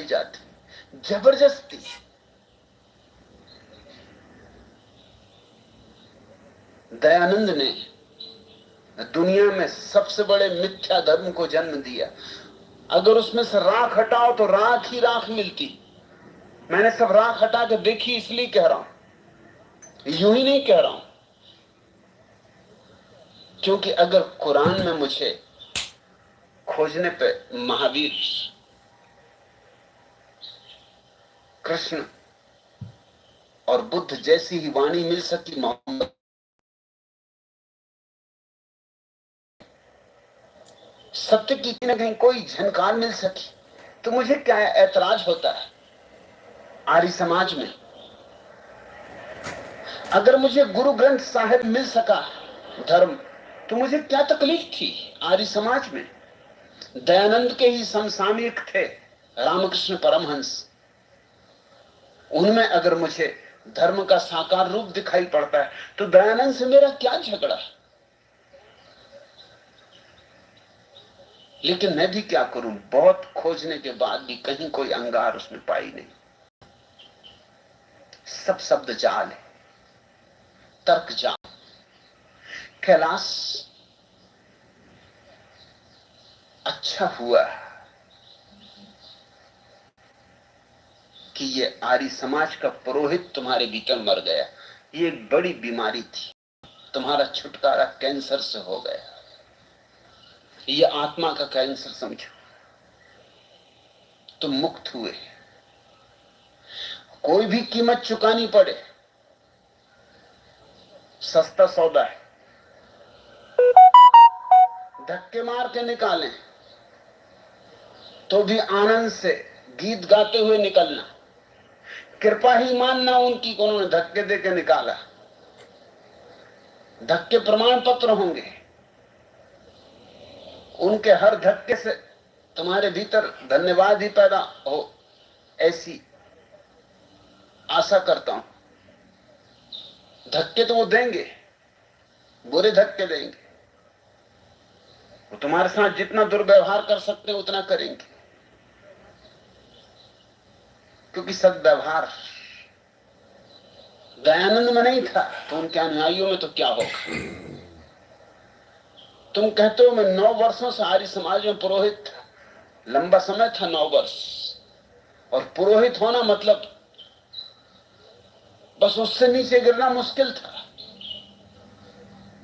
जाती, जबरदस्ती। दयानंद ने दुनिया में सबसे बड़े मिथ्या धर्म को जन्म दिया। अगर उसमें से राख हटाओ तो राख ही राख मिलती। मैंने सब राख हटा के देखी, इसलिए कह रहा हूं, यूं ही नहीं कह रहा हूं। क्योंकि अगर कुरान में मुझे खोजने पे महावीर, कृष्ण और बुद्ध जैसी ही वाणी मिल सकी, मोहम्मद सत्य की न कहीं कोई झनकार मिल सकी, तो मुझे क्या ऐतराज होता है आर्य समाज में। अगर मुझे गुरु ग्रंथ साहिब मिल सका धर्म, तो मुझे क्या तकलीफ थी आर्य समाज में। दयानंद के ही समसामयिक थे रामकृष्ण परमहंस, उनमें अगर मुझे धर्म का साकार रूप दिखाई पड़ता है तो दयानंद से मेरा क्या झगड़ा। लेकिन मैं भी क्या करूं, बहुत खोजने के बाद भी कहीं कोई अंगार उसमें पाई नहीं। सब शब्द जाल है, तर्क जाल। कैलाश, अच्छा हुआ कि ये आर्य समाज का पुरोहित तुम्हारे भीतर मर गया। ये एक बड़ी बीमारी थी, तुम्हारा छुटकारा कैंसर से हो गया। ये आत्मा का कैंसर समझो, तुम मुक्त हुए। कोई भी कीमत चुकानी पड़े, सस्ता सौदा है। धक्के मार के निकालें तो भी आनंद से गीत गाते हुए निकलना। कृपा ही मानना उनकी को उन्होंने धक्के दे के निकाला। धक्के प्रमाण पत्र होंगे, उनके हर धक्के से तुम्हारे भीतर धन्यवाद ही पैदा हो, ऐसी आशा करता हूं। धक्के तो वो देंगे, बुरे धक्के देंगे। वो तुम्हारे साथ जितना दुर्व्यवहार कर सकते हैं उतना करेंगे, क्योंकि सद्व्यवहार दयानंद में नहीं था, तो उनके अनुयायियों में तो क्या होगा। तुम कहते हो मैं 9 वर्षों से आर्य समाज में पुरोहित था, लंबा समय था 9 वर्ष। और पुरोहित होना मतलब बस उससे नीचे गिरना मुश्किल था।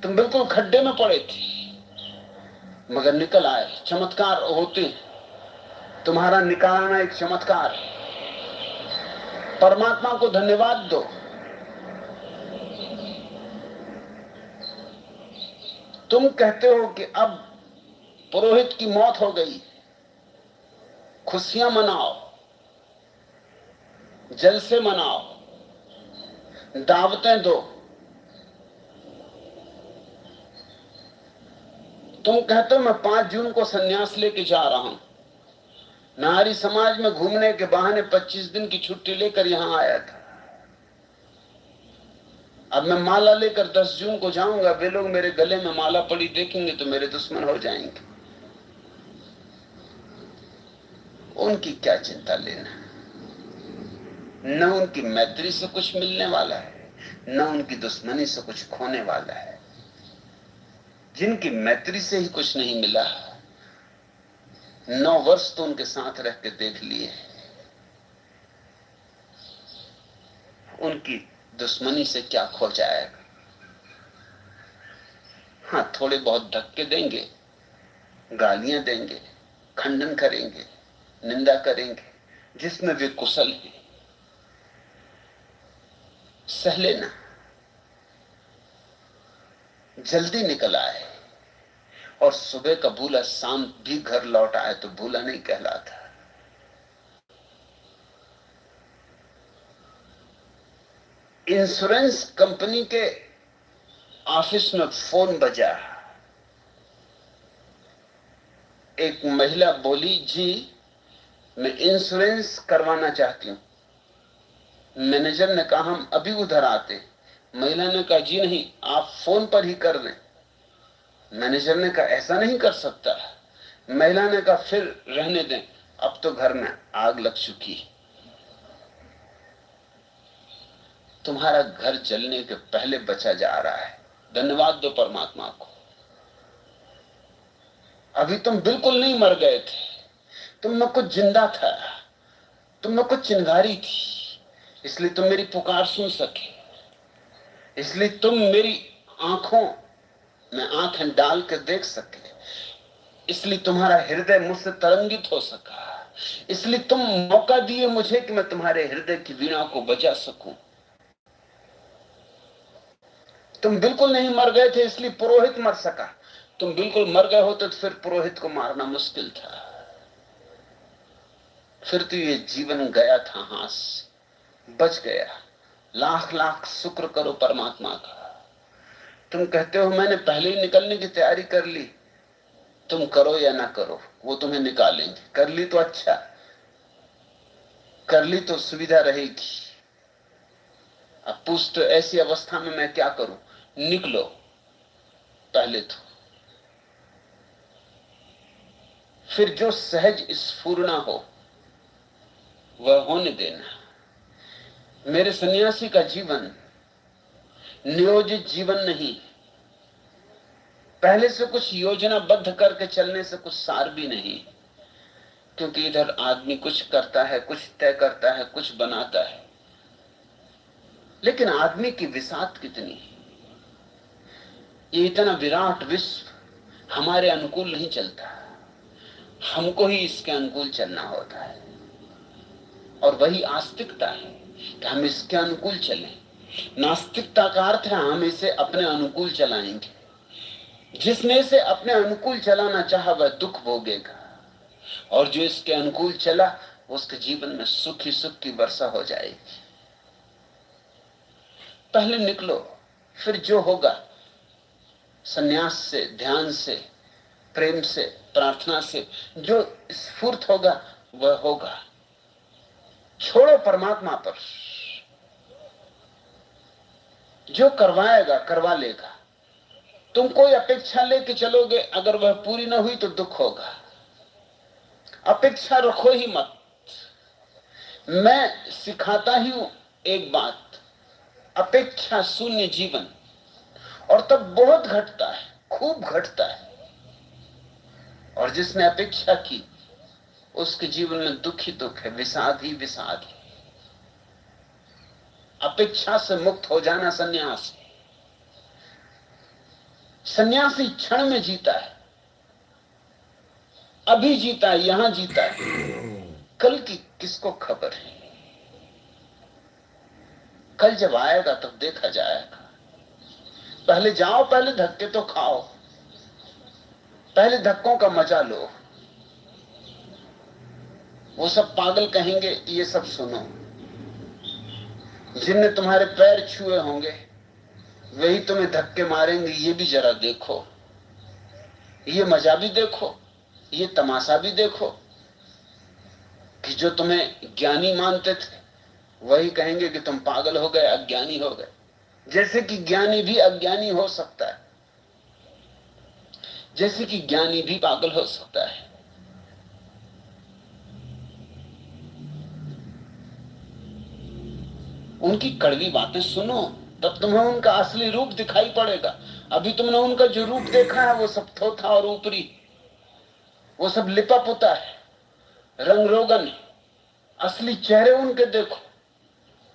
तुम बिल्कुल खड्डे में पड़े थे, मगर निकल आए। चमत्कार होते, तुम्हारा निकालना एक चमत्कार है। परमात्मा को धन्यवाद दो। तुम कहते हो कि अब पुरोहित की मौत हो गई, खुशियां मनाओ, जलसे मनाओ, दावतें दो। तुम कहते हो मैं 5 जून को सन्यास लेके जा रहा हूं। नारी समाज में घूमने के बहाने 25 दिन की छुट्टी लेकर यहां आया था। अब मैं माला लेकर 10 जून को जाऊंगा, वे लोग मेरे गले में माला पड़ी देखेंगे तो मेरे दुश्मन हो जाएंगे। उनकी क्या चिंता लेना। न उनकी मैत्री से कुछ मिलने वाला है, न उनकी दुश्मनी से कुछ खोने वाला है। जिनकी मैत्री से ही कुछ नहीं मिला, 9 वर्ष तो उनके साथ रह के देख लिए, उनकी दुश्मनी से क्या खो जाएगा। हाँ, थोड़े बहुत धक्के देंगे, गालियां देंगे, खंडन करेंगे, निंदा करेंगे, जिसमें वे कुशल हैं, सह लेना। जल्दी निकल आए और सुबह का भूला शाम भी घर लौट आए तो भूला नहीं कहलाता। इंश्योरेंस कंपनी के ऑफिस में फोन बजा। एक महिला बोली, जी मैं इंश्योरेंस करवाना चाहती हूं। मैनेजर ने कहा हम अभी उधर आते। महिला ने कहा जी नहीं, आप फोन पर ही कर लें। मैनेजर ने कहा ऐसा नहीं कर सकता। महिला ने कहा फिर रहने दें, अब तो घर में आग लग चुकी। तुम्हारा घर जलने के पहले बचा जा रहा है। धन्यवाद दो परमात्मा को। अभी तुम बिल्कुल नहीं मर गए थे, तुम में कुछ जिंदा था, तुम में कुछ चिंगारी थी, इसलिए तुम मेरी पुकार सुन सके, इसलिए तुम मेरी आंखों में आंखें डाल कर देख सके, इसलिए तुम्हारा हृदय मुझसे तरंगित हो सका, इसलिए तुम मौका दिए मुझे कि मैं तुम्हारे हृदय की वीणा को बजा सकूं। तुम बिल्कुल नहीं मर गए थे इसलिए पुरोहित मर सका। तुम बिल्कुल मर गए होते तो फिर पुरोहित को मारना मुश्किल था। फिर तो ये जीवन गया था, हाथ से बच गया। लाख लाख शुक्र करो परमात्मा का। तुम कहते हो मैंने पहले ही निकलने की तैयारी कर ली। तुम करो या ना करो, वो तुम्हें निकालेंगे। कर ली तो अच्छा, कर ली तो सुविधा रहेगी। अब पूछ तो ऐसी अवस्था में मैं क्या करूं? निकलो पहले तो, फिर जो सहज स्फुरना हो वह होने देना। मेरे सन्यासी का जीवन नियोजित जीवन नहीं, पहले से कुछ योजनाबद्ध करके चलने से कुछ सार भी नहीं। क्योंकि इधर आदमी कुछ करता है, कुछ तय करता है, कुछ बनाता है, लेकिन आदमी की विसात कितनी। ये इतना विराट विश्व हमारे अनुकूल नहीं चलता, हमको ही इसके अनुकूल चलना होता है। और वही आस्तिकता है कि हम इसके अनुकूल चलें। नास्तिकता का अर्थ है हम इसे अपने अनुकूल चलाएंगे। जिसने इसे अपने अनुकूल चलाना चाहा वह दुख भोगेगा, और जो इसके अनुकूल चला उसके जीवन में सुख ही सुख की वर्षा हो जाएगी। पहले निकलो, फिर जो होगा संन्यास से, ध्यान से, प्रेम से, प्रार्थना से जो स्फूर्त होगा वह होगा। छोड़ो परमात्मा पर, जो करवाएगा करवा लेगा। तुम कोई अपेक्षा लेके चलोगे, अगर वह पूरी ना हुई तो दुख होगा। अपेक्षा रखो ही मत। मैं सिखाता ही हूं एक बात, अपेक्षा शून्य जीवन। और तब बहुत घटता है, खूब घटता है। और जिसने अपेक्षा की उसके जीवन में दुख ही दुख है, विषाद ही विषाद है। अपेक्षा से मुक्त हो जाना सन्यास है। सन्यासी क्षण में जीता है, अभी जीता है, यहां जीता है। कल की किसको खबर है? कल जब आएगा तब देखा जाएगा। पहले जाओ, पहले धक्के तो खाओ, पहले धक्कों का मजा लो। वो सब पागल कहेंगे ये सब सुनो। जिनने तुम्हारे पैर छुए होंगे वही तुम्हें धक्के मारेंगे, ये भी जरा देखो। ये मजा भी देखो, ये तमाशा भी देखो कि जो तुम्हें ज्ञानी मानते थे वही कहेंगे कि तुम पागल हो गए, अज्ञानी हो गए। जैसे कि ज्ञानी भी अज्ञानी हो सकता है, जैसे कि ज्ञानी भी पागल हो सकता है। उनकी कड़वी बातें सुनो, तब तुम्हें उनका असली रूप दिखाई पड़ेगा। अभी तुमने उनका जो रूप देखा है वो सब थोथा और ऊपरी, वो सब लिपा पुता है, रंग रोगन है। असली चेहरे उनके देखो।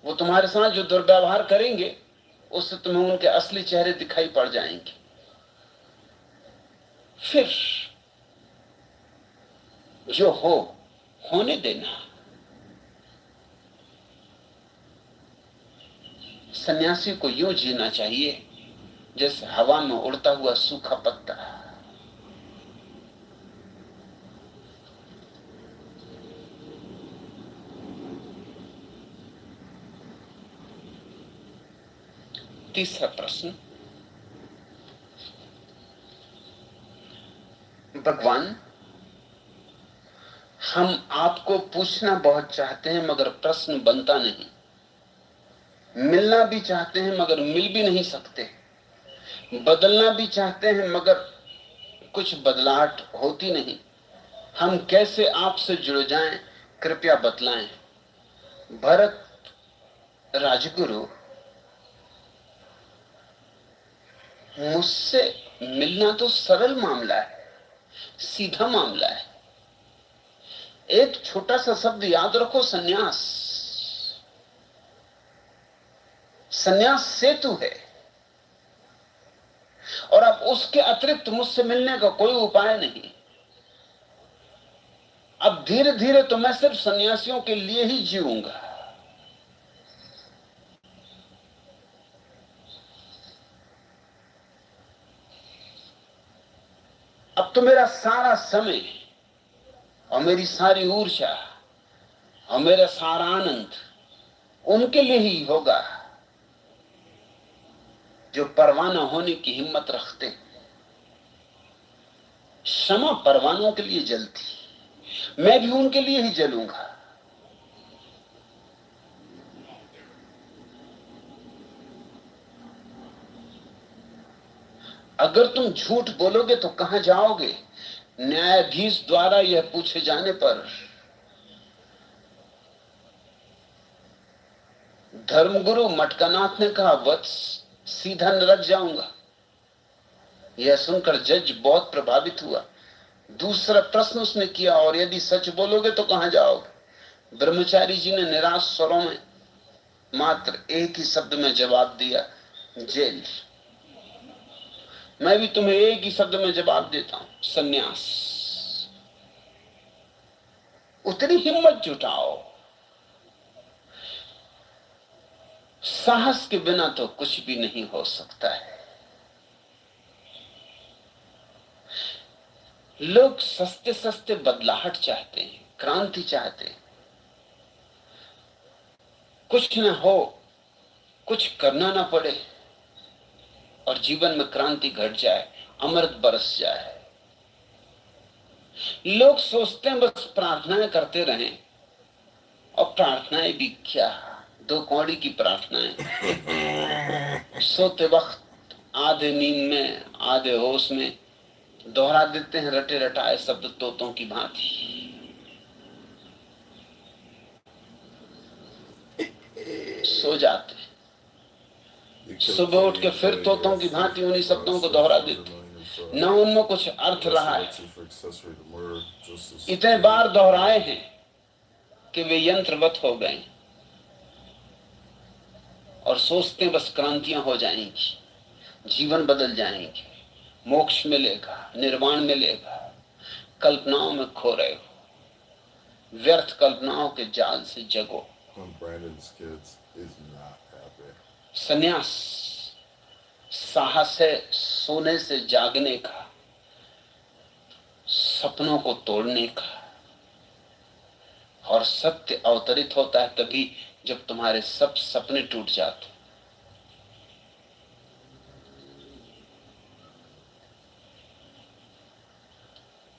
वो तुम्हारे साथ जो दुर्व्यवहार करेंगे उससे तुम्हें उनके असली चेहरे दिखाई पड़ जाएंगे। फिर जो हो होने देना। सन्यासी को यूं जीना चाहिए जैसे हवा में उड़ता हुआ सूखा पत्ता। तीसरा प्रश्न, भगवान हम आपको पूछना बहुत चाहते हैं मगर प्रश्न बनता नहीं, मिलना भी चाहते हैं मगर मिल भी नहीं सकते, बदलना भी चाहते हैं मगर कुछ बदलाहट होती नहीं। हम कैसे आपसे जुड़ जाएं, कृपया बतलाएं। भरत राजगुरु, मुझसे मिलना तो सरल मामला है, सीधा मामला है। एक छोटा सा शब्द याद रखो, सन्यास। सन्यास सेतु है, और अब उसके अतिरिक्त मुझसे मिलने का कोई उपाय नहीं। अब धीरे धीरे तो मैं सिर्फ सन्यासियों के लिए ही जीऊंगा। अब तो मेरा सारा समय और मेरी सारी ऊर्जा और मेरा सारा आनंद उनके लिए ही होगा जो परवाना होने की हिम्मत रखते। क्षमा परवानों के लिए जलती, मैं भी उनके लिए ही जलूंगा। अगर तुम झूठ बोलोगे तो कहां जाओगे? न्यायाधीश द्वारा यह पूछे जाने पर धर्मगुरु मटकानाथ ने कहा, वत्स, सीधा नरक जाऊंगा। यह सुनकर जज बहुत प्रभावित हुआ। दूसरा प्रश्न उसने किया, और यदि सच बोलोगे तो कहां जाओगे? ब्रह्मचारी जी ने निराश स्वरों में मात्र एक ही शब्द में जवाब दिया, जेल। मैं भी तुम्हें एक ही शब्द में जवाब देता हूं, सन्यास। उतनी हिम्मत जुटाओ। साहस के बिना तो कुछ भी नहीं हो सकता है। लोग सस्ते सस्ते बदलाहट चाहते हैं, क्रांति चाहते हैं। कुछ न हो, कुछ करना ना पड़े और जीवन में क्रांति घट जाए, अमृत बरस जाए। लोग सोचते हैं बस प्रार्थनाएं करते रहें, और प्रार्थनाएं भी क्या, दो कौड़ी की प्रार्थनाएं। सोते वक्त आधे नींद में आधे होश में दोहरा देते हैं रटे रटाए शब्द तोतों की भांति। सो जाते, सुबह उठ के फिर तोतों की भांति उन्हीं शब्दों को दोहरा देते। न उनमें कुछ अर्थ रहा है, इतने बार दोहराए हैं कि वे यंत्रवत हो गए, और सोचते बस क्रांतियां हो जाएंगी, जीवन बदल जाएंगे, मोक्ष मिलेगा, निर्वाण मिलेगा। कल्पनाओं में खो रहे हो, व्यर्थ कल्पनाओं के जाल से जगो। सन्यास साहस है सोने से जागने का, सपनों को तोड़ने का। और सत्य अवतरित होता है तभी जब तुम्हारे सब सपने टूट जाते।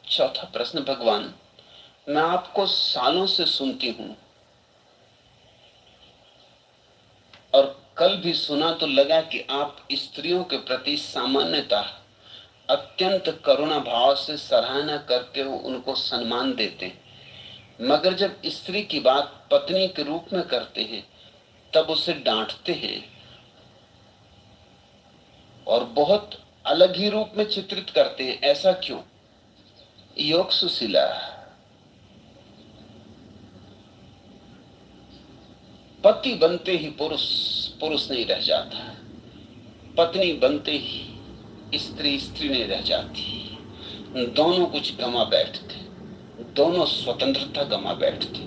चौथा प्रश्न, भगवान, मैं आपको सालों से सुनती हूं, और कल भी सुना तो लगा कि आप स्त्रियों के प्रति सामान्यतः अत्यंत करुणा भाव से सराहना करके उनको सम्मान देते हैं, मगर जब स्त्री की बात पत्नी के रूप में करते हैं तब उसे डांटते हैं और बहुत अलग ही रूप में चित्रित करते हैं। ऐसा क्यों? योग सुशीला, पति बनते ही पुरुष पुरुष नहीं रह जाता, पत्नी बनते ही स्त्री स्त्री नहीं रह जाती। दोनों कुछ गमा बैठते, दोनों स्वतंत्रता गमा बैठते,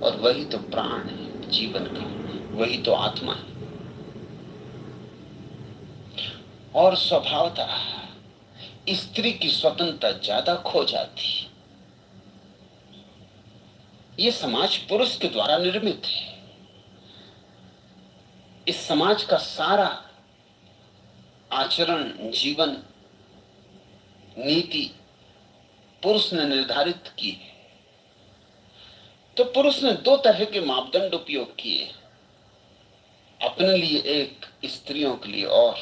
और वही तो प्राण है जीवन का, वही तो आत्मा है। और स्वभावतः स्त्री की स्वतंत्रता ज्यादा खो जाती। ये समाज पुरुष के द्वारा निर्मित है। इस समाज का सारा आचरण, जीवन, नीति पुरुष ने निर्धारित की है। तो पुरुष ने दो तरह के मापदंड उपयोग किए, अपने लिए एक, स्त्रियों के लिए और।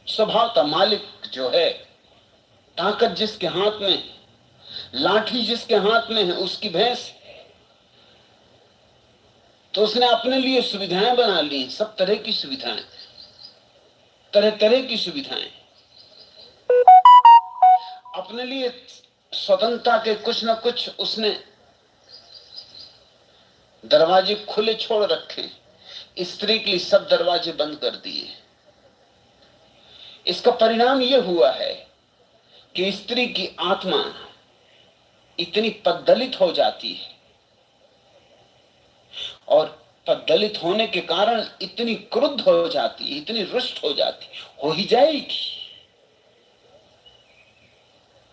स्वभावतः मालिक जो है ताकत जिसके हाथ में, लाठी जिसके हाथ में है, उसकी भैंस। तो उसने अपने लिए सुविधाएं बना ली, सब तरह की सुविधाएं, तरह तरह की सुविधाएं अपने लिए। स्वतंत्रता के कुछ न कुछ उसने दरवाजे खुले छोड़ रखे, स्त्री के लिए सब दरवाजे बंद कर दिए। इसका परिणाम यह हुआ है कि स्त्री की आत्मा इतनी पद्दलित हो जाती है, और पद्दलित होने के कारण इतनी क्रुद्ध हो जाती है, इतनी रुष्ट हो जाती, हो ही जाएगी,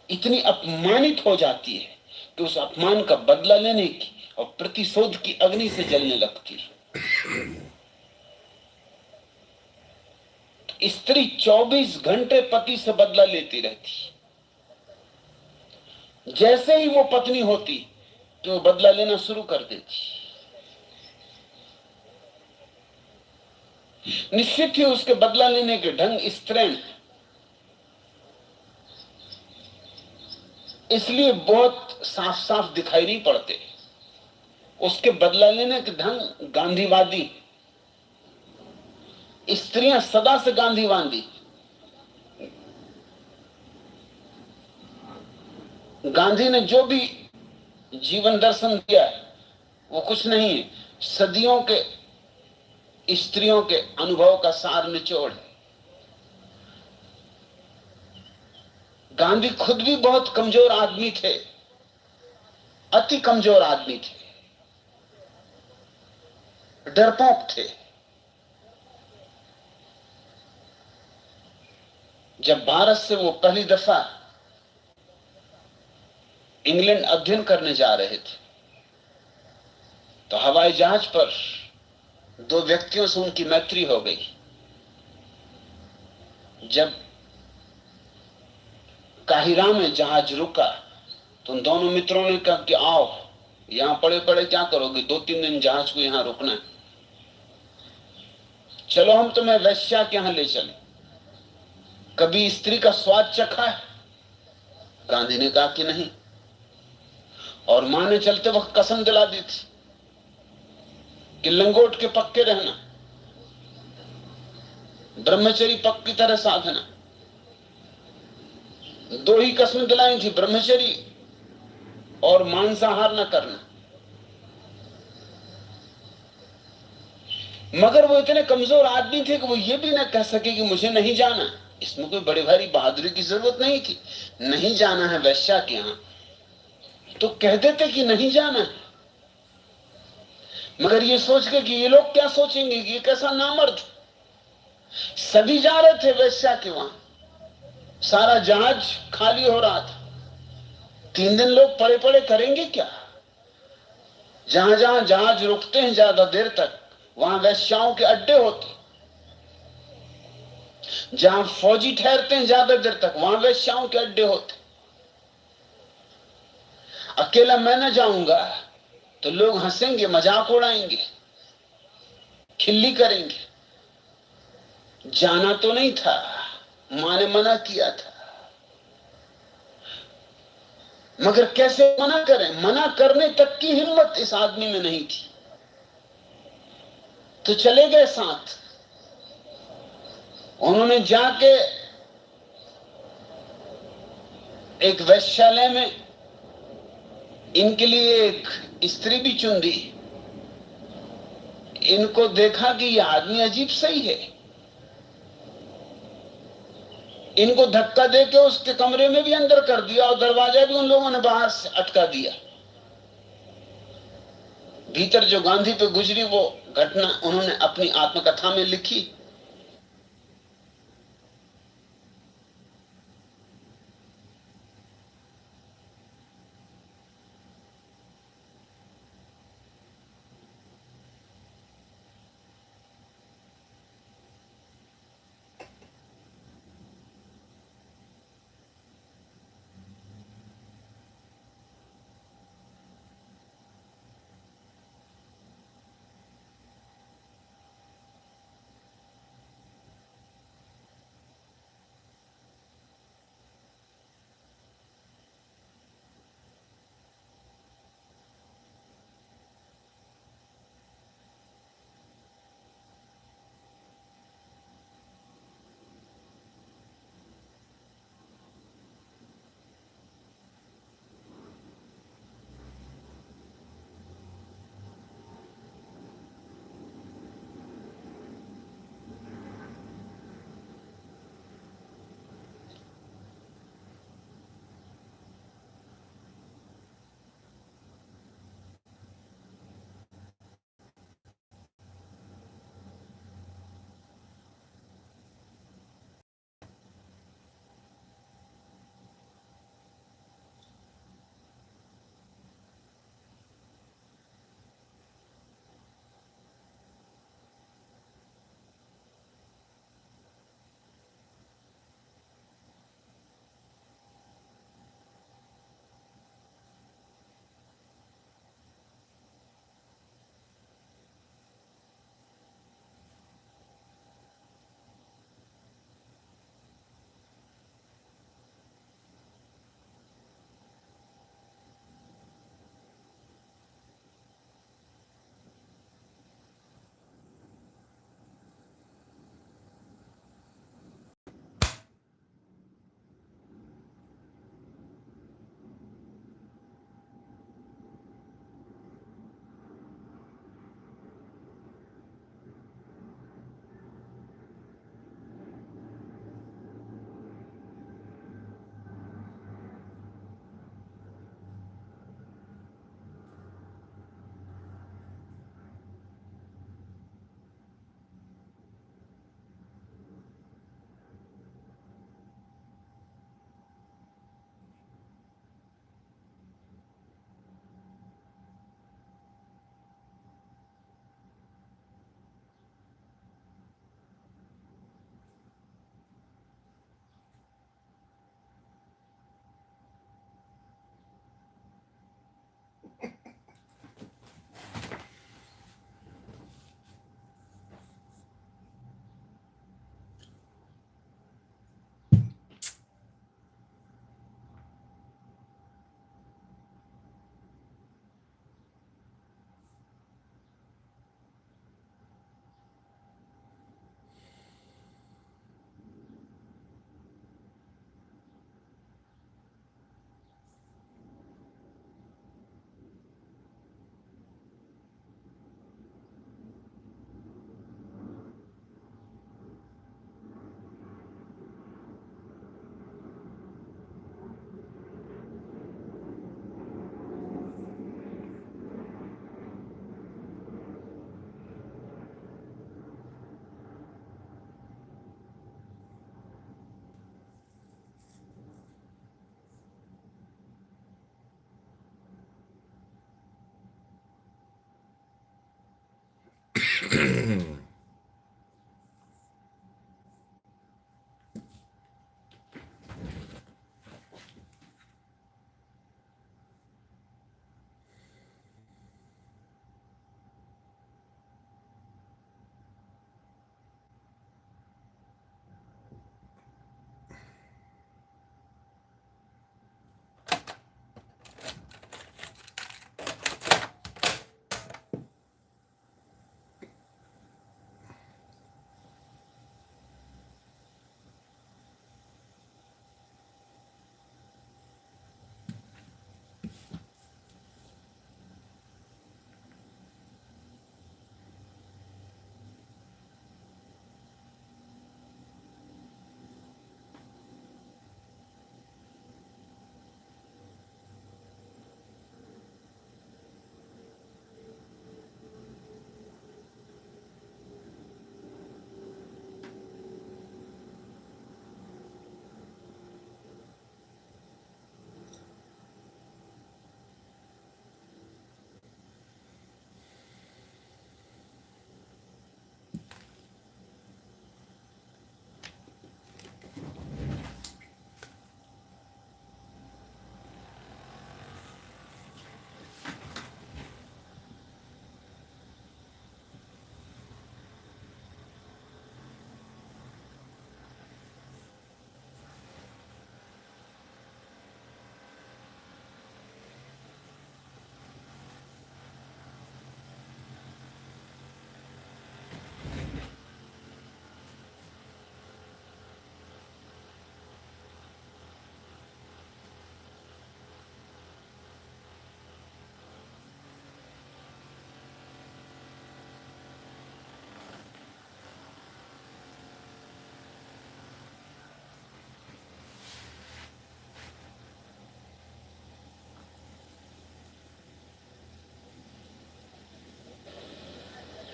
इतनी अपमानित हो जाती है कि उस अपमान का बदला लेने की और प्रतिशोध की अग्नि से जलने लगती है। स्त्री 24 घंटे पति से बदला लेती रहती। जैसे ही वो पत्नी होती तो वो बदला लेना शुरू कर देती। निश्चित ही उसके बदला लेने के ढंग स्त्रीण, इसलिए बहुत साफ साफ दिखाई नहीं पड़ते। उसके बदला लेने के ढंग गांधीवादी। स्त्रियां सदा से गांधीवादी। गांधी ने जो भी जीवन दर्शन दिया है वो कुछ नहीं है, सदियों के स्त्रियों के अनुभव का सार निचोड़ है। गांधी खुद भी बहुत कमजोर आदमी थे, अति कमजोर आदमी थे, डरपोक थे। जब भारत से वो पहली दफा इंग्लैंड अध्ययन करने जा रहे थे तो हवाई जहाज पर दो व्यक्तियों से उनकी मैत्री हो गई। जब काहिरा में जहाज रुका तो उन दोनों मित्रों ने कहा कि आओ, यहां पड़े पड़े क्या करोगे, 2-3 दिन जहाज को यहां रुकना है, चलो हम तुम्हें वेश्या के यहां ले चले। कभी स्त्री का स्वाद चखा है? गांधी ने कहा कि नहीं, और मां ने चलते वक्त कसम दिला दी थी कि लंगोट के पक्के रहना, ब्रह्मचर्य पक की तरह साधना। दो ही कसमें दिलाई थी, ब्रह्मचर्य और मांसाहार न करना। मगर वो इतने कमजोर आदमी थे कि वो ये भी ना कह सके कि मुझे नहीं जाना। इसमें कोई बड़ी भारी बहादुरी की जरूरत नहीं थी। नहीं जाना है वैश्या के यहां तो कह देते कि नहीं जाना है। मगर ये सोच के कि ये लोग क्या सोचेंगे कि ये कैसा नामर्द। सभी जा रहे थे वैश्या के वहां, सारा जहाज खाली हो रहा था। 3 दिन लोग पड़े पड़े करेंगे क्या? जहां जहां जहाज रुकते हैं ज्यादा देर तक वहां वैश्याओं के अड्डे होते, जहां फौजी ठहरते हैं ज्यादा देर तक वहां वैश्याओं के अड्डे होते। अकेला मैं न जाऊंगा तो लोग हंसेंगे, मजाक उड़ाएंगे, खिल्ली करेंगे। जाना तो नहीं था, मां ने मना किया था। मगर कैसे मना करें? मना करने तक की हिम्मत इस आदमी में नहीं थी। तो चले गए साथ। उन्होंने जाके एक वैश्यालय में इनके लिए एक स्त्री भी चुन दी। इनको देखा कि यह आदमी अजीब सही है। इनको धक्का देके उसके कमरे में भी अंदर कर दिया और दरवाजा भी उन लोगों ने बाहर से अटका दिया। भीतर जो गांधी पे गुजरी वो घटना उन्होंने अपनी आत्मकथा में लिखी।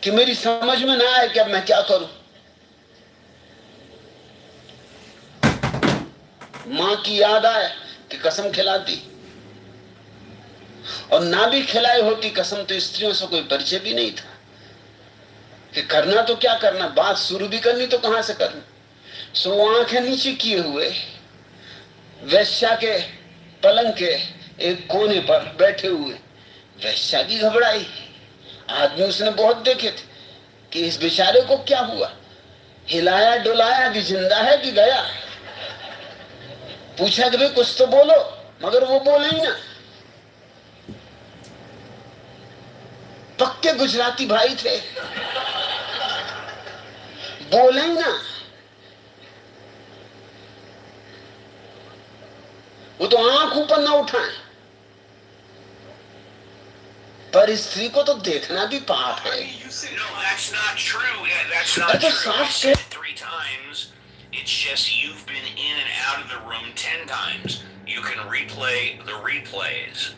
कि मेरी समझ में ना आए कि अब मैं क्या करूं। मां की याद आए कि कसम खिलाती, और ना भी खिलाई होती कसम तो स्त्रियों से कोई परिचय भी नहीं था कि करना तो क्या करना, बात शुरू भी करनी तो कहां से करनी। सो आंखें नीचे किए हुए वेश्या के पलंग के एक कोने पर बैठे हुए, वेश्या भी घबराई। आदमी उसने बहुत देखे थे कि इस बेचारे को क्या हुआ, हिलाया डुलाया कि जिंदा है कि गया। पूछा कि भाई कुछ तो बोलो, मगर वो बोले ही ना। पक्के गुजराती भाई थे, बोले ही ना। वो तो आंख ऊपर ना उठाए, पर स्त्री को तो देखना भी पाप है। No, that's not true. Yeah, that's not true. I said it 3 times. It's just you've been in and out of the room 10 times. You can replay the replays.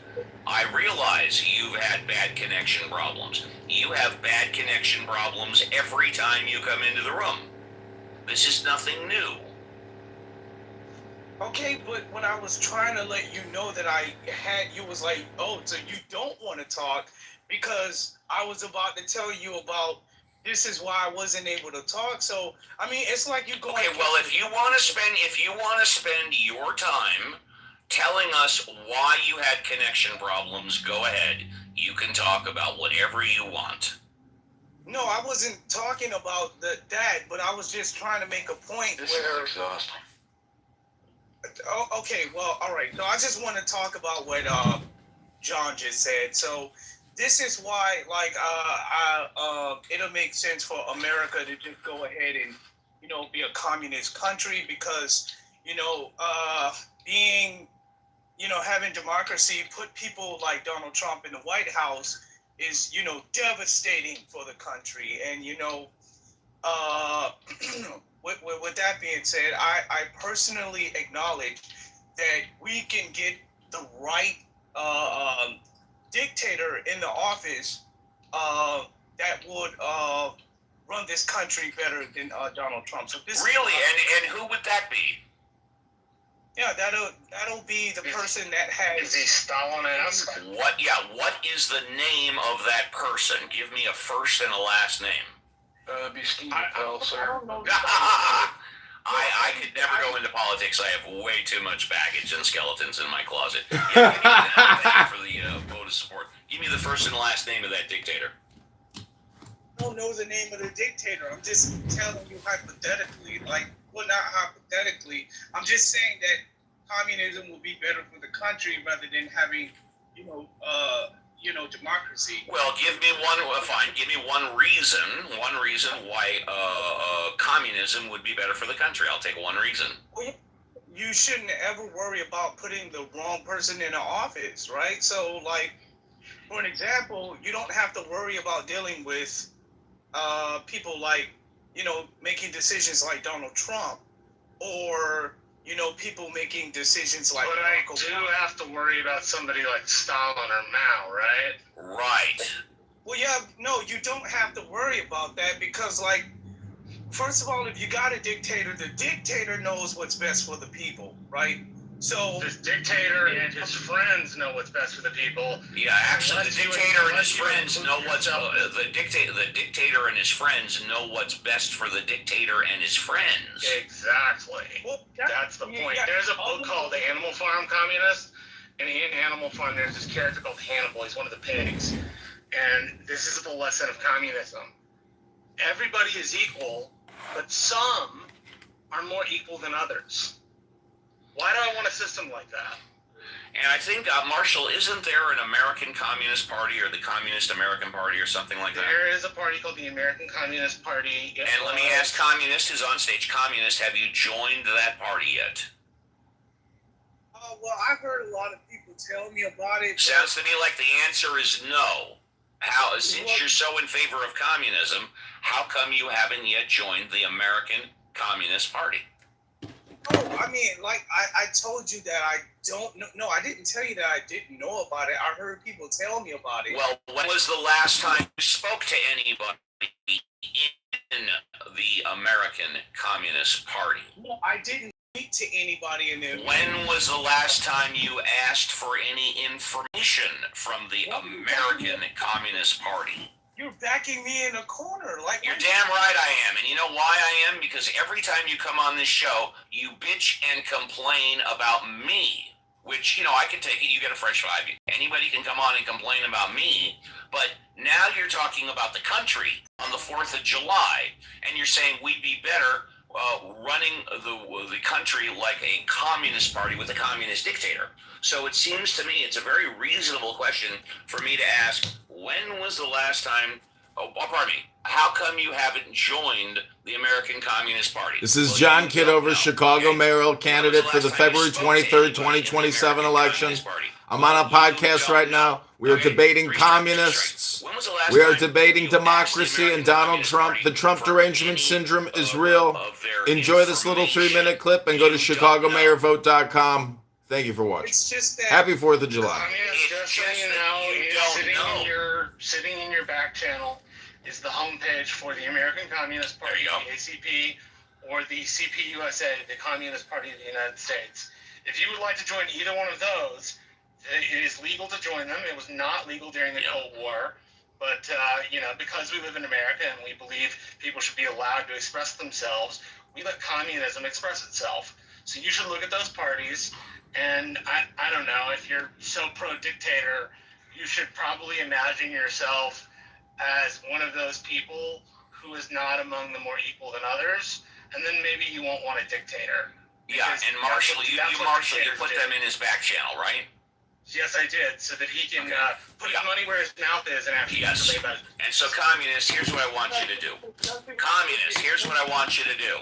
I realize you've had bad connection problems. You have bad connection problems every time you come into the room. This is nothing new. Okay, but when I was trying to let you know that I had, you was like, oh, so you don't want to talk, because I was about to tell you about this is why I wasn't able to talk. So I mean, it's like you going. Okay, well, if you want to spend your time telling us why you had connection problems, go ahead. You can talk about whatever you want. No, I wasn't talking about that, but I was just trying to make a point. This is exhausting. Oh, okay, well, all right. No, I just want to talk about what John just said. So this is why, like, it'll make sense for America to just go ahead and, be a communist country, because, being, having democracy, put people like Donald Trump in the White House is, devastating for the country. And, with that being said, I personally acknowledge that we can get the right dictator in the office that would run this country better than Donald Trump. So this really, and who would that be? Yeah, that'll be the person that has. Is he Stalin-esque? What? Yeah. What is the name of that person? Give me a first and a last name. Be Steve Appel, sir. I don't know. I could never go into politics. I have way too much baggage and skeletons in my closet. Yeah, thank you for the vote of support. Give me the first and last name of that dictator. I don't know the name of the dictator. I'm just telling you hypothetically, not hypothetically. I'm just saying that communism will be better for the country rather than having, democracy. Well, give me one. Fine. Give me one reason. One reason why communism would be better for the country. I'll take one reason. Well, you shouldn't ever worry about putting the wrong person in the office, right? So, for an example, you don't have to worry about dealing with people like, making decisions like Donald Trump, or people making decisions like. But I do have to worry about somebody like Stalin or Mao, right? Right. Well, yeah, no, you don't have to worry about that, because, first of all, if you got a dictator, the dictator knows what's best for the people, right? So this dictator and his friends know what's best for the people. Yeah, actually, the dictator and his friends know what's the dictator and his friends know what's best for the dictator and his friends. Exactly. Well, that's the point. Yeah, there's a book called The Animal Farm Communist, and in Animal Farm, there's this character called Hannibal. He's one of the pigs, and this is the lesson of communism. Everybody is equal, but some are more equal than others. Why do I want a system like that? And I think, Marshall, isn't there an American Communist Party or the Communist American Party or something like that? There is a party called the American Communist Party. And let me ask Communist, who's on stage, Communist, have you joined that party yet? Well, I've heard a lot of people tell me about it. Sounds to me like the answer is no. Since you're so in favor of communism, how come you haven't yet joined the American Communist Party? Oh, I mean, I told you that I don't know. No, I didn't tell you that I didn't know about it. I heard people tell me about it. Well, when was the last time you spoke to anybody in the American Communist Party. No, I didn't speak to anybody in there. When was the last time you asked for any information from the American Communist Party? You're backing me in a corner. Like You're damn right I am. And you know why I am? Because every time you come on this show, you bitch and complain about me. Which, I can take it. You get a fresh five. Anybody can come on and complain about me. But now you're talking about the country on the 4th of July. And you're saying we'd be better running the country like a communist party with a communist dictator. So it seems to me it's a very reasonable question for me to ask, when was the last time, pardon me, how come you haven't joined the American Communist Party? This is John Kitover, Chicago mayoral candidate for the February 23rd, 2027 election. I'm on a podcast right now. We are debating communists. We are debating democracy and Donald Trump. The Trump derangement syndrome is real. Enjoy this little 3-minute clip and go to ChicagoMayorVote.com. Thank you for watching. It's just that. Happy 4th of July. Just so you know, sitting in your back channel is the homepage for the American Communist Party, the ACP, or the CPUSA, the Communist Party of the United States. If you would like to join either one of those, it is legal to join them. It was not legal during the Cold War. But, because we live in America and we believe people should be allowed to express themselves, we let communism express itself. So you should look at those parties. And I don't know, if you're so pro-dictator, you should probably imagine yourself as one of those people who is not among the more equal than others. And then maybe you won't want a dictator. Yeah, and Marshall, you put them in his back channel, right? Yes, I did, so that he can put his money where his mouth is and actually Yes. about it. And so, communists, here's what I want you to do. Communists, here's what I want you to do.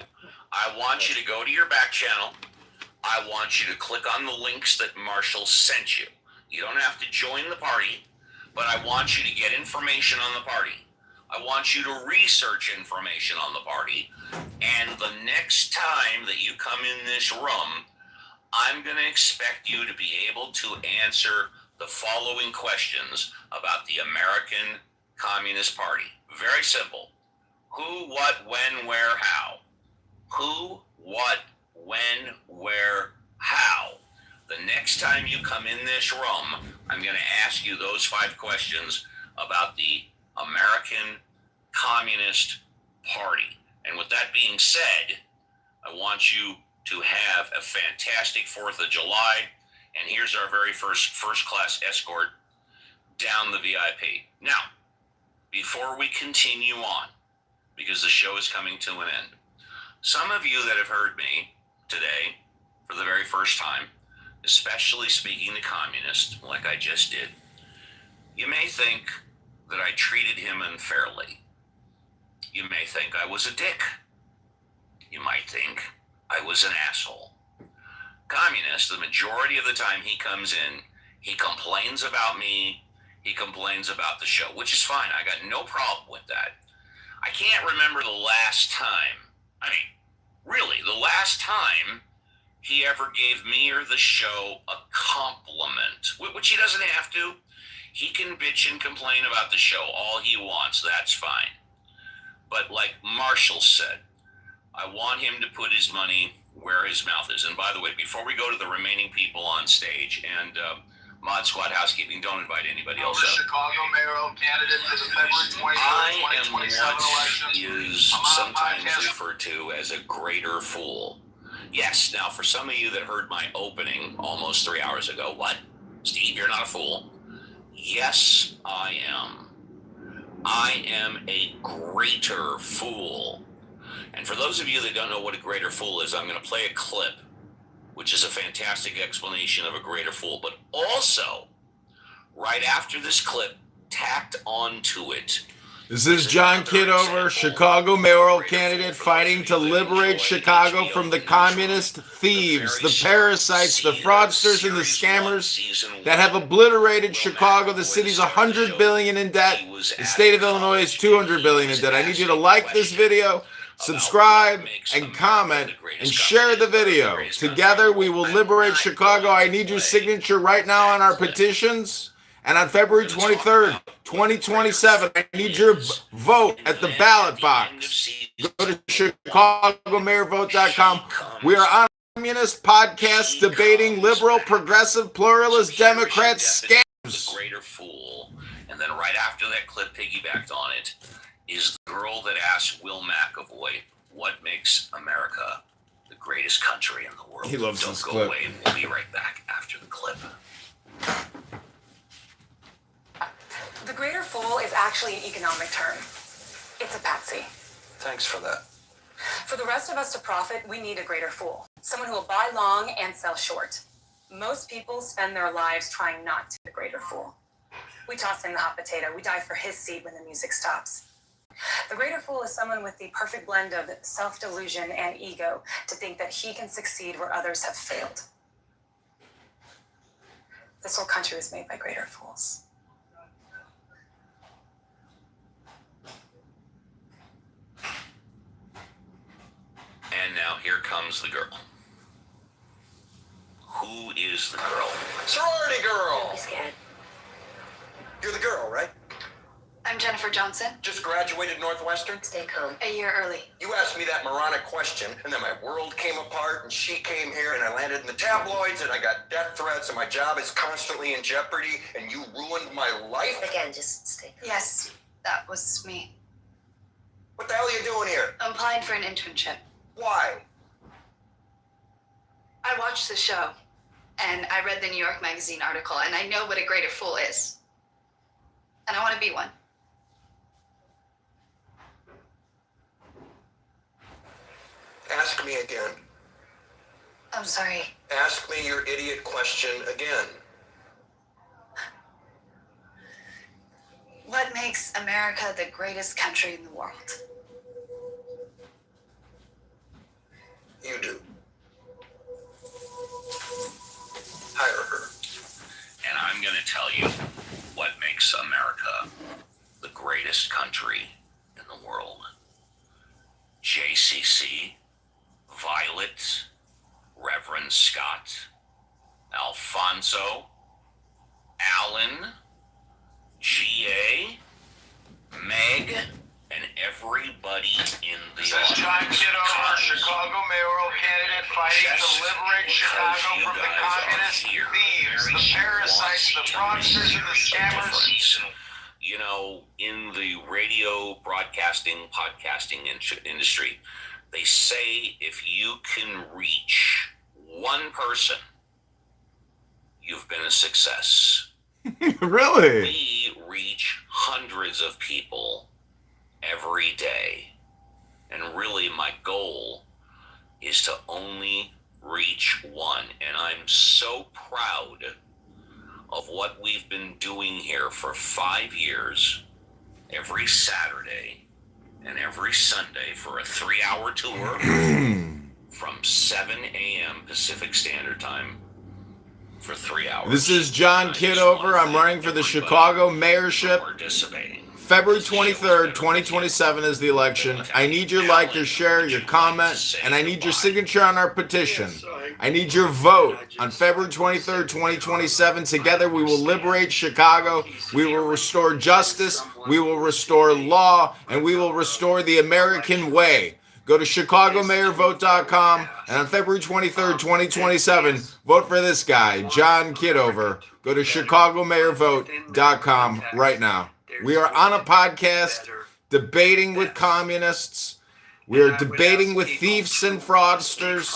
I want you to go to your back channel. I want you to click on the links that Marshall sent you. You don't have to join the party, but I want you to get information on the party. I want you to research information on the party. And the next time that you come in this room, I'm going to expect you to be able to answer the following questions about the American Communist Party. Very simple. Who, what, when, where, how. Who, what, when, where, how. The next time you come in this room, I'm going to ask you those 5 questions about the American Communist Party. And with that being said, I want you to have a fantastic 4th of July. And here's our very first class escort down the VIP. Now, before we continue on, because the show is coming to an end, some of you that have heard me today for the very first time, especially speaking to communists like I just did, you may think that I treated him unfairly. You may think I was a dick. You might think I was an asshole. Communist, the majority of the time he comes in, he complains about me, he complains about the show, which is fine. I got no problem with that. I can't remember the last time, really, the last time he ever gave me or the show a compliment, which he doesn't have to. He can bitch and complain about the show all he wants, that's fine. But like Marshall said, I want him to put his money where his mouth is. And by the way, before we go to the remaining people on stage and Mod Squad housekeeping, don't invite anybody else up. Chicago mayoral candidate for the February 23rd, 2027 election. Is sometimes referred to as a greater fool. Yes, now for some of you that heard my opening almost 3 hours ago, what? Steve, you're not a fool. Yes, I am. I am a greater fool. And for those of you that don't know what a greater fool is, I'm going to play a clip, which is a fantastic explanation of a greater fool. But also, right after this clip, tacked onto it. This is John Kitover, Chicago mayoral candidate fighting to liberate Chicago from the communist thieves, the parasites, the fraudsters, and the scammers that have obliterated Chicago. The city's $100 billion in debt. The state of Illinois is $200 billion in debt. I need you to like this video, subscribe, and comment, and share the video. Together, we will liberate Chicago. I need your signature right now on our petitions. And on February 23rd, 2027, I need your vote at the ballot box. Go to ChicagoMayorVote.com. We are on Communist Podcast debating liberal, progressive, pluralist, Democrat scams. The greater fool. And then right after that clip piggybacked on it is the girl that asked Will McAvoy, what makes America the greatest country in the world? He loves Don't this go clip. away. We'll be right back after the clip. The greater fool is actually an economic term. It's a patsy. Thanks for that. For the rest of us to profit, we need a greater fool. Someone who will buy long and sell short. Most people spend their lives trying not to be a greater fool. We toss in the hot potato. We die for his seat when the music stops. The greater fool is someone with the perfect blend of self-delusion and ego to think that he can succeed where others have failed. This whole country was made by greater fools. And now here comes the girl. Who is the girl? Sorority girl! Don't be scared. You're the girl, right? I'm Jennifer Johnson. Just graduated Northwestern? Stay calm. A year early. You asked me that moronic question, and then my world came apart, and she came here, and I landed in the tabloids, and I got death threats, and my job is constantly in jeopardy, and you ruined my life? Again, just stay calm. Yes, that was me. What the hell are you doing here? I'm applying for an internship. Why? I watched the show, and I read the New York Magazine article, and I know what a greater fool is. And I want to be one. Ask me again. I'm sorry. Ask me your idiot question again. What makes America the greatest country in the world? You do. Hire her. And I'm going to tell you what makes America the greatest country in the world. JCC, Violet, Reverend Scott, Alfonso, Alan, G.A., Meg, and everybody in the This is John Kitover, Chicago Mayoral candidate fighting to liberate Chicago from the communist thieves, the parasites, the fraudsters, and the scammers. You know, in the radio broadcasting, podcasting industry, they say if you can reach one person, you've been a success. Really? We reach hundreds of people every day. And really, my goal is to only reach one. And I'm so proud of what we've been doing here for 5 years, every Saturday and every Sunday for a 3-hour tour from 7 a.m. Pacific Standard Time for 3 hours. This is John Kitover. I'm running for the Chicago mayorship. Participating. February 23rd, 2027 is the election. I need your like, your share, your comment, and I need your signature on our petition. I need your vote on February 23rd, 2027. Together we will liberate Chicago. We will restore justice. We will restore law. And we will restore the American way. Go to ChicagoMayorVote.com. And on February 23rd, 2027, vote for this guy, John Kitover. Go to ChicagoMayorVote.com right now. We are on a podcast debating with communists. We are debating with thieves and fraudsters.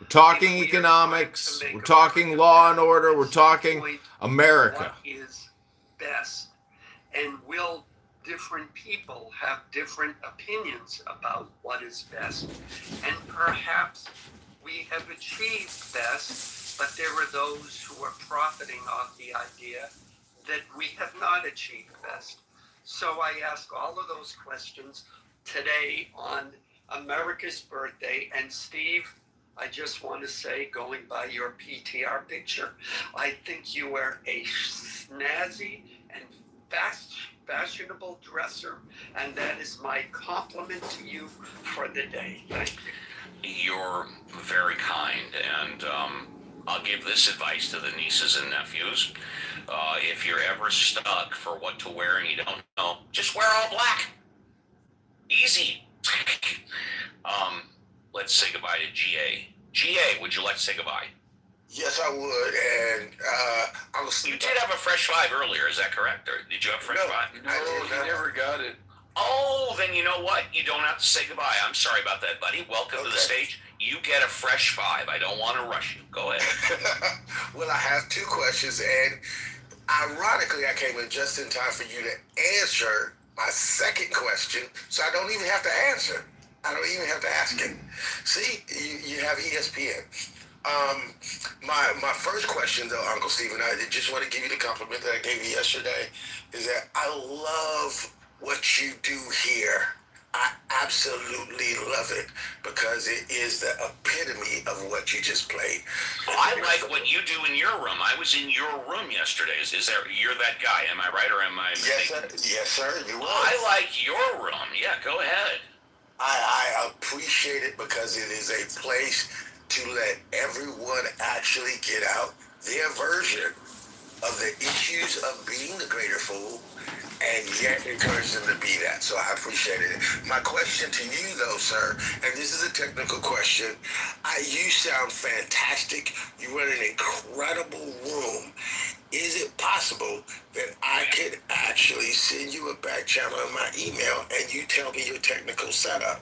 We're talking economics. We're talking law and order. We're talking America. What is best? And will different people have different opinions about what is best? And perhaps we have achieved best, but there are those who are profiting off the idea that we have not achieved best. So I ask all of those questions today on America's birthday. And Steve, I just want to say, going by your PTR picture, I think you are a snazzy and fashionable dresser, and that is my compliment to you for the day. Thank you. You're very kind, and I'll give this advice to the nieces and nephews. If you're ever stuck for what to wear and you don't know, just wear all black. Easy. Let's say goodbye to GA. GA, would you like to say goodbye? Yes, I would. And I was. You did have a fresh five earlier, is that correct? Or did you have a fresh five? No, he never got it. Oh, then you know what? You don't have to say goodbye. I'm sorry about that, buddy. Welcome to the stage. You get a fresh five. I don't want to rush you. Go ahead. Well, I have two questions, and ironically, I came in just in time for you to answer my second question, so I don't even have to answer. I don't even have to ask it. See, you have ESPN. My first question, though, Uncle Stephen, I just want to give you the compliment that I gave you yesterday, is that I love what you do here. I absolutely love it because it is the epitome of what you just played. I like what you do in your room. I was in your room yesterday. You're that guy? Am I right or am I mistaken? Yes, sir. You were. I like your room. Yeah, go ahead. I appreciate it because it is a place to let everyone actually get out their version of the issues of being the greater fool and yet encourage them to be that. So I appreciate it. My question to you, though, sir, and this is a technical question. You sound fantastic. You run an incredible room. Is it possible that I could actually send you a back channel in my email and you tell me your technical setup?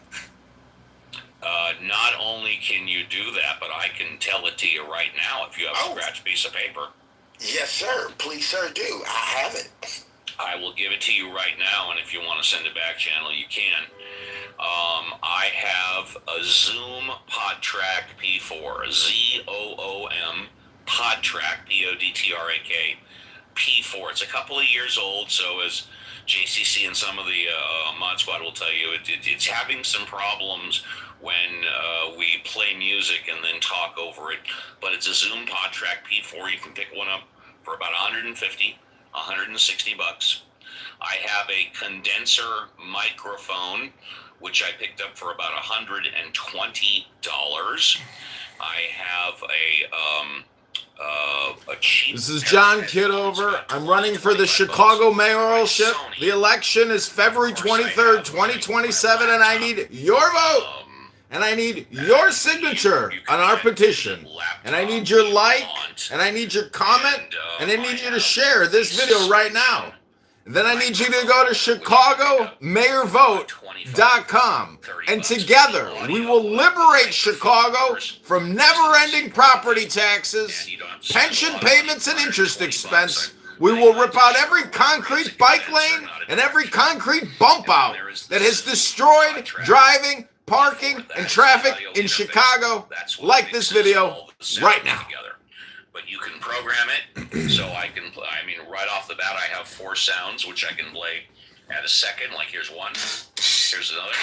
Not only can you do that, but I can tell it to you right now if you have a scratch piece of paper. Yes, sir. Please, sir, do. I have it. I will give it to you right now, and if you want to send it back channel, you can. I have a Zoom PodTrack P4, ZOOM PodTrack, PODTRAK P4. It's a couple of years old, so as JCC and some of the Mod Squad will tell you, it's having some problems when we play music and then talk over it. But it's a Zoom PodTrack P4. You can pick one up for about $150, $160. I have a condenser microphone, which I picked up for about $120. I have a cheap. This is John Kitover. I'm running for the Chicago mayoralship. The election is February 23rd, 2027, and I need your vote. And I need your signature on our petition. And I need your like, and I need your comment, and I need you to share this video right now. And then I need you to go to ChicagoMayorVote.com. And together, we will liberate Chicago from never-ending property taxes, pension payments, and interest expense. We will rip out every concrete bike lane and every concrete bump out that has destroyed driving, parking, and traffic in Chicago. Like this video right now. But you can program it so I mean, right off the bat, I have 4 sounds, which I can play at a second. Like here's one, here's another,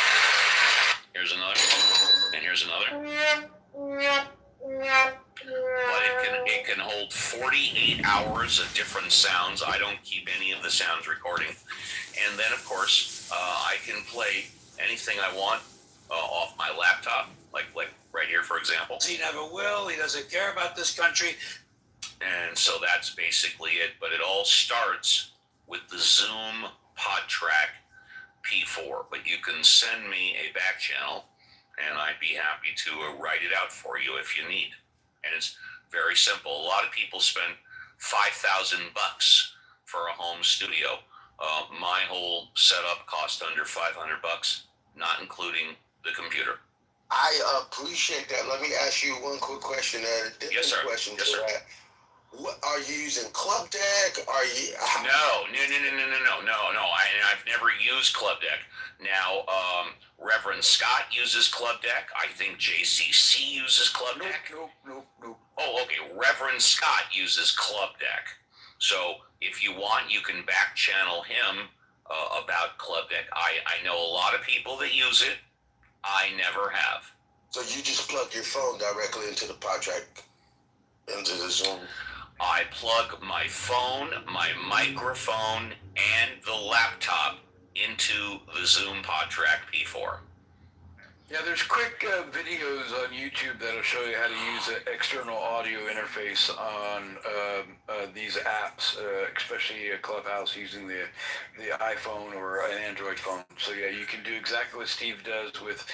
here's another, and here's another. But it can hold 48 hours of different sounds. I don't keep any of the sounds recording. And then, of course, I can play anything I want off my laptop, like right here, for example. He never will. He doesn't care about this country. And so that's basically it. But it all starts with the Zoom PodTrack P4. But you can send me a back channel, and I'd be happy to write it out for you if you need. And it's very simple. A lot of people spend $5,000 for a home studio. My whole setup cost under $500, not including the computer. I appreciate that. Let me ask you one quick question. Yes, sir. Question yes, sir. That. What, are you using Club Deck? Are you? No. I've never used Club Deck. Now, Reverend Scott uses Club Deck. I think JCC uses Club Deck. Nope. Oh, okay. Reverend Scott uses Club Deck. So if you want, you can back channel him about Club Deck. I know a lot of people that use it. I never have. So you just plug your phone directly into the PodTrack, into the Zoom? I plug my phone, my microphone, and the laptop into the Zoom PodTrack P4. Yeah, there's quick videos on YouTube that'll show you how to use an external audio interface on these apps, especially Clubhouse using the iPhone or an Android phone. So yeah, you can do exactly what Steve does with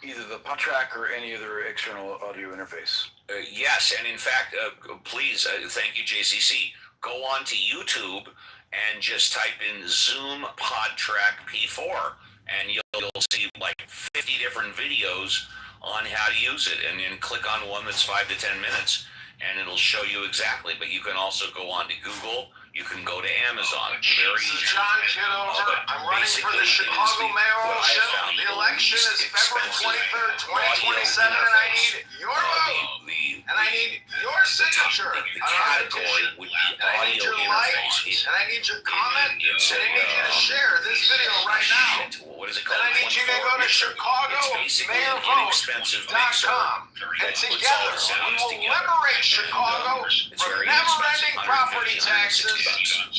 either the track or any other external audio interface. Yes, and in fact, please, thank you, JCC. Go on to YouTube and just type in Zoom PodTrack P4, and you'll see like 50 different videos on how to use it, and then click on one that's 5 to 10 minutes, and it'll show you exactly. But you can also go on to Google. You can go to Amazon. Very easy. John Kitover. I'm running for the Chicago mayoral ship. The election is February 23rd, 2027, and I need your vote. And I need your signature on our petition. And I need your like, and I need your comment, and I need you to share this video right now. What is it And called? I need you to go to ChicagoMayorVote.com. And together we will liberate Chicago from never-ending property taxes,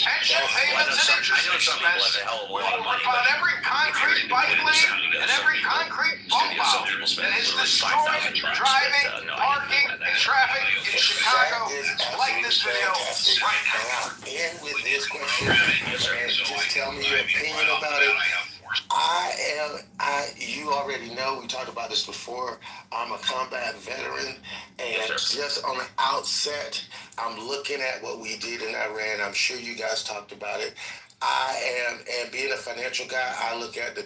pension payments, and interest expense. We will rip out every concrete bike lane and every concrete bump out that has destroyed driving, parking, and traffic in Chicago. Like this video right now. End with this question and just tell me your opinion about it. You already know, we talked about this before, I'm a combat veteran, and just on the outset, I'm looking at what we did in Iran. I'm sure you guys talked about it. And being a financial guy, I look at the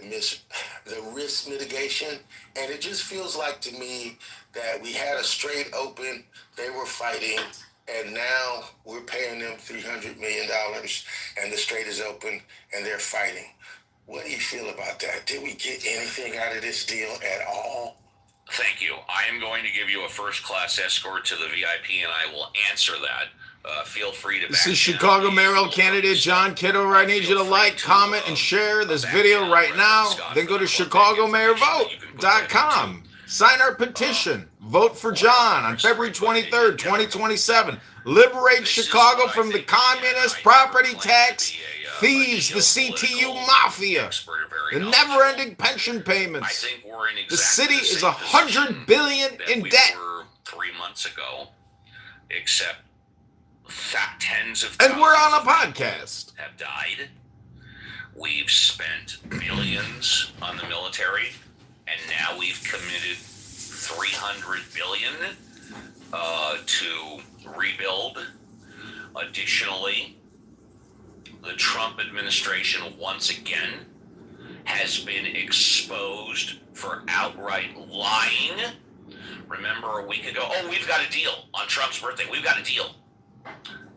risk mitigation, and it just feels like to me that we had a straight open, they were fighting, and now we're paying them $300 million, and the strait is open, and they're fighting. What do you feel about that? Did we get anything out of this deal at all? Thank you. I am going to give you a first-class escort to the VIP, and I will answer that. Feel free to. This is Chicago mayoral candidate John Kitover. I need you to like, comment, and share this video right now. Then go to ChicagoMayorVote.com. Sign our petition. Vote for John on February 23rd, 2027. Liberate Chicago from the communist property tax thieves, the CTU mafia, the never-ending pension payments. The city is $100 billion in debt. 3 months ago, except tens of and we're on a podcast. Have died. We've spent billions on the military, and now we've committed $300 billion to rebuild. Additionally, the Trump administration once again has been exposed for outright lying. Remember a week ago, we've got a deal on Trump's birthday. We've got a deal.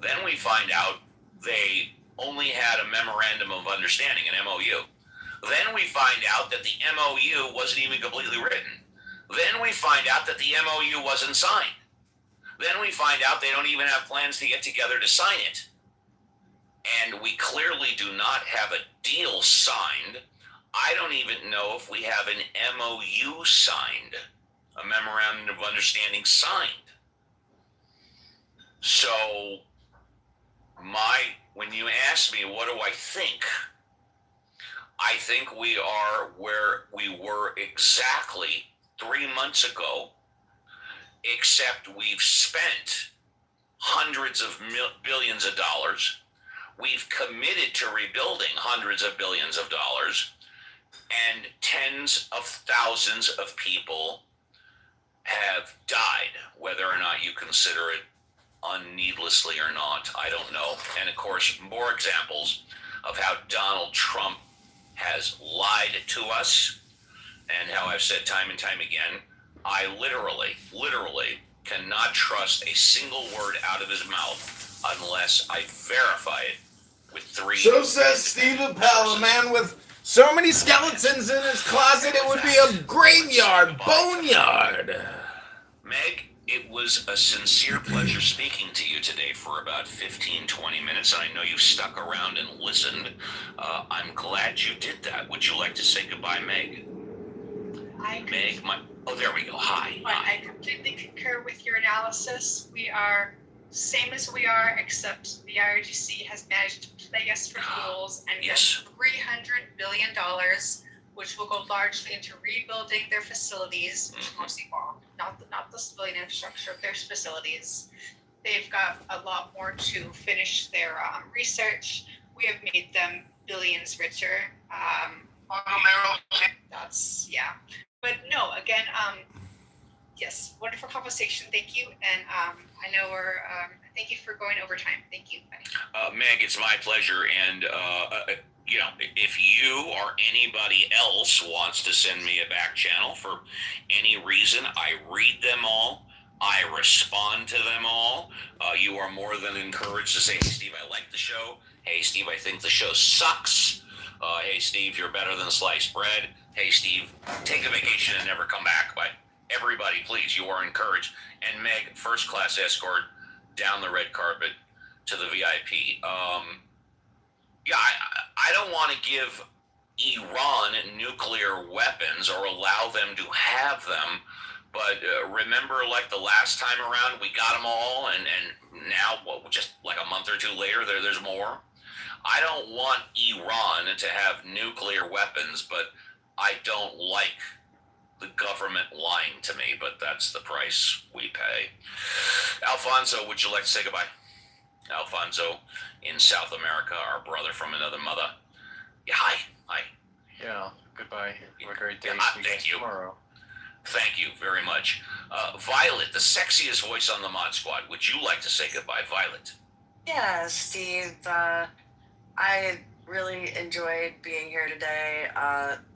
Then we find out they only had a memorandum of understanding, an MOU. Then we find out that the MOU wasn't even completely written. Then we find out that the MOU wasn't signed. Then we find out they don't even have plans to get together to sign it. And we clearly do not have a deal signed. I don't even know if we have an MOU signed, a memorandum of understanding signed. So, when you ask me, what do I think we are where we were exactly 3 months ago, except we've spent hundreds of billions of dollars. We've committed to rebuilding hundreds of billions of dollars, and tens of thousands of people have died, whether or not you consider it needlessly or not, I don't know. And of course, more examples of how Donald Trump has lied to us, and how I've said time and time again, I literally cannot trust a single word out of his mouth unless I verify it with 3. So says Steve Appel, a man with so many skeletons in his closet, it would be a graveyard, boneyard. Meg, it was a sincere pleasure speaking to you today for about 15-20 minutes. I know you've stuck around and listened. I'm glad you did that. Would you like to say goodbye, Meg? Meg, there we go. Hi. I completely concur with your analysis. We are same as we are, except the IRGC has managed to play us for fools and get $300 billion which will go largely into rebuilding their facilities, which mostly not the civilian infrastructure, their facilities. They've got a lot more to finish their research. We have made them billions richer. That's, yeah. But no, again, yes, wonderful conversation. Thank you. And I know thank you for going over time. Thank you. Bye. Meg, it's my pleasure. And, if you or anybody else wants to send me a back channel for any reason, I read them all. I respond to them all. You are more than encouraged to say, hey, Steve, I like the show. Hey, Steve, I think the show sucks. Hey, Steve, you're better than sliced bread. Hey, Steve, take a vacation and never come back. But everybody, please, you are encouraged. And Meg, first class escort down the red carpet to the VIP. I don't want to give Iran nuclear weapons or allow them to have them. But remember, like the last time around, we got them all, and now, just like a month or two later, there's more. I don't want Iran to have nuclear weapons, but I don't like the government lying to me, but that's the price we pay. Alfonso, would you like to say goodbye? Alfonso in South America, our brother from another mother. Yeah, hi. Yeah, goodbye. Have a great day. Thank you. Tomorrow. Thank you very much. Violet, the sexiest voice on the Mod Squad. Would you like to say goodbye, Violet? Yeah, Steve. I really enjoyed being here today.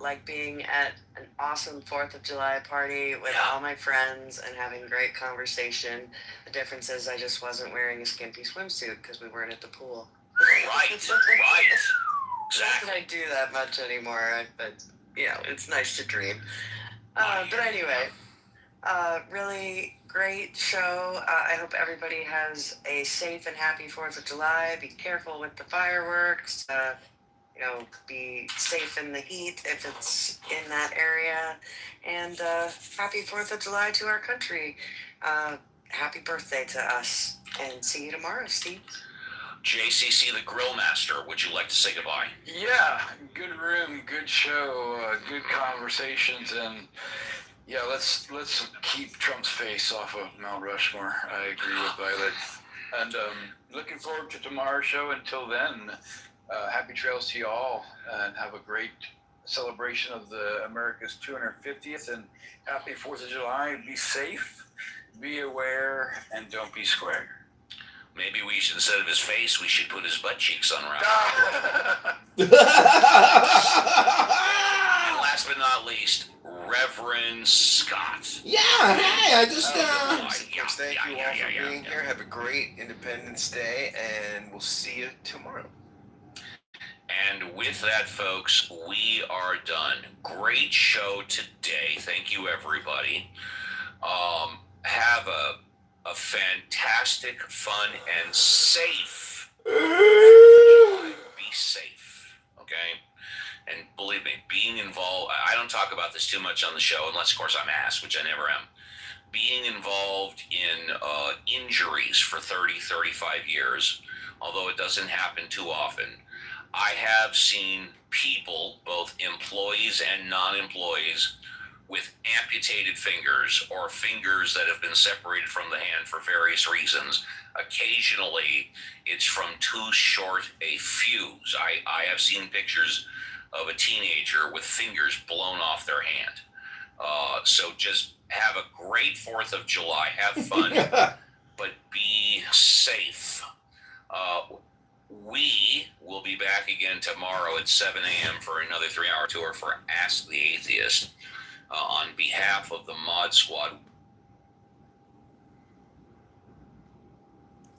Like being at an awesome 4th of July party with all my friends and having great conversation. The difference is I just wasn't wearing a skimpy swimsuit because we weren't at the pool. Right. Exactly. Not that I do that much anymore, but it's nice to dream. But anyway, really great show. I hope everybody has a safe and happy 4th of July. Be careful with the fireworks. Be safe in the heat if it's in that area. And happy 4th of July to our country. Happy birthday to us. And see you tomorrow, Steve. JCC, the Grill Master, would you like to say goodbye? Yeah, good room, good show, good conversations, and let's keep Trump's face off of Mount Rushmore. I agree with Violet. And looking forward to tomorrow's show. Until then, happy trails to you all, and have a great celebration of the America's 250th, and happy 4th of July. Be safe, be aware, and don't be square. Maybe we should, instead of his face, we should put his butt cheeks on around. And last but not least, Reverend Scott. Yeah, hey, I just... Thank you all for being here. Have a great Independence Day, and we'll see you tomorrow. And with that, folks, we are done. Great show today. Thank you, everybody. Have a fantastic, fun, and safe. Be safe, okay? And believe me, being involved, I don't talk about this too much on the show, unless, of course, I'm asked, which I never am. Being involved in injuries for 30, 35 years, although it doesn't happen too often, I have seen people, both employees and non-employees, with amputated fingers or fingers that have been separated from the hand for various reasons. Occasionally, it's from too short a fuse. I have seen pictures of a teenager with fingers blown off their hand. So just have a great 4th of July. Have fun, but be safe. We will be back again tomorrow at 7 a.m. for another 3-hour tour for Ask the Atheist. On behalf of the Mod Squad.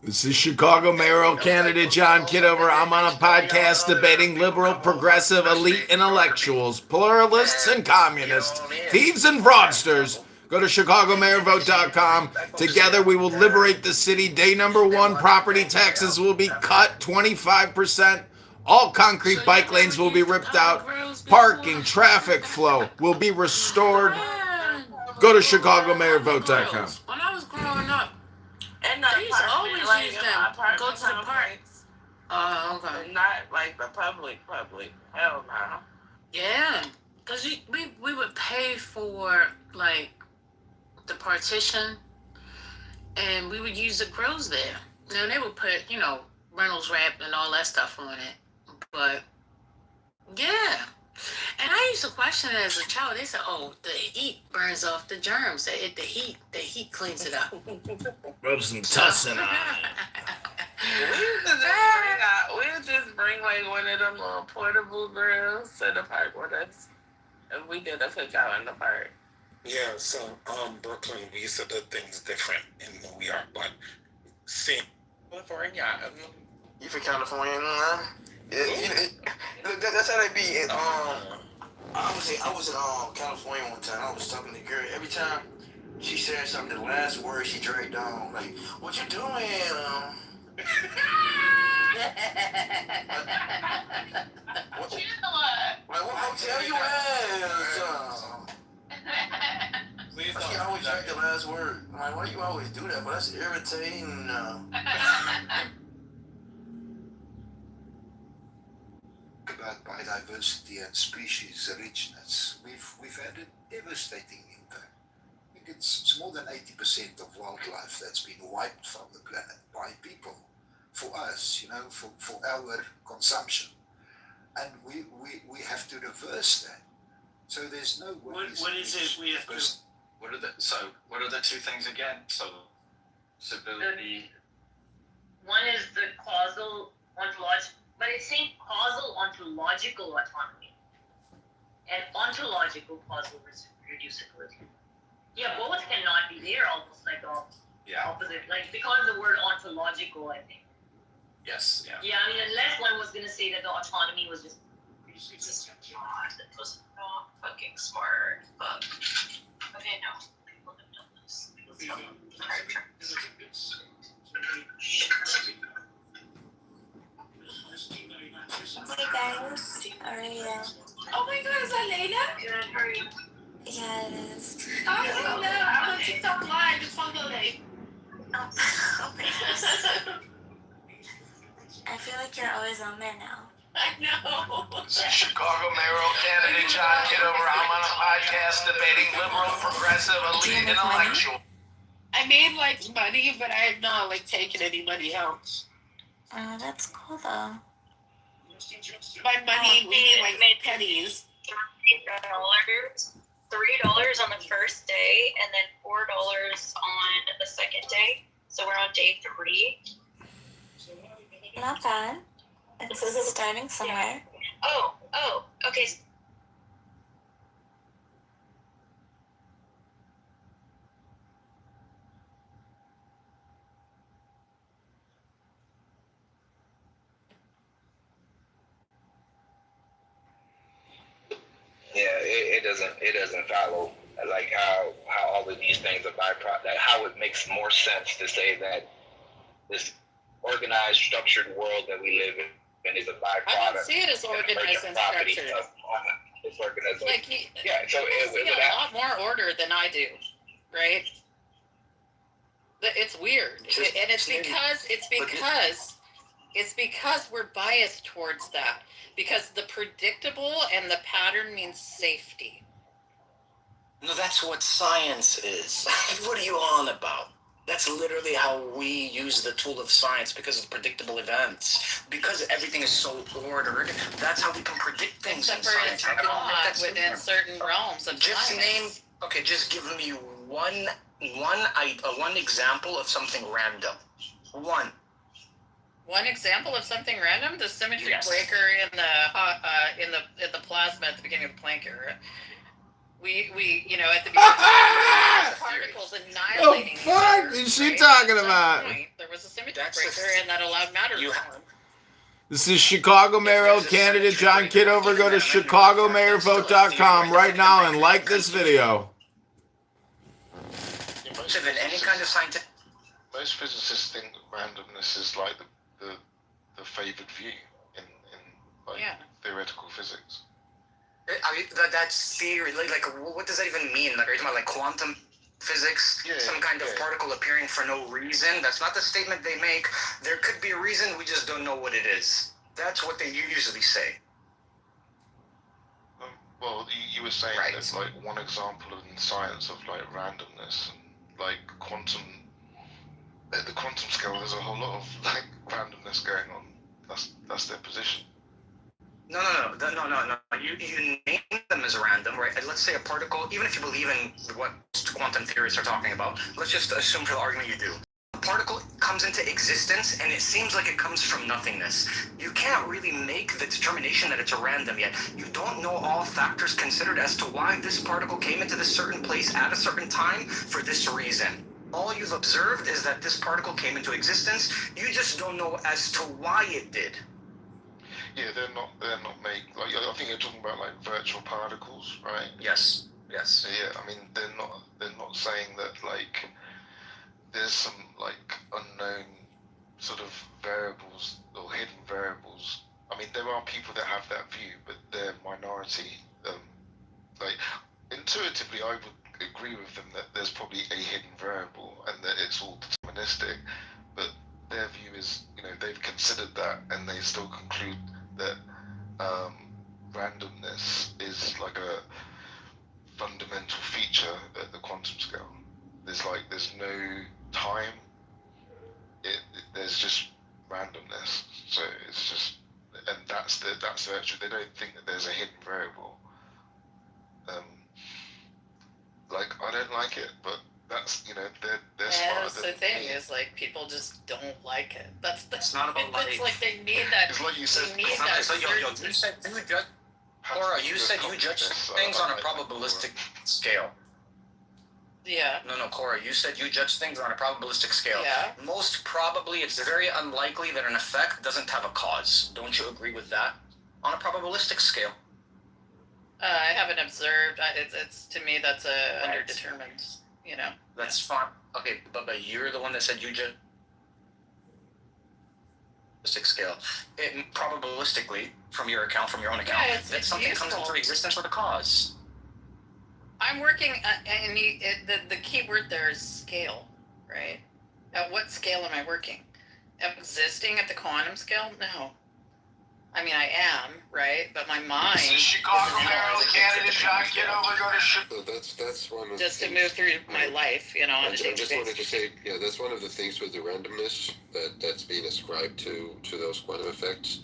This is Chicago mayoral candidate John Kitover. I'm on a podcast debating liberal, progressive, elite intellectuals, pluralists, and communists, thieves and fraudsters. Go to ChicagoMayorVote.com. Together we will liberate the city. Day number 1, property taxes will be cut 25%. All concrete bike lanes will be ripped out. Parking, traffic flow will be restored. Go to ChicagoMayorVote.com. When I was growing up, and they used to always use them. Go to the parks. Oh, okay. Not like the public. Hell no. Yeah. Because we would pay for, like, the partition, and we would use the grills there. Now, they would put, Reynolds wrap and all that stuff on it. But, yeah. And I used to question it as a child. They said, "Oh, the heat burns off the germs. The heat cleans it up." Rub some tussin on We would just bring like one of them little portable grills to the park with us, and we did a cookout in the park. Yeah, so Brooklyn, we used to do things different in New York, but see, California. You from California, huh? Look, that's how they be. I was in California one time. I was talking to a girl. Every time she said something, the last word she dragged on, like, "What you doing?" What hotel you at? She always dragged the last word. I'm like, why you always do that? But that's irritating. About biodiversity and species richness, we've had a devastating impact. I think it's more than 80% of wildlife that's been wiped from the planet by people, for us, for our consumption, and we have to reverse that. So there's no way. What is it we have to? What are the two things again? So civility. One is the causal ontological, but it's saying causal ontological autonomy and ontological causal reducibility. Yeah, both cannot be. They're almost like opposite. Like because the word ontological, I think. Yes. Yeah. Yeah, I mean, unless one was gonna say that the autonomy was just God, that was not fucking smart. But okay, no, people have done this. Hey guys, how are you? Oh my God, is that Layla? Good, how are you? Yeah, it is. Oh, Layla, I'm on TikTok live. It's on the lake. Oh my gosh. I feel like you're always on there now. I know. Chicago mayoral candidate John Kitover. I'm on a podcast debating liberal, progressive, elite, intellectual. I made like money, but I have not like taken any money out. Oh, that's cool though. By money, we mean like pennies. $3 on the first day, and then $4 on the second day. So we're on day 3. Not bad. It's starting somewhere. Oh, okay. Yeah, it doesn't follow like how all of these things are byproduct. Like how it makes more sense to say that this organized, structured world that we live in is a byproduct. I don't see it as organized and structured. It's organized. Like so you see a lot more order than I do, right? It's weird, and it's because we're biased towards that. Because the predictable and the pattern means safety. No, that's what science is. What are you on about? That's literally how we use the tool of science, because of predictable events. Because everything is so ordered, that's how we can predict things in science. Except for it's not within certain realms of science. Just give me one example of something random. One example of something random: the symmetry breaker in the plasma at the beginning of the Planck era. We at the beginning particles annihilating. What the fuck is she talking about? There was a symmetry breaker, and that allowed matter to form. This is Chicago mayoral candidate John Kitover. Go to chicagomayorvote.com right now and like this video. Any kind of scientific. Most physicists think randomness is like the favored view in theoretical physics. That's theory. Like, what does that even mean? Like, are you talking about like quantum physics? Some kind of particle appearing for no reason? That's not the statement they make. There could be a reason, we just don't know what it is. That's what they usually say. Well, you were saying Right. that like one example in science of like randomness and like quantum, at the quantum scale, there's a whole lot of like randomness going on. That's their position. No. You name them as random, right? Let's say a particle, even if you believe in what quantum theorists are talking about, let's just assume for the argument you do. A particle comes into existence and it seems like it comes from nothingness. You can't really make the determination that it's a random yet. You don't know all factors considered as to why this particle came into this certain place at a certain time for this reason. All you've observed is that this particle came into existence. You just don't know as to why it did. Yeah, they're not made like, I think you're talking about like virtual particles, right? Yes. So yeah, I mean they're not saying that like there's some like unknown sort of variables or hidden variables. I mean there are people that have that view, but they're minority. Like intuitively, I would agree with them that there's probably a hidden variable and that it's all deterministic. But their view is, they've considered that and they still conclude that randomness is like a fundamental feature at the quantum scale. There's no time. There's just randomness. So it's just, and that's the actual. They don't think that there's a hidden variable. Like I don't like it, but that's they're smarter That's the than thing me. is like people just don't like it. It's not about It's like they need that. It's like you said. They need that. So you said you judge. Laura, you said you judge things on a probabilistic scale. Yeah. No, Cora, you said you judge things on a probabilistic scale. Yeah. Most probably, it's very unlikely that an effect doesn't have a cause. Don't you agree with that? On a probabilistic scale. I haven't observed. It's to me that's a underdetermined. That's fine. Okay, but you're the one that said you judge scale. Probabilistically, from your own account, that something comes into existence with a cause. I'm working, and the key word there is scale, right? At what scale am I working? Existing at the quantum scale? No. I mean, I am, right? But my mind. This is Chicago Mayoral candidate John Kitover. Go to Chicago. That's one of just to move through my life, on a daily just wanted to say, that's one of the things with the randomness that's being ascribed to those quantum effects.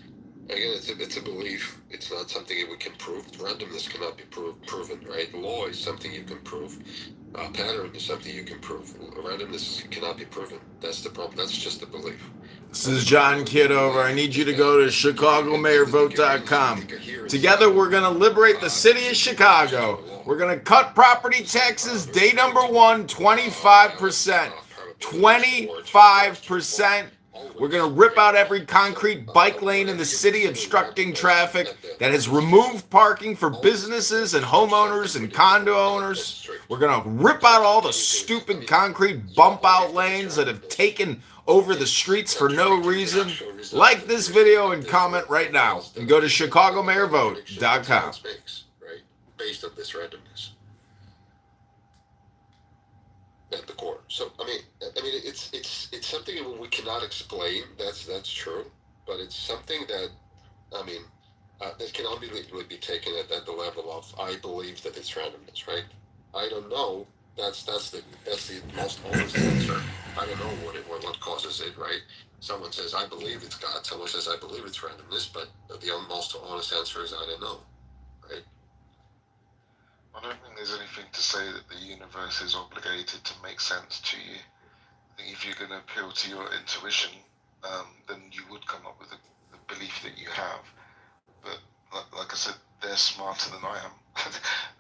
Again, it's a belief. It's not something that we can prove. Randomness cannot be proven, right? Law is something you can prove. Pattern is something you can prove. Randomness cannot be proven. That's the problem. That's just a belief. This is John Kitover. I need you to go to ChicagoMayorVote.com. Together, we're going to liberate the city of Chicago. We're going to cut property taxes, day number 1, 25%. 25%. We're going to rip out every concrete bike lane in the city obstructing traffic that has removed parking for businesses and homeowners and condo owners. We're going to rip out all the stupid concrete bump out lanes that have taken over the streets for no reason. Like this video and comment right now. And go to ChicagoMayorVote.com. Based on this randomness. At the core. So I mean, it's something that we cannot explain. That's true, but it's something that that can only be taken at the level of I believe that it's randomness, right? I don't know. That's the most honest answer. I don't know what causes it, right? Someone says I believe it's God. Someone says I believe it's randomness, but the most honest answer is I don't know, right? I don't think there's anything to say that the universe is obligated to make sense to you. I think if you're going to appeal to your intuition, then you would come up with the belief that you have. But like I said, they're smarter than I am.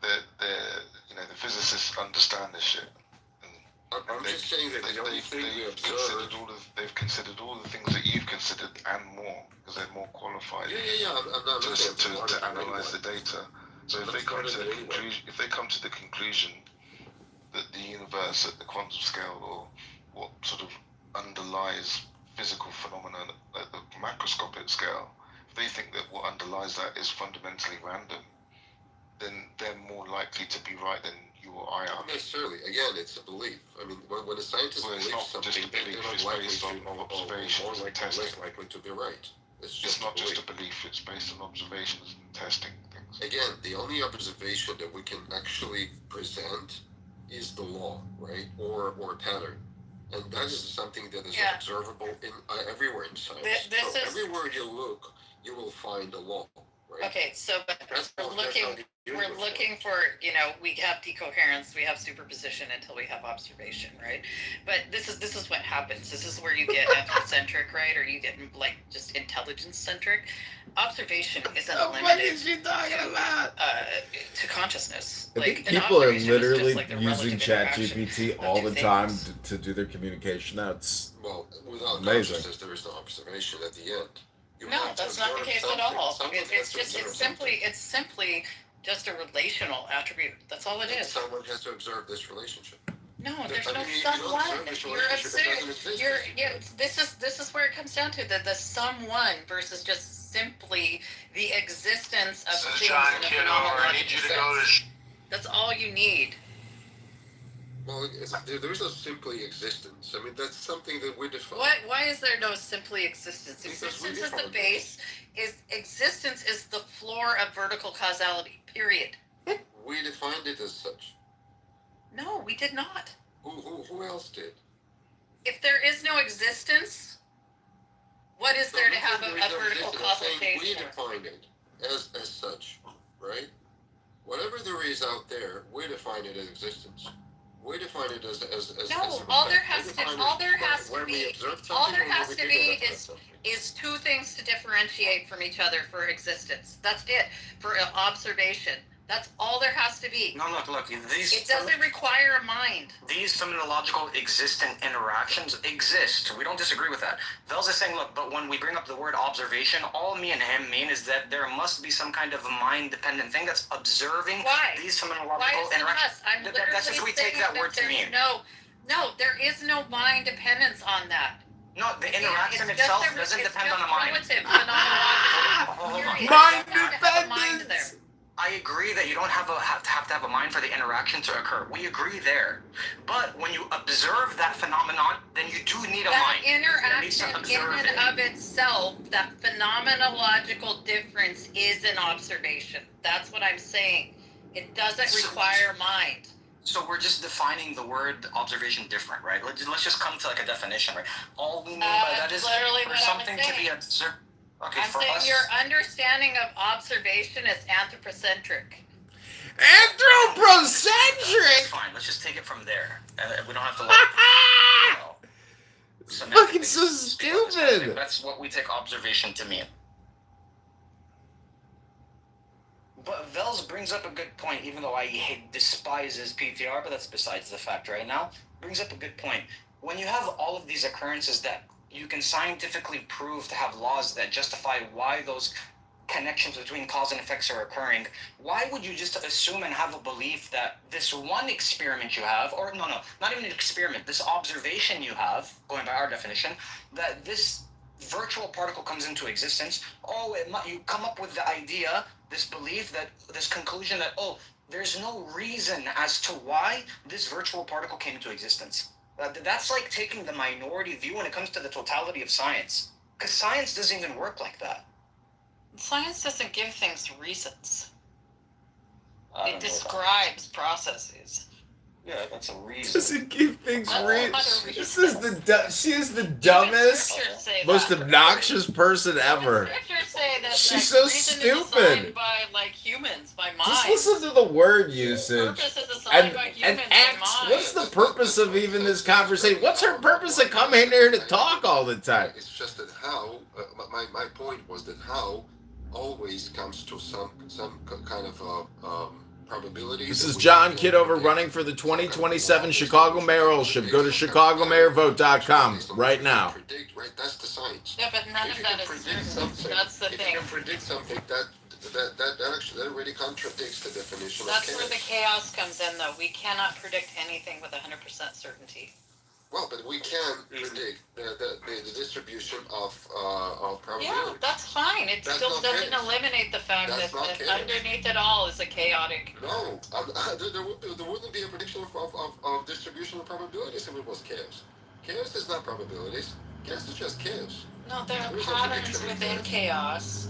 The physicists understand this shit. I'm just saying that the only thing we observe. They've considered all the things that you've considered and more, because they're more qualified I'm not to analyze the data. So if they come to the conclusion that the universe at the quantum scale, or what sort of underlies physical phenomena at the macroscopic scale, if they think that what underlies that is fundamentally random, then they're more likely to be right than you or I are. Not necessarily. Again, it's a belief. I mean, when a scientist believes something, they're not likely to less likely to be right. It's not just a belief. It's based on observations and testing things. Again, the the only observation that we can actually present is the law, right, or a pattern, and that is something that is observable in everywhere in science. So everywhere you look, you will find a law, right? Okay, so but we're looking for, we have decoherence, we have superposition until we have observation, right? But this is what happens. This is where you get anthrocentric, right? Or you get like just intelligence centric. Observation isn't limited to consciousness. I think people are literally using ChatGPT all the time to do their communication. That's without amazing. consciousness, there is no observation at the end. No, that's not the case at all. It's simply just a relational attribute. That's all it is. Someone has to observe this relationship. No, there's no someone. This is where it comes down to the someone versus just simply the existence of things in a phenomenological sense. That's all you need. Well, there is no simply existence. I mean, that's something that we define. Why is there no simply existence? Existence is the base. Existence is the floor of vertical causality. Period. We defined it as such. No, we did not. Who else did? If there is no existence, what is there to have a vertical causal base? We defined it as such, right? Whatever there is out there, we define it as existence. We define it as all there has to be is two things to differentiate from each other for existence. That's it. For observation. That's all there has to be. No, look. It doesn't require a mind. These phenomenological existent interactions exist. We don't disagree with that. Vels is saying, look, but when we bring up the word observation, all me and him mean is that there must be some kind of mind-dependent thing that's observing these phenomenological interactions. That's just we take that word to mean. No, there is no mind dependence on that. No, the interaction itself doesn't depend on a mind. Mind dependence. I agree that you don't have to have a mind for the interaction to occur. We agree there. But when you observe that phenomenon, then you do need a mind. That interaction in and of itself, that phenomenological difference is an observation. That's what I'm saying. It doesn't require mind. So we're just defining the word observation different, right? Let's just come to like a definition, right? All we mean by that is for something to be observed. Okay, I'm saying your understanding of observation is anthropocentric. Anthropocentric? Fine, let's just take it from there. We don't have to fucking so stupid. That's what we take observation to mean. But Vels brings up a good point, even though I despise his PTR, but that's besides the fact right now. Brings up a good point. When you have all of these occurrences that you can scientifically prove to have laws that justify why those connections between cause and effects are occurring, why would you just assume and have a belief that this one experiment you have, or no, not even an experiment, this observation you have, going by our definition, that this virtual particle comes into existence, you come up with the idea, this belief, this conclusion that, there's no reason as to why this virtual particle came into existence. That's like taking the minority view when it comes to the totality of science. Because science doesn't even work like that. Science doesn't give things reasons. It describes processes. Yeah, that's a reason. Doesn't give things reason. She is the dumbest, most obnoxious person ever. She's so stupid. By humans, by minds. Just listen to the word usage. And what's the purpose of even this conversation? What's her purpose of coming here to talk all the time? It's just that how. My point was that how always comes to some kind of probability. This is John Kitover running for the 2027 Chicago mayoralship. Go to chicagomayorvote.com right now. That's the science. Yeah, but none of that is certain. That's the thing. If you can predict something, that already contradicts the definition of chaos. That's where the chaos comes in, though. We cannot predict anything with 100% certainty. Well, but we can predict the distribution of probability. Yeah, that's fine. It still doesn't eliminate the fact that underneath it all is a chaotic. No, there wouldn't be a prediction of distribution of probabilities if it was chaos. Chaos is not probabilities. Chaos is just chaos. No, there are patterns within chaos.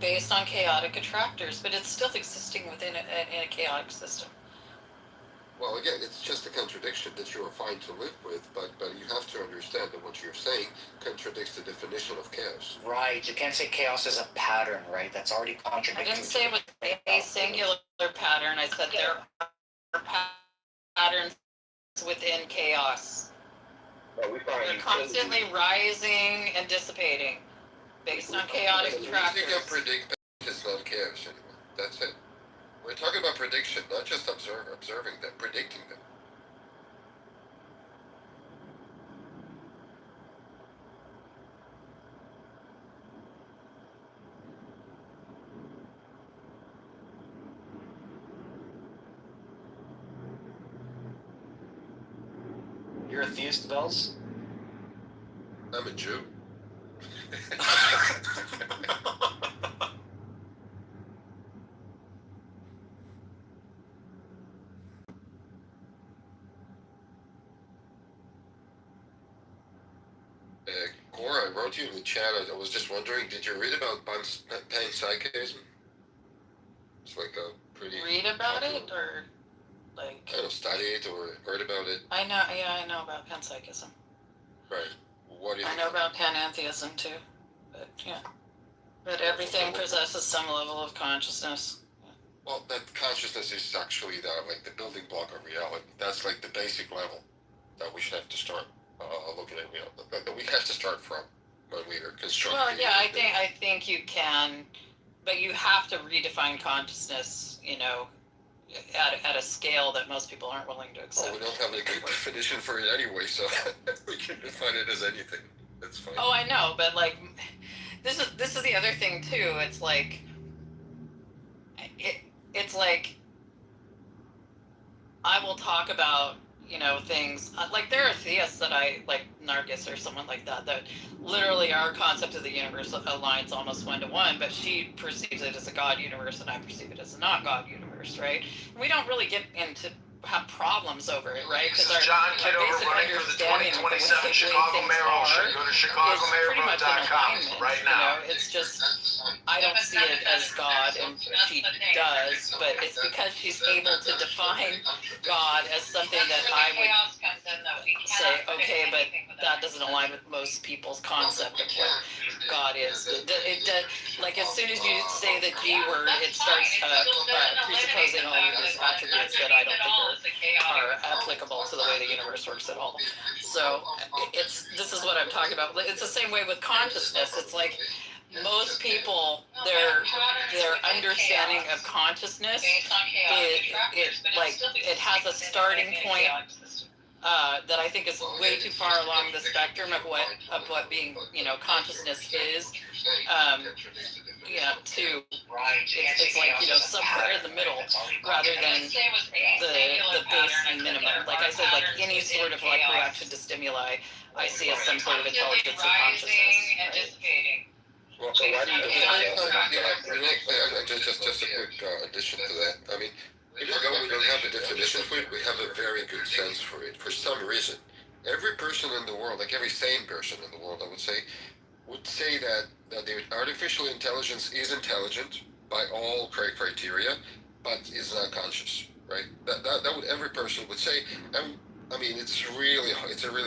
based on chaotic attractors, but it's still existing within a chaotic system. Well, again, it's just a contradiction that you are fine to live with, but you have to understand that what you're saying contradicts the definition of chaos. Right. You can't say chaos is a pattern, right? That's already contradicting. I didn't say it was a singular pattern. I said there are patterns within chaos. Well, we find They're constantly rising and dissipating based on chaotic attractors. You can predict that it's not chaos anymore. That's it. We're talking about prediction, not just observing them, predicting them. You're a theist, Bells? I'm a Jew. Cora, I wrote you in the chat. I was just wondering, did you read about panpsychism? It's like a pretty... Read about it, or like... kind of studied or heard about it? I know about panpsychism. Right. What do you I think? know about panentheism too, but yeah. But everything possesses some level of consciousness. Well, that consciousness is actually the building block of reality. That's like the basic level that we should have to start looking at, that we have to start from when we are constructing. Well, yeah, I think you can, but you have to redefine consciousness, at a scale that most people aren't willing to accept. Well, we don't have a good definition for it anyway, so we can define it as anything. That's fine. Oh, I know, but like, this is the other thing too. It's like, it's like, I will talk about, things like there are theists that I like, Nargis or someone like that literally our concept of the universe aligns almost 1-to-1, but she perceives it as a God universe and I perceive it as a not God universe, right? And we don't really get into have problems over it, right? This is John Kitover running for the 2027 Chicago mayoral. Go to ChicagoMayorVote.com right now. It's just, I don't see it as God, and she does, but it's because she's able to define God as something that I would say, okay, but that doesn't align with most people's concept of what God is. Like as soon as you say the G word, it starts presupposing all of these attributes that I don't think are applicable to the way the universe works at all. So this is what I'm talking about. It's the same way with consciousness. It's like most people, their understanding of consciousness, it has a starting point that I think is way too far along the spectrum of what being consciousness is. It's like somewhere in the middle rather than the base and minimum. Like I said, like any sort of like reaction to stimuli, I see as some sort of intelligence or consciousness. Right? Well, so why do you just a quick addition to that. I mean, even though we don't have a definition for it, we have a very good sense for it. For some reason, every person in the world, like every sane person in the world, I would say that the artificial intelligence is intelligent by all criteria, but is not conscious, right? That would every person would say. And I mean, it's a really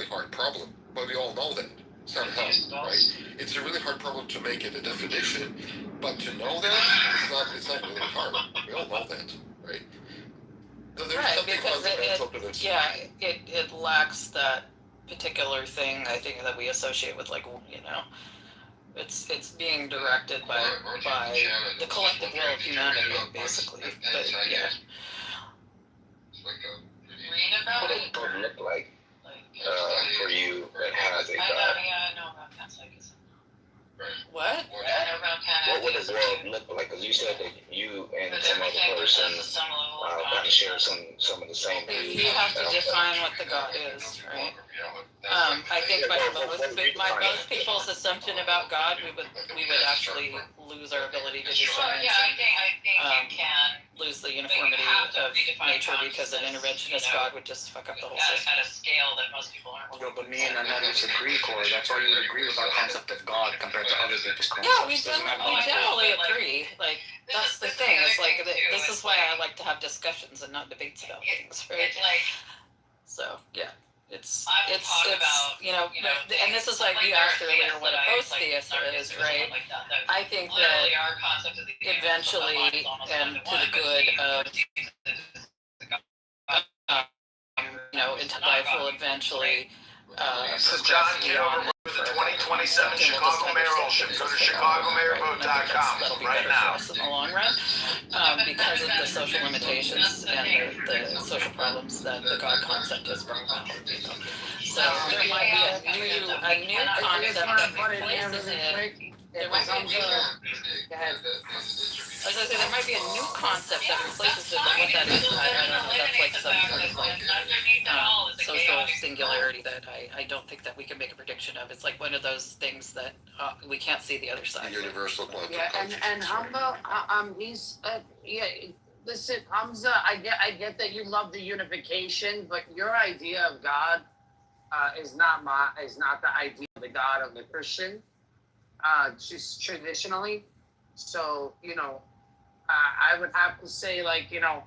hard problem, but we all know that somehow, right? It's a really hard problem to make it a definition, but to know that it's not really hard. We all know that, right? So right, because it lacks that particular thing I think that we associate with it's being directed by the collective will of humanity basically. But yeah. What does God look like for you that has a God? I know about panpsychism. What? What would the world look like? Because you said that you and some other person kind of share some of the same views. You have to define what the God is, right? I think by most people's assumption about God, we would actually lose our ability to discern. Yeah, I think you can lose the uniformity of nature because an interventionist God would just fuck up the whole system. At a scale that most people aren't. Yo, but me and Anonymous agree, Corey. That's why you would agree with our concept of God compared to other people's concepts. Yeah, we Doesn't that generally agree. Like, that's the thing. It's like, this is why I like to have discussions and not debates about things, right? It's like, So, yeah. It's about, you know, and this is like you asked earlier what a post-theist is, right? I think that eventually, and to the good of, you know, life will eventually This is John Kitover with the 2027 Chicago Mayoral. Go to ChicagoMayorVote.com right now. In the long run, because of the social limitations and the social problems that the God concept has brought about. You know? So there might be a new concept that replaces it. There might be a new. I was gonna say there might be a new concept that replaces it, but what that is, I don't know. That's like some sort of like social singularity that I don't think that we can make a prediction of. It's like one of those things that we can't see the other side. The universal quantum. Yeah, and Hamza, he's yeah. Listen, Hamza, I get that you love the unification, but your idea of God is not the idea of the God of the Christian. Just traditionally, so you know, I would have to say, like, you know,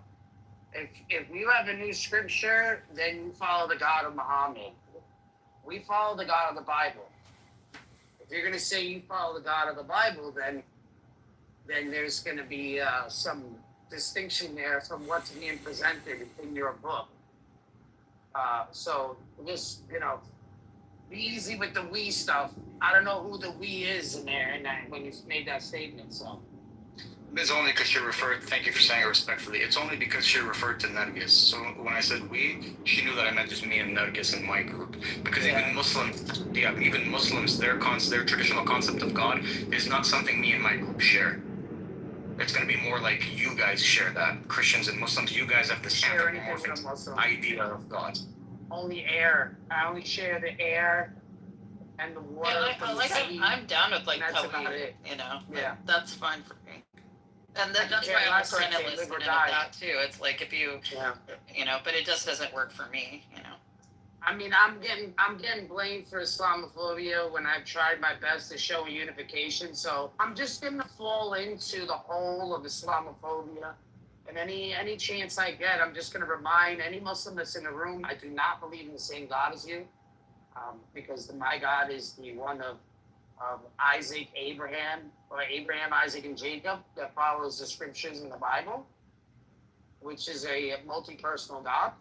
if you have a new scripture, then you follow the God of Muhammad. We follow the God of the Bible. If you're gonna say you follow the God of the Bible, then there's gonna be some distinction there from what's being presented in your book. So just, you know, be easy with the we stuff. I don't know who the we is in there when you made that statement. So It's only because she referred, thank you for saying it respectfully, it's only because she referred to Nargis. So when I said we, she knew that I meant just me and Nargis in my group. Because even Muslims, their traditional concept of God is not something me and my group share. It's going to be more like you guys share that. Christians and Muslims, you guys have this anthropomorphic idea of God. Only air. I only share the air and the water. Yeah, I'm down with like that's about it. You know, yeah, that's fine for me. And that's why I'm a perennialist in that too. It's like if you, you know, but it just doesn't work for me. You know. I mean, I'm getting blamed for Islamophobia when I've tried my best to show unification. So I'm just gonna fall into the hole of Islamophobia. And any chance I get, I'm just going to remind any Muslim that's in the room, I do not believe in the same God as you, because my God is the one of Isaac, Abraham, Isaac, and Jacob that follows the scriptures in the Bible, which is a multi-personal God.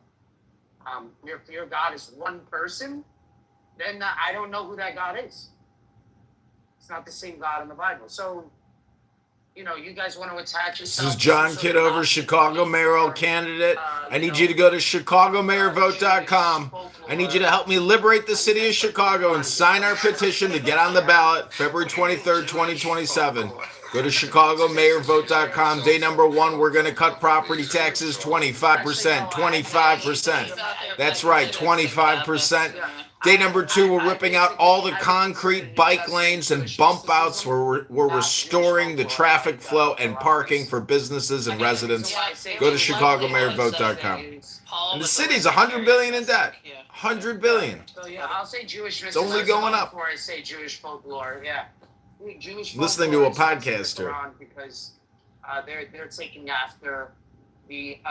If your God is one person, then I don't know who that God is. It's not the same God in the Bible. So, you know, you guys want to attach yourself. This is John Kitover, Chicago mayoral candidate. I need you to go to ChicagoMayorVote.com. I need you to help me liberate the city of Chicago and sign our petition to get on the ballot February 23rd, 2027. Go to ChicagoMayorVote.com. Day number 1, we're going to cut property taxes 25%. 25%. That's right, 25%. Day number 2, we're ripping out all the concrete bike lanes and bump outs. We're restoring the traffic flow and parking for businesses and residents. Go to ChicagoMayorVote.com. And the city's $100 billion in debt. $100 billion. So yeah, I'll say Jewish. It's only going up. Before I say Jewish folklore, yeah. Jewish listening to a folklore podcaster because they're taking after the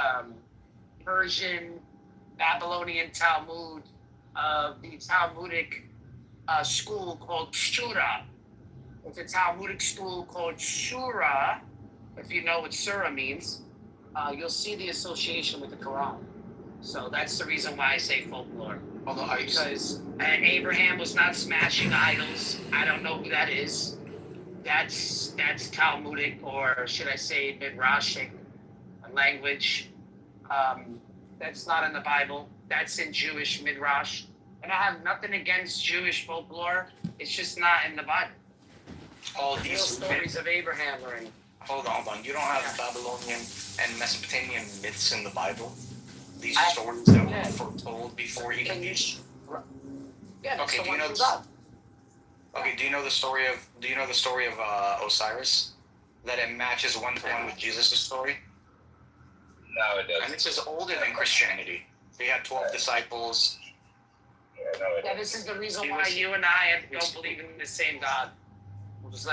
Persian Babylonian Talmud. The Talmudic school called Shura. It's a Talmudic school called Shura. If you know what Surah means, you'll see the association with the Quran. So that's the reason why I say folklore. Because Abraham was not smashing idols. I don't know who that is. That's Talmudic, or should I say Midrashic language. That's not in the Bible. That's in Jewish Midrash. And I have nothing against Jewish folklore. It's just not in the Bible. All these stories of Abraham are in it. Hold on. You don't have Babylonian and Mesopotamian myths in the Bible? These stories that were foretold before even these? Yeah, okay, do you know the story of Osiris? That it matches one-to-one with Jesus' story? No, it doesn't. And this is older than Christianity. They had 12 disciples. Yeah, this is the reason why you and I don't believe in the same God.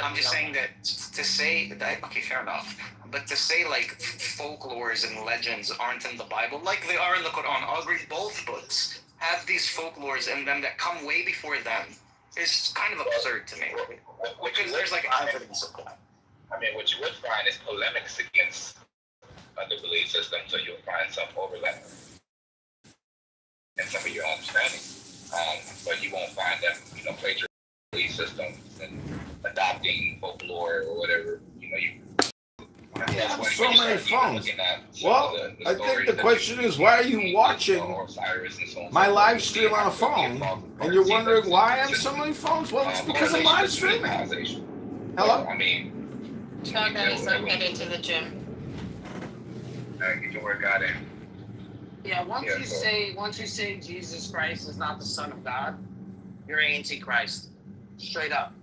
I'm just saying that to say that, okay, fair enough. But to say like folklores and legends aren't in the Bible, like they are in the Quran, I'll agree both books have these folklores in them that come way before them. It's kind of absurd to me. Because there's like evidence of that. I mean, what you would find is polemics against other belief systems, so you'll find some overlap in some of your understanding. But you won't find them, plagiarizing belief systems and adopting folklore or whatever. I have so many phones. Well, I think the question is, why are you watching my live stream on a phone? And you're wondering why I have so many phones? Well, it's because I'm live streaming. Hello? I mean, Sorry guys, I'm headed to the gym. get your work out in. Yeah, once you say Jesus Christ is not the Son of God, you're Antichrist. Straight up.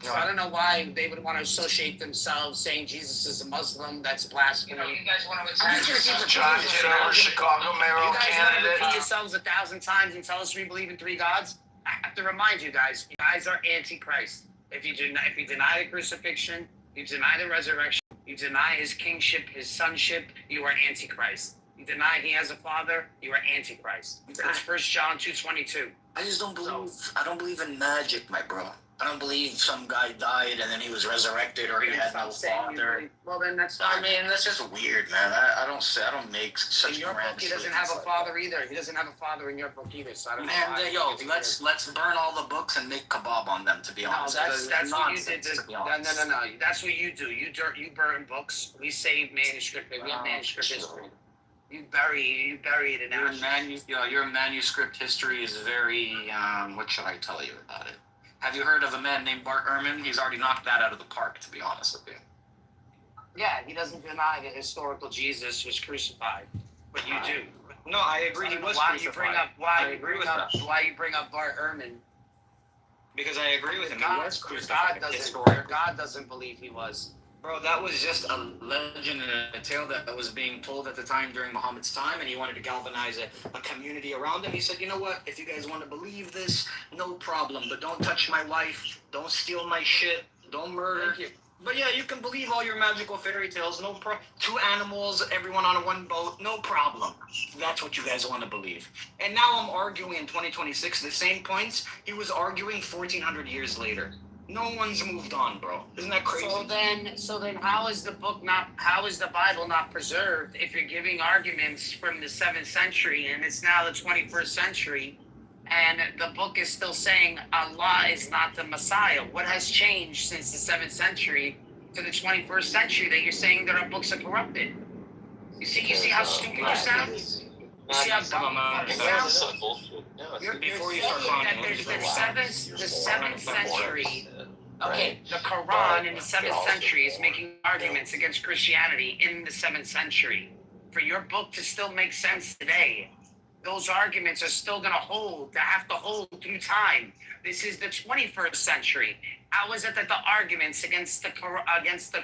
So I don't know why they would want to associate themselves saying Jesus is a Muslim. That's blasphemy. You guys want to I'm just gonna keep John Kitover, Chicago Mayoral You guys want to candidate. repeat yourselves 1,000 times and tell us we believe in 3 gods? I have to remind you guys are Antichrist. If you deny the crucifixion, you deny the resurrection, you deny his kingship, his sonship, you are Antichrist. You deny he has a father, you are Antichrist. That's 1 John 2:22. I just don't believe. I don't believe in magic, my bro. I don't believe some guy died and then he was resurrected or he had no father. Well, then that's fine. I mean, that's just weird, man. I don't make such in your book, he doesn't have a father either. He doesn't have a father in your book either. So I don't know. Man, let's burn all the books and make kebab on them. To be honest, that's what you did. No. That's what you do. You burn books. We save manuscript. We have manuscript history. You bury it in your manuscript history is very. What should I tell you about it? Have you heard of a man named Bart Ehrman? He's already knocked that out of the park, to be honest with you. Yeah, he doesn't deny that historical Jesus was crucified, but you do. No, I agree he was crucified. Why you bring up Bart Ehrman? Because I agree with him. He was crucified. God doesn't believe he was. Bro, that was just a legend and a tale that was being told at the time during Muhammad's time, and he wanted to galvanize a community around him. He said, you know what, if you guys want to believe this, no problem, but don't touch my wife, don't steal my shit, don't murder. Thank you. But yeah, you can believe all your magical fairy tales, no problem. 2 animals, everyone on one boat, no problem. That's what you guys want to believe. And now I'm arguing in 2026 the same points he was arguing 1,400 years later. No one's moved on, bro. Isn't that crazy? So then how is the Bible not preserved if you're giving arguments from the 7th century and it's now the 21st century and the book is still saying Allah is not the Messiah? What has changed since the 7th century to the 21st century that you're saying that our books are corrupted? You see how stupid you sound? You see how dumb you sound? Before you start crying, the 7th century. Okay, the Quran in the 7th century is making arguments against Christianity in the 7th century. For your book to still make sense today, those arguments are still going to hold. They have to hold through time. This is the 21st century. How is it that the arguments against the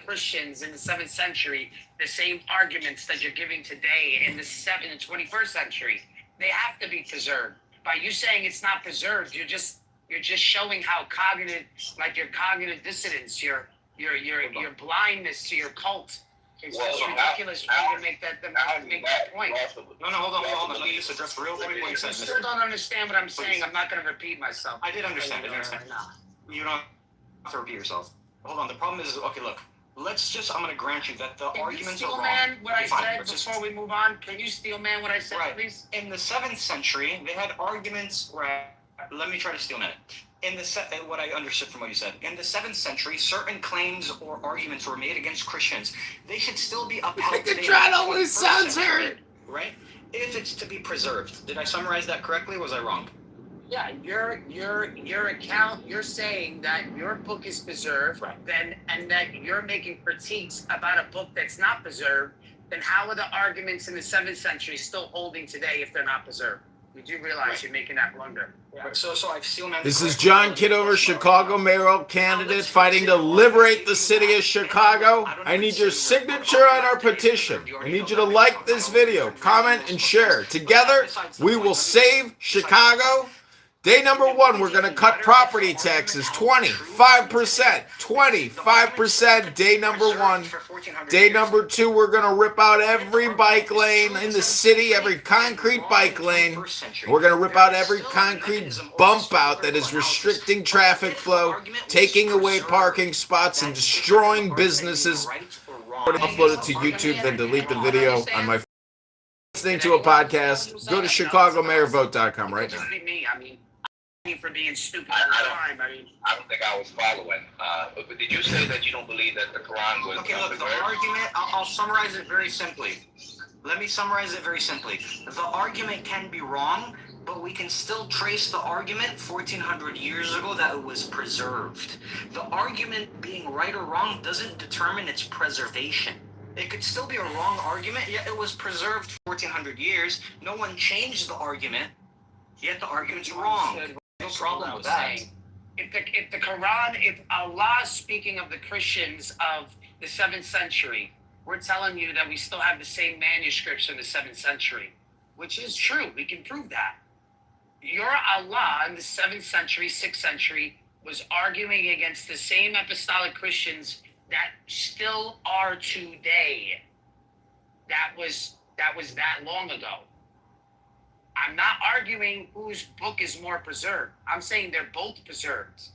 Christians in the 7th century, the same arguments that you're giving today in the 21st century, they have to be preserved? By you saying it's not preserved, you're just showing how your cognitive dissonance, your blindness to your cult. It's just ridiculous for you to make that point. No, hold on. Let me just address real quick what you said. You still don't understand what I'm saying. I'm not going to repeat myself. I did understand. You don't have to repeat yourself. Hold on. The problem is, okay, look. I'm going to grant you that the arguments are wrong. Can you steel man what I said before we move on? Can you steel man what I said, please? In the 7th century, they had arguments where... Let me try to steel man it. What I understood from what you said. In the 7th century, certain claims or arguments were made against Christians. They should still be upheld. I can try to always sounds hurt. Right? If it's to be preserved. Did I summarize that correctly or was I wrong? Yeah, your account, you're saying that your book is preserved, and that you're making critiques about a book that's not preserved, then how are the arguments in the 7th century still holding today if they're not preserved? You do realize you're making that blunder. Yeah. So I've still meant. This is John Kitover, Chicago mayoral candidate, fighting to liberate the city of Chicago. I need your signature on our petition. I need you to like this video, comment, and share. Together, we will save Chicago. Day number 1, we're going to cut property taxes 25%. 25% day number 1. Day number 2, we're going to rip out every bike lane in the city, every concrete bike lane. We're going to rip out every concrete bump out that is restricting traffic flow, taking away parking spots, and destroying businesses. I'm going to upload it to YouTube, then delete the video on my phone. Listening to a podcast, go to ChicagoMayorVote.com right now. For being stupid I don't think I was following. But did you say that you don't believe that the Quran was? Okay, look, the argument. I'll summarize it very simply. Let me summarize it very simply. The argument can be wrong, but we can still trace the argument 1,400 years ago that it was preserved. The argument being right or wrong doesn't determine its preservation. It could still be a wrong argument, yet it was preserved 1,400 years. No one changed the argument, yet the argument's wrong. No problem with that. If the Quran, if Allah is speaking of the Christians of the 7th century, we're telling you that we still have the same manuscripts from the 7th century, which is true. We can prove that. Your Allah in the 7th century, 6th century was arguing against the same apostolic Christians that still are today. That was that long ago. I'm not arguing whose book is more preserved. I'm saying they're both preserved.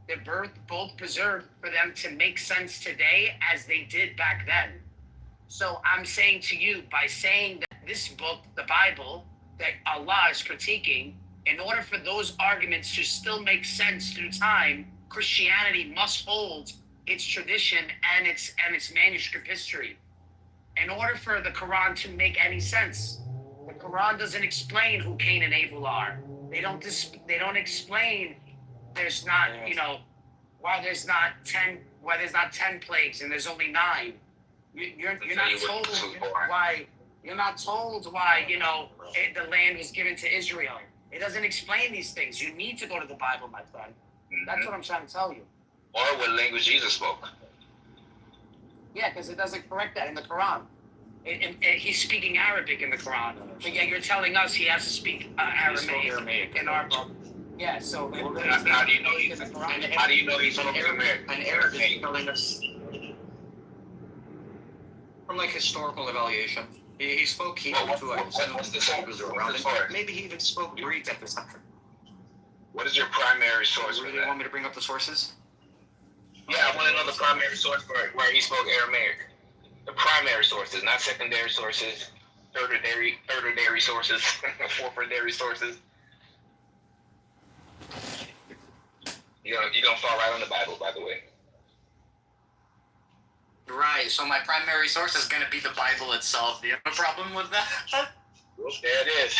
They're both preserved for them to make sense today as they did back then. So I'm saying to you, by saying that this book, the Bible, that Allah is critiquing, in order for those arguments to still make sense through time, Christianity must hold its tradition and its manuscript history. In order for the Quran to make any sense, the Quran doesn't explain who Cain and Abel are. They don't explain there's not, why there's not 10 plagues and there's only 9. You're not told why. You're not told why the land was given to Israel. It doesn't explain these things. You need to go to the Bible, my friend. That's what I'm trying to tell you. Or what language Jesus spoke. Yeah, because it doesn't correct that in the Quran. He's speaking Arabic in the Quran, but yet you're telling us he has to speak Aramaic in our book. Yeah, so how do you know he's speaking Aramaic? An Arabic is telling us from historical evaluation. He spoke Hebrew too. What's the source? Maybe he even spoke Greek at this time. What is your primary source? You really want me to bring up the sources? Yeah, I want to know the primary source for where he spoke Aramaic. The primary sources, not secondary sources, tertiary sources, fourthary sources. You don't fall right on the Bible, by the way. Right, so my primary source is going to be the Bible itself. Do you have a problem with that? Well, there it is.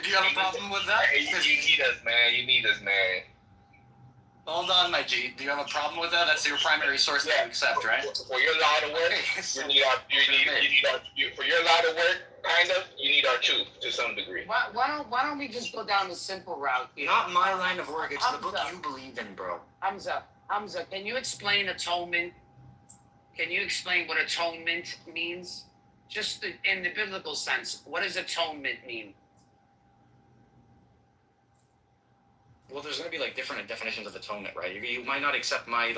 Do you have a problem with that? Hey, you need us, man. You need us, man. Hold on, my G. Do you have a problem with that? That's your primary source that you accept, right? For your line of work, for your line of work, kind of, you need our truth to some degree. Why don't we just go down the simple route here? Not my line of work. It's the book you believe in, bro. Hamza, can you explain atonement? Can you explain what atonement means? Just in the biblical sense, what does atonement mean? Well, there's going to be different definitions of atonement, right? You might not accept my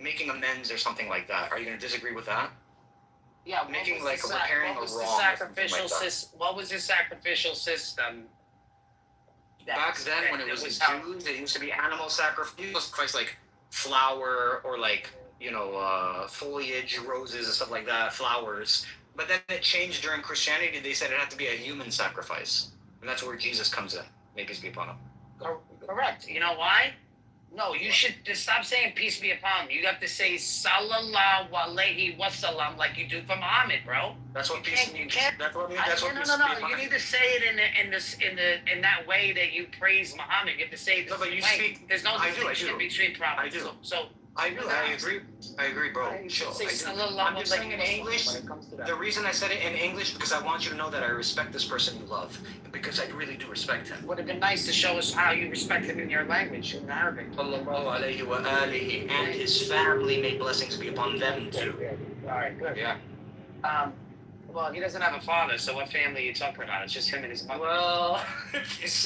making amends or something like that. Are you going to disagree with that? Yeah, making repairing a wrong. What was the sacrificial system? Back then, when it was Jews, it used to be animal sacrifice, flour or foliage, roses and stuff like that, flowers. But then it changed during Christianity. They said it had to be a human sacrifice, and that's where Jesus comes in. May peace be upon him. Correct. You know why? No, you should just stop saying peace be upon him. You have to say sallallahu alayhi wasallam like you do for Muhammad, bro. That's what peace means. That's what peace No. You need to say it in that way that you praise Muhammad. You have to say it. No, but you speak. There's no distinction between prophets. I do. So I do. I agree, bro. Chill. I'm just saying in English. The reason I said it in English because I want you to know that I respect this person you love, because I really do respect him. Would have been nice to show us how you respect him in your language, in Arabic. Sallallahu alayhi wa alihi, and his family, may blessings be upon them too. All right, good. Yeah. Well, he doesn't have a father, so what family are you talking about? It's just him and his mother. Well,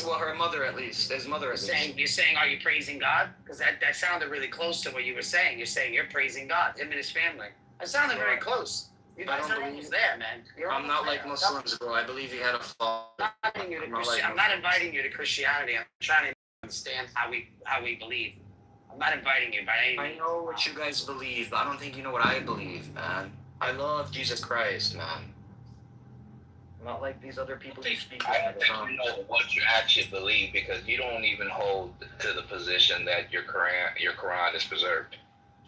well, her mother at least. His mother at least. You're saying, are you praising God? Because that sounded really close to what you were saying. You're saying you're praising God, him and his family. That sounded very close. You guys are almost there, man. I'm not like Muslims, bro. I believe he had a father. I'm not inviting you to Christianity. I'm trying to understand how we believe. I'm not inviting you by any means. I know what you guys believe, but I don't think you know what I believe, man. I love Jesus Christ, man. Not like these other people who speak. I don't think you know what you actually believe, because you don't even hold to the position that your Quran is preserved.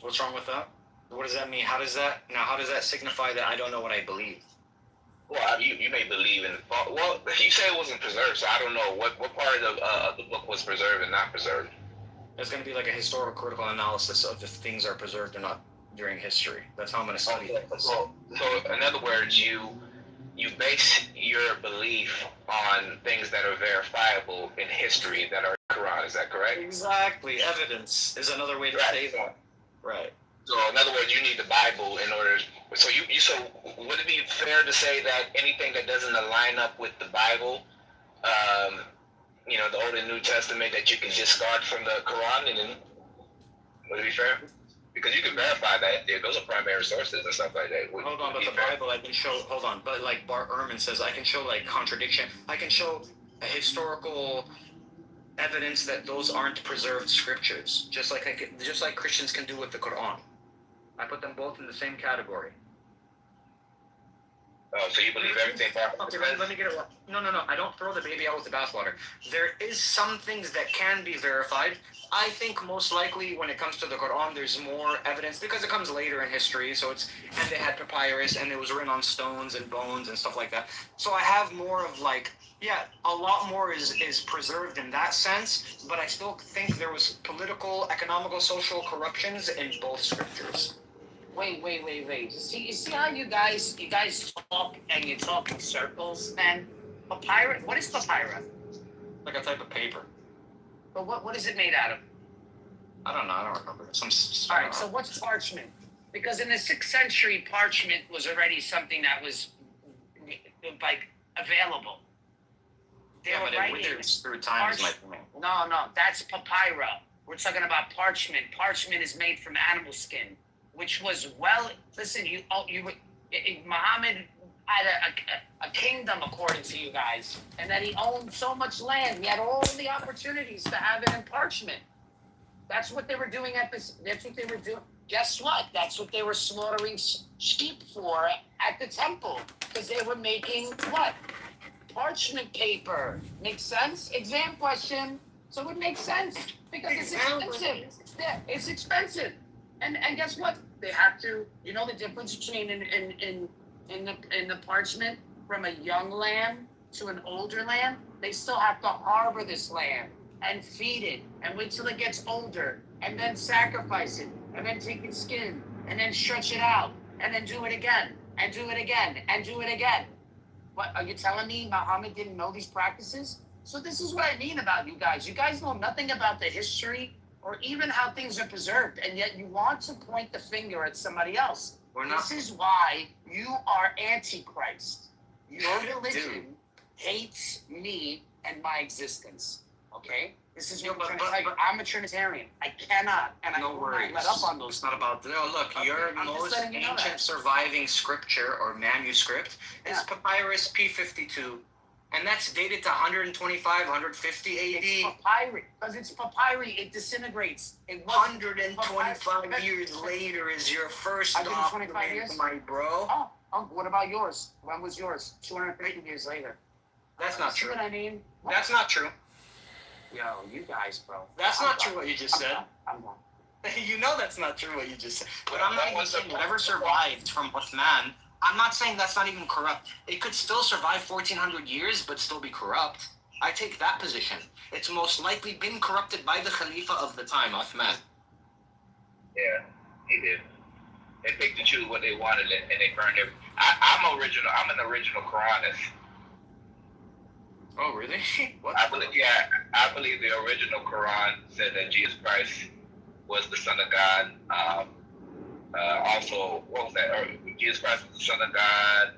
What's wrong with that? What does that mean? How does that signify that I don't know what I believe? Well, you may believe in. Well, you say it wasn't preserved, so I don't know what part of the book was preserved and not preserved. There's going to be like a historical critical analysis of if things are preserved or not during history. That's how I'm going to study things. So in other words, you base your belief on things that are verifiable in history that are Quran. Is that correct? Exactly. Evidence is another way to say that. Right. So in other words, you need the Bible in order. So so would it be fair to say that anything that doesn't line up with the Bible, the Old and New Testament, that you can discard from the Quran, and then would it be fair? Because you can verify that those are primary sources and stuff like that. Hold on, but the Bible I can show. Hold on, but like Bart Ehrman says, I can show like contradiction. I can show a historical evidence that those aren't preserved scriptures, just like Christians can do with the Quran. I put them both in the same category. Oh, so you believe everything? Okay, let me get it. No. I don't throw the baby out with the bathwater. There is some things that can be verified. I think most likely when it comes to the Quran, there's more evidence because it comes later in history. So and they had papyrus and it was written on stones and bones and stuff like that. So I have more of a lot more is preserved in that sense. But I still think there was political, economical, social corruptions in both scriptures. Wait. You see how you guys talk and you talk in circles, man? Papyrus? What is papyrus? Like a type of paper. But what is it made out of? I don't know. I don't remember. All right. So what's parchment? Because in the 6th century, parchment was already something that was like available. But it withers through time. Is my point. No. That's papyrus. We're talking about parchment. Parchment is made from animal skin, which was listen, Muhammad had a kingdom according to you guys, and that he owned so much land. He had all the opportunities to have it in parchment. That's what they were doing that's what they were doing. Guess what? That's what they were slaughtering sheep for at the temple, because they were making what? Parchment paper. Makes sense? Exam question. So it makes sense because it's expensive. It's expensive. And guess what? They have to. You know the difference between in the parchment from a young lamb to an older lamb? They still have to harbor this lamb and feed it and wait till it gets older and then sacrifice it and then take its skin and then stretch it out and then do it again and do it again and do it again. What are you telling me Muhammad didn't know these practices? So this is what I mean about you guys. You guys know nothing about the history or even how things are preserved, and yet you want to point the finger at somebody else. This is why you are Antichrist. Your religion hates me and my existence. Okay? This is what I'm trying to tell you. I'm a Trinitarian. I cannot, and I will not let up on those. It's not about. No, look, your most ancient surviving scripture or manuscript is Papyrus P52. And that's dated to 125, 150 AD. It's papyri. Because it's papyri, it disintegrates. 125 years later is your first document, my bro. Oh, what about yours? When was yours? 250 years later. That's not true. See what I mean? That's not true. Yo, you guys, bro. That's not true what you just said. I'm done. You know that's not true what you just said. But I'm not even saying whatever survived from Uthman. I'm not saying that's not even corrupt. It could still survive 1,400 years, but still be corrupt. I take that position. It's most likely been corrupted by the Khalifa of the time, Uthman. Yeah, he did. They picked and choose what they wanted, and they burned it. I'm original. I'm an original Quranist. Oh, really? What? I believe the original Quran said that Jesus Christ was the Son of God. Also, what was that? Jesus Christ was the Son of God.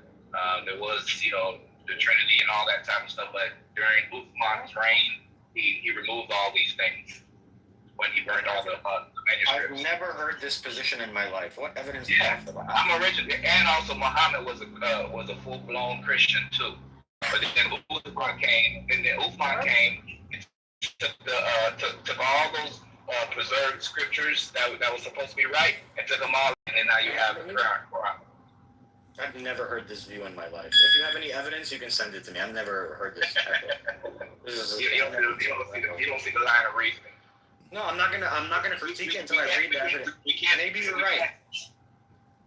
There was, the Trinity and all that type of stuff. But during Uthman's reign, he removed all these things when he burned all the manuscripts. I've never heard this position in my life. What evidence do you have for that? I'm original, and also Muhammad was a full blown Christian too. But then Uthman came, and took all those preserved scriptures that was supposed to be right, and took them all, and then now you have the Quran. I've never heard this view in my life. If you have any evidence, you can send it to me. I've never heard this. You don't see the line of reasoning. No, I'm not gonna critique it until I read the evidence. Maybe you're right.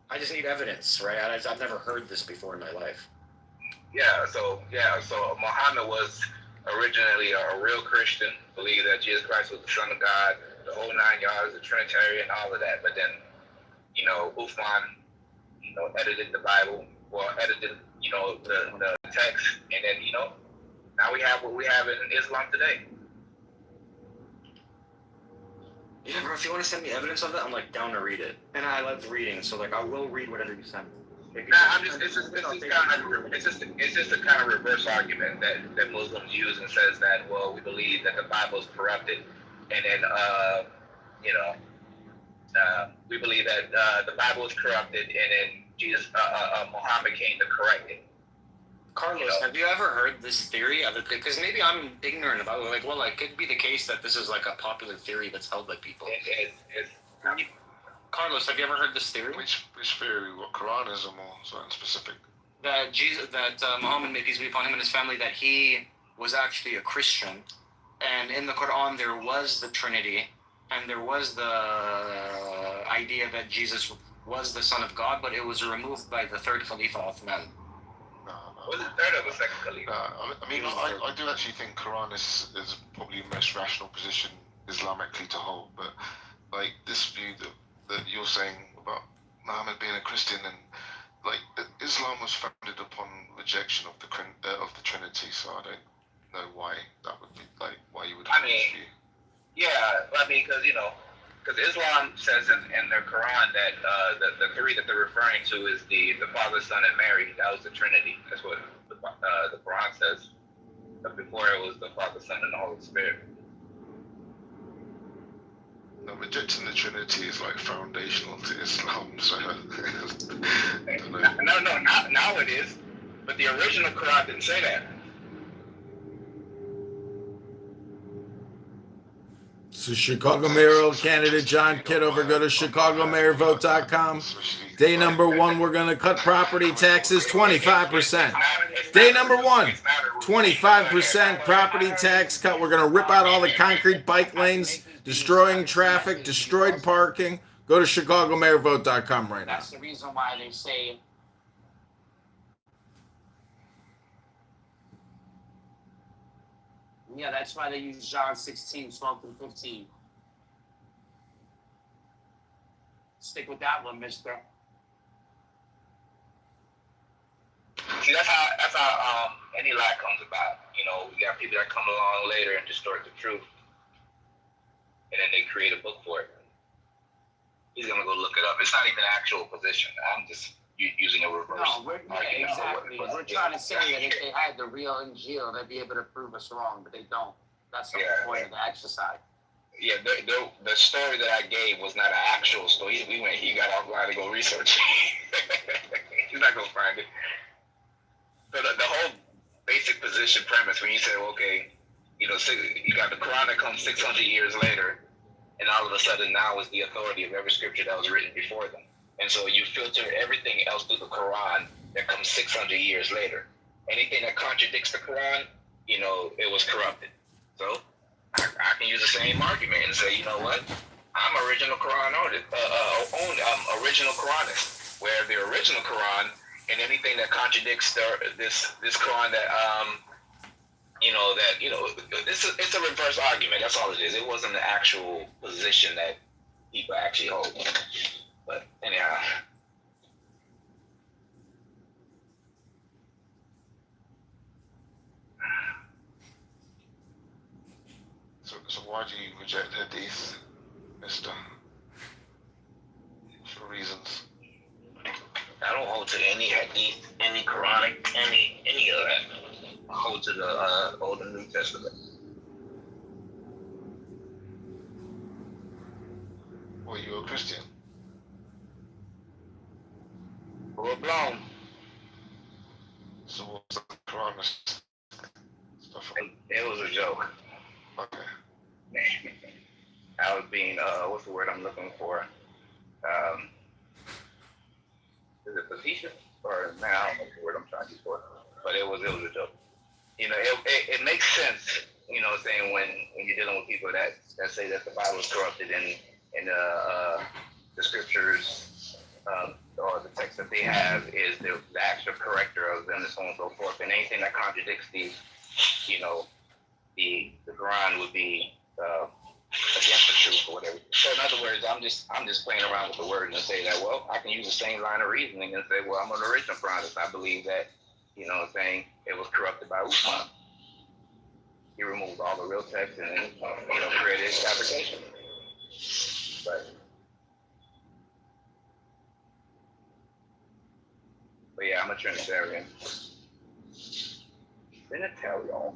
I just need evidence, right? I've never heard this before in my life. So Muhammad was originally a real Christian, believed that Jesus Christ was the Son of God, the whole 9 yards, the Trinitarian, all of that. But then, Uthman, edited the Bible, or edited, the text, and then, now we have what we have in Islam today. Yeah, bro, if you want to send me evidence of that, I'm down to read it. And I love reading, so I will read whatever you send me. It's just a kind of reverse argument that Muslims use, and says that, well, we believe that the Bible is corrupted, and then we believe that the Bible is corrupted, and then Muhammad came to correct it. Carlos, have you ever heard this theory of it? Because maybe I'm ignorant about it. It could be the case that this is a popular theory that's held by people. Carlos, have you ever heard this theory? Which theory? What, Quranism or something specific? That Muhammad, may peace be upon him and his family, that he was actually a Christian, and in the Quran there was the Trinity, and there was the idea that Jesus was the Son of God, but it was removed by the third Khalifa Uthman. Was it third or the second Khalifa? I do actually think Quran is probably the most rational position Islamically to hold, but this view that you're saying about Muhammad being a Christian, and Islam was founded upon rejection of the Trinity, so I don't know why that would be why you would hold this view. Because Islam says in their Quran that the three that they're referring to is the Father, Son, and Mary. That was the Trinity. That's what the Quran says. But before it was the Father, Son, and the Holy Spirit. No, rejecting the Trinity is foundational to Islam, so I don't know. No, now it is. But the original Quran didn't say that. So Chicago mayoral candidate John Kitover, go to chicagomayorvote.com. Day number 1, we're going to cut property taxes 25%. Day number 1, 25% property tax cut. We're going to rip out all the concrete bike lanes, destroying traffic, destroyed parking. Go to chicagomayorvote.com right now. That's the reason why they say yeah, that's why they use John 16, 12 through 15. Stick with that one, mister. See, that's how any lie comes about. We got people that come along later and distort the truth, and then they create a book for it. He's gonna go look it up. It's not even an actual position. I'm just using a reverse. No, exactly. We're trying to say that if they had the real Injil, they'd be able to prove us wrong, but they don't. That's the whole point of the exercise. Yeah, the story that I gave was not an actual story. He got offline to go research. He's not gonna find it. So the whole basic position premise, when you say, okay, you got the Quran that comes 600 years later, and all of a sudden now is the authority of every scripture that was written before them. And so you filter everything else through the Quran that comes 600 years later. Anything that contradicts the Quran, it was corrupted. So I can use the same argument and say, you know what? I'm original Quran original Quranist, where the original Quran and anything that contradicts this Quran it's a reverse argument. That's all it is. It wasn't the actual position that people actually hold. But anyhow. So why do you reject hadith, Mister? For reasons. I don't hold to any hadith, any Quranic, any of that. I hold to the Old and New Testament. Well, you're a Christian. Full blown. So what's the Quran stuff? It was a joke. Okay. I was being, what's the word I'm looking for? Is it facetious? Or now, I don't know the word I'm trying to use for it. But it was a joke. You know, it makes sense, you know what I'm saying, when you're dealing with people that say that the Bible is corrupted and the scriptures or the text that they have is the actual corrector of them and so on and so forth. And anything that contradicts the Quran would be against the truth or whatever. So in other words, I'm just playing around with the words and say that, well, I can use the same line of reasoning and say, well, I'm an original Quranist. I believe that, you know what I'm saying, it was corrupted by Usman. He removed all the real text and then, created fabrication. But yeah, I'm a Trinitarian. Trinitarian.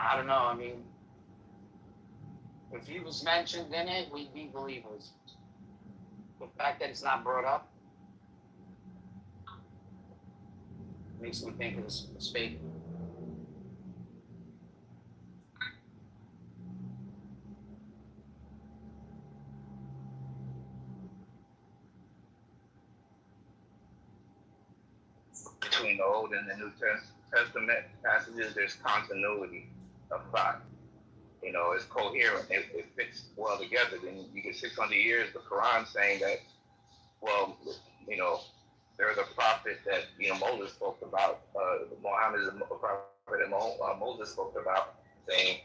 I don't know. I mean, if he was mentioned in it, we'd be believers. The fact that it's not brought up makes me think it was fake. Between the Old and the New Testament passages, there's continuity of thought. You know, it's coherent. It fits well together. Then you get 600 years, the Quran saying that, well, you know, there's a prophet that, Moses spoke about, Muhammad is a prophet that Moses spoke about, saying,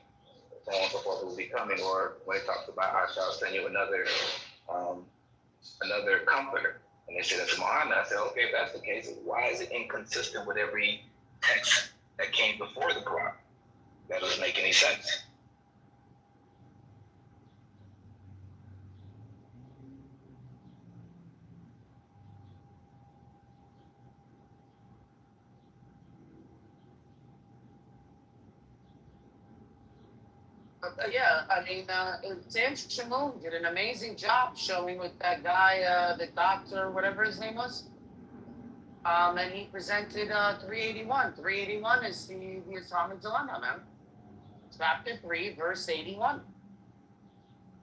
so on and so forth will be coming, or when it talks about, I shall send you another comforter. And they said that's Muhammad. I said, okay, if that's the case, why is it inconsistent with every text that came before the Quran? That doesn't make any sense. Yeah, I mean, Sam Shamoon did an amazing job showing with that guy, the doctor, whatever his name was. And he presented 381. 381 is the Atomic Dilemma, man. Chapter 3, verse 81.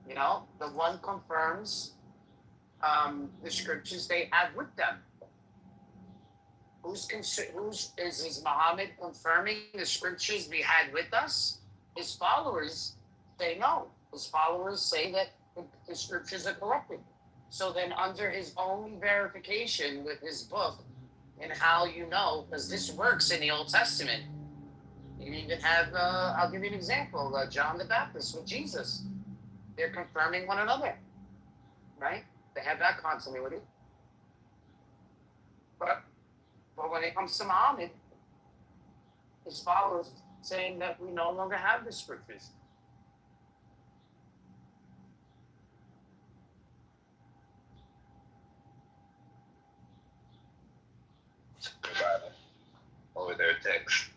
You know, the one confirms the scriptures they have with them. Is Muhammad confirming the scriptures we had with us? His followers say no. His followers say that the scriptures are corrupted. So then, under his own verification with his book, and how you know, because this works in the Old Testament. You even have, I'll give you an example, John the Baptist with Jesus. They're confirming one another, right? They have that continuity. But when it comes to Muhammad, his followers saying that we no longer have the scriptures. Over their text.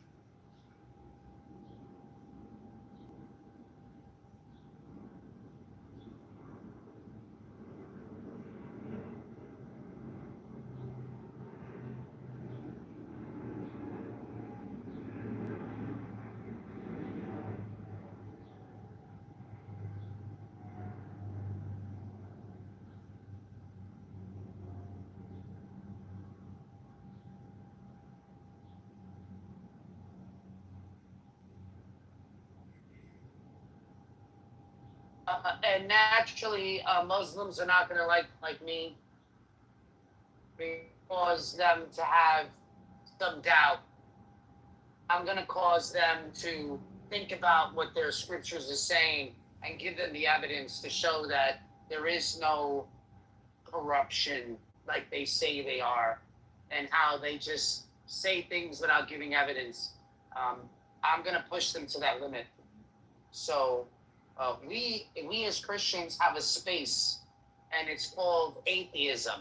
And naturally, Muslims are not going to like me. cause them to have some doubt. I'm going to cause them to think about what their scriptures are saying and give them the evidence to show that there is no corruption like they say they are, and how they just say things without giving evidence. I'm going to push them to that limit. So we as Christians have a space, and it's called atheism.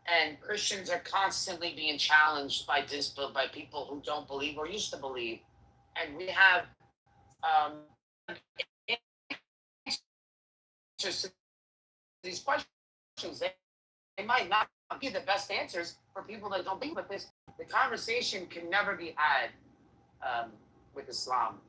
And Christians are constantly being challenged by by people who don't believe or used to believe, and we have answers to these questions. They might not be the best answers for people that don't believe, but the conversation can never be had with Islam.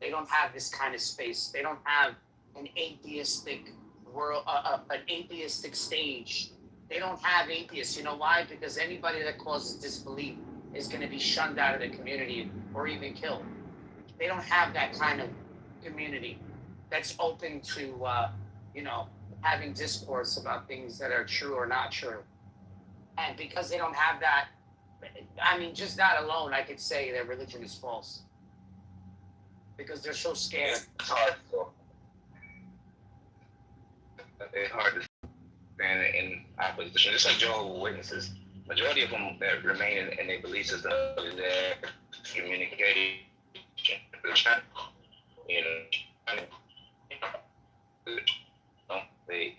They don't have this kind of space. They don't have an atheistic world, an atheistic stage. They don't have atheists. You know why? Because anybody that causes disbelief is going to be shunned out of the community or even killed. They don't have that kind of community that's open to, having discourse about things that are true or not true. And because they don't have that, I mean, just that alone, I could say their religion is false. Because they're so scared. It's hard to stand in opposition. Just like Jehovah's Witnesses, majority of them that remain in their belief system, their communication, you know, they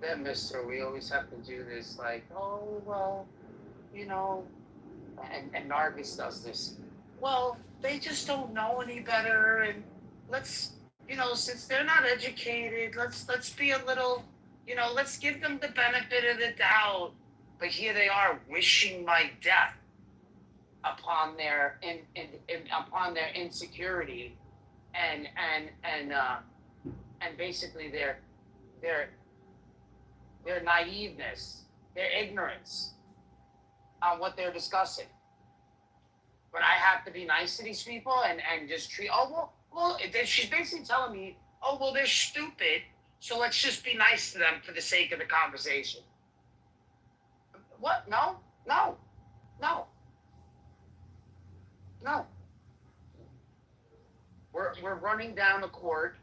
Then, mister, we always have to do this, like, oh, well, you know, and Nargis does this. Well, they just don't know any better, and let's, since they're not educated, let's be a little, let's give them the benefit of the doubt. But here they are wishing my death upon their upon their insecurity and basically their their naiveness, their ignorance on what they're discussing. but I have to be nice to these people and just treat. She's basically telling me, oh well, they're stupid, so let's just be nice to them for the sake of the conversation. What? No. We're running down the court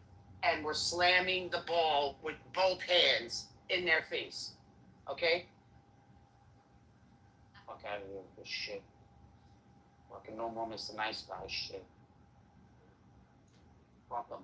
and we're slamming the ball with both hands in their face. Okay? Fuck out of here with this shit. Fucking no more Mr. Nice Guy shit. Fuck them.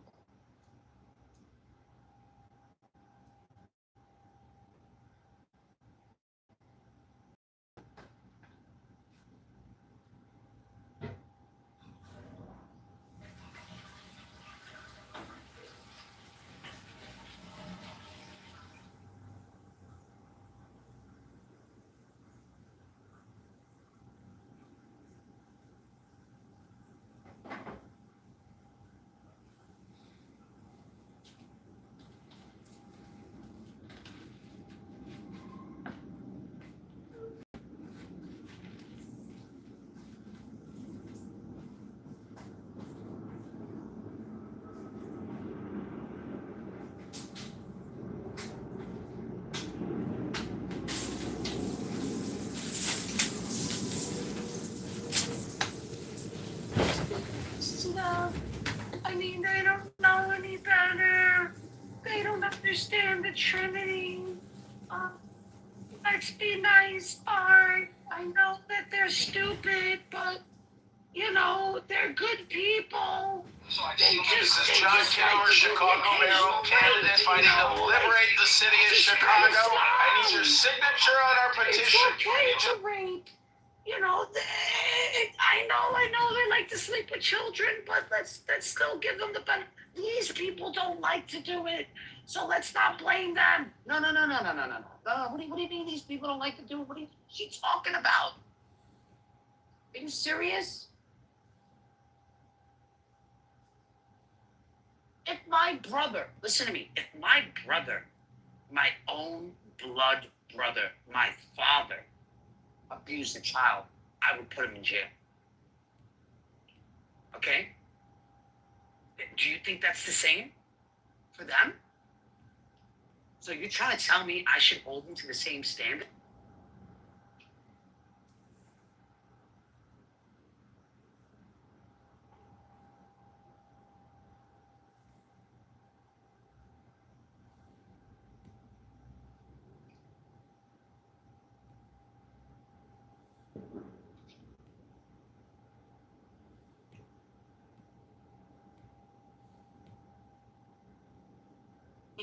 I mean, they don't know any better. They don't understand the Trinity. Let's be nice, Art. I know that they're stupid, but, they're good people. This is John Kitover, Chicago Mayoral candidate fighting to liberate the city of Chicago. I need your signature on our petition. It's okay to rape. I know they like to sleep with children, but let's still give them the benefit. These people don't like to do it, so let's not blame them. No. What do you mean these people don't like to do it? What is she talking about? Are you serious? If my brother, listen to me, if my brother, my own blood brother, my father, abused a child, I would put him in jail. Okay? Do you think that's the same for them? So you're trying to tell me I should hold them to the same standard?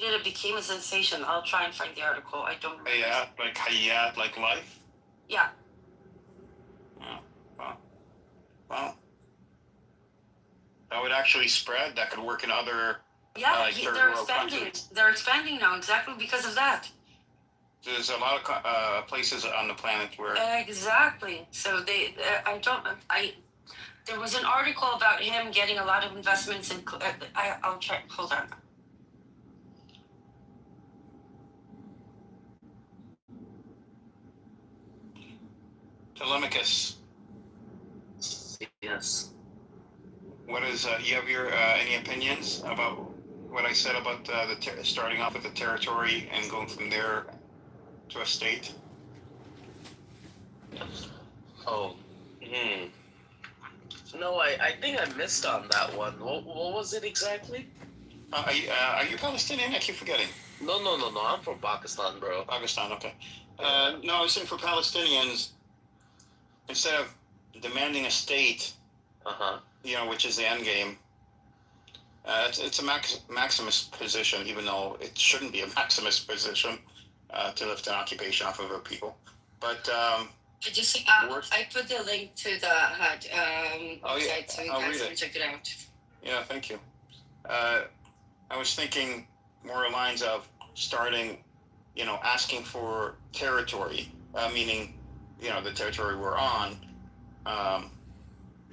It became a sensation. I'll try and find the article. I don't remember. Hayat, like life? Yeah. Well, that would actually spread. That could work in other third They're world expanding. countries. They're expanding now exactly because of that. There's a lot of places on the planet where Exactly. So there was an article about him getting a lot of investments in. I'll try. Hold on. Telemachus. Yes. What is you have your any opinions about what I said about starting off with the territory and going from there to a state? Oh. No, I think I missed on that one. What was it exactly? Are you Palestinian? I keep forgetting. No. I'm from Pakistan, bro. Pakistan, okay. No, I was saying for Palestinians, instead of demanding a state, which is the end game, it's a maximus position, even though it shouldn't be a maximus position to lift an occupation off of a people. But I put the link to the website so you guys can check it out. Yeah, thank you. I was thinking more along lines of starting, asking for territory, meaning, the territory we're on.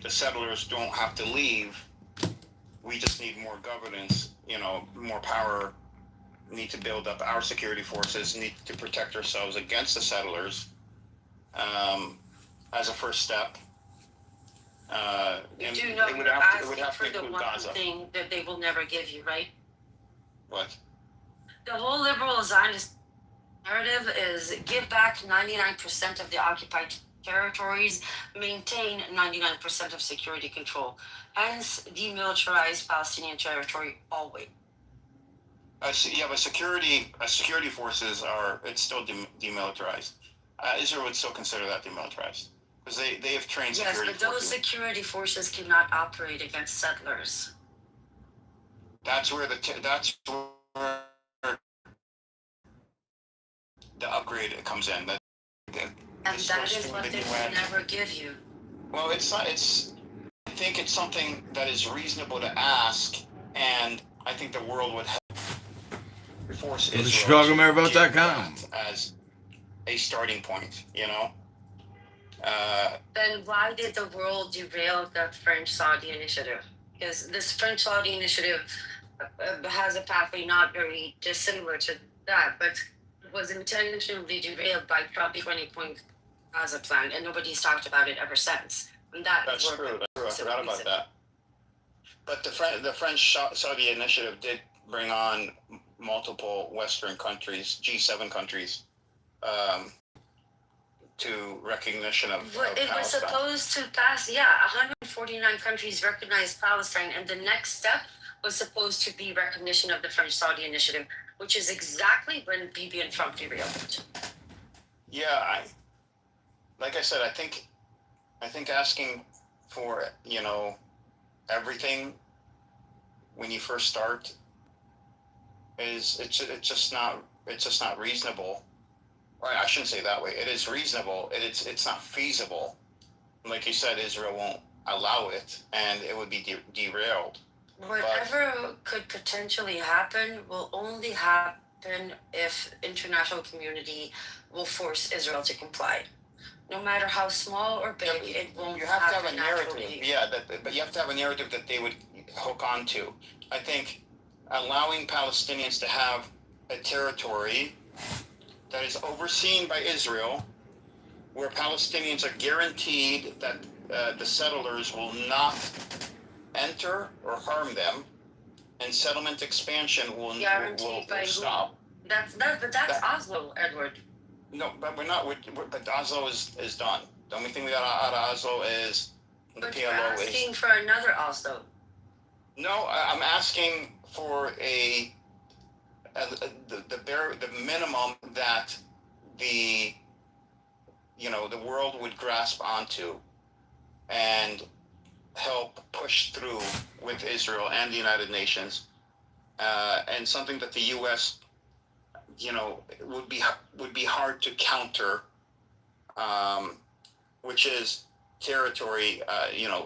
The settlers don't have to leave. We just need more governance, more power. We need to build up our security forces, need to protect ourselves against the settlers as a first step. You and do know it would you're have to asking for the include one Gaza. thing that they will never give you, right? What? The whole liberal Zionist narrative is give back 99% of the occupied territories, maintain 99% of security control, hence demilitarize Palestinian territory always. Yeah, but security forces it's still demilitarized. Israel would still consider that demilitarized because they have trained Yes, security but those forces. security forces cannot operate against settlers. That's where the upgrade comes in. And that is what they will never give you. Well, it's not. I think it's something that is reasonable to ask, and I think the world would force Go to Israel ChicagoMayorVote.com as a starting point. Then why did the world derail the French-Saudi initiative? Because this French-Saudi initiative has a pathway not very dissimilar to that, but was intentionally derailed by Trump's 20-point Gaza plan, and nobody's talked about it ever since. And that's true. I forgot about that. But the French-Saudi initiative did bring on multiple Western countries, G7 countries, to recognition of it was supposed to pass, 149 countries recognized Palestine, and the next step was supposed to be recognition of the French-Saudi initiative, which is exactly when Bibi and Trump derailed it. Yeah, like I said, I think asking for everything when you first start it's just not reasonable. Or I shouldn't say it that way. It is reasonable. It's not feasible. Like you said, Israel won't allow it, and it would be derailed. Whatever could potentially happen will only happen if international community will force Israel to comply. No matter how small or big, it won't. You have to have a narrative. But you have to have a narrative that they would hook onto. I think allowing Palestinians to have a territory that is overseen by Israel, where Palestinians are guaranteed that the settlers will not enter or harm them, and settlement expansion will stop. But that's Oslo, Edward. No, but we're not. But Oslo is done. The only thing we got out of Oslo is the PLO. You're asking for another Oslo. No, I'm asking for the minimum that the world would grasp onto and help push through with Israel and the United Nations, and something that the U.S. would be hard to counter, which is territory,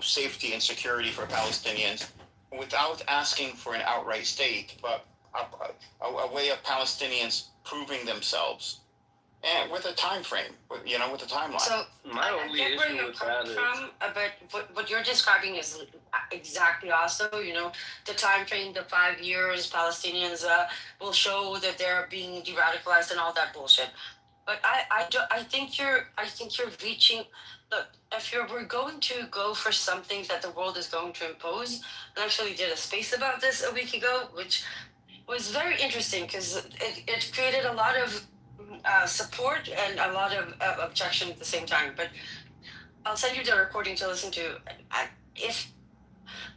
safety and security for Palestinians, without asking for an outright state, but a way of Palestinians proving themselves, and with a time frame, with a timeline. So my only issue with that is, but what you're describing is exactly also, the time frame, the 5 years, Palestinians will show that they're being de-radicalized and all that bullshit. But I think you're reaching. Look, if we're going to go for something that the world is going to impose, I actually did a space about this a week ago, which was very interesting because it created a lot of support and a lot of objection at the same time. But I'll send you the recording to listen to. If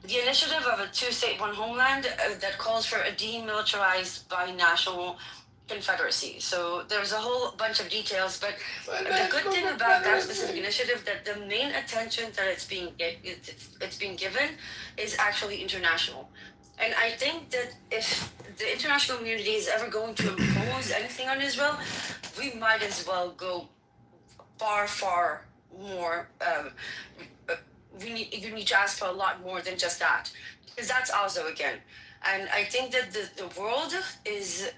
the initiative of a two-state, one homeland that calls for a demilitarized binational confederacy. So there's a whole bunch of details, but the good thing about that specific initiative that the main attention that it's being given is actually international. And I think that if the international community is ever going to impose anything on Israel, we might as well go far, far more. You need to ask for a lot more than just that, because that's also again. And I think that the world is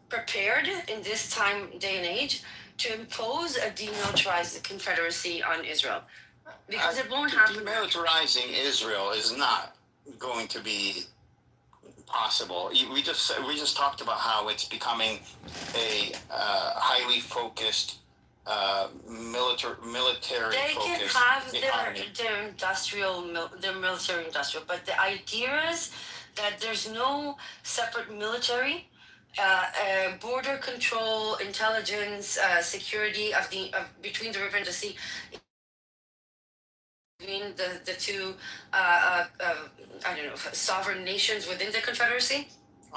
prepared in this day and age to impose a demilitarized confederacy on Israel, because it won't happen. Demilitarizing Israel is not going to be possible. We just talked about how it's becoming a highly focused military They can focused have economy. their military industrial, but the idea is that there's no separate military, border control, intelligence, security between the river and the sea, between the two, I don't know, sovereign nations within the Confederacy.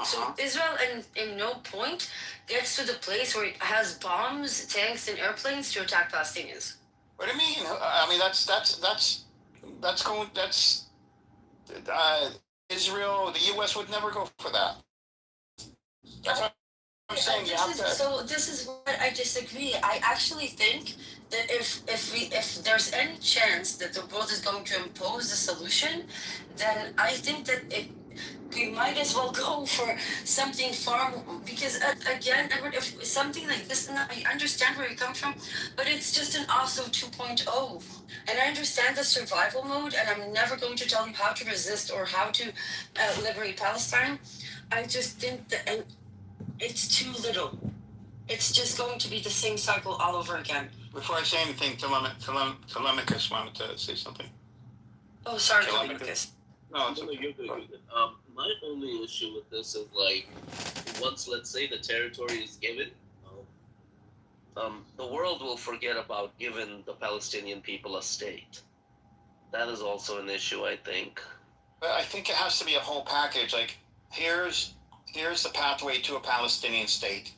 So Israel, in no point, gets to the place where it has bombs, tanks, and airplanes to attack Palestinians. What do you mean? I mean, that's Israel. The U.S. would never go for that. That's what I'm saying. So this is what I disagree. I actually think that if there's any chance that the world is going to impose a solution, then I think that we might as well go for something far more, because again, Edward, if something like this, and I understand where you come from, but it's just an Oslo 2.0. And I understand the survival mode, and I'm never going to tell you how to resist or how to liberate Palestine. I just think that it's too little. It's just going to be the same cycle all over again. Before I say anything, Telemachus wanted to say something. Oh, sorry, Telemachus. No, it's okay. You're good. My only issue with this is like, once let's say the territory is given, the world will forget about giving the Palestinian people a state. That is also an issue, I think. But I think it has to be a whole package. Like, here's the pathway to a Palestinian state.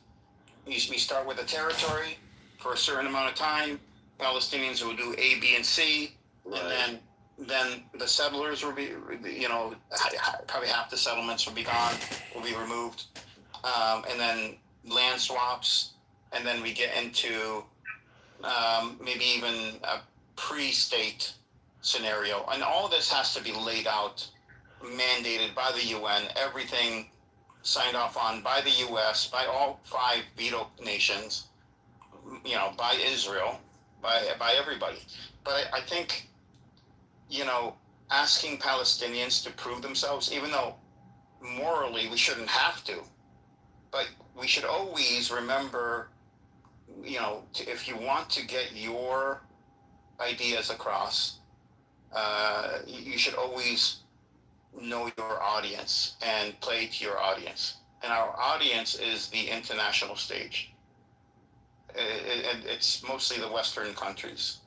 We start with a territory for a certain amount of time. Palestinians will do A, B, and C, right. And then the settlers will be, probably half the settlements will be gone, will be removed, and then land swaps, and then we get into maybe even a pre-state scenario, and all this has to be laid out, mandated by the UN, everything signed off on by the U.S., by all 5 veto nations, by Israel, by everybody. But I think, asking Palestinians to prove themselves, even though morally we shouldn't have to, but we should always remember, if you want to get your ideas across, you should always know your audience and play to your audience. And our audience is the international stage. It's mostly the Western countries,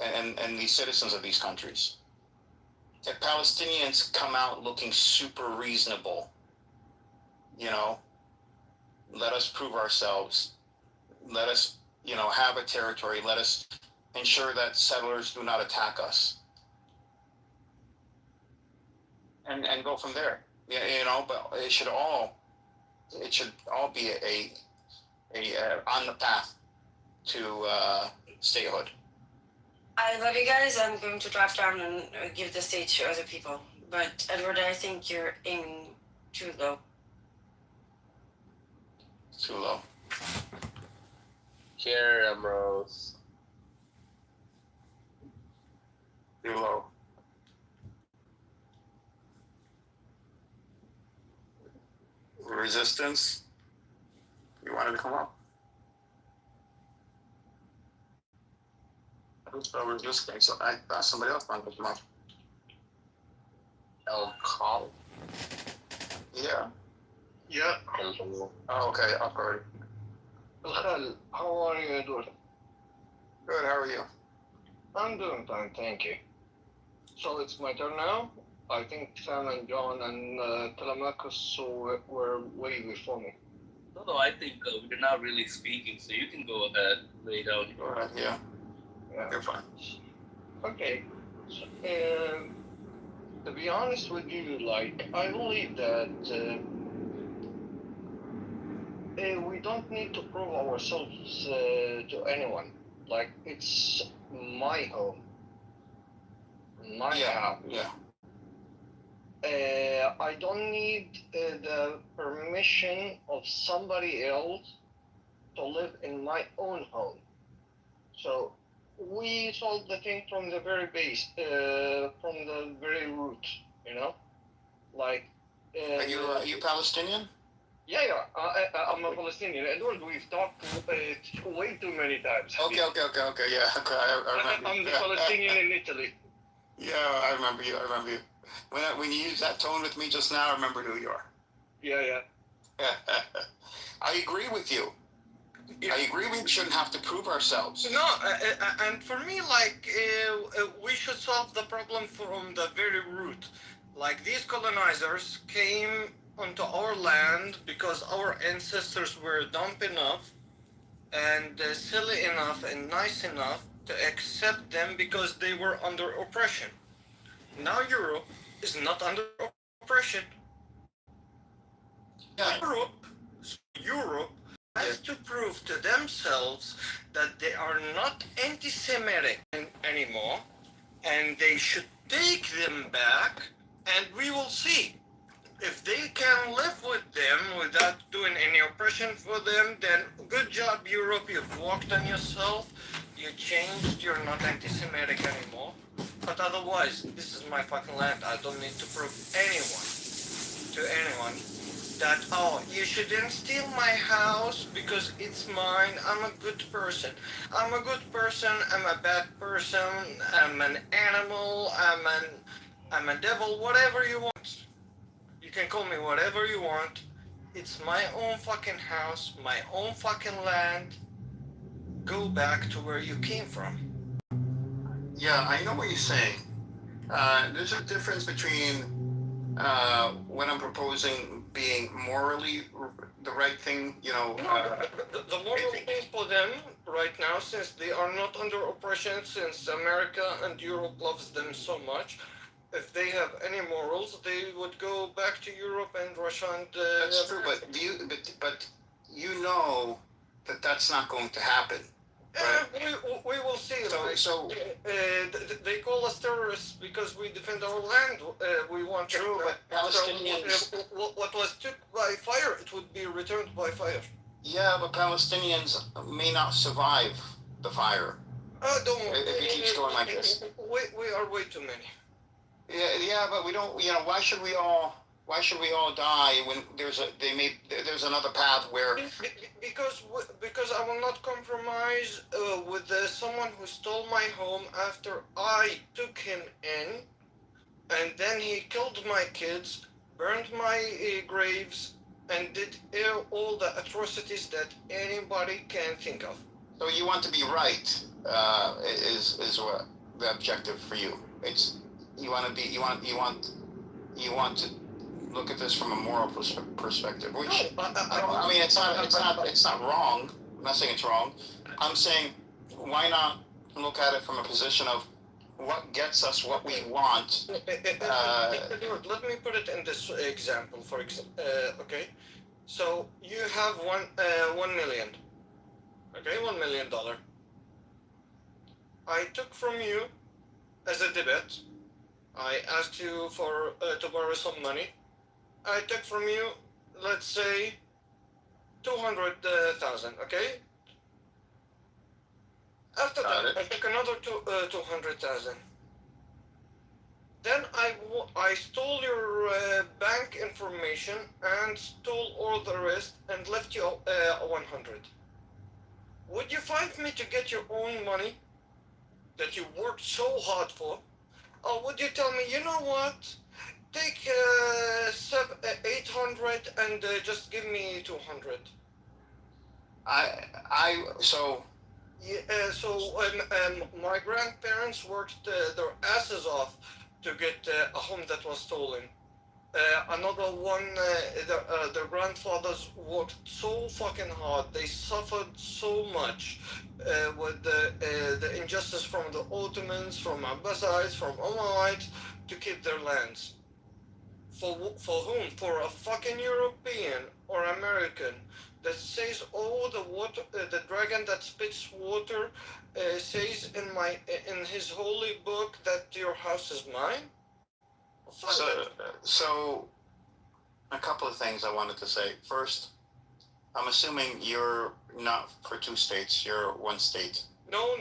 and the citizens of these countries. If Palestinians come out looking super reasonable, let us prove ourselves. Let us, have a territory. Let us ensure that settlers do not attack us. And go from there. But it should all be a on the path to statehood. I love you guys. I'm going to drop down and give the stage to other people. But Edward, I think you're aiming too low. Too low. Here, Ambrose. Too low. Resistance. You wanted to come up? I was resisting, so I thought somebody else wanted to come up. El Call? Yeah. Yeah. Oh, okay, up already. Well, how are you, Edward? Good, how are you? I'm doing fine, thank you. So it's my turn now? I think Sam and John and Telemachus were way before me. No, I think we're not really speaking, so you can go ahead, lay down. Go ahead, yeah. You're fine. Okay. So, to be honest with you, I believe that we don't need to prove ourselves to anyone. It's my home. My house. Yeah. I don't need the permission of somebody else to live in my own home. So we solved the thing from the very base, from the very root, Are you Palestinian? Yeah. I'm a Palestinian. Edward, we've talked way too many times. Okay. Yeah. Okay. I remember. I'm the Palestinian in Italy. Yeah, I remember you. When you used that tone with me just now, I remembered who you are. Yeah. I agree with you. I agree we shouldn't have to prove ourselves. No, and for me, like, we should solve the problem from the very root. Like, these colonizers came onto our land because our ancestors were dumb enough and silly enough and nice enough to accept them because they were under oppression. Now Europe is not under oppression. Yeah. Europe has to prove to themselves that they are not anti-Semitic anymore, and they should take them back, and we will see. If they can live with them without doing any oppression for them, then good job, Europe. You've worked on yourself. You changed. You're not anti-Semitic anymore. But otherwise, this is my fucking land. I don't need to prove to anyone that, oh, you shouldn't steal my house because it's mine. I'm a good person. I'm a good person. I'm a bad person. I'm an animal. I'm a devil. Whatever you want. You can call me whatever you want. It's my own fucking house, my own fucking land. Go back to where you came from. Yeah, I know what you're saying. There's a difference between when I'm proposing being morally the right thing, the moral thing for them right now, since they are not under oppression, since America and Europe loves them so much, if they have any morals, they would go back to Europe and Russia and. That's true, but you know that that's not going to happen. Right? We will see. They call us terrorists because we defend our land. We want. True, but Palestinians. What was took by fire, it would be returned by fire. Yeah, but Palestinians may not survive the fire. If it keeps going like this. We are way too many. Yeah, but we don't. Why should we all die when there's another path where? Because I will not compromise with someone who stole my home after I took him in, and then he killed my kids, burned my graves, and did all the atrocities that anybody can think of. So you want to be right? Is what the objective for you? You want to look at this from a moral perspective, which I mean, it's not wrong. I'm not saying it's wrong. I'm saying, why not look at it from a position of what gets us what we want? Let me put it in this example. Okay, so you have 1 million. Okay, $1 million. I took from you as a debit. I asked you to borrow some money. I took from you, let's say, 200,000. Okay. After that, I took another 200,000. Then I stole your bank information and stole all the rest and left you 100. Would you fight me to get your own money that you worked so hard for? Or would you tell me, you know what? Take 800 and just give me 200. My grandparents worked their asses off to get a home that was stolen. Another one, their grandfathers worked so fucking hard. They suffered so much with the injustice from the Ottomans, from Abbasides, from Umayyads to keep their lands. For whom? For a fucking European or American that says, oh, the dragon that spits water says in his holy book that your house is mine? So, a couple of things I wanted to say. First, I'm assuming you're not for two states, you're one state. No.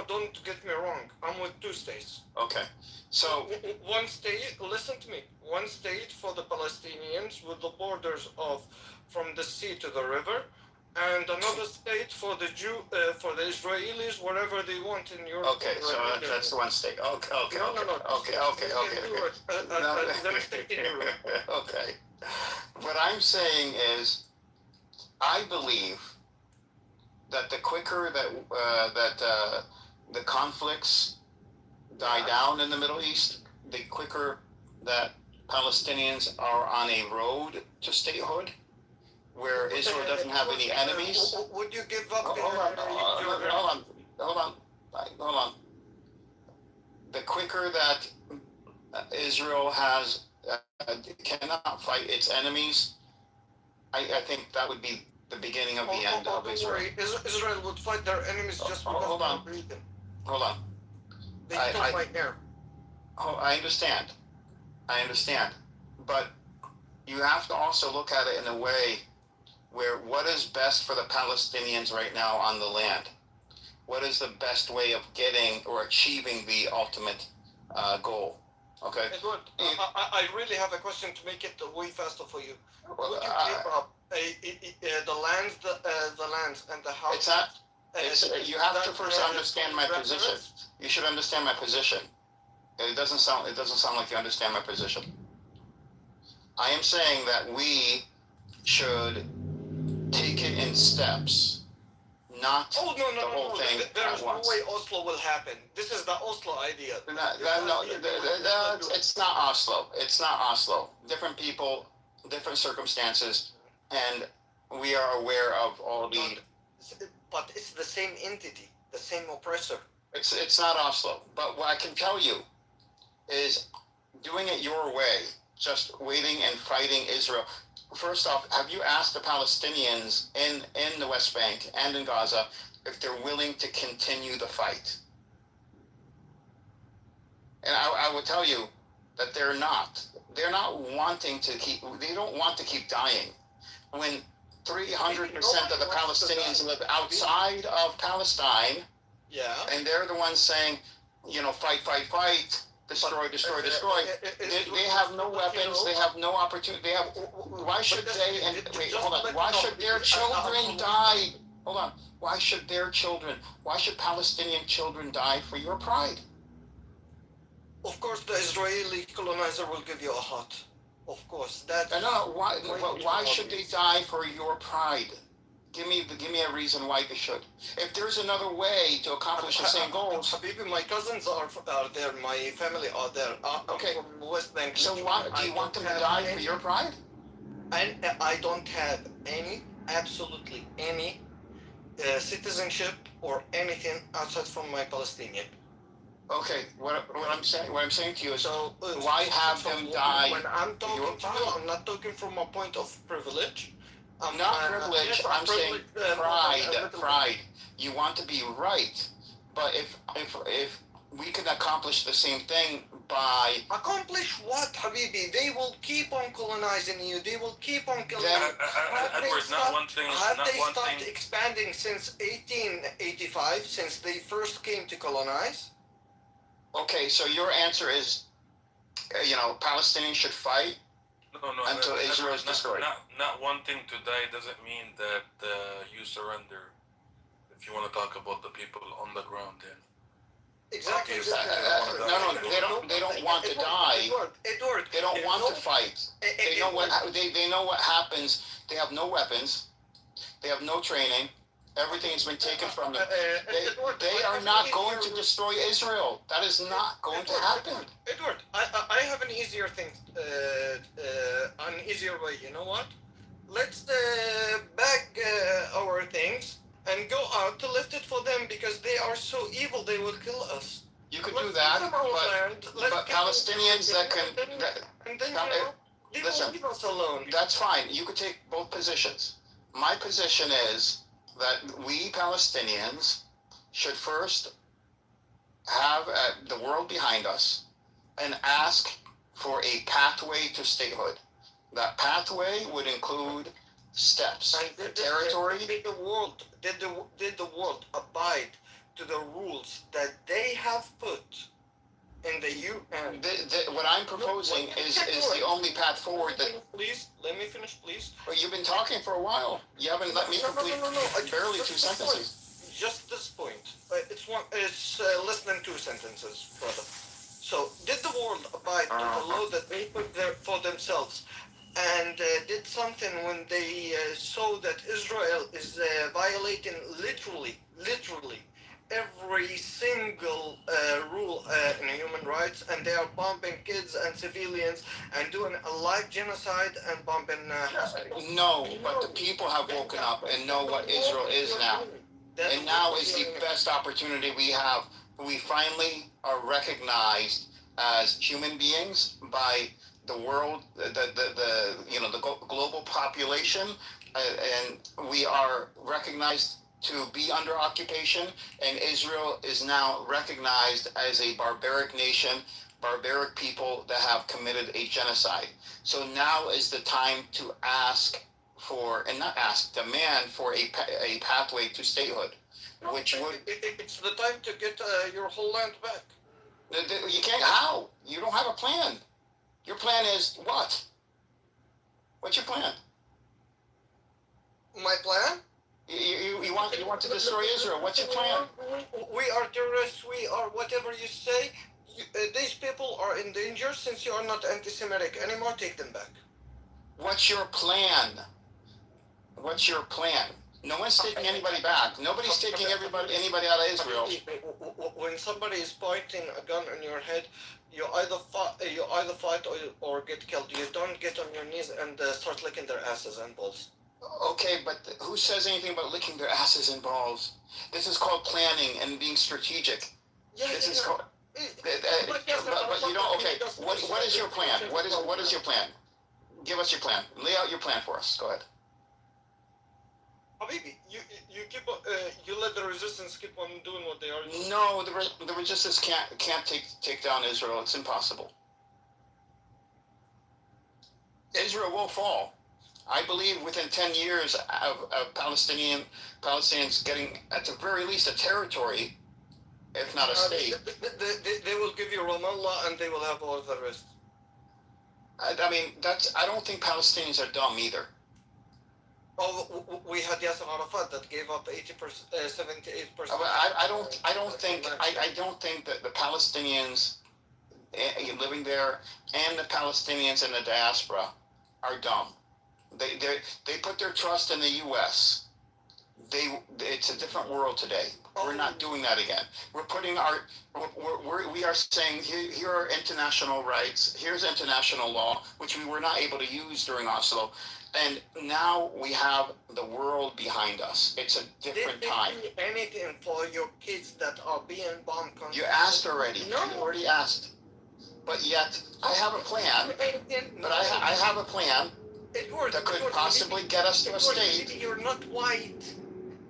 Don't get me wrong. I'm with two states. Okay. So One state. Listen to me. One state for the Palestinians with the borders of from the sea to the river, and another state for the for the Israelis wherever they want in Europe. okay, so that's the one state. Okay. No. Okay. Their state in Europe. Okay. What I'm saying is, I believe that the quicker that the conflicts die down in the Middle East, the quicker that Palestinians are on a road to statehood, where Israel doesn't have any enemies. Would you give up? Hold on. The quicker that Israel cannot fight its enemies, I think that would be the beginning of the end of Israel. Israel would fight their enemies just because Hold on. Hold on. They don't fight there. I understand. But you have to also look at it in a way where what is best for the Palestinians right now on the land? What is the best way of getting or achieving the ultimate goal? Okay. Edward, I really have a question to make it way faster for you. Would you give up the lands and the house? It's not. You have to first understand my position. You should understand my position. It doesn't sound like you understand my position. I am saying that we should take it in steps, not the whole thing There's at no once. way Oslo will happen. This is the Oslo idea. It's not Oslo. It's not Oslo. Different people, different circumstances, and we are aware of all the. But it's the same entity, the same oppressor. It's not Oslo. But what I can tell you is doing it your way, just waiting and fighting Israel. First off, have you asked the Palestinians in the West Bank and in Gaza if they're willing to continue the fight? And I would tell you that they're not. They're not wanting to keep. They don't want to keep dying. When 300% of the Palestinians live outside of Palestine, and they're the ones saying, fight. Destroy. They have no weapons. They have no opportunity. Why should they? And wait, hold on. Why should their children die? Hold on. Why should their children? Why should Palestinian children die for your pride? Of course, the Israeli colonizer will give you a hut. Of course, that. No. Why should they die for your pride? Give me a reason why they should. If there's another way to accomplish the same goals. Habibi, my cousins are there. My family are there. Okay. From West Bank. So why do you want them to die for your pride? I don't have absolutely any citizenship or anything outside from my Palestinian. Okay, what I'm saying to you is, why have them die? When I'm talking to you, I'm not talking from a point of privilege. I'm not privilege. I'm saying pride. You want to be right, but if we can accomplish the same thing by accomplish what, Habibi? They will keep on colonizing you. They will keep on killing you. Have they stopped expanding since 1885, since they first came to colonize? Okay, so your answer is, Palestinians should fight until Israel is destroyed. Not wanting to die doesn't mean that you surrender. If you want to talk about the people on the ground, then. Exactly. They don't want to die. Edward, they don't want to fight. They know what happens. They have no weapons. They have no training. Everything has been taken from them. They are not going to destroy Israel. That is not going to happen. Edward, I have an easier thing, an easier way. You know what? Let's bag our things and go out to lift it for them because they are so evil. They will kill us. You could do that, but Palestinians that can. Listen, leave us alone. That's fine. You could take both positions. My position is that we Palestinians should first have the world behind us and ask for a pathway to statehood. That pathway would include steps, territory. Did the world abide to the rules that they have put in the UN. What I'm proposing is the only path forward. Please, let me finish, please. Well, you've been talking for a while. You haven't let me complete barely 2 sentences. Just this point. It's less than 2 sentences, brother. So, did the world abide to the law that they put there for themselves? And did something when they saw that Israel is violating literally every single rule in human rights, and they are bombing kids and civilians and doing a live genocide and bombing hospitals. No, but the people have woken up and know what Israel is now. And now is the best opportunity we have. We finally are recognized as human beings by the world, the global population, and we are recognized to be under occupation, and Israel is now recognized as a barbaric nation, barbaric people that have committed a genocide. So now is the time to demand for a pathway to statehood, which would... It's the time to get your whole land back. You can't, how? You don't have a plan. Your plan is what? What's your plan? My plan? You want to destroy Israel. What's your plan? We are terrorists. We are whatever you say. These people are in danger. Since you are not anti-Semitic anymore, take them back. What's your plan? What's your plan? No one's taking anybody back. Nobody's taking anybody out of Israel. When somebody is pointing a gun on your head, you either fight or get killed. You don't get on your knees and start licking their asses and balls. Okay, but who says anything about licking their asses and balls? This is called planning and being strategic. This is called... But you don't... Okay, what is your plan? What is your plan? Give us your plan. Lay out your plan for us. Go ahead. Habibi, you let the resistance keep on doing what they are doing. No, the resistance can't take down Israel. It's impossible. Israel will fall. I believe within 10 years of Palestinians getting, at the very least, a territory, if not a state. They will give you Ramallah and they will have all the rest. I mean, I don't think Palestinians are dumb either. Oh, we had Yasser Arafat that gave up 78%. I don't think that the Palestinians living there and the Palestinians in the diaspora are dumb. They put their trust in the U.S. It's a different world today. We're not doing that again. We're putting we are saying here are international rights. Here's international law, which we were not able to use during Oslo. And now we have the world behind us. It's a different time. Did they do anything for your kids that are being bombed? You asked already. No. You already asked. But yet, I have a plan. But I have a plan that could possibly get us to a state. You're not white.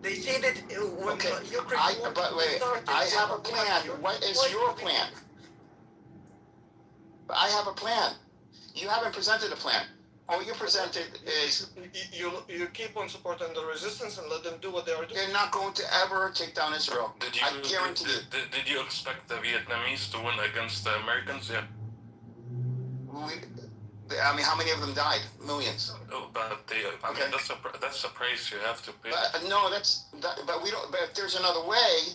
They say that when okay. I have a plan. What is your plan? I have a plan. You haven't presented a plan. All you presented is... You keep on supporting the resistance and let them do what they are doing. They're not going to ever take down Israel. I guarantee you. Did you expect the Vietnamese to win against the Americans? Yeah. I mean, how many of them died? Millions. Oh, but I mean, that's a price you have to pay. No, but we don't. But if there's another way,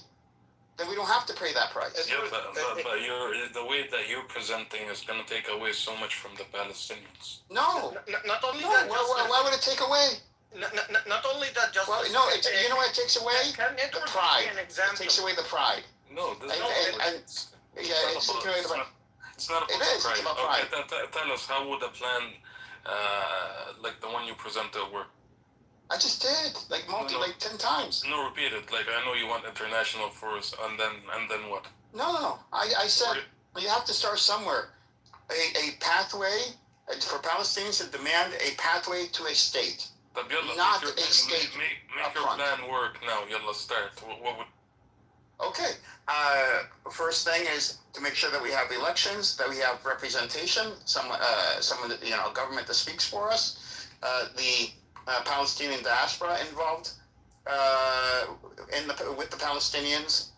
then we don't have to pay that price. Yeah, but the way that you're presenting is going to take away so much from the Palestinians. No. Not only no, that. Why would it take away? Not only that. Just well, no. You know what it takes away? The pride. It takes away the pride. No. It's not about pride. It's about pride. Okay, tell us, how would a plan like the one you presented work? I just did, like 10 times. No, repeat it. Like, I know you want international force, and then what? No. I said you have to start somewhere. A pathway for Palestinians to demand a pathway to a state, not a state. Make your plan work now. Yalla, start. What would? Okay. First thing is to make sure that we have elections, that we have representation, someone a government that speaks for us. The Palestinian diaspora involved with the Palestinians,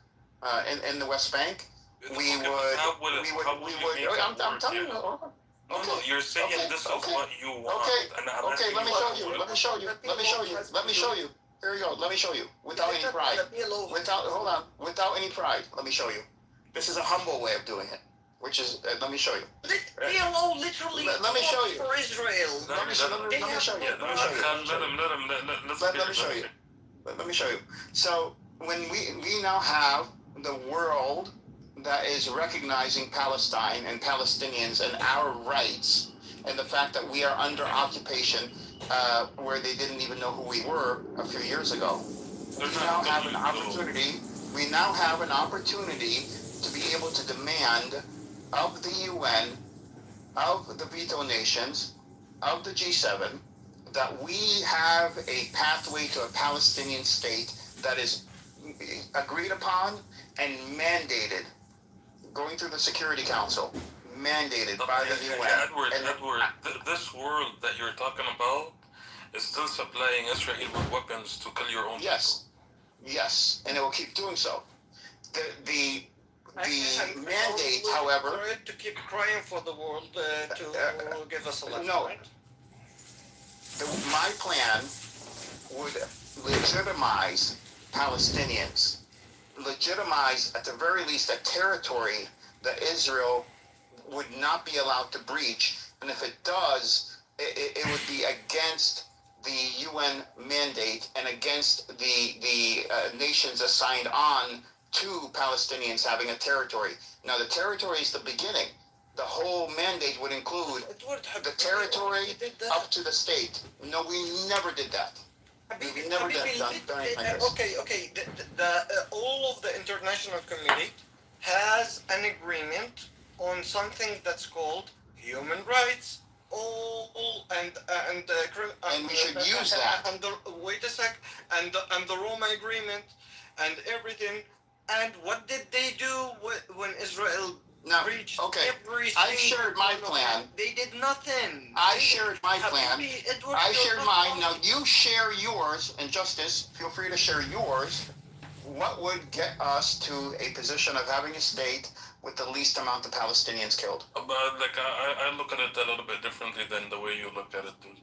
in the West Bank, we would. I'm telling you. No, you're saying this is what you want. Okay, let me show you. Let me show you. Here we go. Let me show you. Without any pride. Without any pride. Let me show you. This is a humble way of doing it. Which is, let me show you. PLO literally let me show you. for Israel. Let me show you. Let me show you. Let me show you. So when we now have the world that is recognizing Palestine and Palestinians and our rights and the fact that we are under occupation where they didn't even know who we were a few years ago. We now have an opportunity. We now have an opportunity to be able to demand of the UN, of the veto nations, of the G7, that we have a pathway to a Palestinian state that is agreed upon and mandated, going through the Security Council, mandated by the UN. Edward, this world that you're talking about is still supplying Israel with weapons to kill your own people. Yes, and it will keep doing so. The mandate, however, to keep crying for the world to give us a lesson. No. My plan would legitimize Palestinians, legitimize at the very least a territory that Israel would not be allowed to breach, and if it does, it would be against the UN mandate and against the nations assigned on to Palestinians having a territory. Now, the territory is the beginning. The whole mandate would include the territory up to the state. No, we never did that. We never did that. Okay. All of the international community has an agreement on something that's called human rights. And we should use that. Wait a sec. And the Roma agreement and everything. And what did they do when Israel reached every single I shared my plan. They did nothing. I shared my plan. I shared mine. Now you share yours, and Justice, feel free to share yours. What would get us to a position of having a state with the least amount of Palestinians killed? But I look at it a little bit differently than the way you look at it, dude.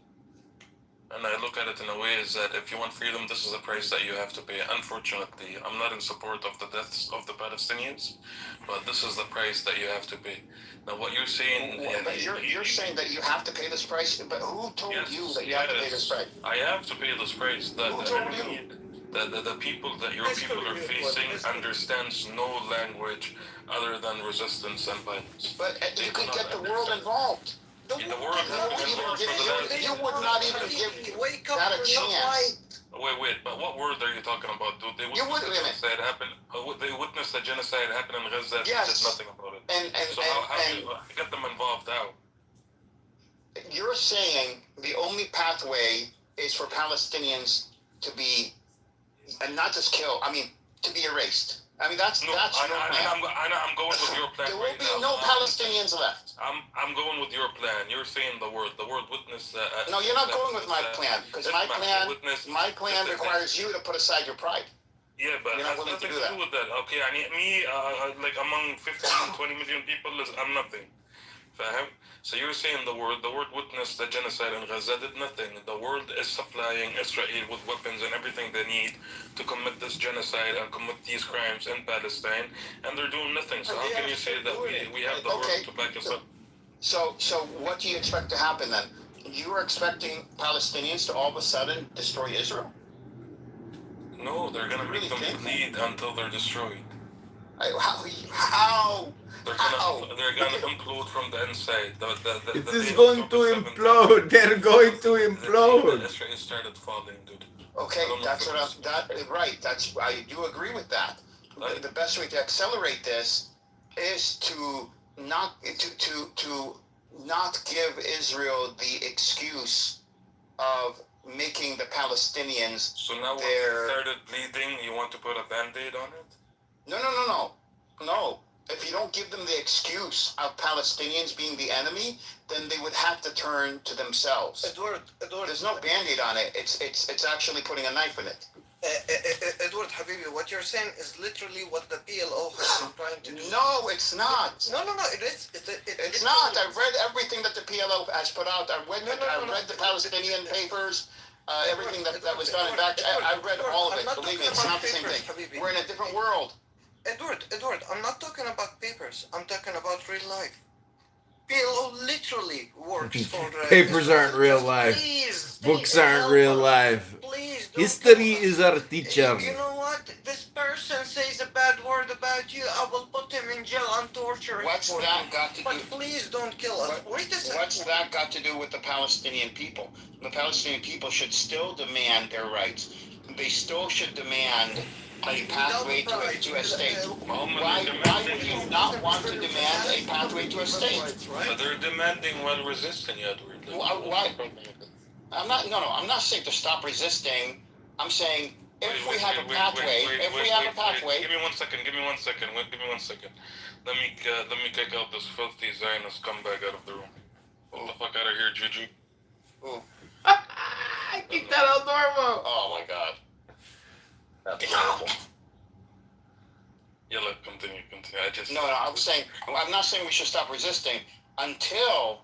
And I look at it in a way is that if you want freedom, this is the price that you have to pay. Unfortunately, I'm not in support of the deaths of the Palestinians, but this is the price that you have to pay. Now, what you're saying... But you're saying that you have to pay this price, but who told you that you have to pay this price? I have to pay this price. Who told you? The people that your people are facing understands no language other than resistance and violence. But you could get the world involved. The world you would not even give that a chance. Wait, but what word are you talking about, dude? They witnessed the genocide happen. They witnessed the genocide happen in Gaza. Yes. They did nothing about it. So how do you get them involved out? You're saying the only pathway is for Palestinians to be, and not just killed, to be erased. That's your plan. I'm going with your plan. There will be no Palestinians left. I'm going with your plan. You're saying the word witness. No, you're not going with my plan, because my plan requires you to put aside your pride. Yeah, but it has nothing to do with that. Okay, me, among 15, 20 million people, I'm nothing. So you're saying the word witness the genocide in Gaza did nothing. The world is supplying Israel with weapons and everything they need to commit this genocide and commit these crimes in Palestine, and they're doing nothing. So how can you say that we have the world to back us up? So what do you expect to happen then? You're expecting Palestinians to all of a sudden destroy Israel? No, they're going to make them bleed until they're destroyed. How? They're gonna implode from the inside. It is going to implode. They're going to implode. Israel started falling, dude. Okay, I do agree with that. The best way to accelerate this is to not give Israel the excuse of making the Palestinians. So now when they started bleeding, you want to put a Band-Aid on it? No. if you don't give them the excuse of Palestinians being the enemy, then they would have to turn to themselves. Edward, There's no Band-Aid on it. It's actually putting a knife in it. Edward Habibi, what you're saying is literally what the PLO has been trying to do. No, it's not. No, it is. It's not. I've read everything that the PLO has put out. I've read the Palestinian papers, everything that was done. In fact, I've read all of it. Believe me, it's not the same thing. We're in a different world. Edward, I'm not talking about papers. I'm talking about real life. PLO literally works for... Papers aren't real life. Please, Books aren't real life. Please, History is our teacher. You know what? This person says a bad word about you. I will put him in jail and torture him. What's that got to do? But please don't kill us. Wait a second. What's that got to do with the Palestinian people? The Palestinian people should still demand their rights. They still should demand a pathway to a state. Why would you not want to demand a pathway to a state? But they're demanding while resisting, Edward. Why? I'm not saying to stop resisting. I'm saying if we have a pathway. Give me 1 second. Give me 1 second. Let me kick out this filthy Zionist scumbag out of the room. Get the fuck out of here, Juju. Ooh. I kicked that out, Normo. Oh my God. That's horrible. Yeah, look, continue. I'm not saying we should stop resisting until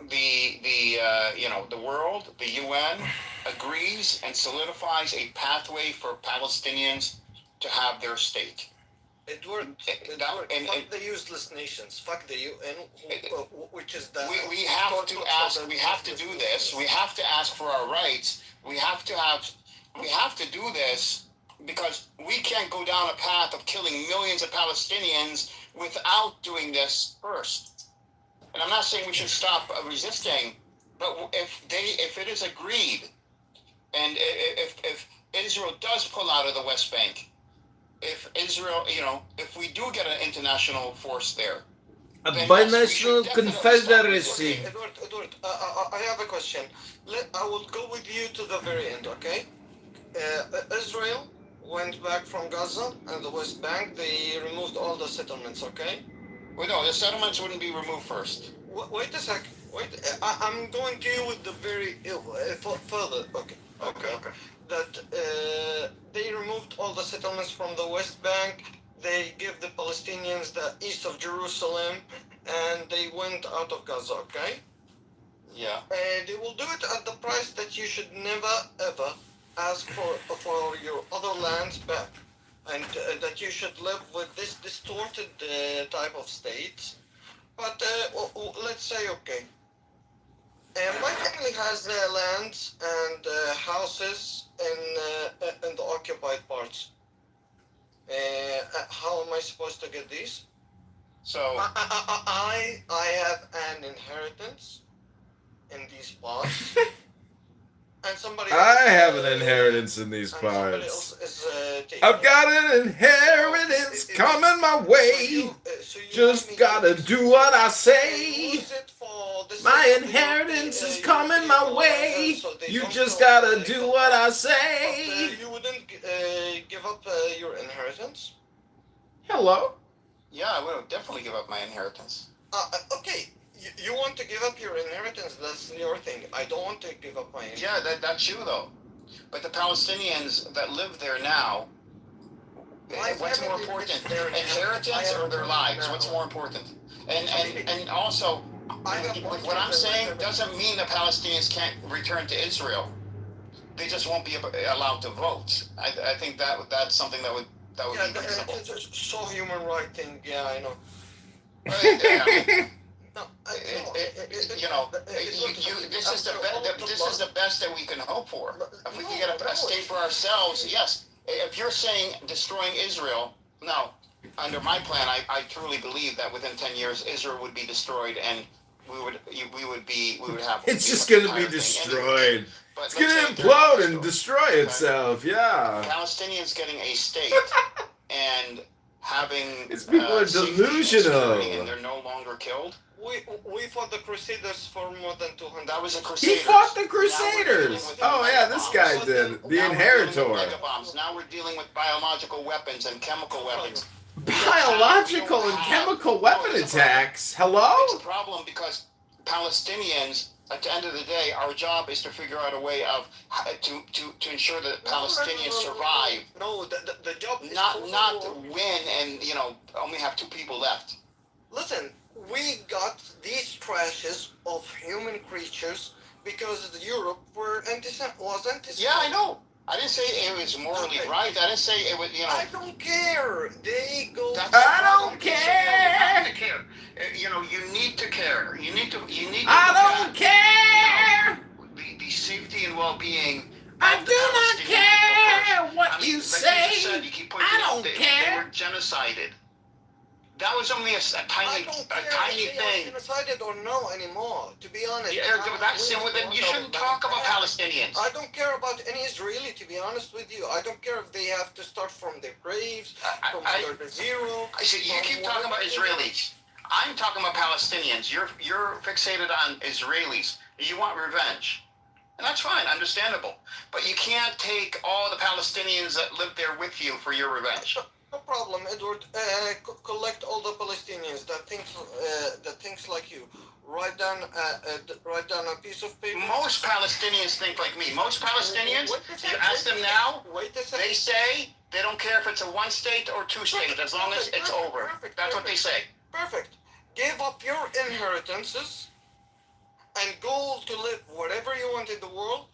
the world, the UN, agrees and solidifies a pathway for Palestinians to have their state. Edward, fuck the useless nations. Fuck the UN, which is the... We have to ask. We have to do this. We have to ask for our rights. We have to do this because we can't go down a path of killing millions of Palestinians without doing this first. And I'm not saying we should stop resisting, but if it is agreed, and if Israel does pull out of the West Bank, if Israel, if we do get an international force there, a binational confederacy. Edward, I have a question. I will go with you to the very end, okay? Israel went back from Gaza and the West Bank. They removed all the settlements, okay? Well, no, the settlements wouldn't be removed first. Wait a sec. I'm going to you with the very further. Okay. That they removed all the settlements from the West Bank. They give the Palestinians the east of Jerusalem, and they went out of Gaza. Okay. Yeah. They will do it at the price that you should never ever ask for your other lands back, and that you should live with this distorted type of state. But let's say, okay, my family has lands and houses in the occupied parts. How am I supposed to get these? So I have an inheritance in these parts. And somebody I have an inheritance in these parts. I've got an inheritance coming my way. Just gotta do what I say. My inheritance is coming my way. You just gotta do what I say. You wouldn't give up your inheritance? Hello? Yeah, I would definitely give up my inheritance. Okay. You want to give up your inheritance, that's your thing. I don't want to give up my inheritance. Yeah, that's you, though. But the Palestinians that live there now, what's more important, their inheritance or their lives? What's more important? And also, what I'm saying doesn't mean the Palestinians can't return to Israel. They just won't be allowed to vote. I think that's something that would be reasonable. It's so human right thing, yeah, I know. This is the best that we can hope for. If we can get a state for ourselves, yes. If you're saying destroying Israel, no. Under my plan, I truly believe that within 10 years, Israel would be destroyed, and we would have. It's just going to be destroyed. It's going to implode and destroy itself. Yeah. Palestinians getting a state and having these people are delusional, and they're no longer killed. We fought the Crusaders for more than 200. That was a Crusaders. He fought the Crusaders. Oh yeah, this guy did. The Inheritor. Now we're dealing with biological weapons and chemical weapons. Biological and chemical weapon attacks? Hello? It's a problem because Palestinians, at the end of the day, our job is to figure out a way of to ensure that Palestinians survive. No, the job is not win and only have 2 people left. Listen, we got these trashes of human creatures because Europe was anti-Semitic. Yeah, I know. I didn't say it was morally right. I didn't say it was, I don't care. They go. I don't care. You have to care. You need to care. You need to. I don't care. The safety and well-being. I do not care what you say. I don't care. They were genocided. That was only a tiny thing. Genocided or no anymore, to be honest. Then you shouldn't talk about Palestinians. I don't care about any Israeli, to be honest with you. I don't care if they have to start from their graves, from under zero. You keep talking about Israelis. I'm talking about Palestinians. You're fixated on Israelis. You want revenge. And that's fine, understandable. But you can't take all the Palestinians that live there with you for your revenge. No problem, Edward. Collect all the Palestinians that thinks like you. Write down a piece of paper. Most Palestinians think like me. Most Palestinians, you ask them now, they say they don't care if it's a 1 state or 2 states, as long as it's over. That's what they say. Perfect. Give up your inheritances and go to live whatever you want in the world.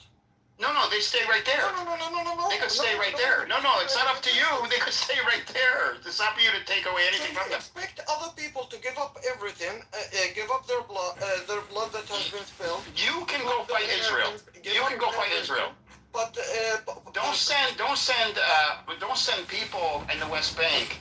No, they stay right there. No. They could stay right there. No, it's not up to you. They could stay right there. It's not for you to take away anything from them. Expect other people to give up everything, give up their blood that has been spilled. You can go fight Israel. You can go fight Israel. But don't send people in the West Bank.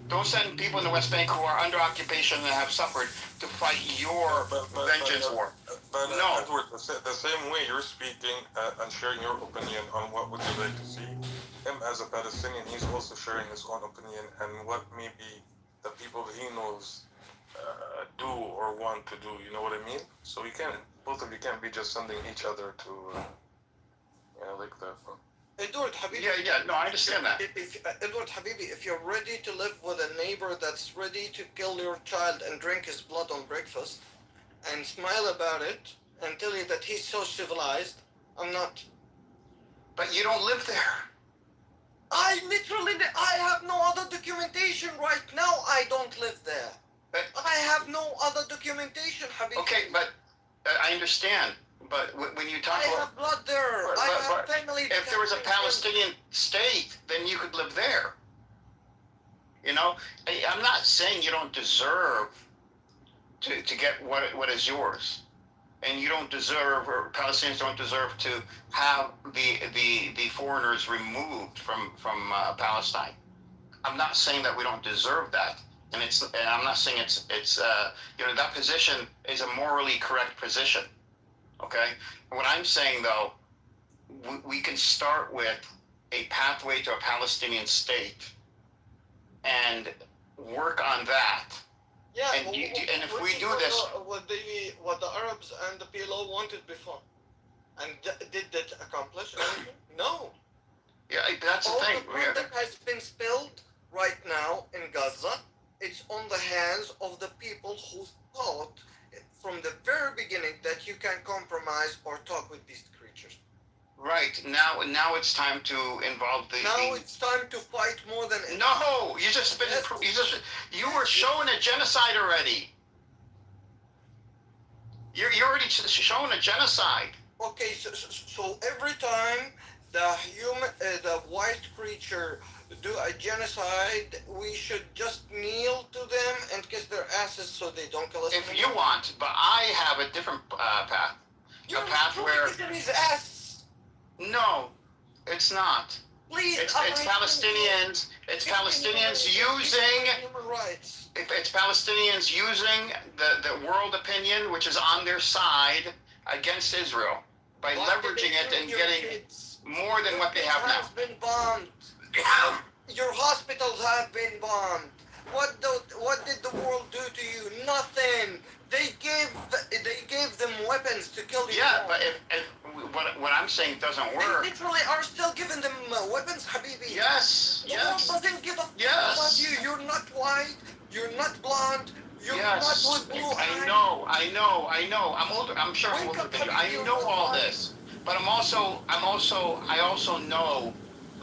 Don't send people in the West Bank who are under occupation and have suffered to fight your vengeance war. But no. Edward, the same way you're speaking and sharing your opinion on what would you like to see, him as a Palestinian, he's also sharing his own opinion and what maybe the people he knows do or want to do. You know what I mean? So both of you can't be just sending each other to, like that. Edward Habibi. Yeah, no, I understand that. Edward Habibi, if you're ready to live with a neighbor that's ready to kill your child and drink his blood on breakfast, and smile about it, and tell you that he's so civilized, I'm not. But you don't live there. I have no other documentation right now. I don't live there. But I have no other documentation, Habibi. Okay, but I understand. But when you talk I have blood there. I have family. If there was a Palestinian state, then you could live there. I'm not saying you don't deserve to get what is yours, and you don't deserve, or Palestinians don't deserve to have the foreigners removed from Palestine. I'm not saying that we don't deserve that, and I'm not saying it's that position is a morally correct position. Okay? What I'm saying, though, we can start with a pathway to a Palestinian state and work on that. Yeah, and if we do this... What the Arabs and the PLO wanted before. And did that accomplish anything? No. Yeah, that's the thing. All the blood that has been spilled right now in Gaza, it's on the hands of the people who thought from the very beginning that you can compromise or talk with these creatures. Right. Now it's time to involve it's time to fight more than... No! You were showing a genocide already. You're already showing a genocide. Okay, so every time the white creature do a genocide, we should just kneel to them and kiss their asses so they don't kill us. If you want, but I have a different path. You're a path where kissing his ass. No, it's not. Please, it's Palestinians. It's Palestinians using human rights. It's Palestinians using the world opinion, which is on their side, against Israel by leveraging it and getting more than what they have now. Has been bombed. Your hospitals have been bombed. What did the world do to you? Nothing. They gave them weapons to kill you. Yeah, but what I'm saying doesn't work. They literally are still giving them weapons, Habibi. Yes. The world doesn't give a fuck about you. You're not white. You're not blonde. You're not with blue eyes. I know. I'm older. I'm sure I'm older than you. I know all this, but I also know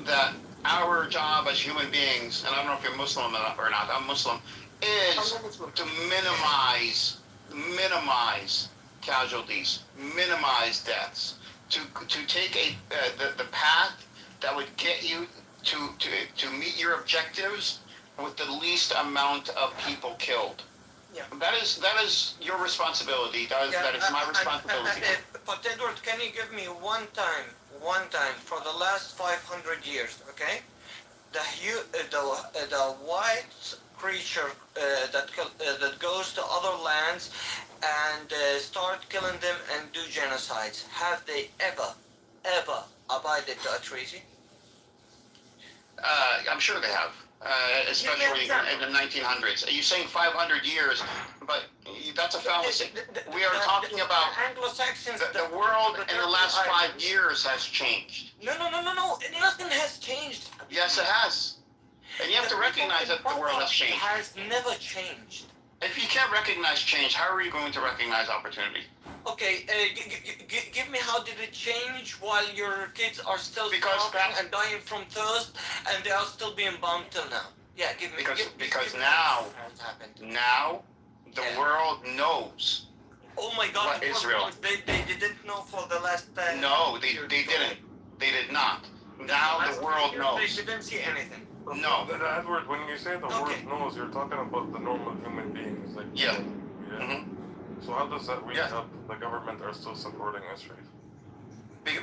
that our job as human beings, and I don't know if you're Muslim or not. I'm Muslim. Is to minimize casualties, minimize deaths, to take the path that would get you to meet your objectives with the least amount of people killed. Yeah. That is your responsibility. That is my responsibility. But Edward, can you give me one time for the last 500 years, okay? The white creature that goes to other lands and start killing them and do genocides. Have they ever abided to a treaty? I'm sure they have, especially in the 1900s. You're saying 500 years, but that's a fallacy. We are talking about Anglo-Saxons. The world in the last 5 years has changed. No. Nothing has changed. Yes, it has. And you have to recognize that the world has changed. It has never changed. If you can't recognize change, how are you going to recognize opportunity? Okay, give me how did it change while your kids are still starving and dying from thirst and they are still being bombed till now? Yeah, give me. Because now the world knows. Oh my God! What Israel? They didn't know for the last. No, they didn't. They did not. Now the world knows. They didn't see anything. No. Edward, when you say the word knows, you're talking about the normal human beings. Like yeah. Mm-hmm. So how does that really help the government are still supporting Israel?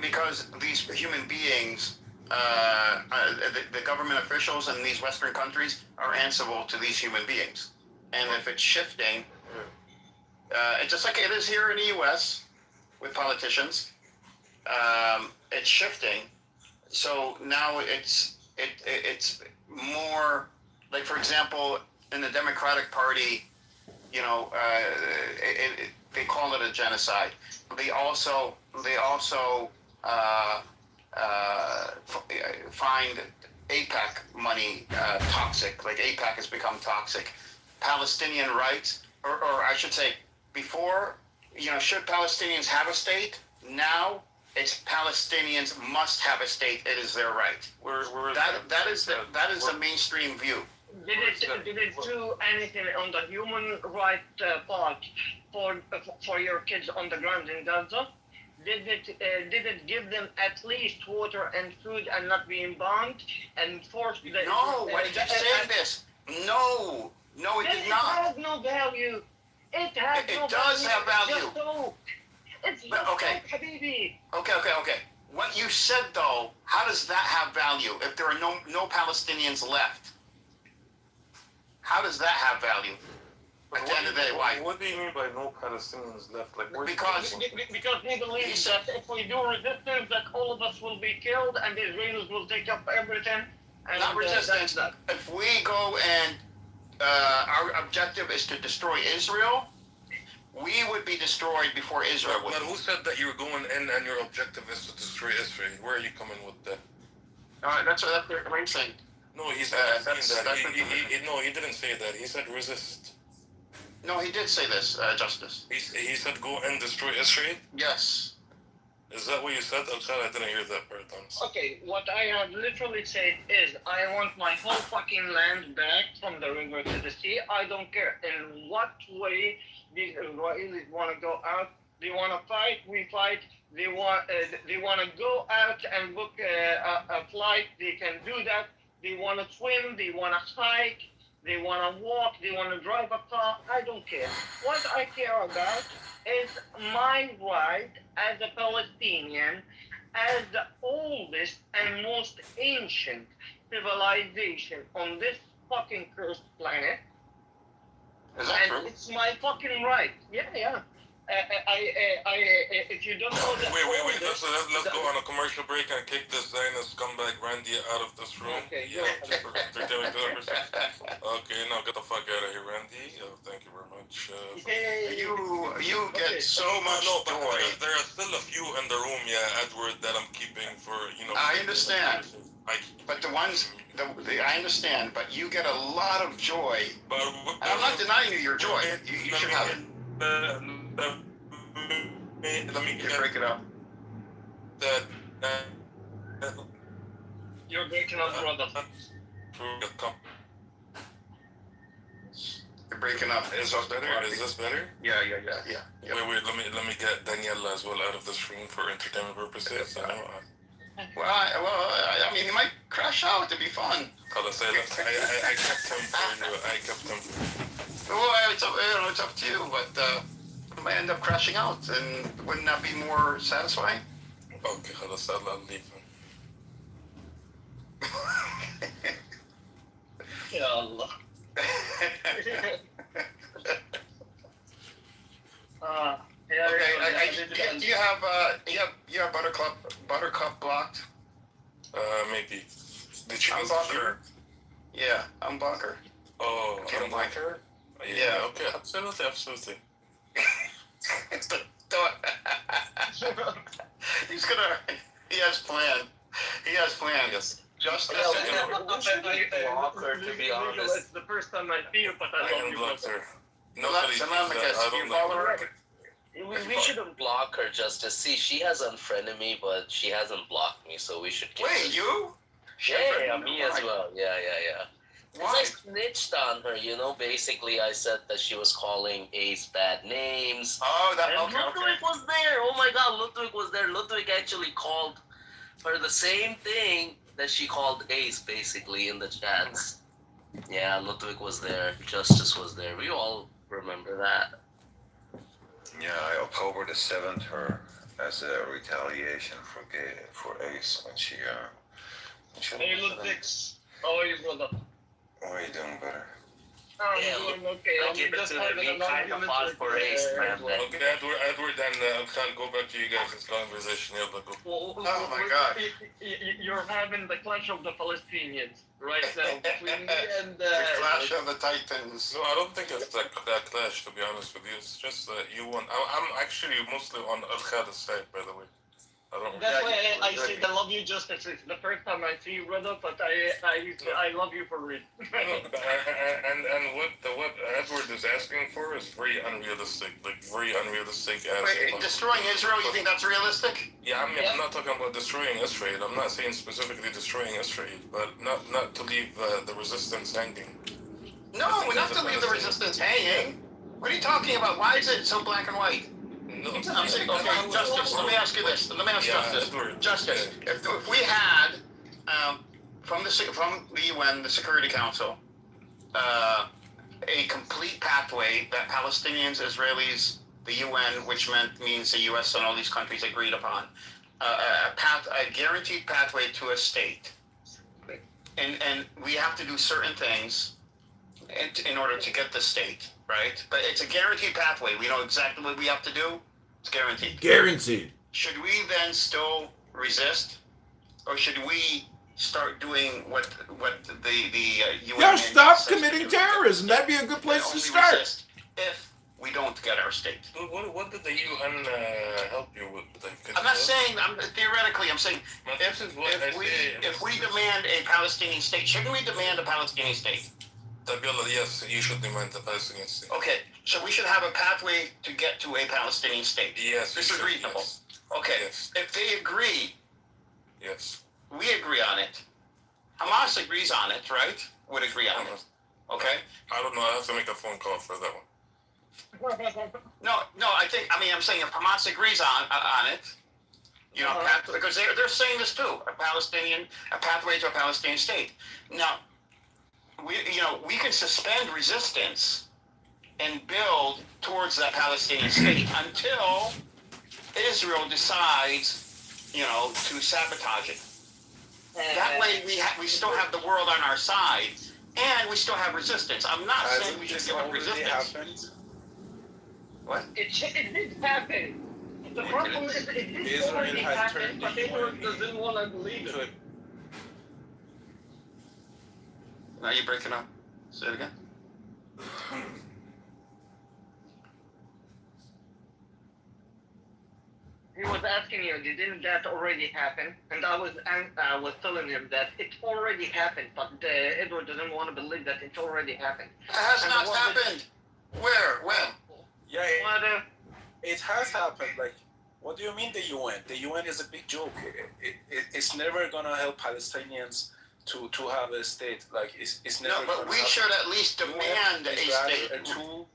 Because these human beings, the government officials in these Western countries are answerable to these human beings. And if it's shifting, it's just like it is here in the U.S. with politicians. It's shifting. So now it's more like, for example, in the Democratic Party, you know, they call it a genocide. They also find AIPAC money toxic. Like AIPAC has become toxic. Palestinian rights, or I should say, before, you know, should Palestinians have a state? Now it's Palestinians must have a state. It is their right. That is the mainstream view. Did it do anything on the human right part for your kids on the ground in Gaza? Did it give them at least water and food and not being bombed and forced? No, why did you say this? No, it did not. It has no value. It has no value. It does have value. Just so. It's just okay. Habibi. Okay. What you said though, how does that have value if there are no Palestinians left? How does that have value? At the end of the day, why? What do you mean by no Palestinians left? Like, because we believe that if we do resistance, that all of us will be killed and the Israelis will take up everything. And not resistance. If we go and our objective is to destroy Israel, we would be destroyed before Israel would. But who said that you were going in and your objective is to destroy Israel? Where are you coming with that? That's what they're saying. No, he's saying that. No, he didn't say that. He said resist. No, he did say this, Justice. He said go and destroy Israel? Yes. Is that what you said? I didn't hear that part. Okay, what I have literally said is I want my whole fucking land back from the river to the sea. I don't care in what way these Israelis want to go out. They want to fight, we fight. They want to go out and book a flight. They can do that. They want to swim. They want to hike. They want to walk. They want to drive a car. I don't care. What I care about is my right as a Palestinian, as the oldest and most ancient civilization on this fucking cursed planet. Is that true? It's my fucking right. Yeah. if you don't know that. Wait. Let's go on a commercial break and kick this Zionist scumbag Randy out of this room. Okay, yeah, just for Okay, now get the fuck out of here, Randy. Thank you very much. You get so much but joy. there are still a few in the room, yeah, Edward, that I'm keeping for, I understand. But the ones, I understand, but you get a lot of joy. But I'm not denying you your joy. You should have it. Let me break it up. You're breaking up, brother. You're breaking up. Is this better? Is this better? Yeah. Wait. Let me get Daniela as well out of this room for entertainment purposes. I mean, he might crash out. It'd be fun. I kept him for you. I kept him for you. Well, it's up to you, but it might end up crashing out, and wouldn't that be more satisfying? Okay, I'll leave him. Ya Allah. Do you have Buttercup blocked? Maybe. Did you unblock her? Yeah, unblock her. Oh, you don't like her? Yeah. Okay, absolutely. He has plan. Yes. Just block her, to be honest. It's the first time I see you, but I love you. Blocked her. We shouldn't block her just to see. She has unfriended me, but she hasn't blocked me, so we should keep Wait, you? Yeah, me as well. Yeah. Why? I snitched on her, basically I said that she was calling Ace bad names. Oh, and Ludwig was there. Oh my god, Ludwig was there. Ludwig actually called her the same thing that she called Ace, basically, in the chats. Yeah, Ludwig was there. Justice was there. We all remember that. Yeah, October the 7th, her as a retaliation for Ace when she Hey, Ludwig. How are you, brother? What are you doing, better? I'm doing okay. I'm just having an argument with Okay, Edward and Khan, go back to you guys' conversation. Oh my god. You're having the clash of the Palestinians right now between me and the clash of the Titans. No, I don't think it's that clash, to be honest with you. It's just that you won. I'm actually mostly on Al-Khad's side, by the way. That's why I said I love you just as it's the first time I see you, brother, but I love you for real. and what Edward is asking for is very unrealistic. Wait, destroying Israel, you think that's realistic? Yeah, I'm not talking about destroying Israel. I'm not saying specifically destroying Israel, but not to leave the resistance hanging. No, we're not to leave the resistance hanging. What are you talking about? Why is it so black and white? No, I'm saying, okay, Justice, let me ask you this. Justice, if we had, from the UN, the Security Council, a complete pathway that Palestinians, Israelis, the UN, which means the US and all these countries agreed upon, a guaranteed pathway to a state. And we have to do certain things in order to get the state, right? But it's a guaranteed pathway. We know exactly what we have to do. It's guaranteed. Guaranteed. Should we then still resist, or should we start doing what the UN? Yeah, stop committing terrorism. That'd be a good place to start. Resist if we don't get our state. What did the UN help you with? I'm not saying. Theoretically, I'm saying if we demand a Palestinian state, shouldn't we demand a Palestinian state? Yes, you should demand the Palestinian state. Okay, so we should have a pathway to get to a Palestinian state. Yes. This is reasonable. Yes. Okay, yes. If they agree, yes, we agree on it. Hamas agrees on it, right? Would agree on it. Okay? I don't know, I have to make a phone call for that one. No, I'm saying if Hamas agrees on it, because they're saying this too, a pathway to a Palestinian state. Now, we can suspend resistance and build towards that Palestinian state until Israel decides, to sabotage it. That way we still have the world on our side, and we still have resistance. I'm not saying we should give up resistance. What? It did happen. The problem is it did already happen, but Israel doesn't want to believe it. Now you're breaking up. Say it again. He was asking you, didn't that already happen? And I was telling him that it already happened, but Edward doesn't want to believe that it already happened. It has not happened. Where? When? Yeah, it has happened. Like, what do you mean the UN? The UN is a big joke. It's never gonna help Palestinians to have a state. Like, it's never. No, but we should at least demand a state.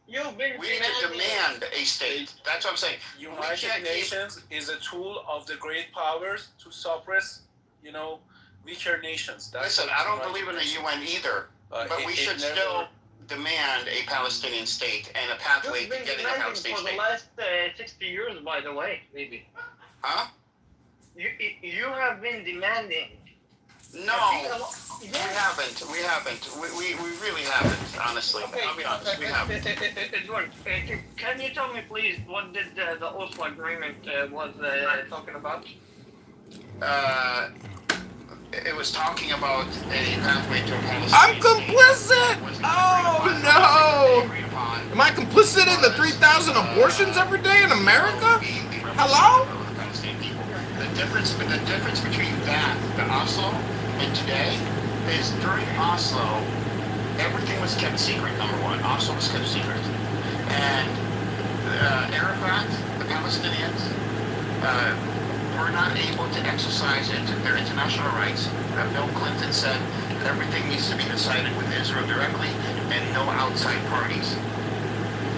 We need to demand a state. That's what I'm saying. United Nations is a tool of the great powers to suppress, weaker nations. Listen, I don't believe in the UN either, but we should still demand a Palestinian state and a pathway to getting a Palestinian state. For the last 60 years, by the way, maybe. Huh? You have been demanding. No, we haven't. We really haven't, honestly. Okay. I'll be honest, we haven't. Edward, can you tell me, please, what did the Oslo Agreement was talking about? It was talking about a pathway to a Palestinian I'm complicit! Oh, no! Am I complicit in the 3,000 abortions every day in America? Hello? The difference between that, the Oslo, and today is during Oslo, everything was kept secret, number one. Oslo was kept secret. And Arafat, the Palestinians, were not able to exercise their international rights. Bill Clinton said that everything needs to be decided with Israel directly and no outside parties.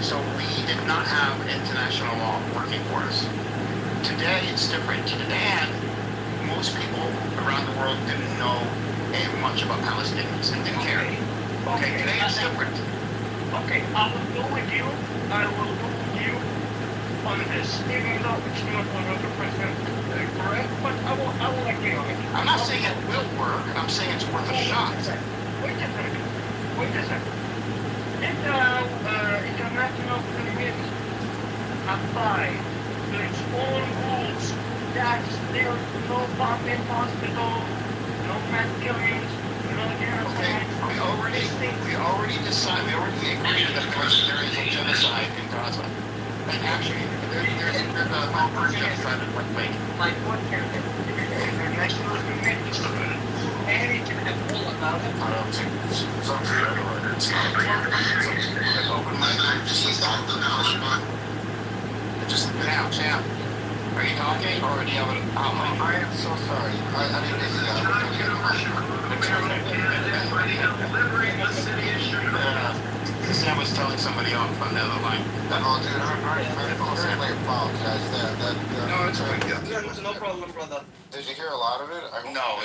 So we did not have international law working for us. Today it's different. And most people around the world didn't know much about Palestinians and didn't care. Okay, today it's different. Okay, I will go with you. On this, even though it's not 100% correct, but I will agree on it. I'm not saying it will work. I'm saying it's worth a shot. Wait a second. Did the international community apply to its own rules that there's no public hospital, no mass killings, no genocide? We already decided. We already agreed that there is a genocide in Gaza. And actually, there's a genocide in West Bank. Like what can the international community do? Anything at all about it? I don't think it's unfair. It's not it's open-minded. Just Sam, are you talking or do you have an outline? I am so sorry. I didn't Sam was telling somebody off on the other line. Oh, dude, I certainly apologize. No, it's okay. No problem, brother. Did you hear a lot of it? No.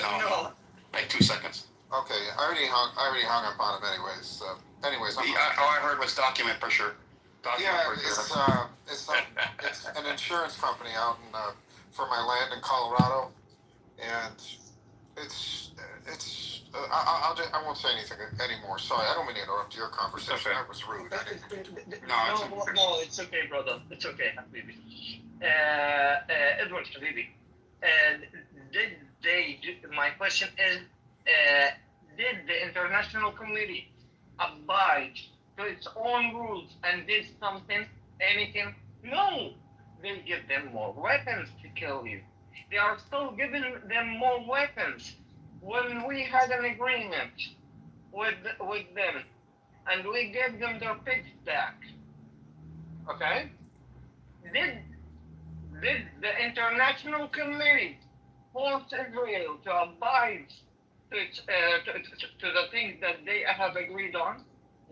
Like 2 seconds. Okay, I already hung up on him anyways. All I heard was document for sure. It's an insurance company out in for my land in Colorado, and I won't say anything anymore. Sorry, I don't mean to interrupt your conversation. Okay. That was rude. No, it's okay, brother. It's okay, Habibi. Edward, Habibi. My question is, did the international community abide to its own rules and did anything? No! They give them more weapons to kill you. They are still giving them more weapons. When we had an agreement with them and we gave them their pigs back, okay? Did the international community force Israel to abide to the things that they have agreed on?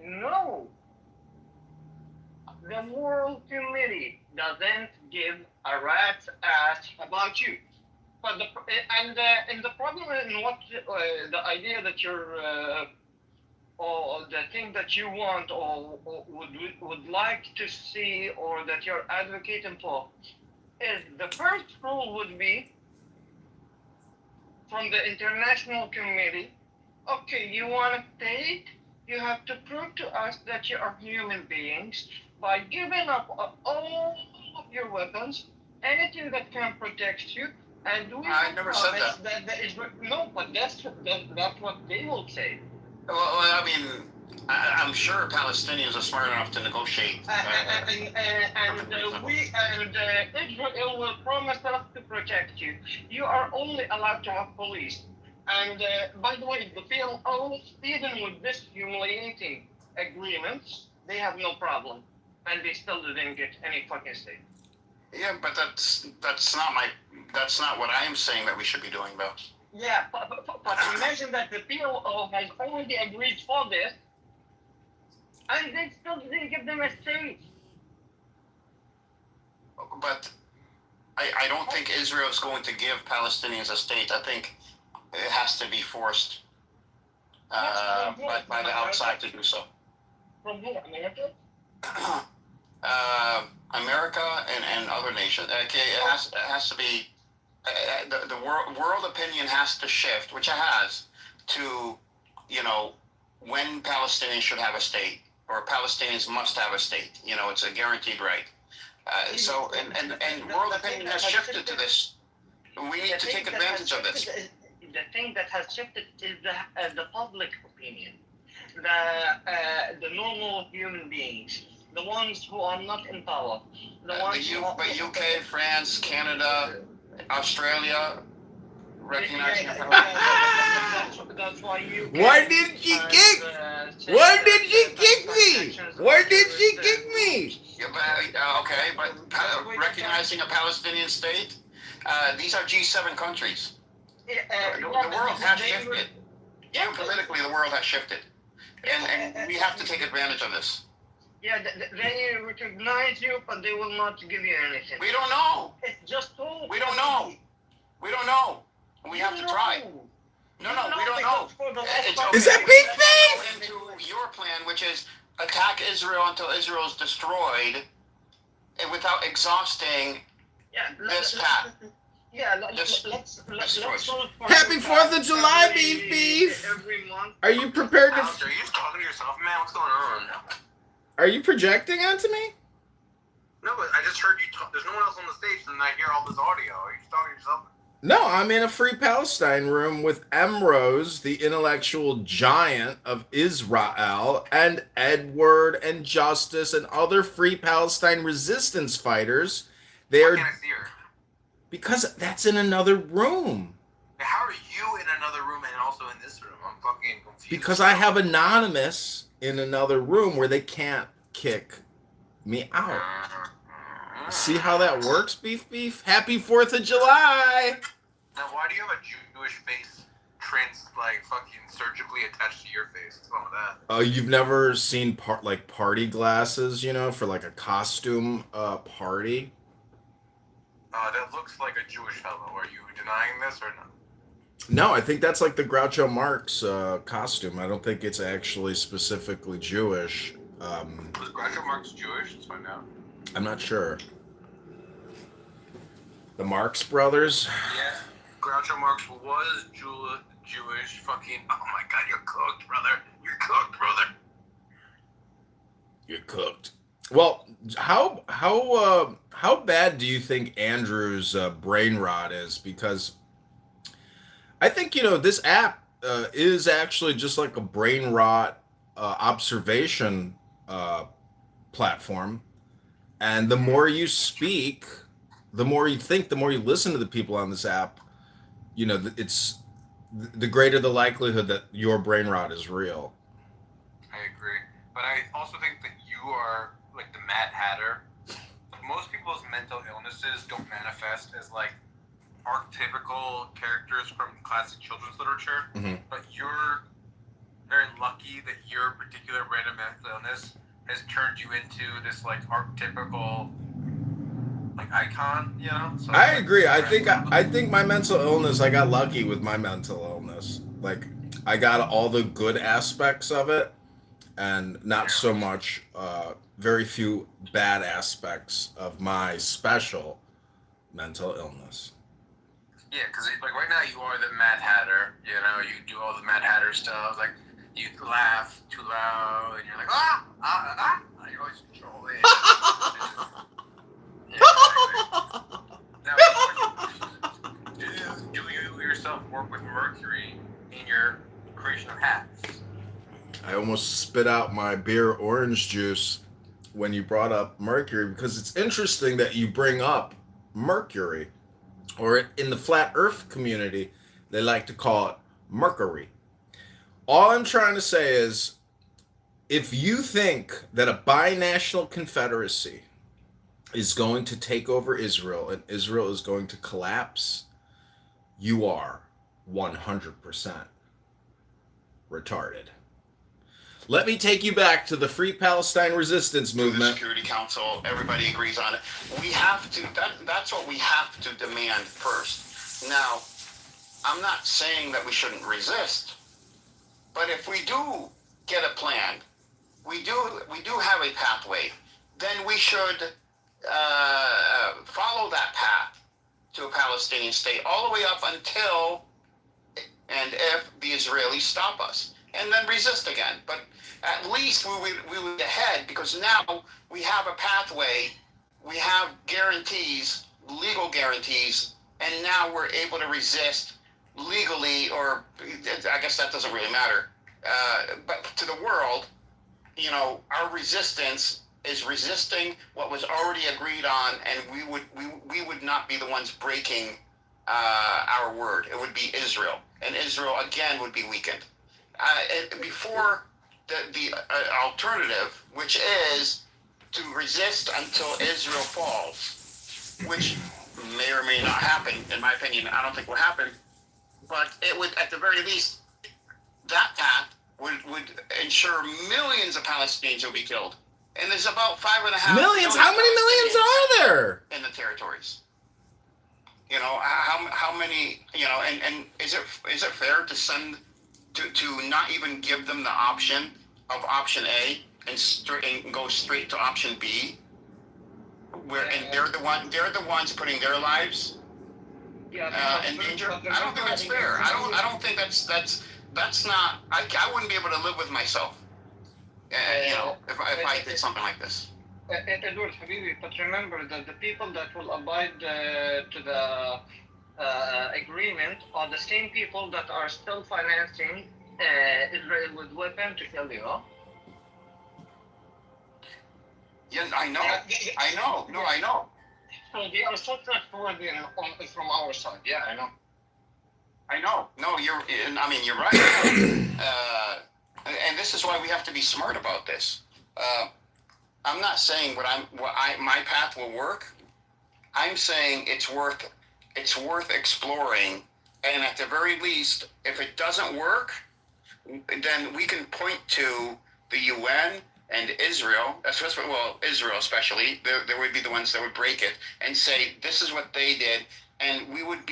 No. The World Committee doesn't give a rat's ass about you. But the problem in what the idea that you're or the thing that you want or would like to see or that you're advocating for is the first rule would be from the international committee. Okay, you want a state? You have to prove to us that you are human beings. by giving up all of your weapons, anything that can protect you, and we I never said that. No, but that's what they will say. Well, I mean, I'm sure Palestinians are smart enough to negotiate. Israel will promise us to protect you. You are only allowed to have police. And by the way, the PLO, even with this humiliating agreements, they have no problem, and they still didn't get any fucking state. Yeah, but that's not what I am saying that we should be doing, though. Yeah, but imagine that the PLO has already agreed for this, and they still didn't give them a state. But I don't think Israel is going to give Palestinians a state. I think it has to be forced by the outside to do so. From who? America? America and other nations. Okay, it has to be. The world opinion has to shift, which it has, to, when Palestinians should have a state, or Palestinians must have a state. It's a guaranteed right. So world opinion has shifted to this. We need to take advantage of this. The thing that has shifted is the public opinion, the normal human beings, the ones who are not in power, the ones. But UK, France, Canada, Australia, recognizing. That's why you. Why did she kick? Why did she kick me? Why did she kick me? Yeah, but recognizing a Palestinian state. These are G7 countries. The world has shifted. Geopolitically, the world has shifted, and we have to take advantage of this. Yeah, they recognize you, but they will not give you anything. We don't know. It's just told. We don't know. We don't know. We have to try. No, we don't know. Is that beef? Into your plan, which is attack Israel until Israel is destroyed, and without exhausting this path. Yeah, let's Happy 4th of July, beef. Are you prepared to? Are you talking to yourself, man? What's going on? Are you projecting onto me? No, but I just heard you talk. There's no one else on the stage, and I hear all this audio. Are you talking to yourself? No, I'm in a Free Palestine room with Emrose, the intellectual giant of Israel, and Edward and Justice and other Free Palestine resistance fighters. Why can't I see her? Because that's in another room. How are you in another room and also in this room? I'm fucking confused. Because I have Anonymous in another room where they can't kick me out. See how that works, beef? Happy 4th of July! Now, why do you have a Jewish face fucking surgically attached to your face? What's wrong with that? Oh, you've never seen party glasses, for like a costume party? That looks like a Jewish fellow. Are you denying this or not? No, I think that's like the Groucho Marx costume. I don't think it's actually specifically Jewish. Was Groucho Marx Jewish? Let's find out. I'm not sure. The Marx brothers? Yeah, Groucho Marx was Jewish. Fucking, oh my god, you're cooked, brother. You're cooked, brother. You're cooked. Well, how bad do you think Andrew's brain rot is? Because I think, this app is actually just like a brain rot observation platform. And the more you speak, the more you think, the more you listen to the people on this app, it's the greater the likelihood that your brain rot is real. I agree. But I also think that you are like the Mad Hatter. Most people's mental illnesses don't manifest as like archetypical characters from classic children's literature. Mm-hmm. But you're very lucky that your particular random mental illness has turned you into this like archetypical like icon, So, I agree. I think my mental illness, I got lucky with my mental illness. Like, I got all the good aspects of it and not so much very few bad aspects of my special mental illness. Yeah, because like right now you are the Mad Hatter. You do all the Mad Hatter stuff. Like you laugh too loud, and you're like always control it. Now, do you yourself work with Mercury in your creation of hats? I almost spit out my beer orange juice when you brought up Mercury, because it's interesting that you bring up Mercury, or in the flat earth community, they like to call it Mercury. All I'm trying to say is, if you think that a binational confederacy is going to take over Israel and Israel is going to collapse, you are 100% retarded. Let me take you back to the Free Palestine Resistance Movement. The Security Council, everybody agrees on it. We have to, that's what we have to demand first. Now, I'm not saying that we shouldn't resist, but if we do get a plan, we do have a pathway, then we should follow that path to a Palestinian state all the way up until and if the Israelis stop us, and then resist again. But at least we would get ahead, because now we have a pathway, we have guarantees, legal guarantees, and now we're able to resist legally, or I guess that doesn't really matter. But to the world, you know, our resistance is resisting what was already agreed on, and we would not be the ones breaking our word. It would be Israel, and Israel again would be weakened. Before the alternative, which is to resist until Israel falls, which may or may not happen. In my opinion, I don't think will happen, but it would, at the very least, that path would ensure millions of Palestinians will be killed. And there's about 5.5 millions. How many millions are there in the territories? You know, how many? You know, and is it fair to send to not even give them the option of option A and go straight to option B, where and they're the ones putting their lives in danger? I don't think that's fair. I don't think that's not. I wouldn't be able to live with myself. You know, if I did something like this. Edward Habibi, but remember that the people that will abide to the agreement are the same people that are still financing Israel with weapons to kill you. Huh? Yes, I know. I know. No, I know. So they are so trustworthy from our side. Yeah, I know. I know. No, I mean, you're right. And this is why we have to be smart about this. I'm not saying my path will work. I'm saying it's worth exploring, and at the very least, if it doesn't work, then we can point to the UN and Israel, Israel especially. They would be the ones that would break it and say this is what they did, and we would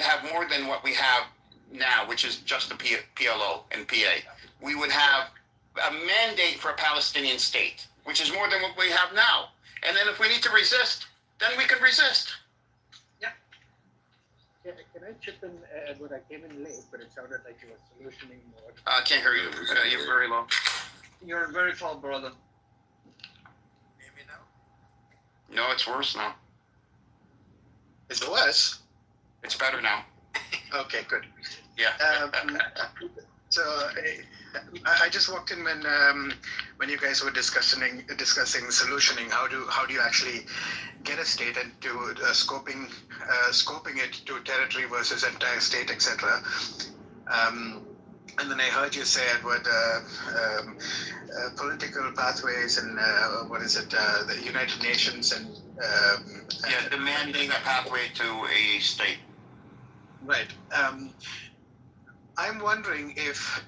have more than what we have now, which is just the PLO and PA. We would have a mandate for a Palestinian state, which is more than what we have now. And then if we need to resist, then we can resist. Yeah. Can I chip in, Edward? I came in late, but it sounded like you were solutioning more. I can't hear you. You're very low. You're very tall, brother. Maybe now? No, it's worse now. Is it worse? It's better now. Okay, good. Yeah. So I just walked in when you guys were discussing solutioning. How do you actually get a state and do scoping it to territory versus entire state, etc. And then I heard you say, Edward, political pathways and the United Nations and demanding a pathway to a state. Right. I'm wondering if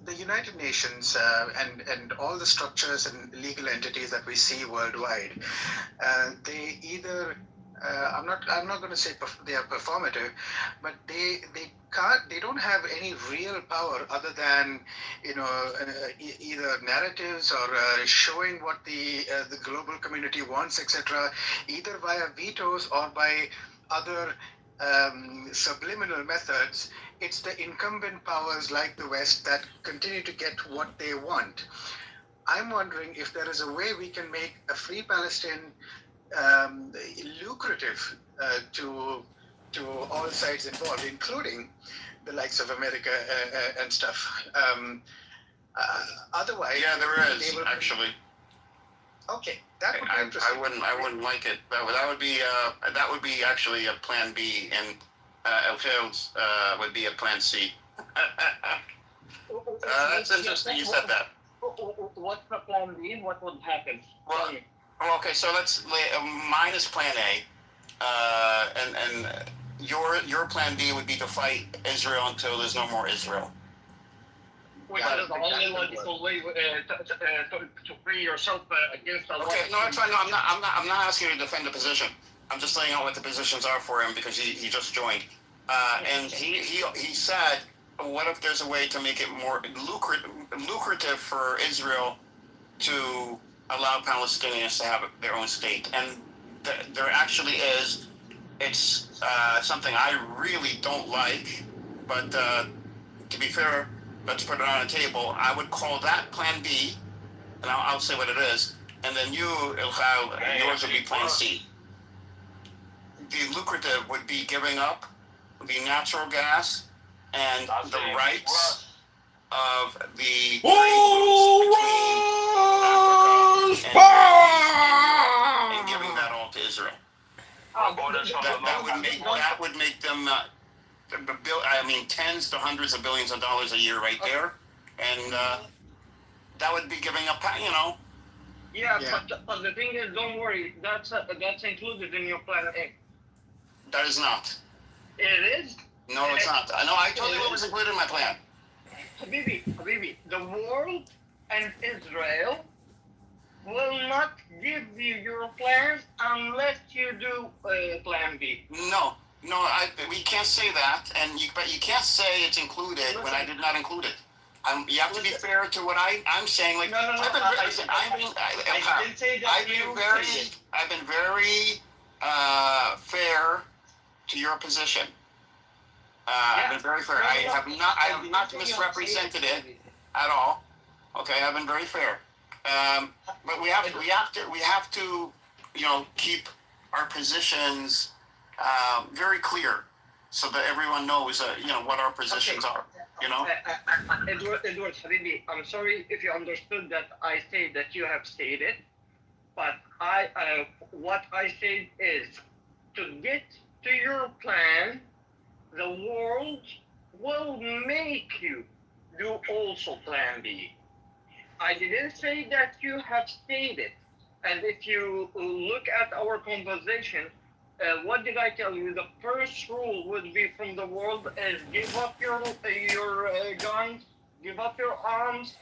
the United Nations and all the structures and legal entities that we see worldwide, they either I'm not going to say they are performative, but they don't have any real power other than either narratives or showing what the global community wants, etc. Either via vetoes or by other subliminal methods. It's the incumbent powers like the West that continue to get what they want. I'm wondering if there is a way we can make a free Palestine lucrative to all sides involved, including the likes of America and stuff. Otherwise, Yeah, there is actually. Okay, that would be interesting. I wouldn't like it. That would be actually a plan B, and El Field's would be a plan C. That's interesting. You said that. What's the plan B? What would happen? Well, okay, so let's mine is plan A, and your plan B would be to fight Israel until there's no more Israel. Which is the only logical way to free yourself against the. Okay, no, that's fine. No, I'm not asking you to defend the position. I'm just laying out what the positions are for him because he just joined, and he said, what if there's a way to make it more lucrative for Israel to allow Palestinians to have their own state? And there actually is. It's something I really don't like, but to be fair, let's put it on the table. I would call that Plan B, and I'll say what it is. And then you, Ilkhal, yours would be Plan C. The lucrative would be giving up the natural gas and the rights of the and giving that all to Israel. That would make them, tens to hundreds of billions of dollars a year right there, and that would be giving up, Yeah, but the thing is, don't worry, that's included in your plan A. That is not. It is? No, it's not. No, I told you what was included in my plan. Habibi, the world and Israel will not give you your plans unless you do plan B. No, we can't say that, but you can't say it's included when I did not include it. You have to be fair to what I'm saying. Like, I've been very fair to your position. I've been very fair. I have not misrepresented it at all. Okay, I've been very fair. But we have to, keep our positions very clear, so that everyone knows, what our positions are. Edward Habibi, I'm sorry if you understood that I say that you have stated, but what I said is to get to your plan, the world will make you do also plan B. I didn't say that you have stated, and if you look at our conversation, what did I tell you? The first rule would be from the world is give up your guns, give up your arms.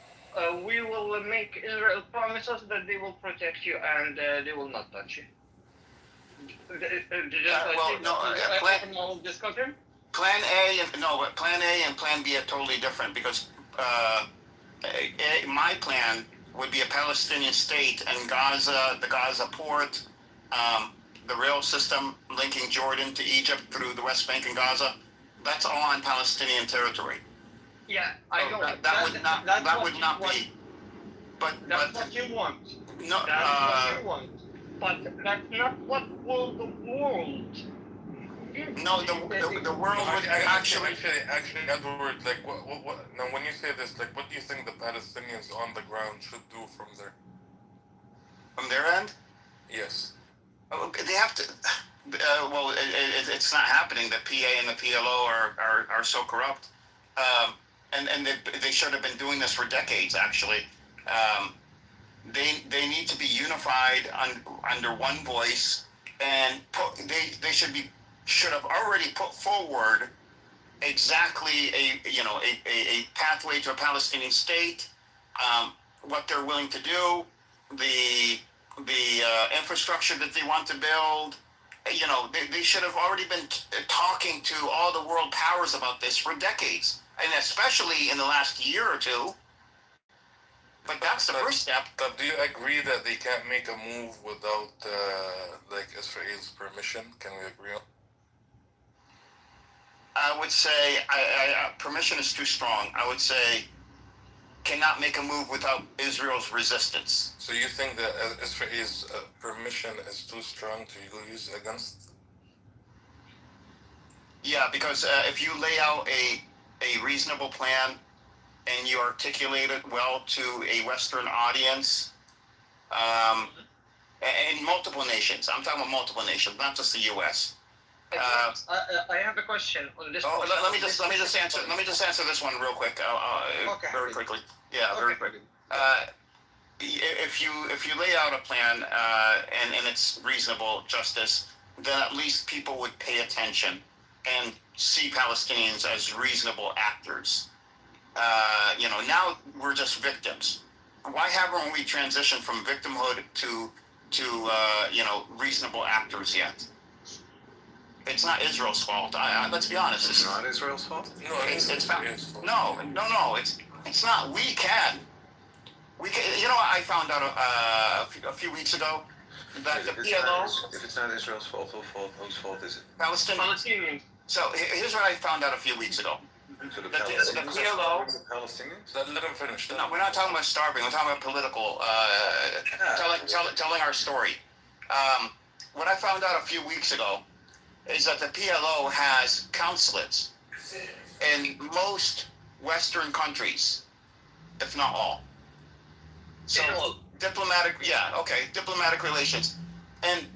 We will make Israel promises that they will protect you and they will not touch you. Plan A and Plan B are totally different because my plan would be a Palestinian state and Gaza, the Gaza port, the rail system linking Jordan to Egypt through the West Bank and Gaza. That's all on Palestinian territory. Yeah, I know. That would not be. But that's what you want. No, that's what you want. But that's not what will the world. No, the world would actually, Edward, like, what? Now, when you say this, like, what do you think the Palestinians on the ground should do from there? From their end? Yes. They have to. It's not happening. The PA and the PLO are so corrupt, and they should have been doing this for decades. Actually, they need to be unified under one voice, and they should have already put forward exactly a pathway to a Palestinian state, what they're willing to do, the infrastructure that they want to build. They should have already been talking to all the world powers about this for decades, and especially in the last year or two. But that's the first step. But do you agree that they can't make a move without Israel's permission? Can we agree on? I would say permission is too strong. I would say cannot make a move without Israel's resistance. So you think that Israel's permission is too strong to use against? Yeah, because if you lay out a reasonable plan and you articulate it well to a Western audience, in multiple nations, I'm talking about multiple nations, not just the U.S. I have a question on this. Let me just answer this one real quick, very quickly. Yeah, very quickly. If you lay out a plan and it's reasonable, Justice, then at least people would pay attention and see Palestinians as reasonable actors. Now we're just victims. Why haven't we transitioned from victimhood to reasonable actors yet? It's not Israel's fault. Let's be honest. It's not Israel's fault? No, it's not. We can. I found out a few weeks ago that the PLO. If it's not Israel's fault, whose fault is it? Palestinians. So here's what I found out a few weeks ago. So the PLO. Palestinians? Let him finish. No, we're not talking about starving. We're talking about political. Telling our story. What I found out a few weeks ago is that the PLO has consulates in most Western countries, if not all. So diplomatic relations. And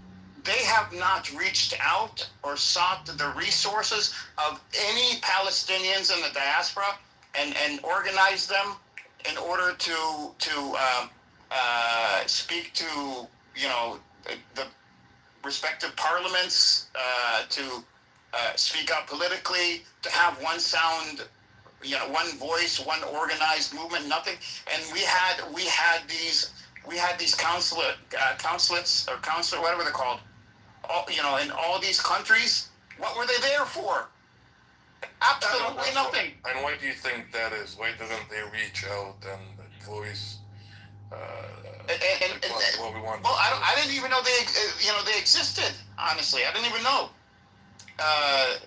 they have not reached out or sought the resources of any Palestinians in the diaspora and organized them in order to speak to the respective parliaments, to speak out politically, to have one sound, one voice, one organized movement. Nothing. And we had these consulates or consulate, whatever they're called, in all these countries. What were they there for? Absolutely nothing. And why do you think that is? Why didn't they reach out and voice what we want? Well, I didn't even know they existed. Honestly, I didn't even know. I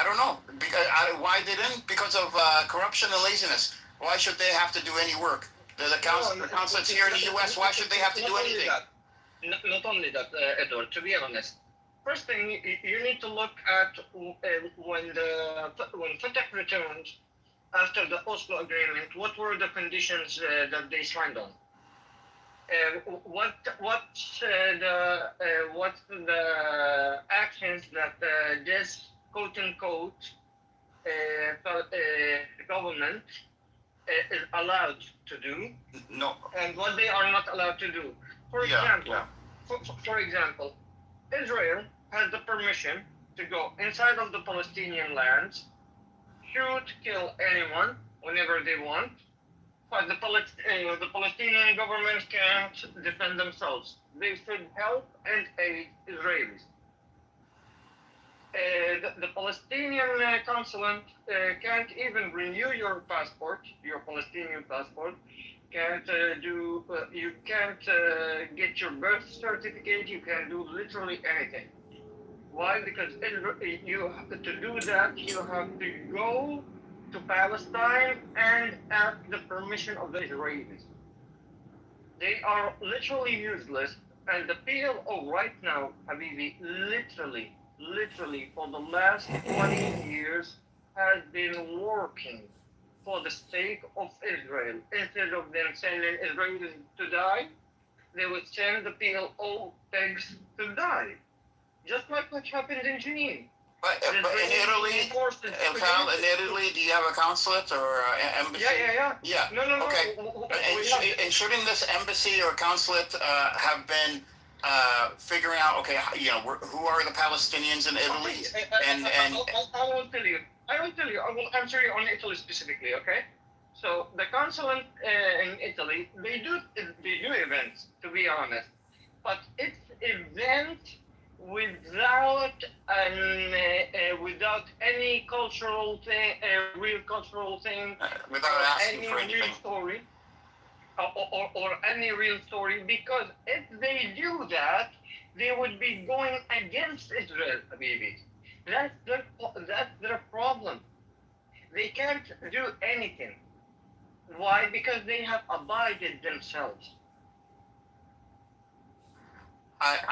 don't know. Why they didn't? Because of corruption and laziness. Why should they have to do any work? The consulates here in the U.S. Why should they have to do anything? Not only that, Edward. To be honest, first thing you need to look at when Fatah returned after the Oslo Agreement. What were the conditions that they signed on? What's the actions that this quote unquote government is allowed to do? No. And what they are not allowed to do. For example, Israel has the permission to go inside of the Palestinian lands, shoot, kill anyone whenever they want, but the Palestinian government can't defend themselves. They should help and aid Israelis. The Palestinian consulate can't even renew your passport, your Palestinian passport. You can't get your birth certificate. You can't do literally anything. Why? Because to do that, you have to go to Palestine and ask the permission of the Israelis. They are literally useless, and the PLO right now, Habibi, literally for the last 20 years has been working for the sake of Israel. Instead of them sending Israelis to die, they would send the PLO pigs to die. Just like what happened in Jenin. But in Italy, do you have a consulate or embassy? Yeah. No. Okay. And shouldn't this embassy or consulate have been figuring out, who are the Palestinians in Italy? I will tell you. I will answer you on Italy specifically. Okay. So the consulate in Italy, they do events, to be honest, but it's event without any cultural thing, real cultural thing, without asking any for anything. real story, or any real story. Because if they do that, they would be going against Israel, Habibi. That's their problem. They can't do anything. Why? Because they have abided themselves.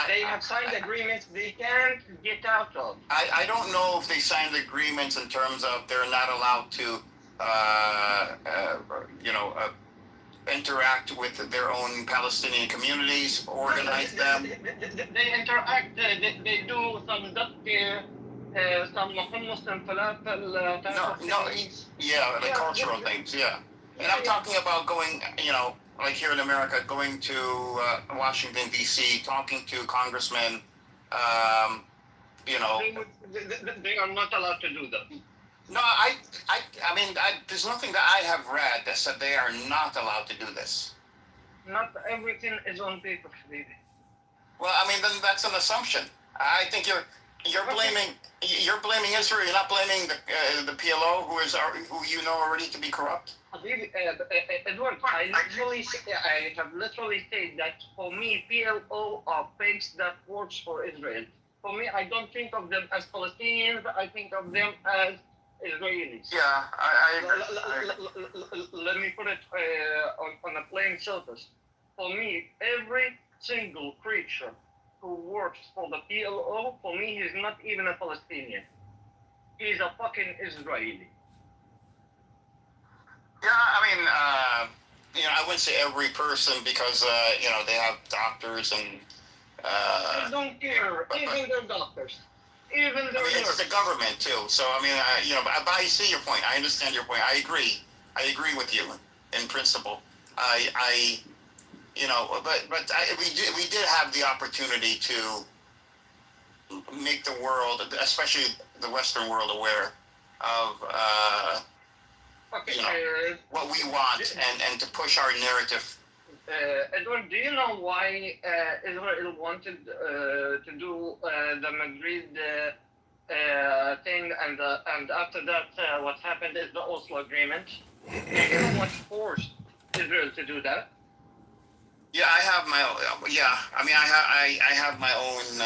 They have signed agreements they can't get out of. I don't know if they signed agreements in terms of they're not allowed to, interact with their own Palestinian communities, organize them. They interact. They do some some hummus and falafel. Like cultural things, yeah. And I'm talking about going, like here in America, going to Washington, D.C., talking to congressmen, They are not allowed to do that. No, there's nothing that I have read that said they are not allowed to do this. Not everything is on paper, baby. Well, then that's an assumption. I think you're blaming Israel. You're not blaming the PLO, who you know already to be corrupt. Edward, I have literally said that for me, PLO are fakes that works for Israel. For me, I don't think of them as Palestinians. I think of them as Israelis. Yeah, I agree. Let me put it on a plain surface. For me, every single creature who works for the PLO, for me, he's not even a Palestinian. He's a fucking Israeli. Yeah, I wouldn't say every person because, they have doctors and... I don't care. Even their doctors. Even their it's the government, too. So, but I see your point. I understand your point. I agree. I agree with you in principle. We did have the opportunity to make the world, especially the Western world, aware of what we want and to push our narrative. Edward, do you know why Israel wanted to do the Madrid thing, and after that, what happened is the Oslo Agreement? Do you know what forced Israel to do that? Yeah, I have my own. Yeah, I have my own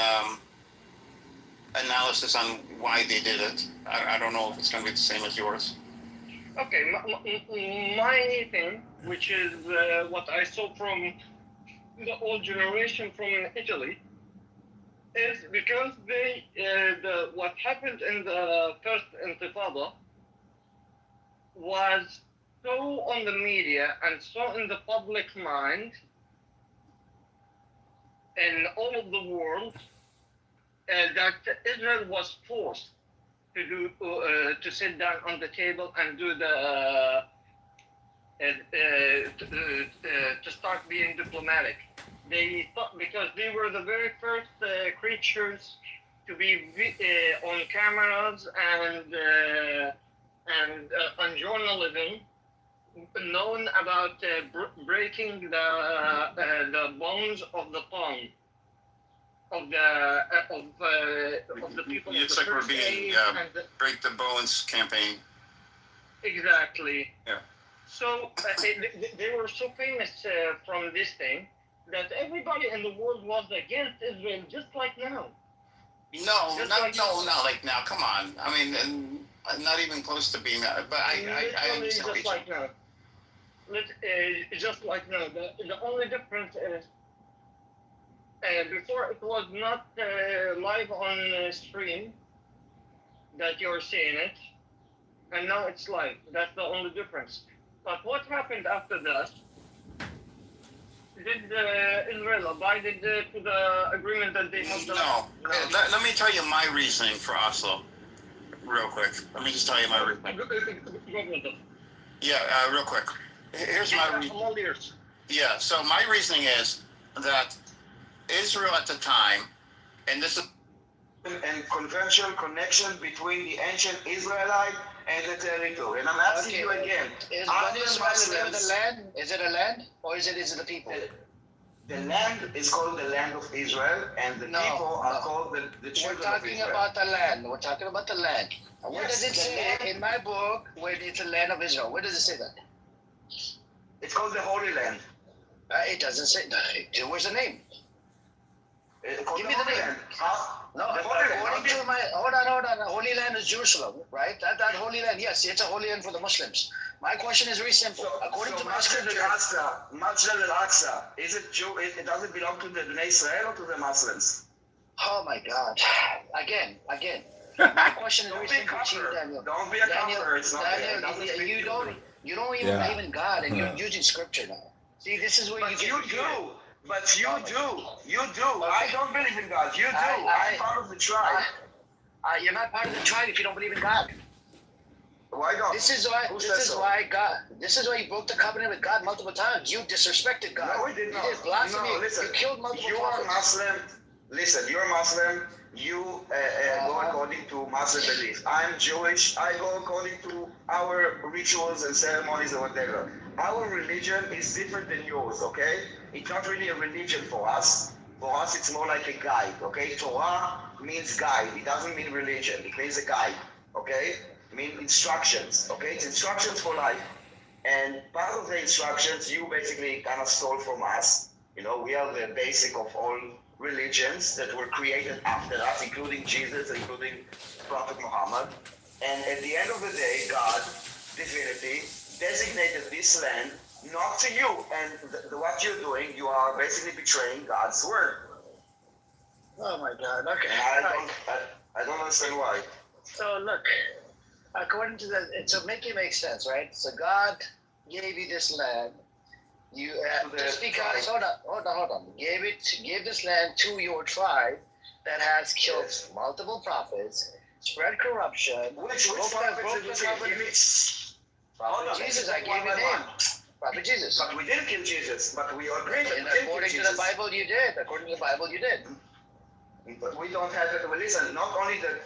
analysis on why they did it. I don't know if it's going to be the same as yours. Okay, my thing, which is what I saw from the old generation from Italy, is because what happened in the first Intifada was so on the media and so in the public mind in all of the world that Israel was forced to sit down on the table and do to start being diplomatic. They thought because they were the very first creatures to be on cameras and on journalism, known about breaking the bones of the palm of the people. It's like we're being break the bones campaign. Exactly. Yeah. So they were so famous from this thing that everybody in the world was against Israel, just like now. No, not like now. Come on. Not even close to being that. But I understand. Just like now. Just like now. The only difference is before it was not live on stream that you're seeing it, and now it's live. That's the only difference. But what happened after that? Did Israel abided to the agreement that they had? No. Let me tell you my reasoning for Oslo, real quick. Let me just tell you my reasoning. Yeah, real quick. Here's my reasoning. Yeah, so my reasoning is that Israel at the time, and this is and conventional connection between the ancient Israelite and the territory. And I'm asking you again, is the land? Is it a land or is it the people? The land is called the land of Israel, and the people are called the children of Israel. We're talking about the land. We're talking about the land. And where does it say in my book where it's the land of Israel? Where does it say that? It's called the Holy Land. It doesn't say that. Where's the name? Give me the name. No, according to my hold on. Holy Land is Jerusalem, right? That Holy Land, yes, it's a Holy Land for the Muslims. My question is very simple. According to my scripture, Masjid al-Aqsa, is it Jew? Does it belong to the Bnei Israel or to the Muslims? oh my God, again. My question is very simple to you, Daniel. Don't be a kafir. It's not Daniel, you don't even Yeah. believe in God, and you're using scripture now. See, this is where But you do. But you do. You do. I don't believe in God. You do. I'm part of the tribe. You're not part of the tribe if you don't believe in God. Why not? This is why you broke the covenant with God multiple times. You disrespected God. No, we did not. You did blasphemy. No, listen. You killed multiple You are Muslim. Listen, you're Muslim. You go according to Muslim beliefs. I'm Jewish. I go according to our rituals and ceremonies and whatever. Our religion is different than yours, okay? It's not really a religion for us. For us, it's more like a guide, okay? Torah means guide. It doesn't mean religion. It means a guide, okay? It means instructions, okay? It's instructions for life. And part of the instructions you basically kind of stole from us. You know, we are the basic of all religions that were created after us, including Jesus, including Prophet Muhammad. And at the end of the day, God, divinity, designated this land not to you. And what you're doing, you are basically betraying God's word. Oh my God. Okay. And I don't understand why. So look, according to so make it make sense, right? So God gave you this land. You just because hold on. Gave this land to your tribe that has killed multiple prophets, spread corruption. Which prophets did we kill? Prophet Jesus, I gave you name. Prophet Jesus. But we didn't kill Jesus. But we agreed that and according to the Bible, you did. According to the Bible, you did. But we don't have it. Well, listen, not only the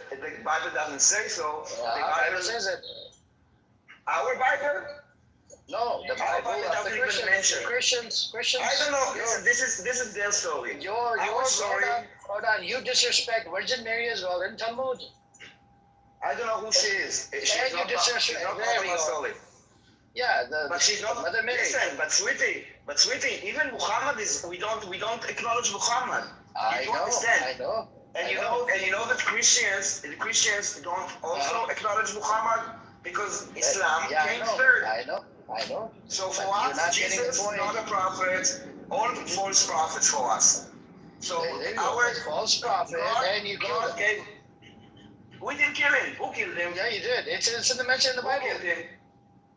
Bible doesn't say so. The Bible says it. Our Bible? No, the Bible doesn't even mention Christians. I don't know. Listen, this is their story. Your story. Hold on. You disrespect Virgin Mary as well in Talmud. I don't know who she is. She's not part of my story. Yeah, but she's not Mother Mary. Listen, but sweetie, even Muhammad is. We don't acknowledge Muhammad. I know. And you know that Christians don't also acknowledge Muhammad because Islam came third. I know. So for us, Jesus is not a prophet. All false prophets for us. So our false prophet, and you killed him. We didn't kill him. Who killed him? Yeah, you did. It's in the mention in the Bible. Who killed him?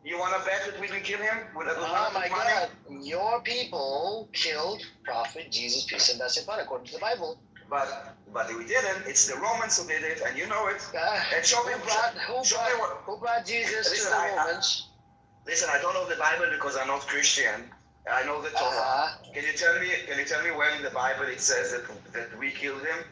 You want to bet that we didn't kill him? Oh my God! Your people killed Prophet Jesus, peace and blessing upon, according to the Bible. But we didn't. It's the Romans who did it, and you know it. And who brought Jesus to the Romans? Listen, I don't know the Bible because I'm not Christian. I know the Torah. Can you tell me where in the Bible it says that we killed him?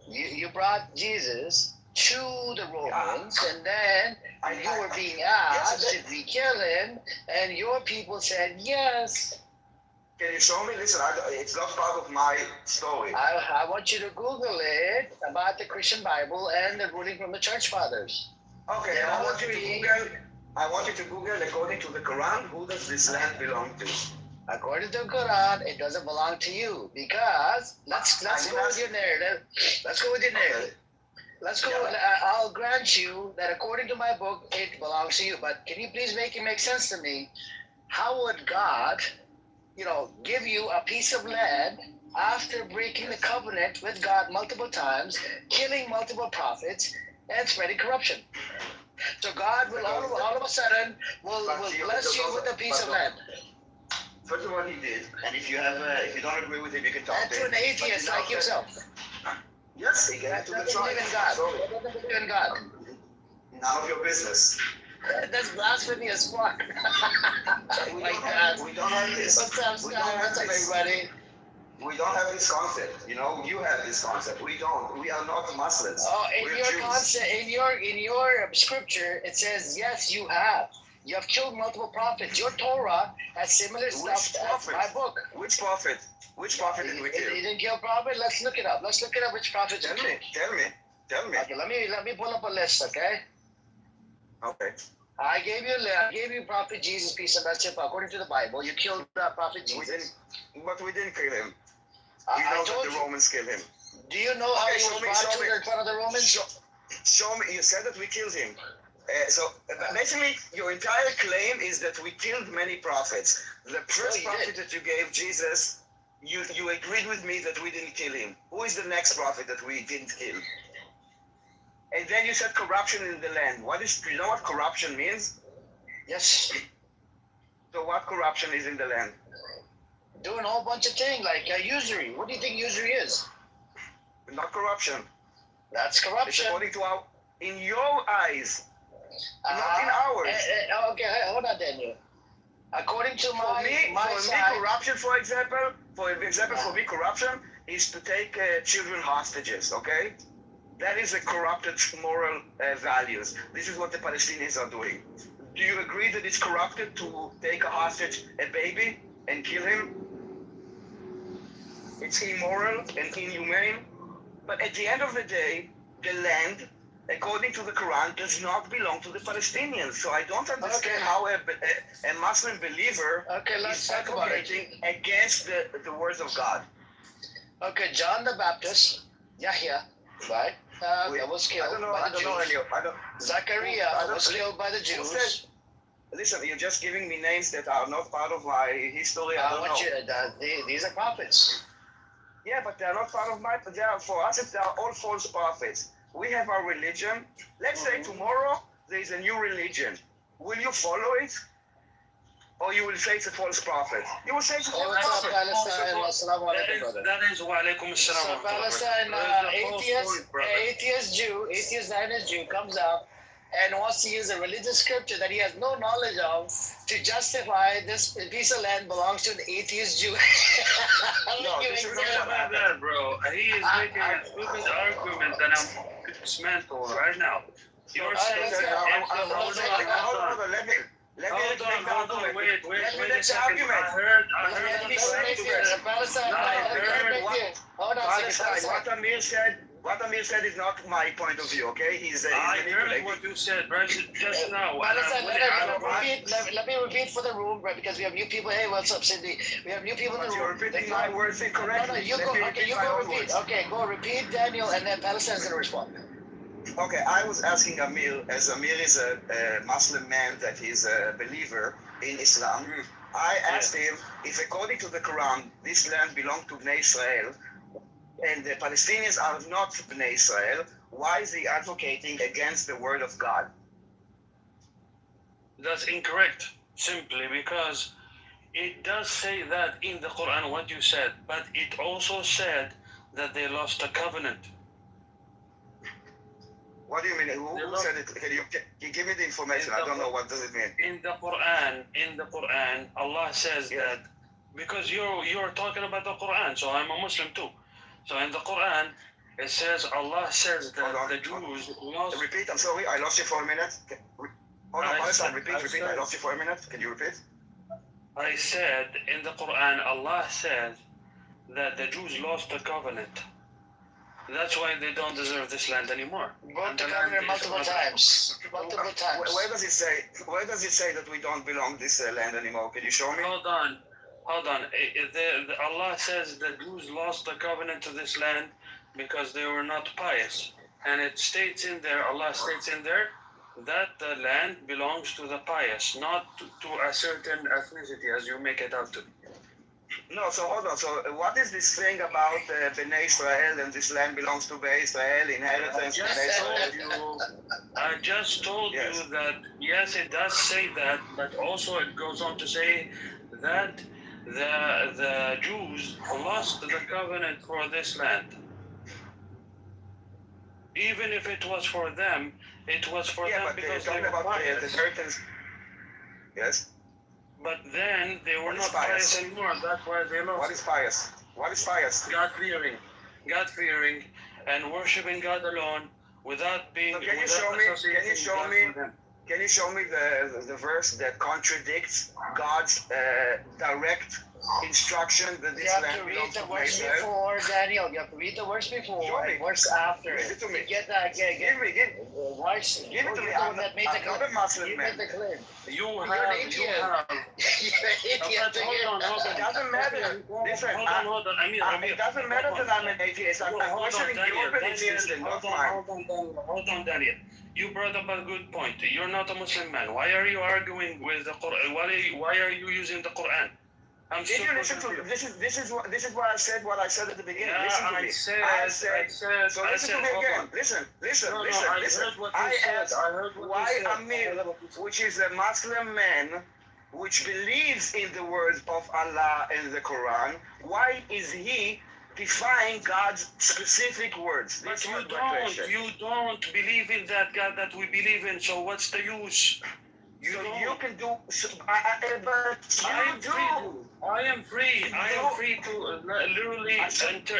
You brought Jesus to the Romans, and then you were being asked, did we kill him? And your people said yes. Can you show me? Listen, it's not part of my story. I want you to Google it about the Christian Bible and the ruling from the church fathers. Okay, I want you to Google according to the Quran, who does this land belong to? According to the Quran, it doesn't belong to you because let's go with your narrative. Let's go with your narrative. Let's go. I'll grant you that according to my book, it belongs to you. But can you please make it make sense to me? How would God, give you a piece of land after breaking the covenant with God multiple times, killing multiple prophets, and spreading corruption? So God will all of a sudden will bless you with a piece of land. First of all, he did, and if you don't agree with him, you can talk to an atheist like yourself. Yes, he gave it to the tribe. Doesn't believe in God. None of your business. That's blasphemy as fuck. We don't have this. What's up, Scott? What's up, everybody? We don't have this concept. You have this concept. We don't. We are not Muslims. Oh, in your concept, in your scripture, it says yes, you have. You have killed multiple prophets. Your Torah has similar stuff as my book. Which prophet? Which prophet did we kill? You didn't kill prophet? Let's look it up. Which prophet you killed. Tell me. Okay, let me pull up a list, okay? Okay. I gave you Prophet Jesus, peace and blessing according to the Bible. You killed Prophet Jesus. But we didn't kill him. We know that the Romans killed him. Do you know how he was brought to in front of the Romans? Show me. You said that we killed him. Basically, your entire claim is that we killed many prophets. The first prophet that you gave, Jesus, you agreed with me that we didn't kill him. Who is the next prophet that we didn't kill? And then you said corruption in the land. Do you know what corruption means? Yes. So what corruption is in the land? Doing a whole bunch of things like usury. What do you think usury is? Not corruption. That's corruption. It's according to in your eyes, not in ours. Okay, hold on, Daniel. According to my side, corruption, for example, for me, corruption is to take children hostages. Okay, that is a corrupted moral values. This is what the Palestinians are doing. Do you agree that it's corrupted to take a hostage, a baby, and kill him? It's immoral and inhumane. But at the end of the day, the land, according to the Quran, does not belong to the Palestinians. So I don't understand how a Muslim believer is advocating against the words of God. Okay, John the Baptist, Yahya, right? Was killed by the Jews. Zachariah was killed by the Jews. Listen, you're just giving me names that are not part of my history. I don't know. These are prophets. Yeah, but they're not part of for us, they are all false prophets. We have our religion. Let's say tomorrow there is a new religion. Will you follow it? Or you will say it's a false prophet? You will say it's a false prophet. That is wa alaikum assalam. So Palestine, atheist Zionist Jew comes out and wants to use a religious scripture that he has no knowledge of to justify this piece of land belongs to an atheist Jew. No, this is not that, bro. He is making a stupid argument that I'm dismantle right now. You're saying hold on, wait a second. I heard what Amir said is not my point of view, okay? I heard what you said, right, just now. Let me repeat for the room, right, because we have new people. Hey, what's up, Cindy? We have new people in the room. You're repeating my words incorrectly. No, you go repeat. Okay, go repeat, Daniel, and then Palestine's going to respond. Okay, I was asking Amir, as Amir is a Muslim man that is a believer in Islam, I asked him if according to the Quran, this land belonged to Bnei Israel, and the Palestinians are not Bnei Israel, why is he advocating against the word of God? That's incorrect, simply because it does say that in the Quran, what you said, but it also said that they lost a covenant. What do you mean? Who said it? Can you give me the information? I don't know, what does it mean? In the Quran, Allah says that, because you're talking about the Quran, so I'm a Muslim too. So in the Quran, it says, Allah says that the Jews lost... Repeat, I'm sorry, I lost you for a minute. Hold on, repeat, I lost you for a minute. Can you repeat? I said, in the Quran, Allah says that the Jews lost the covenant. That's why they don't deserve this land anymore. Broke the covenant multiple times. Where does it say that we don't belong this land anymore? Can you show me? Hold on. Allah says the Jews lost the covenant to this land because they were not pious. And it states in there, Allah states in there, that the land belongs to the pious, not to a certain ethnicity as you make it out to be. No, so hold on. So what is this thing about Bnei Israel and this land belongs to Bnei Israel, inheritance? I just told you that, yes, it does say that, but also it goes on to say that the Jews lost the covenant for this land. Even if it was for them, it was for them because they were pious. The inheritance. Yes. But then they were not pious anymore. That's why they lost. What is pious? What is pious? God fearing, and worshiping God alone without being. So can you show me the verse that contradicts God's direct instruction that You this have land to read belongs the to words Israel. before, Daniel. You have to read the words before and words after. Listen to me. Get that. Give it to me. Give it to me. I'm not a Muslim You man. made the claim. You You're an have. idiot. You're an idiot. Hold on. It doesn't matter. Listen, Hold on. it doesn't matter that I'm an atheist. I'm questioning your belief system, not mine. Hold on, Daniel. You brought up a good point. You're not a Muslim man. Why are you arguing with the Quran? Why are you using the Quran? Did you listen to me? This is what I said. What I said at the beginning. Yeah, listen to me. I said. So listen to me again. Listen. I asked why Amir, which is a Muslim man, which believes in the words of Allah and the Quran, why is he defying God's specific words? But This you was my question. don't believe in that God that we believe in. So what's the use? You can do. I am free. I am free to literally enter.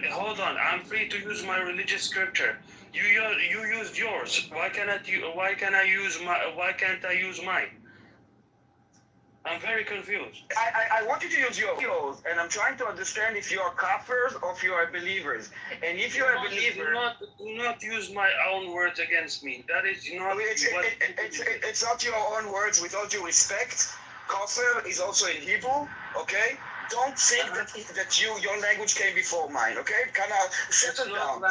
Hold on. I'm free to use my religious scripture. You used yours. Why can't I use mine? I'm very confused. I want you to use yours, and I'm trying to understand if you are kafirs or if you are believers. And if you are a believer, do not use my own words against me. That is not. It's not your own words. With all due respect, kafir is also in Hebrew. Okay. Don't think that your language came before mine, okay? Kind of settle down.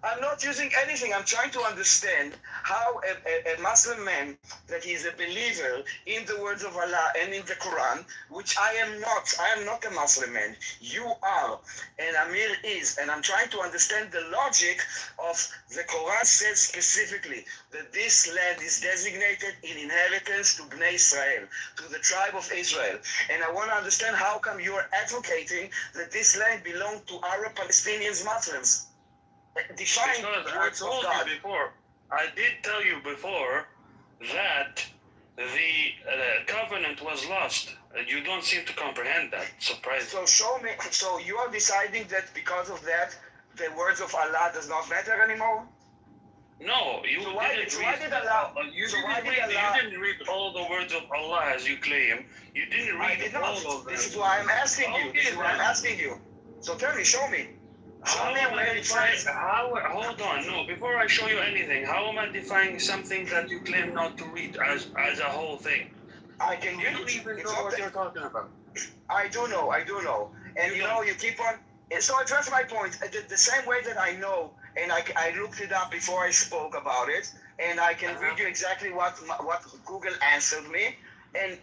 I'm not using anything. I'm trying to understand how a Muslim man that is a believer in the words of Allah and in the Quran, which I am not. I am not a Muslim man. You are, and Amir is, and I'm trying to understand the logic of the Quran says specifically that this land is designated in inheritance to Bnei Israel, to the tribe of Israel. And I want to understand how come you are advocating that this land belongs to Arab Palestinians Muslims. Define the words of God. I did tell you before that the covenant was lost. You don't seem to comprehend that. Surprising. So show me. So you are deciding that because of that, the words of Allah does not matter anymore? No, you didn't read all the words of Allah as you claim. You didn't read all of them. This is why I'm asking you. This is why I'm asking you. So tell me, show me. Show me where it says. Hold on, no. Before I show you anything, how am I defining something that you claim not to read as a whole thing? I can read. You don't even know what you're talking about. I do know. And you keep on. And so address my point. The same way that I know, and I looked it up before I spoke about it, and I can read you exactly what Google answered me. And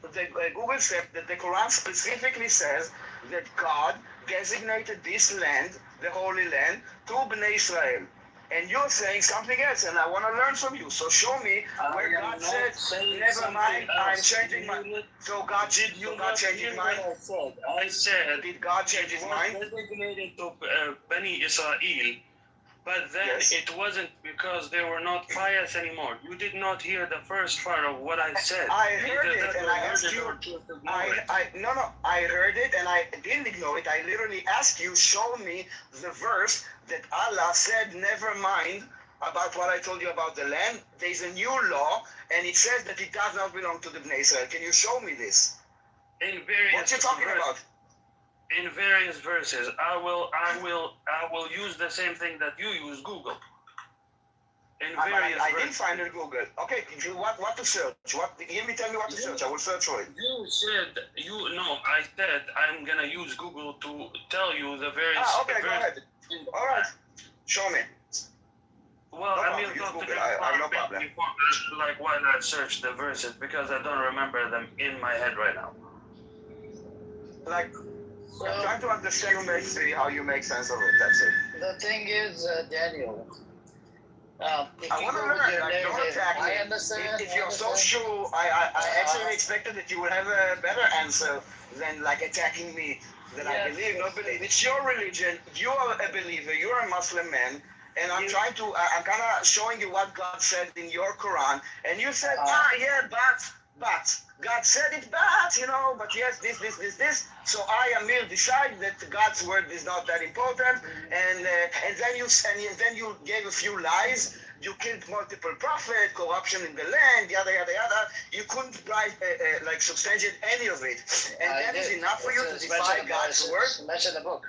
Google said that the Quran specifically says that God designated this land, the Holy Land, to Bnei Israel. And you're saying something else, and I want to learn from you. So show me where God said, never mind, I'm changing my... So God change his mind? I said... Did God change his mind? It was designated to Bnei Israel, but then it wasn't because they were not pious anymore. You did not hear the first part of what I said. I heard it, and I asked you... I heard it, and I didn't ignore it. I literally asked you, show me the verse that Allah said, never mind about what I told you about the land. There's a new law, and it says that it does not belong to the Bnei Israel. Can you show me this? What you talking about? In various verses, I will use the same thing that you use, Google. I didn't find it in Google. Okay, what to search? Tell me what to search. I will search for it. You said I said I'm gonna use Google to tell you the various. Okay, go ahead. All right, show me. Well, I mean, I have no problem. Like while I search the verses because I don't remember them in my head right now. Like, I'm trying to understand how you make sense of it. That's it. The thing is, Daniel. I want to learn. Don't attack me. I understand. If you're so sure, I actually expected that you would have a better answer than like attacking me. That I believe, not believe. It's your religion. You are a believer. You are a Muslim man. And I'm trying to, I'm kind of showing you what God said in your Quran. And you said, but. God said it, but yes, this. So I, Amir, decide that God's word is not that important. And then you gave a few lies you killed multiple prophets, corruption in the land, yada yada yada. You couldn't like substantiate any of it, and that is enough for you to defy God's word. Mention the book.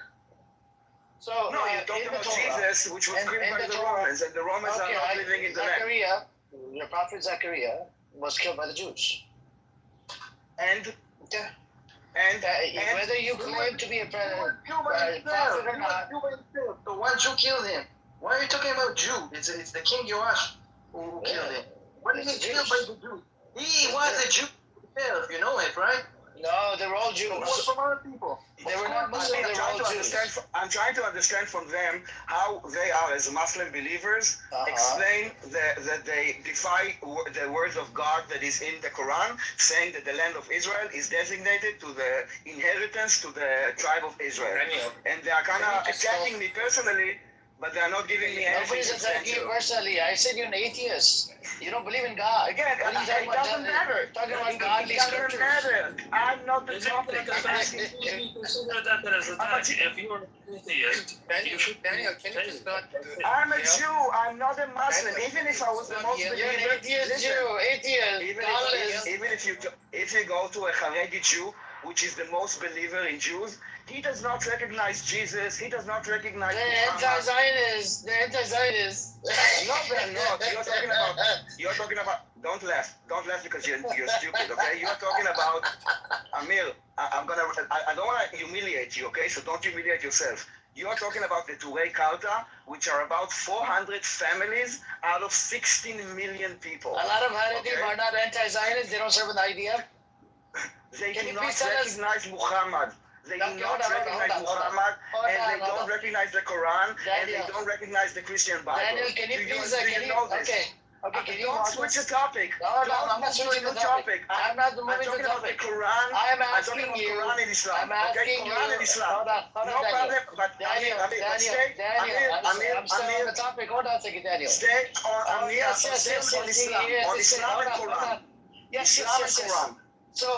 So no, you're talking about Jesus, which was killed by the Romans, and the Romans are not living in the land. Your prophet Zechariah was killed by the Jews. And whether you claim to be a prophet or not, the ones who killed him. Why are you talking about Jew? It's the King Yoash who killed him. What is he killed by the Jew? He was a Jew himself, you know it, right? No, they were all Jews. Some other people. They were not Muslim, they were all Jews. I'm trying to understand from them how they are, as Muslim believers, explain that they defy the words of God that is in the Quran, saying that the land of Israel is designated to the inheritance to the tribe of Israel. And they are kind of attacking me personally, but they are not giving me anything. Nobody's attacking you personally. I said you're an atheist. You don't believe in God. Again, it doesn't matter. Talking about godly scriptures. I'm not the topic. Consider that as an attack. If you're an atheist, Daniel, can you just not do it? I'm a Jew. I'm not a Muslim. Even if I was the most You're an atheist Jew. Atheist. Even if you go to a Haredi Jew, which is the most believer in Jews, he does not recognize Jesus. He does not recognize They're anti-Zionists. They're anti-Zionists. No, they're not. You're talking about. Don't laugh. Don't laugh because you're stupid. Okay. You're talking about Amir. I don't want to humiliate you. Okay. So don't humiliate yourself. You're talking about the Turei Karta, which are about 400 families out of 16 million people. A lot of Haredim are not anti-Zionists. They don't serve an idea. They do not recognize Muhammad. They do not recognize Muhammad, and they don't recognize the Quran, and they don't recognize the Christian Bible. Daniel, can you please, Okay, don't switch the topic. No, I'm not switching the topic. I'm not moving the topic. I'm talking about the Quran. I'm asking you. Quran and Islam. I'm asking you. Quran and Islam. Hold on, no problem. But Daniel, I'm still on the topic. Hold on a second, Daniel. Stay on Islam. On Islam and Quran. Yes. So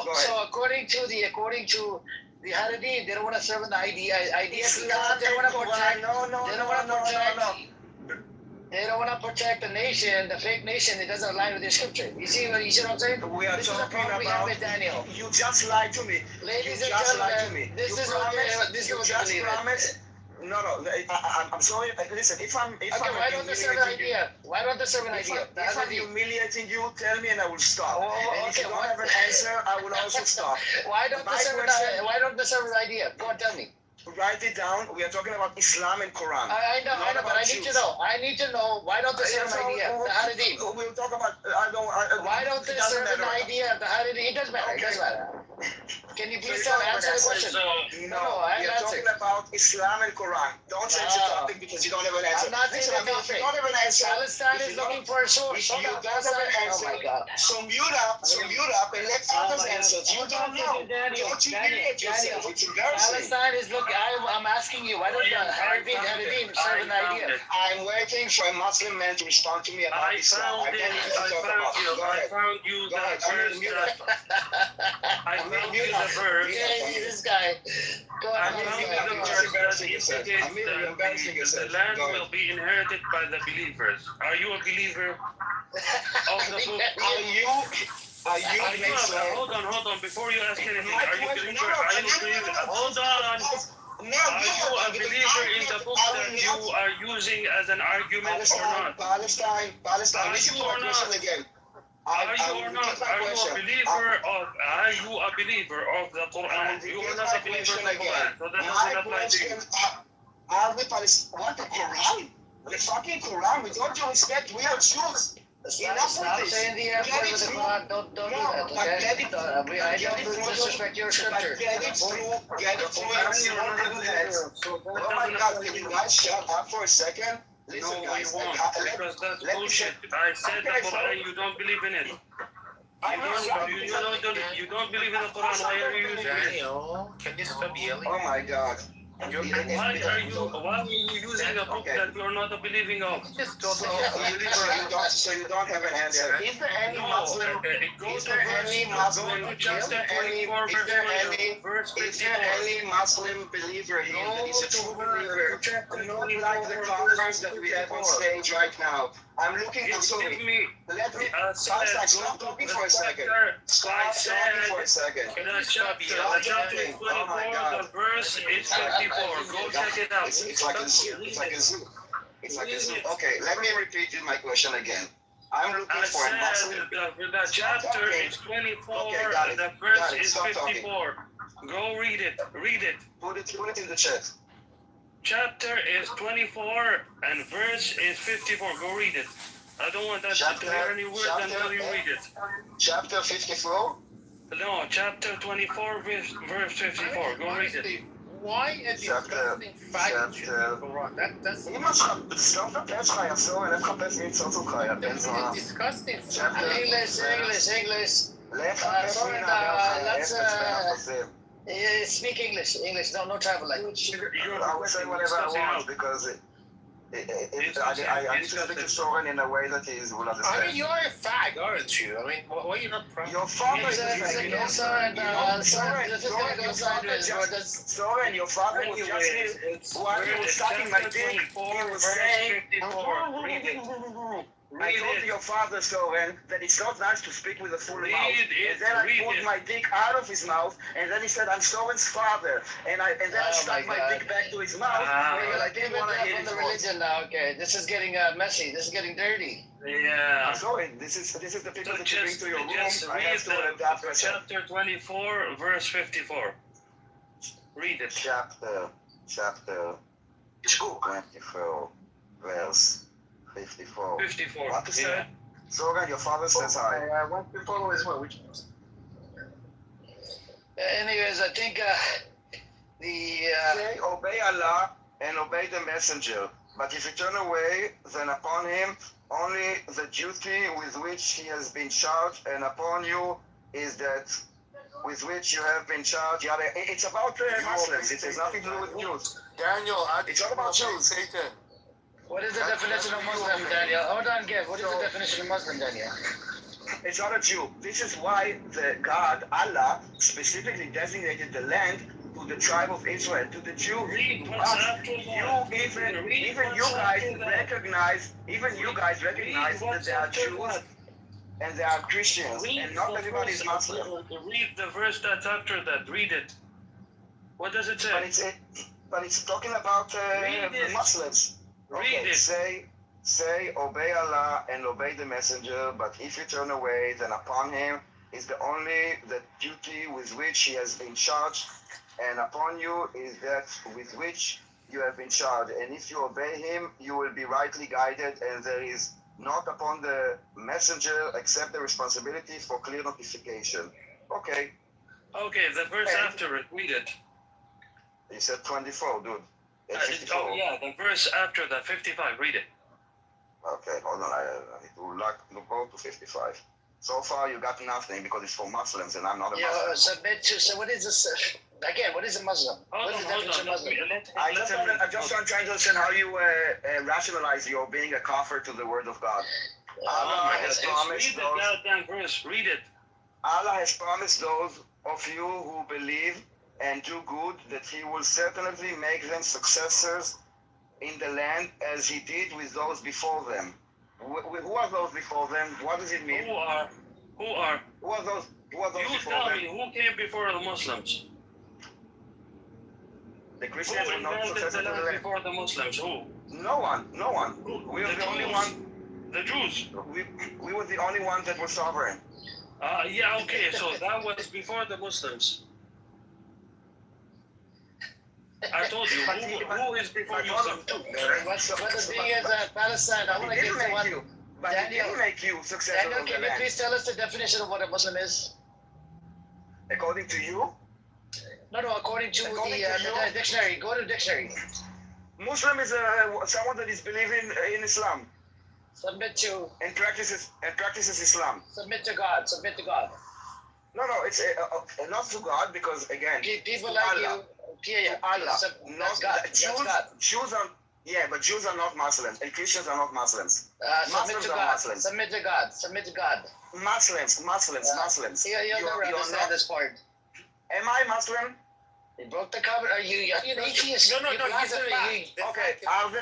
according to the Haredi, they don't want to serve an idea because they want to protect. They don't want to protect the nation, the fake nation. It doesn't align with the scripture. You see what I'm saying? We are talking about Daniel. You just lied to me. Ladies and gentlemen, this is what you promised. No, I'm sorry. Listen, if I'm why don't they serve an idea? Why don't they serve an idea? If I'm humiliating you, tell me and I will stop. And if you don't have an answer, I will also stop. Why don't they serve an idea? Go on, tell me. Write it down. We are talking about Islam and Quran. I know, but I need to know. I need to know. Why don't they serve an idea? The Haredi. We'll talk about. Why don't they serve an idea? The Haredi. It doesn't matter. It doesn't matter. Can you please answer the question? No, we are talking about Islam and Quran. Don't change the topic because you don't have an answer. I'm not saying the topic. You don't have an answer. Palestine is looking for a source. You don't have an answer. Oh my God. So mute up and let others answer. You don't know. Don't humiliate yourself. It's embarrassing. Palestine is looking. I'm asking you. Why don't the Haredi serve an idea? I'm waiting for a Muslim man to respond to me about Islam. I found you the verse. I found you the verse. This guy. Go on. I found you the verse that indicates the land will be inherited by the believers. Are you a believer of the book? Hold on. Before you ask anything, are you a believer? Hold on. Are you a believer in the book that you are using as an argument or not? Palestine. Listen to my question again. Are you a believer of the Quran? You are not a believer of the Quran, so that doesn't apply to you. What, the Quran? The fucking Quran? With all due respect, we are Jews. Stop saying the F word with the Quran. Don't do that, okay? I don't disrespect your scripture. Get it through your little heads. Oh my God, can you guys shut up for a second? Listen, guys, because that's bullshit. I said the Quran, you don't believe in it. You don't believe in the Quran. Why are you using it? Daniel, can you stop yelling? Oh my God. Why are you using a book that you're not believing of? So you don't have an answer. Is there any Muslim believer here that is a true believer? Not like the colors that we have on stage right now. I'm looking for sorry. Give me. Let me. Palestine, Stop talking for a second. Stop talking for a second. The chapter is 24, the verse is 54. Go check it out. It's like a zoo. It's like a zoo. It's like a zoo. Okay, let me repeat my question again. I'm looking for a Muslim. The chapter is 24, the verse is 54. Go read it. Read it. Put it in the chat. Chapter is 24 and verse is 54. Go read it. I don't want that to hear any words until you read it. Chapter 54? No, chapter 24, verse 54. Go read it. Why are disgusting facts in the Quran? That's אמא שלך, סוף הפץ שלך יחזור אליך חפש ניצוץ אותך, יא בן זונה. disgusting. English. לך חפש מי נעבר לך, אפס ונפסים. Speak English. No tribal language. I will say whatever I want because I need to speak to Soren in a way that he will understand. I mean, you're a fag, aren't you? I mean, why are you not proud? Your father is Soren, your father was just here while he was sucking my dick. He was saying, I told your father, Soren, that it's not nice to speak with a full mouth. And then I pulled my dick out of his mouth, and then he said, I'm Soren's father. And then I stuck my dick back to his mouth. And I didn't want to hear his religion now. Okay, this is getting messy. This is getting dirty. Yeah. I'm sorry. This is the people that you bring to your room. I Read have to adapt myself. chapter 24, verse 54. Read it. Chapter 24, verse 54. 54. What to say? Soren, your father says hi. What to follow is what? Which ones? Anyways, I think Say, obey Allah and obey the messenger. But if you turn away, then upon him only the duty with which he has been charged, and upon you is that with which you have been charged. It's about Muslims. It has nothing to do with Jews. Daniel, it's all about Jews. Satan. what is the definition of Muslim, Daniel? Hold on, Gav. What is the definition of Muslim, Daniel? It's not a Jew. This is why the God, Allah, specifically designated the land to the tribe of Israel, to the Jews. Even you guys recognize that they are Jews and they are Christians, and not everybody is Muslim. Read the verse that's after that. Read it. What does it say? But it's talking about the Muslims. Read it. Say, obey Allah and obey the messenger, but if you turn away, then upon him is the duty with which he has been charged, and upon you is that with which you have been charged. And if you obey him, you will be rightly guided, and there is not upon the messenger except the responsibility for clear notification. Okay. Okay, the verse after it. Read it. You said 24, dude. The verse after that, 55. Read it. Okay, hold on. I need to go to 55. So far, you got nothing because it's for Muslims, and I'm not a Muslim. So what is this? Again, what is a Muslim? What is the definition of Muslim? I'm just trying to understand how you rationalize your being a kafir to the word of God. Allah has promised Read the goddamn verse. Read it. Allah has promised those of you who believe and do good that He will certainly make them successors in the land as He did with those before them. Who are those before them? What does it mean? Who are? Who are those You before tell them? me, who came before the Muslims? The Christians Who were not invented successors the to the land land. before the Muslims? Who? No one. We are the only one. The Jews. We were the only ones that were sovereign. Yeah, okay, so that was before the Muslims. I told you, who is before Muslims? But the thing is, Palestine, I want to get to one. But it didn't make you successful. Daniel, can you please tell us the definition of what a Muslim is? According to you? No, according to the dictionary. Go to the dictionary. Muslim is someone that is believing in Islam. Submit to. And practices Islam. Submit to God. Submit to God. No, it's not to God because again, people like Allah. Allah. Not God. Jews are. Yeah, but Jews are not Muslims, and Christians are not Muslims. Submit to God. Submit to God. Submit to God. Muslims. You'll never understand this part. Am I Muslim? He broke the covenant. Are you an atheist? No, You he's a blasphemy. fact. Okay, are the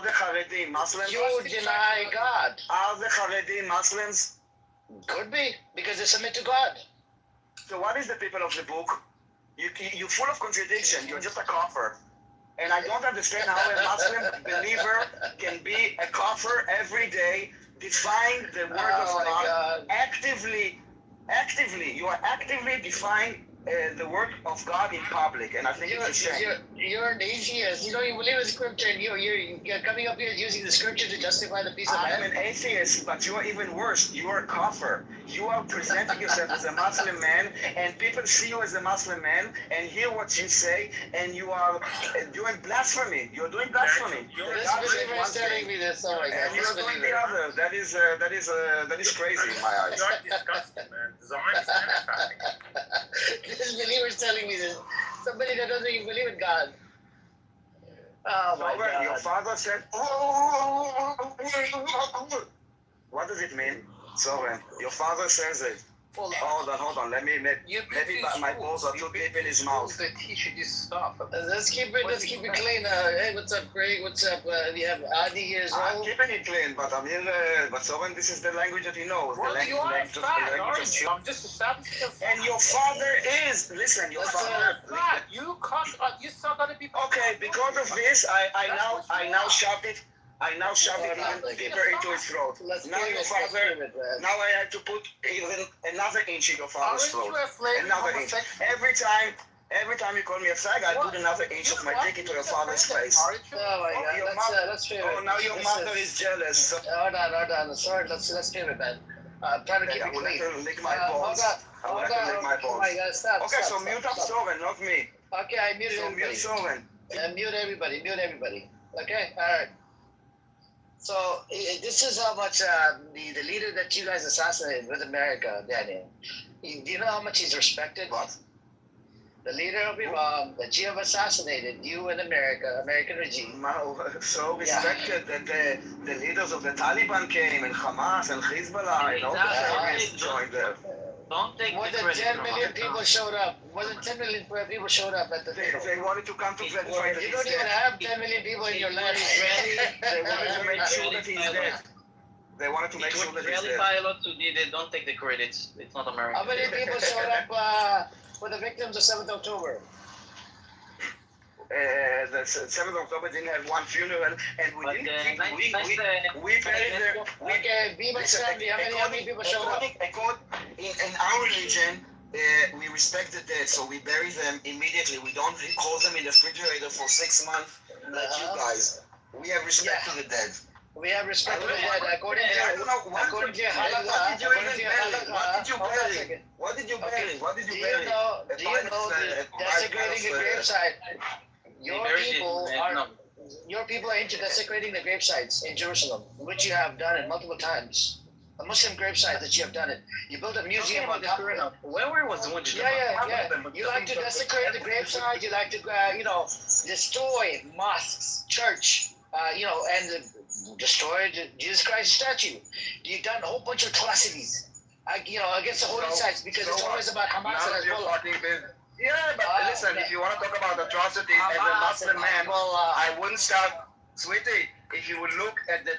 Haredim Muslims? You deny God. Are the Haredim Muslims? Could be, because they submit to God. So what is the people of the book? You're full of contradiction. You're just a kafir. And I don't understand how a Muslim believer can be a kafir every day, defying the word of God. Actively, you are actively defying the word of God in public, and I think it's a shame. You're an atheist. You don't even believe in scripture, and you're coming up here using the scripture to justify the piece of I'm man. an atheist, but you are even worse. You are a kafir. You are presenting yourself as a Muslim man, and people see you as a Muslim man and hear what you say, and you are doing blasphemy. You're doing blasphemy. This believer is telling me this. Oh my God! And you're doing the other. That is crazy in my eyes. You're disgusting, man. Zion is terrifying. This believer is telling me this. Somebody that doesn't even believe in God. Oh my God! Your father said, what does it mean? Sovereign, your father says it. Hold on. Maybe my balls are too deep in his mouth. That he should just stop. Let's keep it clean. Hey, what's up, Greg? What's up? We have Adi here as well. I'm keeping it clean, but I'm here. But Sovereign, this is the language that he knows. Well, the you are language fat, aren't you? I'm just establishing. And your father is. Listen, your father. Fat. You suck other people. Okay, because of this, I now shove it. I now shove it even deeper into his throat. Now your father. Now I have to put even another inch in your father's throat. Another inch. Every time you call me a fag, I put another inch of my dick into your father's face. Oh my God! Let's feel it. Oh, now your mother is jealous. Hold on. Sorry, let's feel it, man. I'm trying to keep it clean. I want to lick my balls. I want to lick my balls. Oh my God! Stop. Okay, so mute up Sovereign, not me. Okay, I muted everybody. Mute Sovereign. Mute everybody. Okay, all right. So this is how much the leader that you guys assassinated with America, Daniel. Do you know how much he's respected? What? The leader of Iran that you have assassinated, you and American regime. So respected that the leaders of the Taliban came, and Hamas and Hezbollah and all the terrorists joined them. Don't take More than 10 million people showed up. More than 10 million people showed up at the thing. They wanted to come to verify that you don't even have 10 million people in your land. They wanted to make sure that he's dead. They wanted to make sure that he's dead. Israeli pilots who did it, don't take the credits. It's not American. How many people showed up for the victims of 7th October? The 7th of October didn't have one funeral, and we didn't. We buried them. Okay, be my family. How many people showed up? In our religion, we respect the dead, so we bury them immediately. We don't hold them in the refrigerator for 6 months like you guys. We have respect to the dead. We have respect to the dead. According to what did you bury? What did you bury? Do you know desecrating the gravesite? Your people are into desecrating the gravesites in Jerusalem, which you have done it multiple times. A Muslim gravesite that you have done it. You built a museum on top of it. Where was the witch? Yeah. You like to desecrate the gravesite. You like to, destroy mosques, church, and destroy Jesus Christ statue. You've done a whole bunch of atrocities, against the holy sites because it's always about Hamas and Hezbollah. Yeah, but listen, if you want to talk about atrocities as a Muslim man, I wouldn't start, sweetie. If you would look at the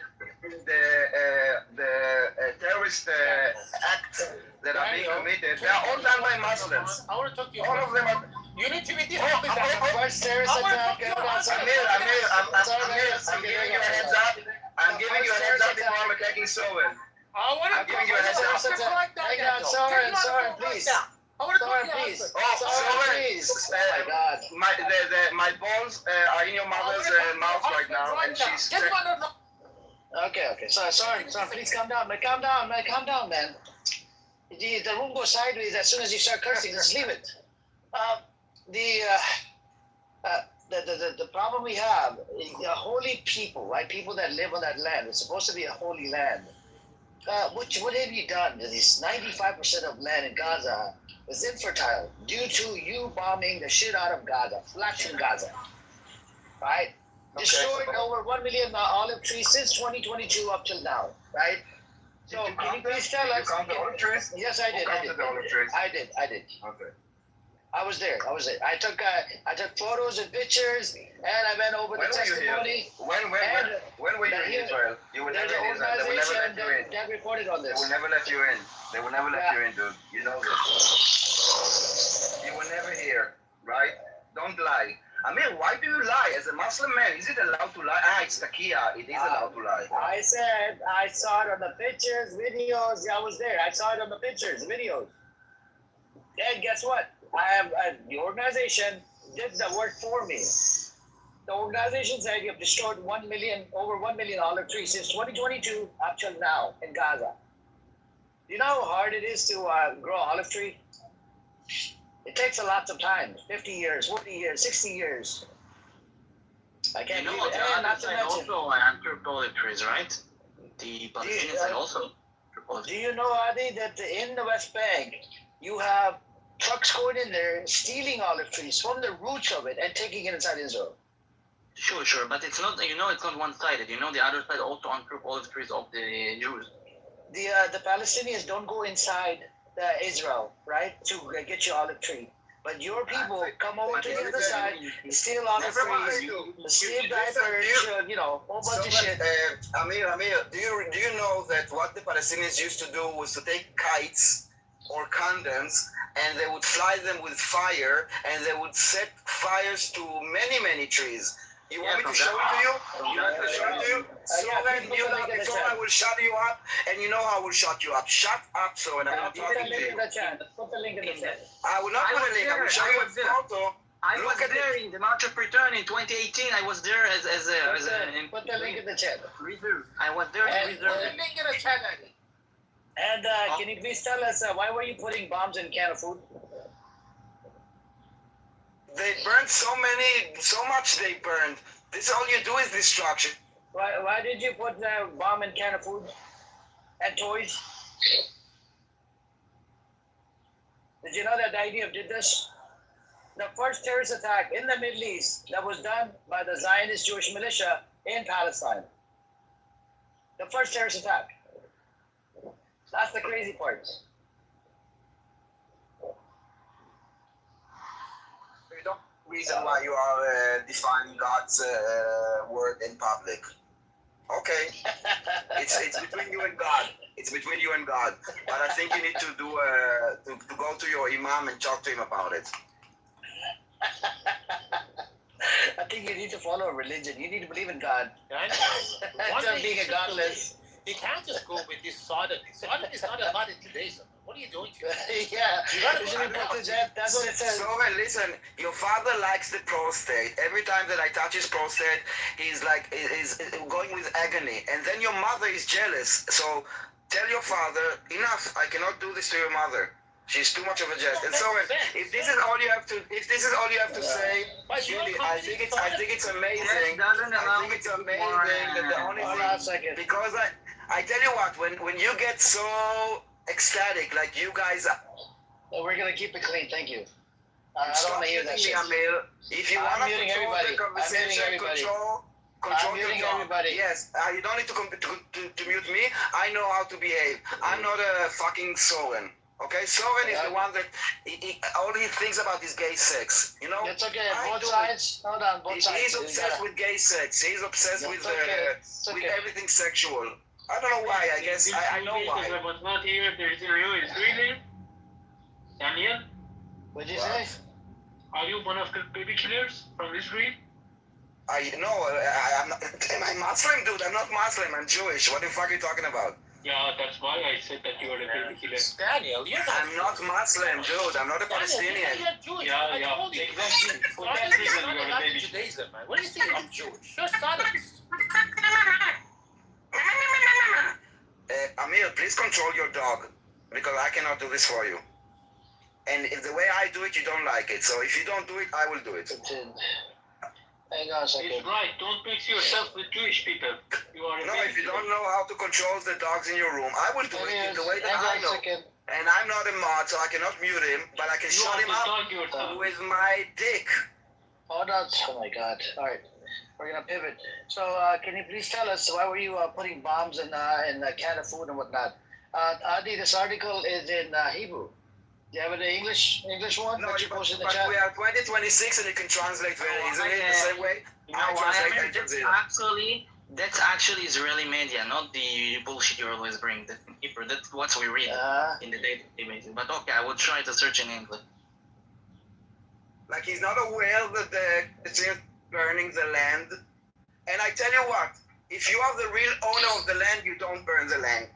terrorist acts that are being committed, they are all done by Muslims. I want to talk to you. All of them are. You need to be this. First terrorist attack. Amir, I'm giving you a heads up. I'm giving you a heads up before I'm attacking Sovereign. I'm giving you a heads up. Hang on, Soren, please. Soren, please. Please. Oh my God. My balls are in your mother's mouth right now, and she's. Okay. Soren, please calm down, man. The room goes sideways as soon as you start cursing. Just leave it. The problem we have is holy people, right? People that live on that land. It's supposed to be a holy land. What have you done? This 95% of land in Gaza is infertile due to you bombing the shit out of Gaza, flashing Gaza, right? Destroyed over 1 million olive trees since 2022 up till now, right? So can you please tell us? Count the olive trees? Yes, I did. The olive trees? I did. Okay. I was there. I took photos and pictures, and I went over the testimony. When were you in Israel? You were never in Israel. They will never let you in. That reported on this. They will never let you in. They will never let you in, dude. You know this. You were never here, right? Don't lie. I mean, why do you lie? As a Muslim man, is it allowed to lie? It's taqiyya. It is allowed to lie. I said I saw it on the pictures, videos. I was there. I saw it on the pictures, videos. And guess what? The organization did the work for me. The organization said you have destroyed over 1 million olive trees since 2022 up till now in Gaza. You know how hard it is to grow olive tree? It takes a lot of time. 50 years, 40 years, 60 years. I can't you know, believe it. And not to mention, also anthropology trees, right? The Palestinians side also. Do you know, Adi, that in the West Bank, you have trucks going in there, stealing olive trees from the roots of it and taking it inside Israel? Sure, but it's not. It's not one-sided. You know, the other side also uncroop olive trees of the Jews. The Palestinians don't go inside Israel, right, to get your olive tree. But your people come over to the other side, steal olive trees, steal diapers, whole bunch of shit. Amir, do you know that what the Palestinians used to do was to take kites or condoms and they would fly them with fire and they would set fires to many, many trees. You want me to show it to you? You want me to show it to you? So then before I will shut you up, and you know how I will shut you up. Shut up, so and I'm not talking to you. Put the link in the chat. I will not put a link. I will show you a photo. I was there in the March of Return in 2018. I was there as a put the link in the chat. Reserve. I was there as reserve. Put the link in the chat. And can you please tell us why were you putting bombs in a can of food? They burned so much they burned. This all you do is destruction. Why did you put the bomb in can of food and toys? Did you know that the IDF did this? The first terrorist attack in the Middle East that was done by the Zionist Jewish militia in Palestine. The first terrorist attack. That's the crazy part. Reason why you are defying God's word in public. Okay, it's between you and God. It's between you and God. But I think you need to do to go to your imam and talk to him about it. I think you need to follow a religion. You need to believe in God. I know. Instead of being a godless. You can't just go with this sodomy. Sodomy is not allowed in Judaism. What are you doing? Yeah, that's what it says. So listen, your father likes the prostate. Every time that I touch his prostate, he's going with agony. And then your mother is jealous. So tell your father, enough. I cannot do this to your mother. She's too much of a jest. And so if this is all you have to say, Julie, I think it's amazing. I think it's amazing that the only thing, because I tell you what, when you get so ecstatic like you guys are. Well, we're gonna keep it clean, thank you. I don't want to hear that shit. If you want to control the conversation, control your job. Yes, you don't need to mute me. I know how to behave. I'm not a fucking Soren. Okay, Soren is the one that all he thinks about is gay sex. You know. It's okay. Both sides. Hold on. Both sides. He's obsessed with gay sex. He's obsessed with everything sexual. I don't know why. I guess I know why. I was not here. There's a real Israeli. Daniel. What did you say? Are you one of the baby killers from Israel? I'm not. Am I Muslim, dude? I'm not Muslim. I'm Jewish. What the fuck are you talking about? Yeah, that's why I said that you are a baby killer. Daniel, I'm not Muslim, dude. I'm not a Palestinian. You're Jewish. Yeah, exactly. For that reason, you are a baby killer. What do you think? I'm Jewish. You're sodomists. Amir, please control your dog, because I cannot do this for you. And if the way I do it, you don't like it. So if you don't do it, I will do it. Hang on a second. It's right. Don't mix yourself with Jewish people. You are if you don't know how to control the dogs in your room, I will do it in the way that I know. And I'm not a mod, so I cannot mute him, but I can shut him up with my dick. Hold on. Oh my God. All right. We're going to pivot. So can you please tell us why were you putting bombs in a can of food and whatnot? Adi, this article is in Hebrew. Do you have an English one No, that you but, posted in the but chat? we are 2026 and you can translate very easily the same way. You know I why, translate Amir? Al That's actually Israeli media, not the bullshit you always bring. That's in Hebrew. That's what we read in the day-to-day basis. But okay, I will try to search in English. Like he's not aware that the Palestinians burning the land. And I tell you what, if you are the real owner of the land, you don't burn the land.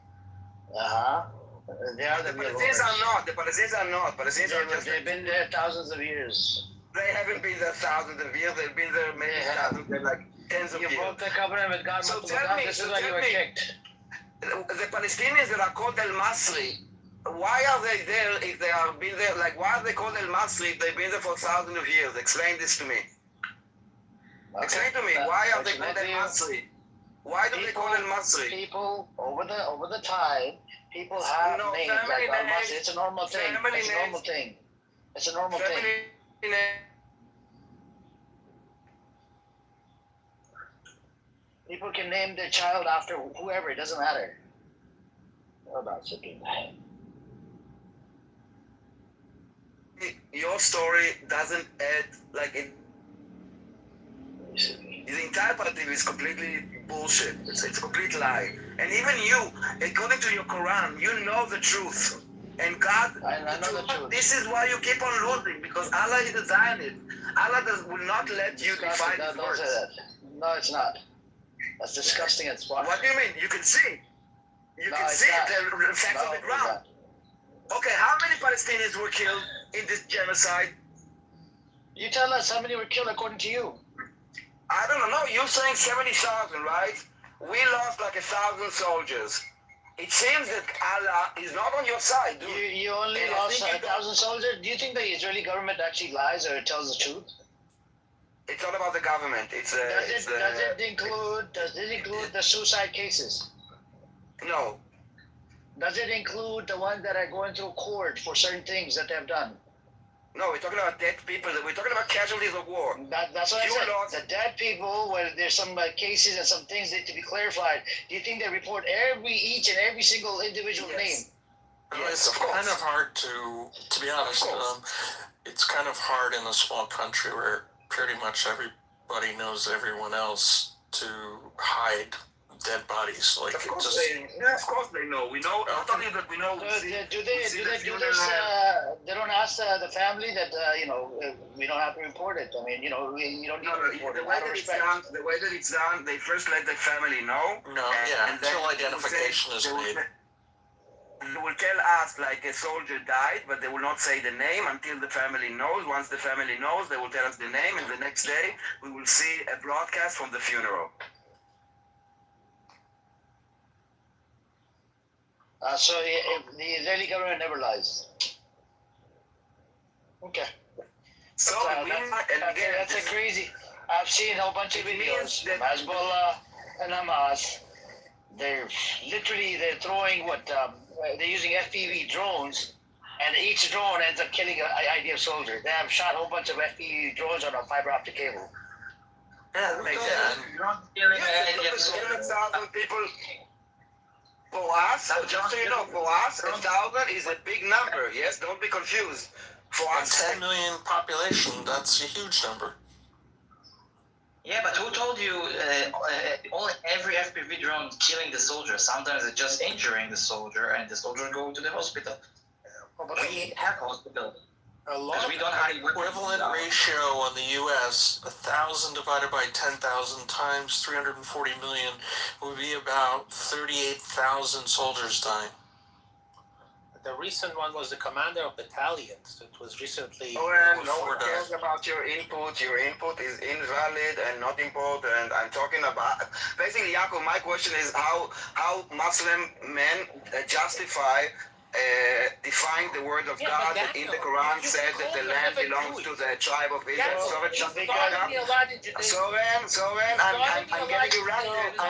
They are The the real Palestinians owners. are not. The Palestinians are not. Palestinians are just. They've been there thousands of years. They haven't been there thousands of years. They've been there maybe thousands, like tens of years. You broke the covenant with God. So multiple tell times. me, This is so why you tell were me, kicked. the Palestinians that are called El Masri, why are they there if they have been there? Like, why are they called El Masri if they've been there for thousands of years? Explain this to me. Explain to me, why are they called El Masri? Why do they call El Masri? People over the time, people have names like Al Masri. It's a normal thing. It's a normal thing. It's a normal thing. People can name their child after whoever. It doesn't matter. What about something? Your story doesn't add, like, it. The entire narrative is completely bullshit. It's a complete lie. And even you, according to your Quran, you know the truth. And God, I know the truth. This is why you keep on losing, because Allah is a Zionist. Allah will not let you define His Don't words. say that. No, it's not. That's disgusting as fuck. What do you mean? You can see. You can see the facts on the ground. Okay, how many Palestinians were killed in this genocide? You tell us how many were killed according to you. I don't know. You're saying 70,000, right? We lost like 1,000 soldiers. It seems that Allah is not on your side, dude. You only lost 1,000 soldiers? Do you think the Israeli government actually lies or tells the truth? It's not about the government. Does it include the suicide cases? No. Does it include the ones that are going through court for certain things that they have done? No, we're talking about dead people. We're talking about casualties of war. That's what I said. The dead people, where there's some cases and some things need to be clarified. Do you think they report each and every single individual name? It's kind of hard to be honest. It's kind of hard in a small country where pretty much everybody knows everyone else to hide dead bodies. Like of course they know. We know. Not only that we know. Do they do this? They don't ask the family that we don't have to report it. I mean, you don't need to report it. The way that it's done, they first let the family know. Until identification is made. They will tell us like a soldier died, but they will not say the name until the family knows. Once the family knows, they will tell us the name, and the next day we will see a broadcast from the funeral. So the Israeli government never lies. Okay. So that's a crazy. I've seen a whole bunch of videos from Hezbollah and Hamas. They're throwing they're using FPV drones, and each drone ends up killing an IDF soldier. They have shot a whole bunch of FPV drones on a fiber optic cable. Yeah, that makes sense. 7,000 people. For us, just so you know, for us, 1,000 is a big number. Yes, don't be confused. For us, 10 million population, that's a huge number. Yeah, but who told you every FPV drone killing the soldier? Sometimes it's just injuring the soldier, and the soldier go to the hospital. We have hospitals. We don't have equivalent ratio on the U.S. 1,000 divided by 10,000 times 340 million would be about 38,000 soldiers dying. The recent one was the commander of battalions. It was recently. No one cares about your input. Your input is invalid and not important. I'm talking about basically, Yaakov. My question is how Muslim men justify define the word of God that in the Quran said that the land belongs to the tribe of Israel. Soren, I'm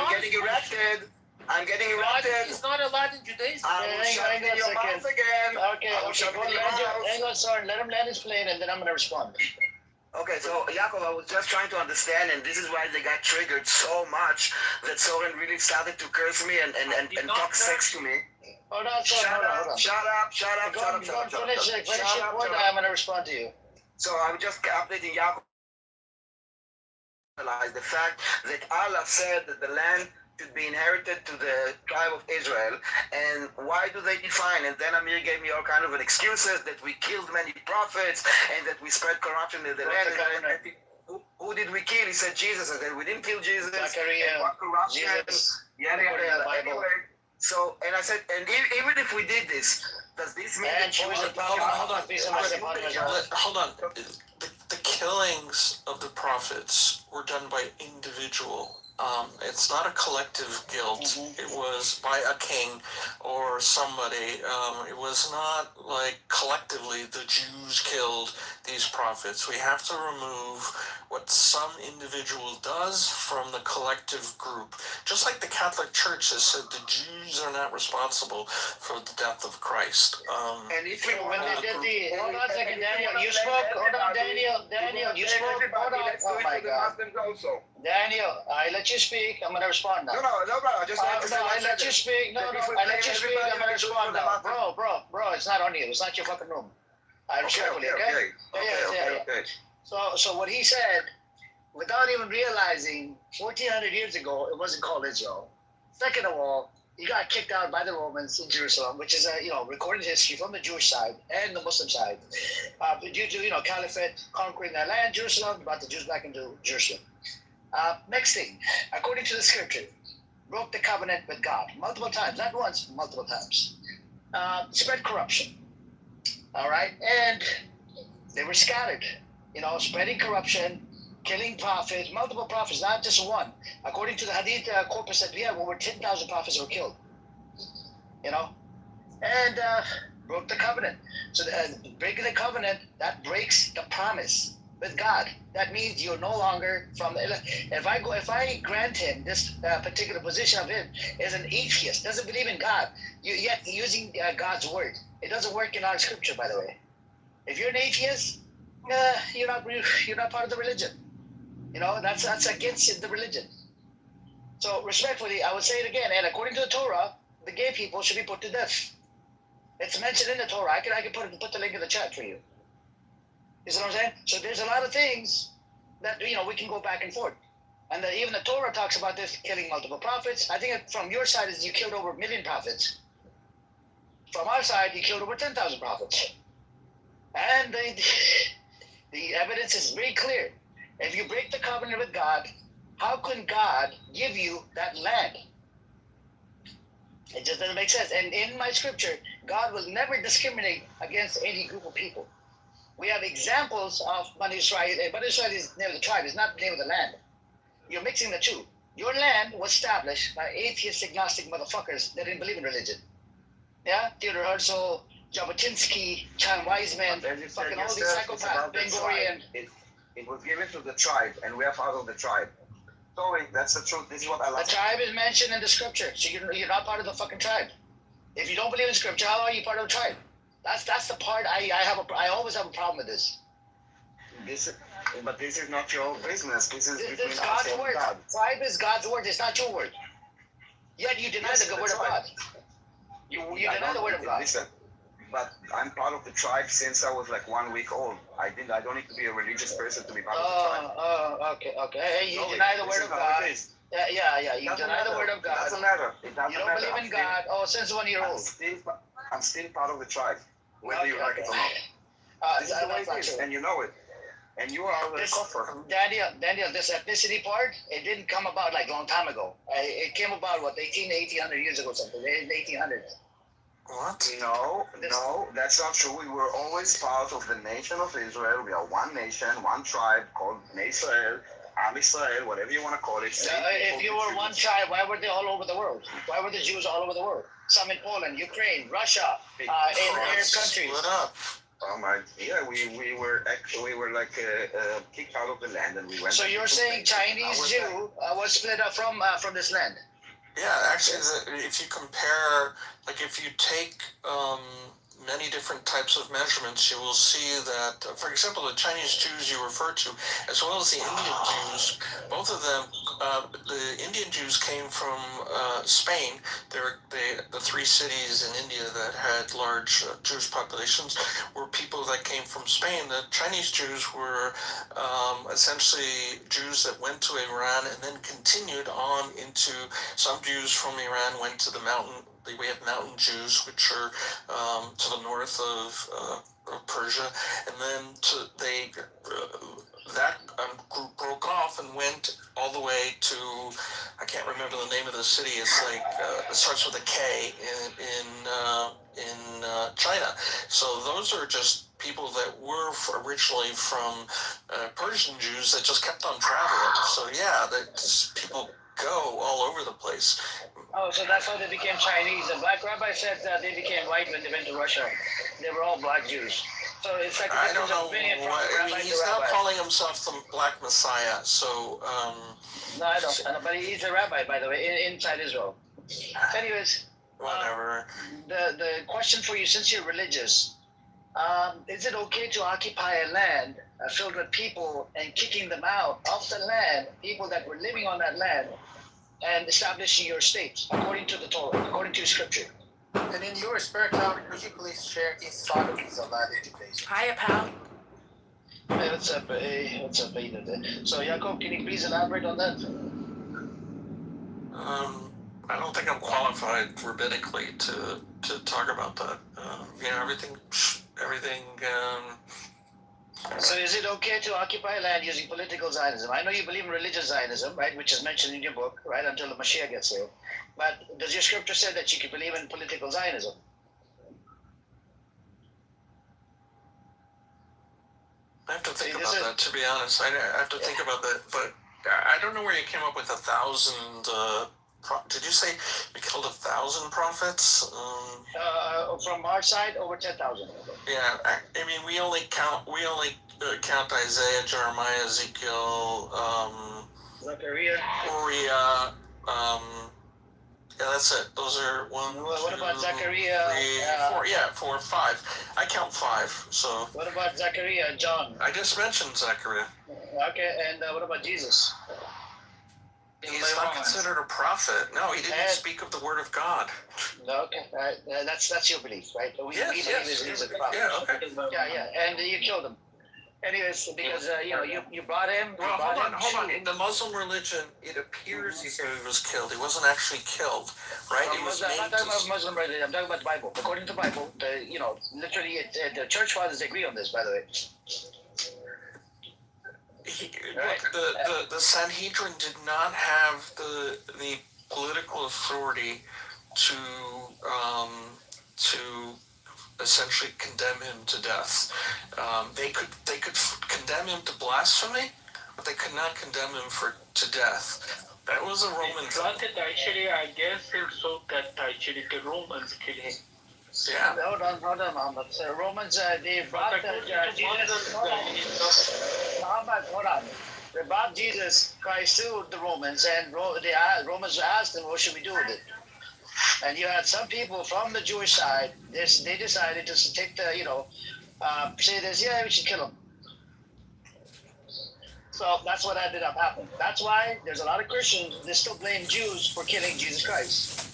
getting erupted. I'm getting erupted. It's not allowed in Judaism. I will shut in your mouth again. Okay, hang on, Soren. Let him land his plane, and then I'm going to respond. Okay, so Yaakov, I was just trying to understand, and this is why they got triggered so much that Soren really started to curse me and talk sex to me. Hold on, son. Hold on. Shut up. Finish your point. I'm going to respond to you. So I'm just updating Yaakov. The fact that Allah said that the land should be inherited to the tribe of Israel, and why do they define? And then Amir gave me all kind of excuses that we killed many prophets and that we spread corruption in the land. Who did we kill? He said Jesus. I said we didn't kill Jesus. What corruption? Anyway, so and I said, and even if we did this, does this mean that hold on. The killings of the prophets were done by individual. It's not a collective guilt. It was by a king or somebody. It was not like collectively the Jews killed these prophets. We have to remove what some individual does from the collective group. Just like the Catholic Church has said, the Jews are not responsible for the death of Christ. And if you when they did the hold on a second, Daniel, you spoke. Hold on, Daniel, you spoke. Hold on. Oh my God. Daniel, I let you speak. I'm gonna respond now. No, bro. I let you speak. I let you speak. I'm gonna respond now. Bro, it's not on you. It's not your fucking room. I respectfully, okay? Yeah. So what he said, without even realizing, 1,400 years ago, it wasn't called Israel. Second of all, he got kicked out by the Romans in Jerusalem, which is a recorded history from the Jewish side and the Muslim side, due to caliphate conquering their land, Jerusalem, brought the Jews back into Jerusalem. Next thing, according to the scripture, broke the covenant with God multiple times, not once, multiple times. Spread corruption. All right, and they were scattered. Spreading corruption, killing prophets, multiple prophets, not just one. According to the Hadith corpus that we have, over 10,000 prophets were killed. And broke the covenant. So breaking the covenant, that breaks the promise with God. That means you're no longer from. If I grant him this particular position of him as an atheist, doesn't believe in God, yet using God's word. It doesn't work in our scripture, by the way. If you're an atheist, you're not part of the religion. That's against the religion. So respectfully, I would say it again. And according to the Torah, the gay people should be put to death. It's mentioned in the Torah. I can put the link in the chat for you. You see what I'm saying? So there's a lot of things that we can go back and forth. And even the Torah talks about this, killing multiple prophets. I think from your side is you killed over 1 million prophets. From our side, you killed over 10,000 prophets. And the evidence is very clear. If you break the covenant with God, how can God give you that land? It just doesn't make sense. And in my scripture, God will never discriminate against any group of people. We have examples of Bani Israel. Bani Israel is the name of the tribe. It's not the name of the land. You're mixing the two. Your land was established by atheist, agnostic motherfuckers that didn't believe in religion. Yeah? Theodore Herzl, Jabotinsky, Chan Wiseman, fucking all these psychopaths, Ben Gurion. It was given to the tribe, and we are part of the tribe. Sorry, that's the truth. This is what I like. The tribe is mentioned in the scripture, so you're not part of the fucking tribe. If you don't believe in scripture, how are you part of the tribe? That's the part I always have a problem with this. But this is not your business. This is between God's us and word. God. Tribe is God's word. It's not your word. Yet you deny the word of God. You deny the word of God. Listen, but I'm part of the tribe since I was like 1 week old. I don't need to be a religious person to be part of the tribe. Okay. Hey, you deny the word of God. Yeah. You deny the word of God. It doesn't matter. You don't believe in God. Since 1 year old. I'm still part of the tribe, whether you like it or not. This is the way it is, and you know it. And you are the coffer. Daniel, this ethnicity part, it didn't come about like a long time ago. It came about, 1800 years ago, something, in the 1800s. What? No, that's not true. We were always part of the nation of Israel. We are one nation, one tribe called Israel, Am Israel, whatever you want to call it. If you were one tribe, why were they all over the world? Why were the Jews all over the world? Some in Poland, Ukraine, Russia, in Arab countries. Split up. Oh my! Yeah, we were like kicked out of the land, and we went. So you're saying Chinese Jew was split up from this land? Yeah, actually, if you compare, if you take many different types of measurements, you will see that, for example, the Chinese Jews you refer to, as well as the Indian Jews, both of them the Indian Jews came from Spain. The three cities in India that had large Jewish populations were people that came from Spain. The Chinese Jews were essentially Jews that went to Iran and then continued on into, some Jews from Iran went to the mountain. We have mountain Jews, which are to the north of Persia, and then that group broke off and went all the way to, I can't remember the name of the city. It's like it starts with a K in China. So those are just people that were originally from Persian Jews that just kept on traveling. So yeah, that people go all over the place. Oh, so that's how they became Chinese. The black rabbi said that they became white when they went to Russia. They were all black Jews. So it's like I don't know. He's now calling himself the Black Messiah. So no, I don't. But he's a rabbi, by the way, inside Israel. Anyways, whatever. The question for you, since you're religious, is it okay to occupy a land filled with people and kicking them out of the land, people that were living on that land, and establishing your state according to the Torah, according to Scripture? And in your spare time, would you please share his sodomies of that education? Hiya, pal. Hey, what's up? Hey, what's up, Aiden? So, Jacob, can you please elaborate on that? I don't think I'm qualified rabbinically to talk about that. Everything. So is it okay to occupy land using political Zionism? I know you believe in religious Zionism, right, which is mentioned in your book, right, until the Mashiach gets here. But does your scripture say that you can believe in political Zionism? I have to think about that, to be honest. I have to think about that, but I don't know where you came up with 1,000. Did you say we killed 1,000 prophets? From our side, over 10,000. Yeah, I mean, we only count Isaiah, Jeremiah, Ezekiel, Zechariah, Uriah. Yeah, that's it. Those are one. What about Zechariah? 4 or 5. I count 5. So. What about Zechariah and John? I just mentioned Zechariah. Okay, and what about Jesus? He's not considered a prophet. No, he didn't speak of the word of God. No, okay, that's your belief, right? We believe he's a prophet. Yeah, okay. Yeah, and you killed him. Anyways, because you brought him. Well, hold on. In the Muslim religion, it appears he was killed. He wasn't actually killed, right? I'm not talking about Muslim religion. I'm talking about the Bible. According to the Bible, literally, the church fathers agree on this. By the way. Look, the Sanhedrin did not have the political authority to essentially condemn him to death. They could condemn him to blasphemy, but they could not condemn him to death. That was a Roman thing. Actually, I guess so that actually the Romans killed him. Yeah. Hold on. The Romans, they brought Jesus. Hold on. They brought Jesus Christ to the Romans, and the Romans asked them, "What should we do with it?" And you had some people from the Jewish side. They decided to take say this. Yeah, we should kill him. So that's what ended up happening. That's why there's a lot of Christians that still blame Jews for killing Jesus Christ.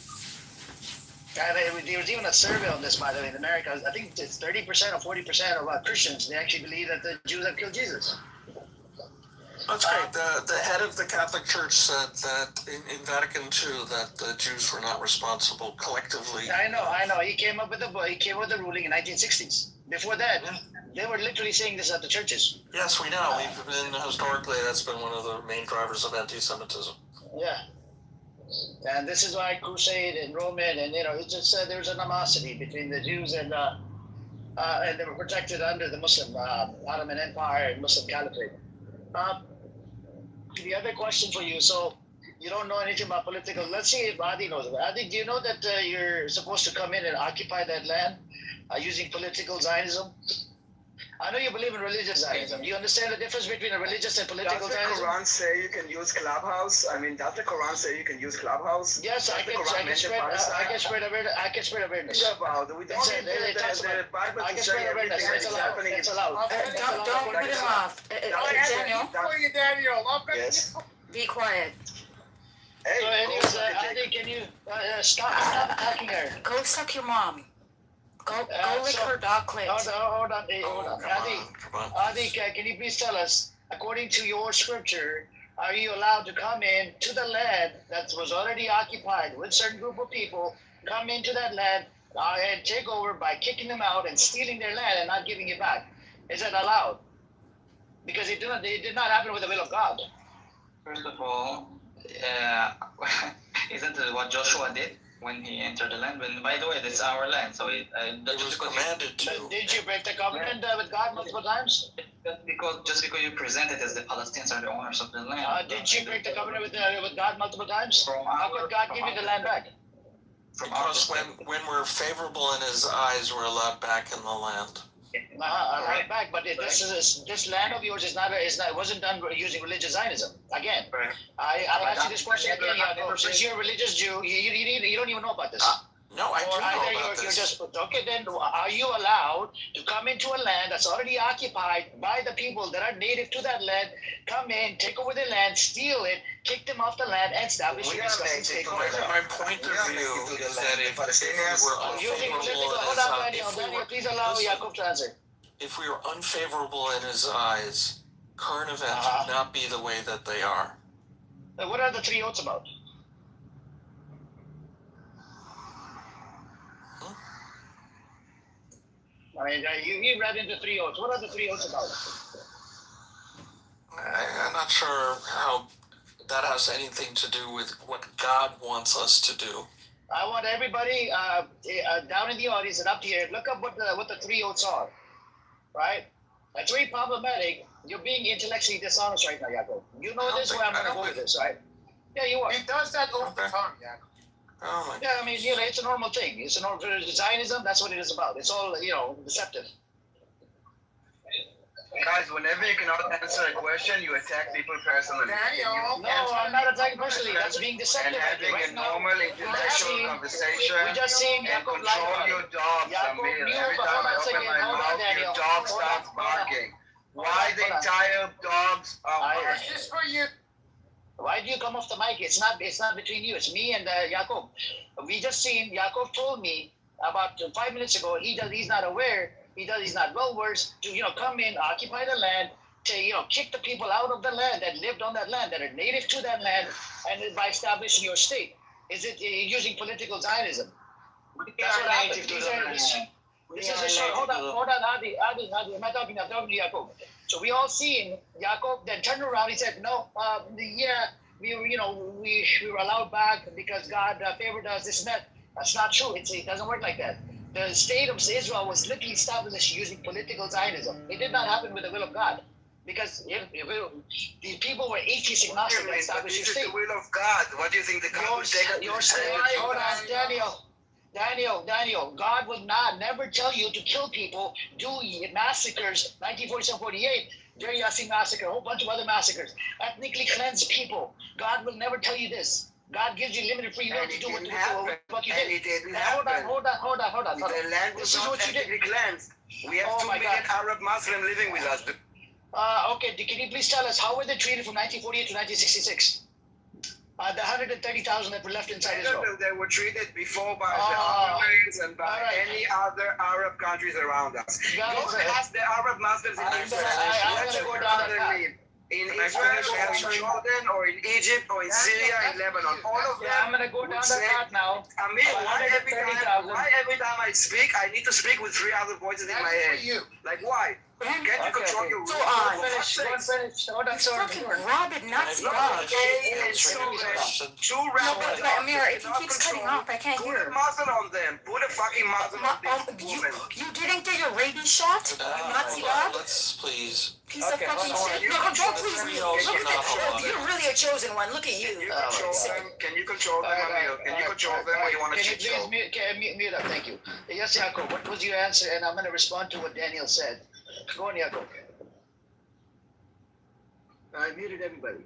And there was even a survey on this, by the way, in America. I think it's 30% or 40% of Christians, they actually believe that the Jews have killed Jesus. That's great. The head of the Catholic Church said that in Vatican II that the Jews were not responsible collectively. I know. He came up with the ruling in 1960s. Before that, they were literally saying this at the churches. Yes, we know. Historically, that's been one of the main drivers of anti-Semitism. Yeah. And this is why Crusade and Roman, and it's just there's an animosity between the Jews and they were protected under the Muslim Ottoman Empire and Muslim Caliphate. The other question for you, so you don't know anything about political. Let's see if Adi knows about it. Adi, do you know that you're supposed to come in and occupy that land using political Zionism? I know you believe in religious Zionism. Do you understand the difference between a religious and political Zionism? Does the Quran say you can use Clubhouse? I mean, does the Quran say you can use Clubhouse? Yes, I can spread awareness. We don't need the Bible to say everything that is happening. It's allowed. Don't put him off. Daniel. Daniel. Yes. Be quiet. Hey, So anyways, Adi, can you stop attacking her? Go suck your mom. Go lick so- her dog clit. Hold on, hey, hold on. Adi, Come on. Adi, can you please tell us, according to your scripture, are you allowed to come in to the land that was already occupied with a certain group of people, come into that land and take over by kicking them out and stealing their land and not giving it back? Is that allowed? Because it did not happen with the will of God. First of all, isn't it what Joshua did when he entered the land? When, by the way, this is our land, so it was commanded to. Did you break the covenant with God multiple times? Just because you present it as the Palestinians are the owners of the land. Did you break the covenant with God multiple times? How could God give you the land back? Because when we're favorable in his eyes, we're allowed back in the land. Right back, but this land of yours it wasn't done using religious Zionism. Again, I ask you this question again, Yaakov. Since you're a religious Jew, you don't even know about this. No, I do know about you're this. just okay. Then are you allowed to come into a land that's already occupied by the people that are native to that land? Come in, take over the land, steal it, kick them off the land, and establish your disgusting state. My point of view is that if we were unfavorable in his eyes, please allow Yaakov to answer. if we were unfavorable in his eyes, current events would not be the way that they are. What are the three oaths about? I mean, you read into three oaths. What are the three oaths about? I'm not sure how that has anything to do with what God wants us to do. I want everybody down in the audience and up here, look up what the three oaths are, right? It's very problematic. You're being intellectually dishonest right now, Yaakov. You know this, where I'm going to go with this, right? Yeah, you are. He does that all the time, Yaakov. Oh my. Yeah, I mean, it's a normal thing. It's a normal Zionism. That's what it is about. It's all deceptive. Guys, whenever you cannot answer a question, you attack people personally. No, I'm not attacking personally. That's being deceptive. And having a normal intellectual conversation We just seen and Yaakov control your dogs, Amir. Every time I open my mouth, your dog starts barking. Why the entire dogs are barking? This is for you. Why do you come off the mic? It's not between you. It's me and Yaakov. We just seen Yaakov told me about 5 minutes ago. He's not aware. He's not well versed to come in, occupy the land, to kick the people out of the land that lived on that land, that are native to that land, and by establishing your state. Is it using political Zionism? That's what happened. This is a short. Hold on, Adi. I'm not talking to Yaakov. So we all seen Yaakov then turned around. He said, "No, we were allowed back because God favored us. This and that." That's not true. It doesn't work like that. The state of Israel was literally established using political Zionism. It did not happen with the will of God. Because these people were atheist agnostic that established your state. This is the will of God. What do you think the God will take? Your state, hold on, Daniel, God will never tell you to kill people, do massacres, 1947-48, Jerry Yasin massacre, a whole bunch of other massacres, ethnically cleanse people. God will never tell you this. God gives you limited free will to do what you did. And it didn't Hold on. The land was not ethnically cleansed. We have 2 million Arab Muslims living with us. Okay, can you please tell us how were they treated from 1948 to 1966? The 130,000 that were left inside Israel. They were treated before by the Ottomans and by any other Arab countries around us. Go ask the Arab Muslims in Israel. I'm going to go down that path. In Israel, or in Jordan, or in Egypt, or in Syria, in Lebanon. All of them. I'm going to go down that path now. Amir, why every time I speak, I need to speak with 3 other voices in my head? Like, why? Can't you control your Go on. Finish. Hold on, sorry. Fucking rabid Nazi dog. Two rabbits. But Amir, if he keeps cutting off, I can't hear. Put a muzzle on them. Put a fucking muzzle on this woman. You didn't get your rabies shot? You Nazi dog? Let's please. Piece of fucking shit. No, don't please me. Look at that. You're really a chosen one. Look at you. Can you control them, Amir? Can you control them, or you want to cheat? Can you please mute up? Thank you. Yes, Yaakov, what was your answer? And I'm going to respond to what Daniel said. Go on, Yaakov. I muted everybody.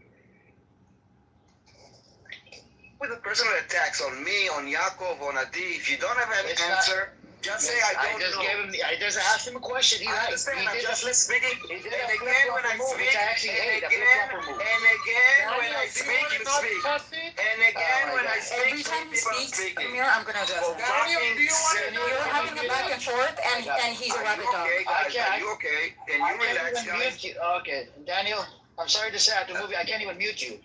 With the personal attacks on me, on Yaakov, on Adi, if you don't have an answer, Just say I don't know. I just asked him a question. He understand. I'm just speaking. He did And a again, when I flip-flopper move, which speak, I actually hate, a and flip-flopper move. again, when I speak, you speak. And again, when I speak, Every time he people are speaks, speaking. Amir, I'm gonna address For him. fucking sake. You're having a back and forth, and he's a Are rabbit you dog. okay, guys? Are you okay? Can you relax, guys? Okay, Daniel, I'm sorry to say I have to move you. I can't even mute you.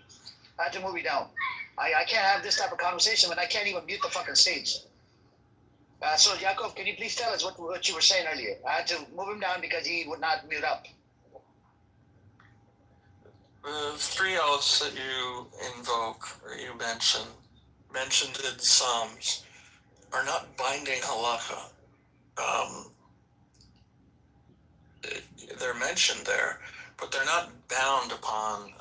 I have to move you down. I can't have this type of conversation when I can't even mute the fucking stage. So, Yaakov, can you please tell us what you were saying earlier? I had to move him down because he would not mute up. The three oaths that you invoke or you mentioned in Psalms, are not binding halakha. They're mentioned there, but they're not bound upon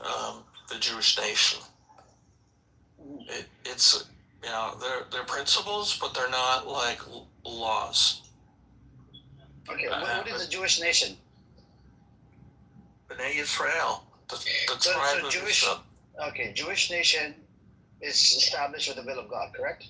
the Jewish nation. It's they're principles, but they're not like laws. Okay, what is the Jewish nation? B'nai Yisrael, the tribe of Jewish. Israel. Okay, Jewish nation is established with the will of God, correct?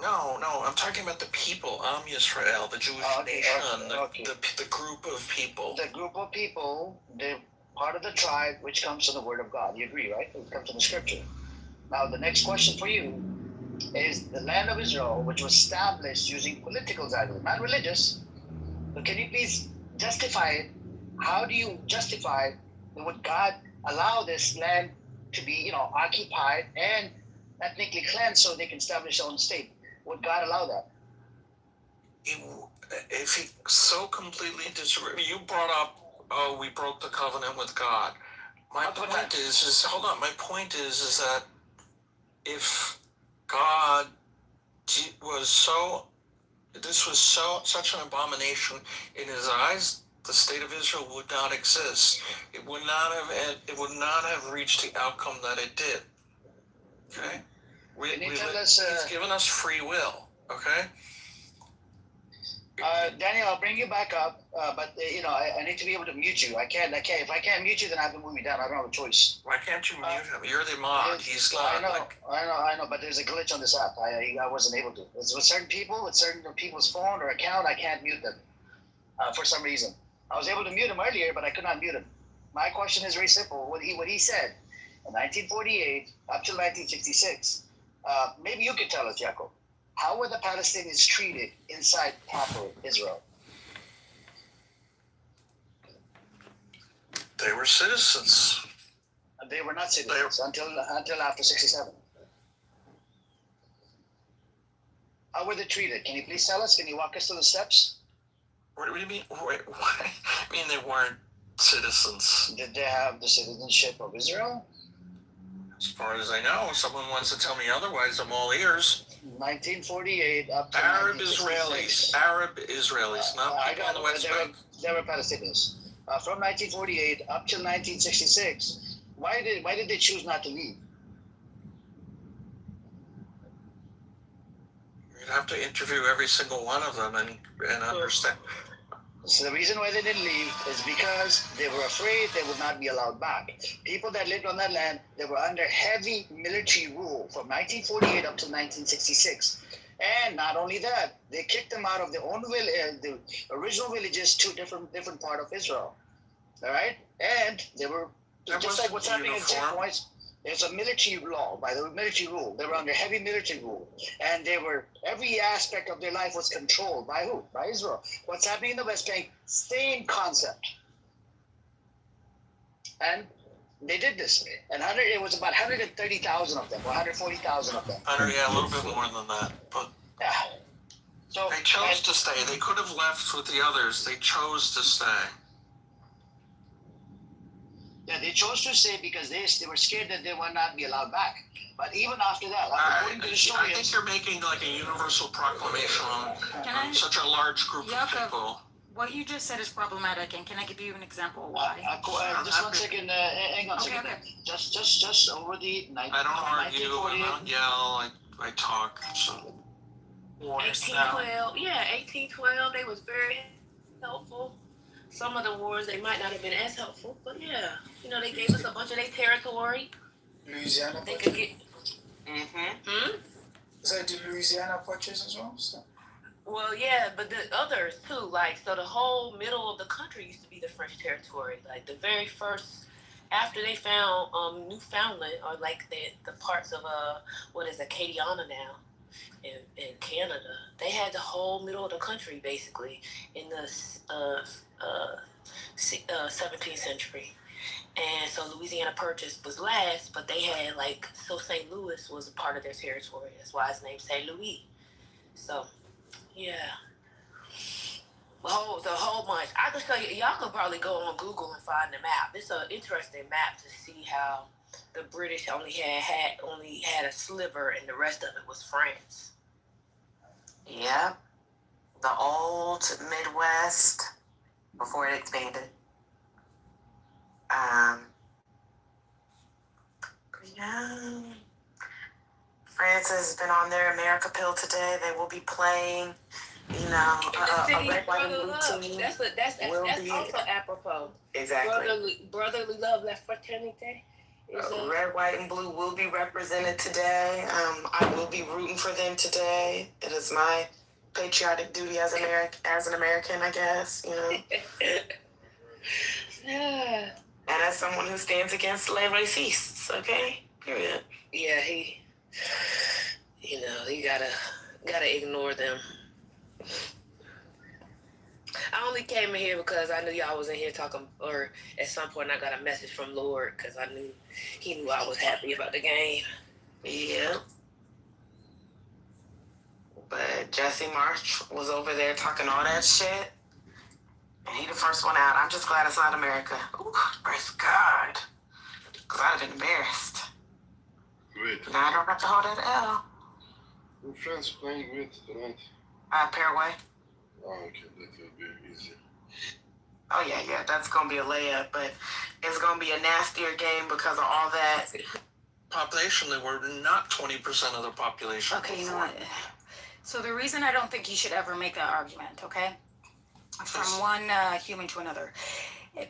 No, I'm talking about the people, Am Yisrael, the Jewish nation, the group of people. The group of people, they're part of the tribe which comes from the word of God. You agree, right? It comes from the scripture. Now, the next question for you is the land of Israel, which was established using political guidelines, not religious. But can you please justify it? How do you justify that would God allow this land to be, occupied and ethnically cleansed so they can establish their own state? Would God allow that? If he so completely disagrees, you brought up, we broke the covenant with God. My point is that if God was such an abomination in his eyes, the state of Israel would not exist. It would not have reached the outcome that it did. Okay? He's given us free will. Okay? Daniel, I'll bring you back up, but I need to be able to mute you. I can't. If I can't mute you, then I have to move you down. I don't have a choice. Why can't you mute him? You're the mod. He's not. I know, but there's a glitch on this app. I wasn't able to. It's with certain people, with certain people's phone or account, I can't mute them for some reason. I was able to mute him earlier, but I could not mute him. My question is very simple. What he said in 1948 up to 1966. Maybe you could tell us, Yaakov. How were the Palestinians treated inside proper Israel? They were citizens. They were not citizens until after 67. How were they treated? Can you please tell us? Can you walk us through the steps? What do you mean? Wait, I mean they weren't citizens. Did they have the citizenship of Israel? As far as I know, if someone wants to tell me otherwise, I'm all ears. 1948 up to Arab Israelis, not people on the West Bank. They were Palestinians. From 1948 up till 1966, why did they choose not to leave? You'd have to interview every single one of them and understand. So the reason why they didn't leave is because they were afraid they would not be allowed back. People that lived on that land, they were under heavy military rule from 1948 up to 1966. And not only that, they kicked them out of their own the original villages to different part of Israel. All right? And they were, just like what's happening in checkpoints, there's a military law, by the military rule. They were under heavy military rule. And every aspect of their life was controlled by who? By Israel. What's happening in the West Bank, same concept. And they did this. And it was about 130,000 of them, or 140,000 of them. A little bit more than that. But yeah. So they chose to stay. They could have left with the others. They chose to stay. Yeah, they chose to stay because they were scared that they would not be allowed back. But even after that, according to the historians, I think you're making like a universal proclamation on such a large group of people. What you just said is problematic, and can I give you an example why? Just 1 second, hang on a second. Okay. Just over the I don't argue, I don't yell, I talk. So. 1812, 1812, they was very helpful. Some of the wars, they might not have been as helpful, but yeah, they gave us a bunch of their territory. Louisiana. They could get. Is that the Louisiana Purchase as well? So. Well, yeah, but the others too. Like, so the whole middle of the country used to be the French territory. Like the very first, after they found Newfoundland, or like the parts of what is Acadiana now, in Canada, they had the whole middle of the country basically in the 17th century. And so Louisiana Purchase was last, but they had so St. Louis was a part of their territory. That's why it's named St. Louis. So, yeah. The whole bunch. I could show you. Y'all could probably go on Google and find the map. It's an interesting map to see how the British only had a sliver, and the rest of it was France. Yep. The old Midwest before it expanded. Yeah. France has been on their America pill today. They will be playing, a red, white, and blue team. That's also apropos. Exactly. Brotherly love, la fraternité. Red, white, and blue will be represented today. I will be rooting for them today. It is my patriotic duty as an American, I guess, Yeah. And as someone who stands against les racistes, okay? Period. Yeah, he gotta ignore them. I only came in here because I knew y'all was in here talking, or at some point I got a message from Lord because he knew I was happy about the game. Yeah. But Jesse March was over there talking all that shit. And he the first one out. I'm just glad it's not America. Ooh, praise God. Because I'd have been embarrassed. Great. Now I don't have to hold that L. Who France playing with tonight? Paraguay. Oh, okay, that will be easy. Oh, yeah, that's going to be a layup. But it's going to be a nastier game because of all that. Population, they were not 20% of the population. Okay, you know what? So the reason I don't think you should ever make that argument, okay? From one human to another.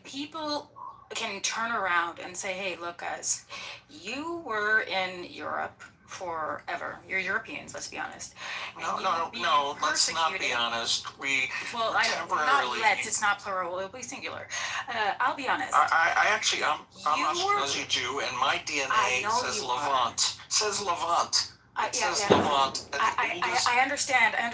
People can turn around and say, hey, look, guys, you were in Europe forever. You're Europeans, let's be honest. No, let's not be honest. Well, not let's, it's not plural, it'll be singular. I'll be honest. I'm Ashkenazi Jew, and my DNA says Levant. Says Levant. I understand. I'm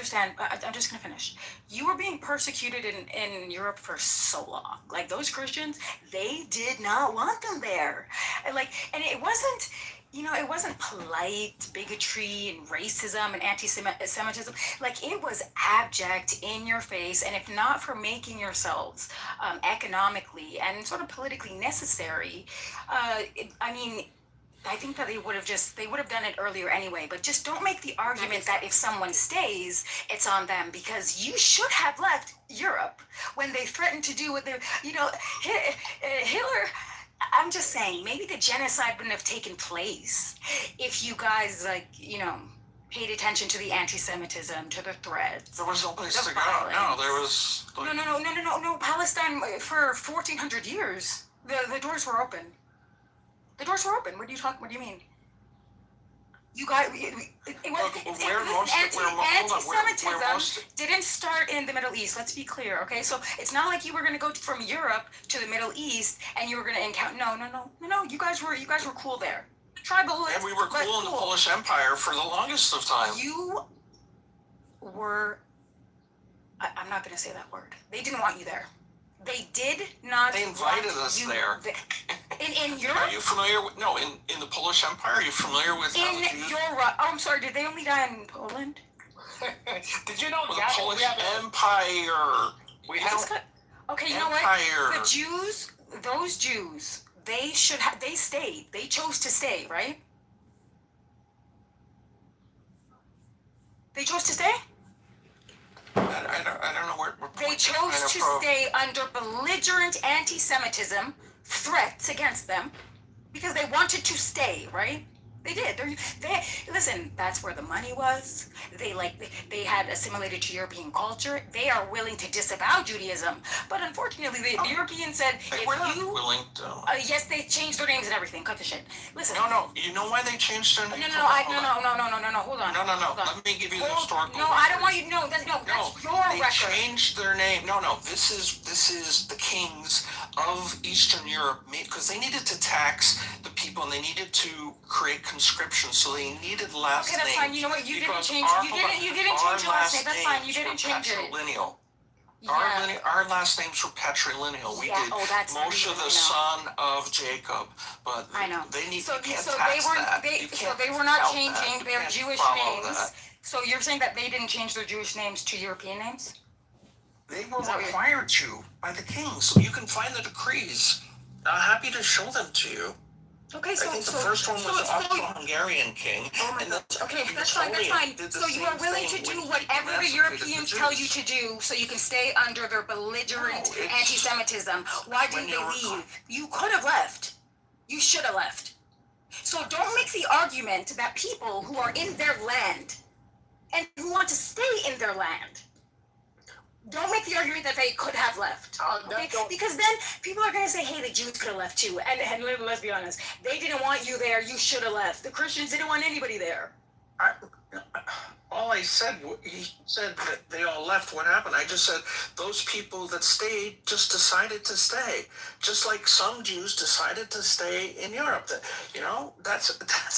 just gonna finish. You were being persecuted in Europe for so long. Like those Christians, they did not want them there. And it wasn't, it wasn't polite bigotry and racism and anti-Semitism. Like it was abject, in your face. And if not for making yourselves economically and sort of politically necessary, I think that they would have done it earlier anyway, but just don't make the argument that if someone stays, it's on them, because you should have left Europe when they threatened to do what they, Hitler, I'm just saying, maybe the genocide wouldn't have taken place if you guys, paid attention to the anti-Semitism, to the threats. There was no place to go. No, there was... No, Palestine, for 1,400 years, the doors were open. The doors were open. What do you mean? You got anti-Semitism didn't start in the Middle East. Let's be clear, okay? So it's not like you were going to go from Europe to the Middle East and you were going to encounter. No. You guys were cool there. Tribal. And we were cool in the Polish Empire for the longest of time. You were. I'm not going to say that word. They didn't want you there. They did not. They invited us there. In Europe? Are you familiar with? No, in the Polish Empire. Are you familiar with? Europe. Oh, I'm sorry. Did they only die in Poland? Did you know the Polish Empire? Okay, you know what? The Jews, those Jews, they stayed. They chose to stay, right? They chose to stay? I don't know where they chose to stay under belligerent anti-Semitism, threats against them, because they wanted to stay, right? They did. Listen, that's where the money was. They had assimilated to European culture. They are willing to disavow Judaism, but unfortunately, the Europeans said They if were not you willing to. yes, they changed their names and everything. Cut the shit. Listen. No. You know why they changed their name? No. Hold on. No. Hold on. Let me give you the historical. No, I don't want you to know. That's your They record. changed their name. No. This is the kings of Eastern Europe because they needed to tax the people and they needed to create conscription, so they needed last names. Okay, that's fine. You know what? You didn't change. You didn't change your last name. That's fine. You didn't change it. Patrilineal. Yeah. Our last names were patrilineal. We did Moshe the son of Jacob, but I know. they need so you can't so tax they weren't that. they were not help changing that. their You can't Jewish follow names. that. So you're saying that they didn't change their Jewish names to European names? They were required to by the king, so you can find the decrees. I'm happy to show them to you. Okay, so I think the first one was Austro-Hungarian king. Oh my God. Okay, that's fine. That's fine. So you are willing to do whatever the Europeans tell you to do, so you can stay under their belligerent anti-Semitism. Why didn't they leave? You could have left. You should have left. So don't make the argument that people who are in their land and who want to stay in their land, don't make the argument that they could have left. Okay? Because then people are going to say, hey, the Jews could have left too. And let's be honest, they didn't want you there. You should have left. The Christians didn't want anybody there. All I said, he said that they all left. What happened? I just said those people that stayed just decided to stay. Just like some Jews decided to stay in Europe. That's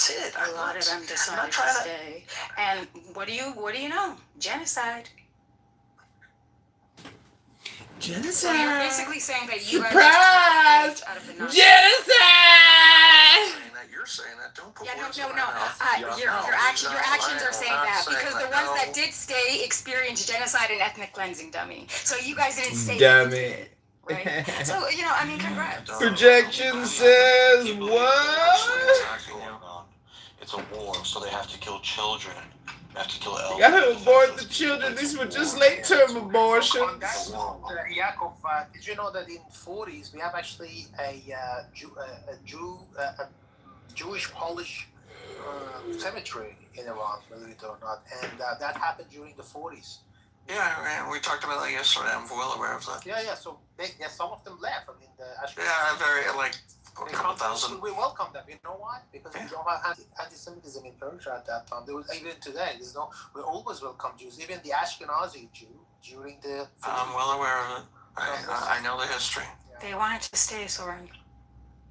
it. A lot of them decided to stay. And what do you know? Genocide. Genocide. So you're basically saying that you Surprise! out of the Nazis. Genocide! You're saying that. Don't put Yeah, words no. in my mouth. Your actions are saying I'm that saying because the that, ones that did stay experienced genocide and ethnic cleansing, dummy. So you guys didn't stay. Dummy. Right? So congrats. Projection says what? It's a war, so they have to kill children. They have to kill elders. You gotta abort the children. These were just late-term abortions. Yakov, did you know that in 40s we have actually a Jewish Polish cemetery in Iran, believe it or not, and that happened during the 40s. Yeah, we talked about that yesterday. I'm well aware of that. Yeah. So some of them left. I mean, a couple thousand. We welcome them. You know why? Because we don't have anti-Semitism in Persia at that time. There was even today. We always welcome Jews. Even the Ashkenazi Jew during the. I'm well aware of it. I know the history. They wanted to stay, Soren.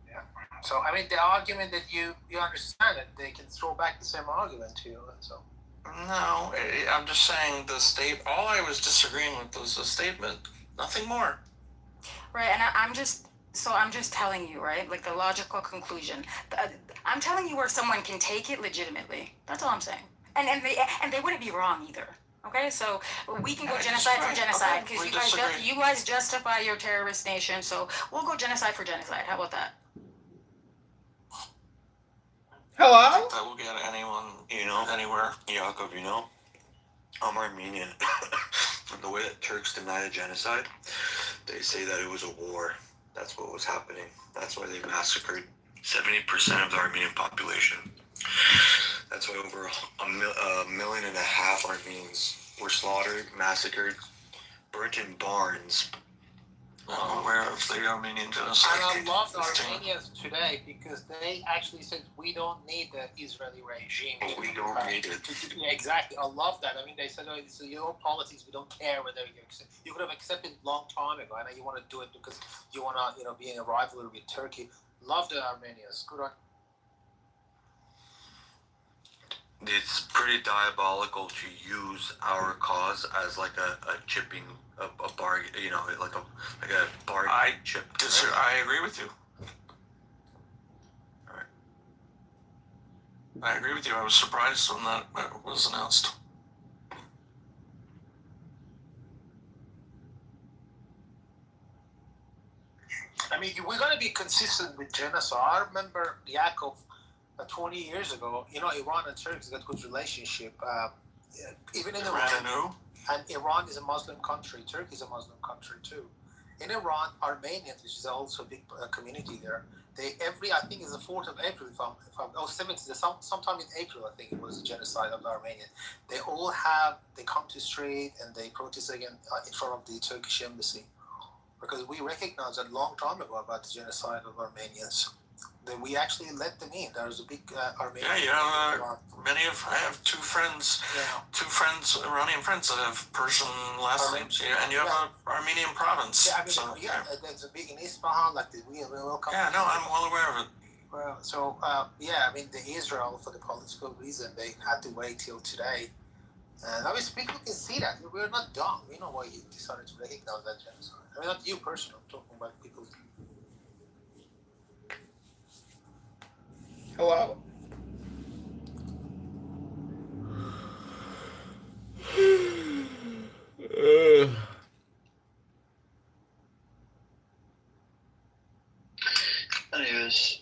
Yeah. So I mean, the argument that you understand it, they can throw back the same argument to you, and so. No, I'm just saying all I was disagreeing with was the statement. Nothing more. Right, and I'm just telling you, right? Like the logical conclusion. I'm telling you where someone can take it legitimately. That's all I'm saying. And they wouldn't be wrong either. Okay, so we can go genocide for genocide because you guys justify your terrorist nation. So we'll go genocide for genocide. How about that? Hello? That will get anyone, Anywhere. Yakov, I'm Armenian. And the way that Turks deny the genocide, they say that it was a war. That's what was happening. That's why they massacred 70% of the Armenian population. That's why over a million and a half Armenians were slaughtered, massacred, burnt in barns. I'm aware of the Armenian genocide. And I love the Armenians today because they actually said we don't need the Israeli regime. We don't need it. Yeah, exactly. I love that. I mean, they said, it's your own politics. We don't care whether you could have accepted a long time ago. I know you want to do it because you want to, be in a rivalry with Turkey. Love the Armenians. Good on. It's pretty diabolical to use our cause as like a chipping, a bargain, like a bargain chip. I agree with you. All right. I agree with you. I was surprised when that was announced. I mean, we're going to be consistent with genocide. I remember Yakov 20 years ago, Iran and Turkey got good relationship. Even in Iran. And Iran is a Muslim country. Turkey is a Muslim country too. In Iran, Armenians, which is also a big community there, I think it's the 4th of April, sometime in April, I think it was the genocide of the Armenians. They come to the street and they protest again in front of the Turkish embassy. Because we recognized a long time ago about the genocide of Armenians. That we actually let them in. There was a big Armenian. Yeah, I have two Iranian friends that have Persian last names. Yeah, and you have an Armenian province. Yeah, there's a big in Isfahan, we welcome. Yeah, no, I'm well aware of it. Well, so the Israel, for the political reason, they had to wait till today. And people can see that. We're not dumb. We know why you decided to recognize that genocide. I mean, not you personally. I'm talking about people. Hello. Anyways.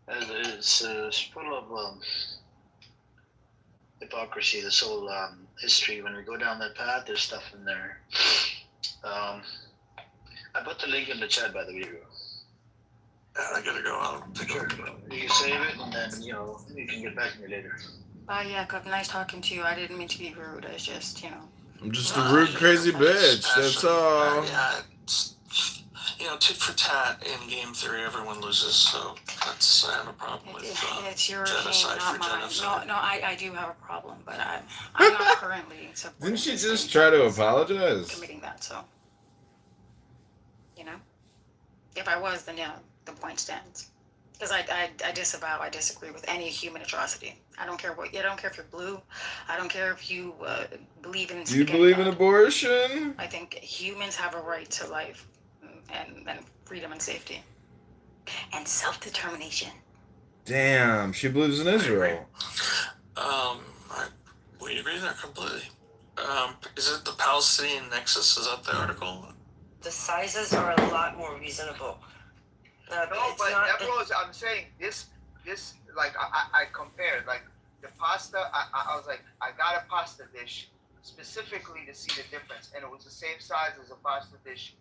It's full of hypocrisy, this whole history. When we go down that path, there's stuff in there. I put the link in the chat, by the way. I gotta go. I'll take a look at it. You can save it, and then, you can get back to me later. Bye, Jacob. Nice talking to you. I didn't mean to be rude. It's just, I'm just a rude, crazy bitch. That's all. Tit for tat in game theory, everyone loses. So I have a problem with it's your genocide game, not for mine. genocide. No, I do have a problem, but I'm not currently supporting. Didn't she just try to apologize? Committing that, so if I was, then the point stands. Because I disavow, I disagree with any human atrocity. I don't care I don't care if you're blue. I don't care if you believe in. Do you believe in abortion? I think humans have a right to life and freedom and safety and self-determination. Damn, she believes in Israel. We agree there completely. Is it the Palestinian Nexus? Is that the article? The sizes are a lot more reasonable. I'm saying this I compared the pasta. I was like, I got a pasta dish specifically to see the difference, and it was the same size as a pasta dish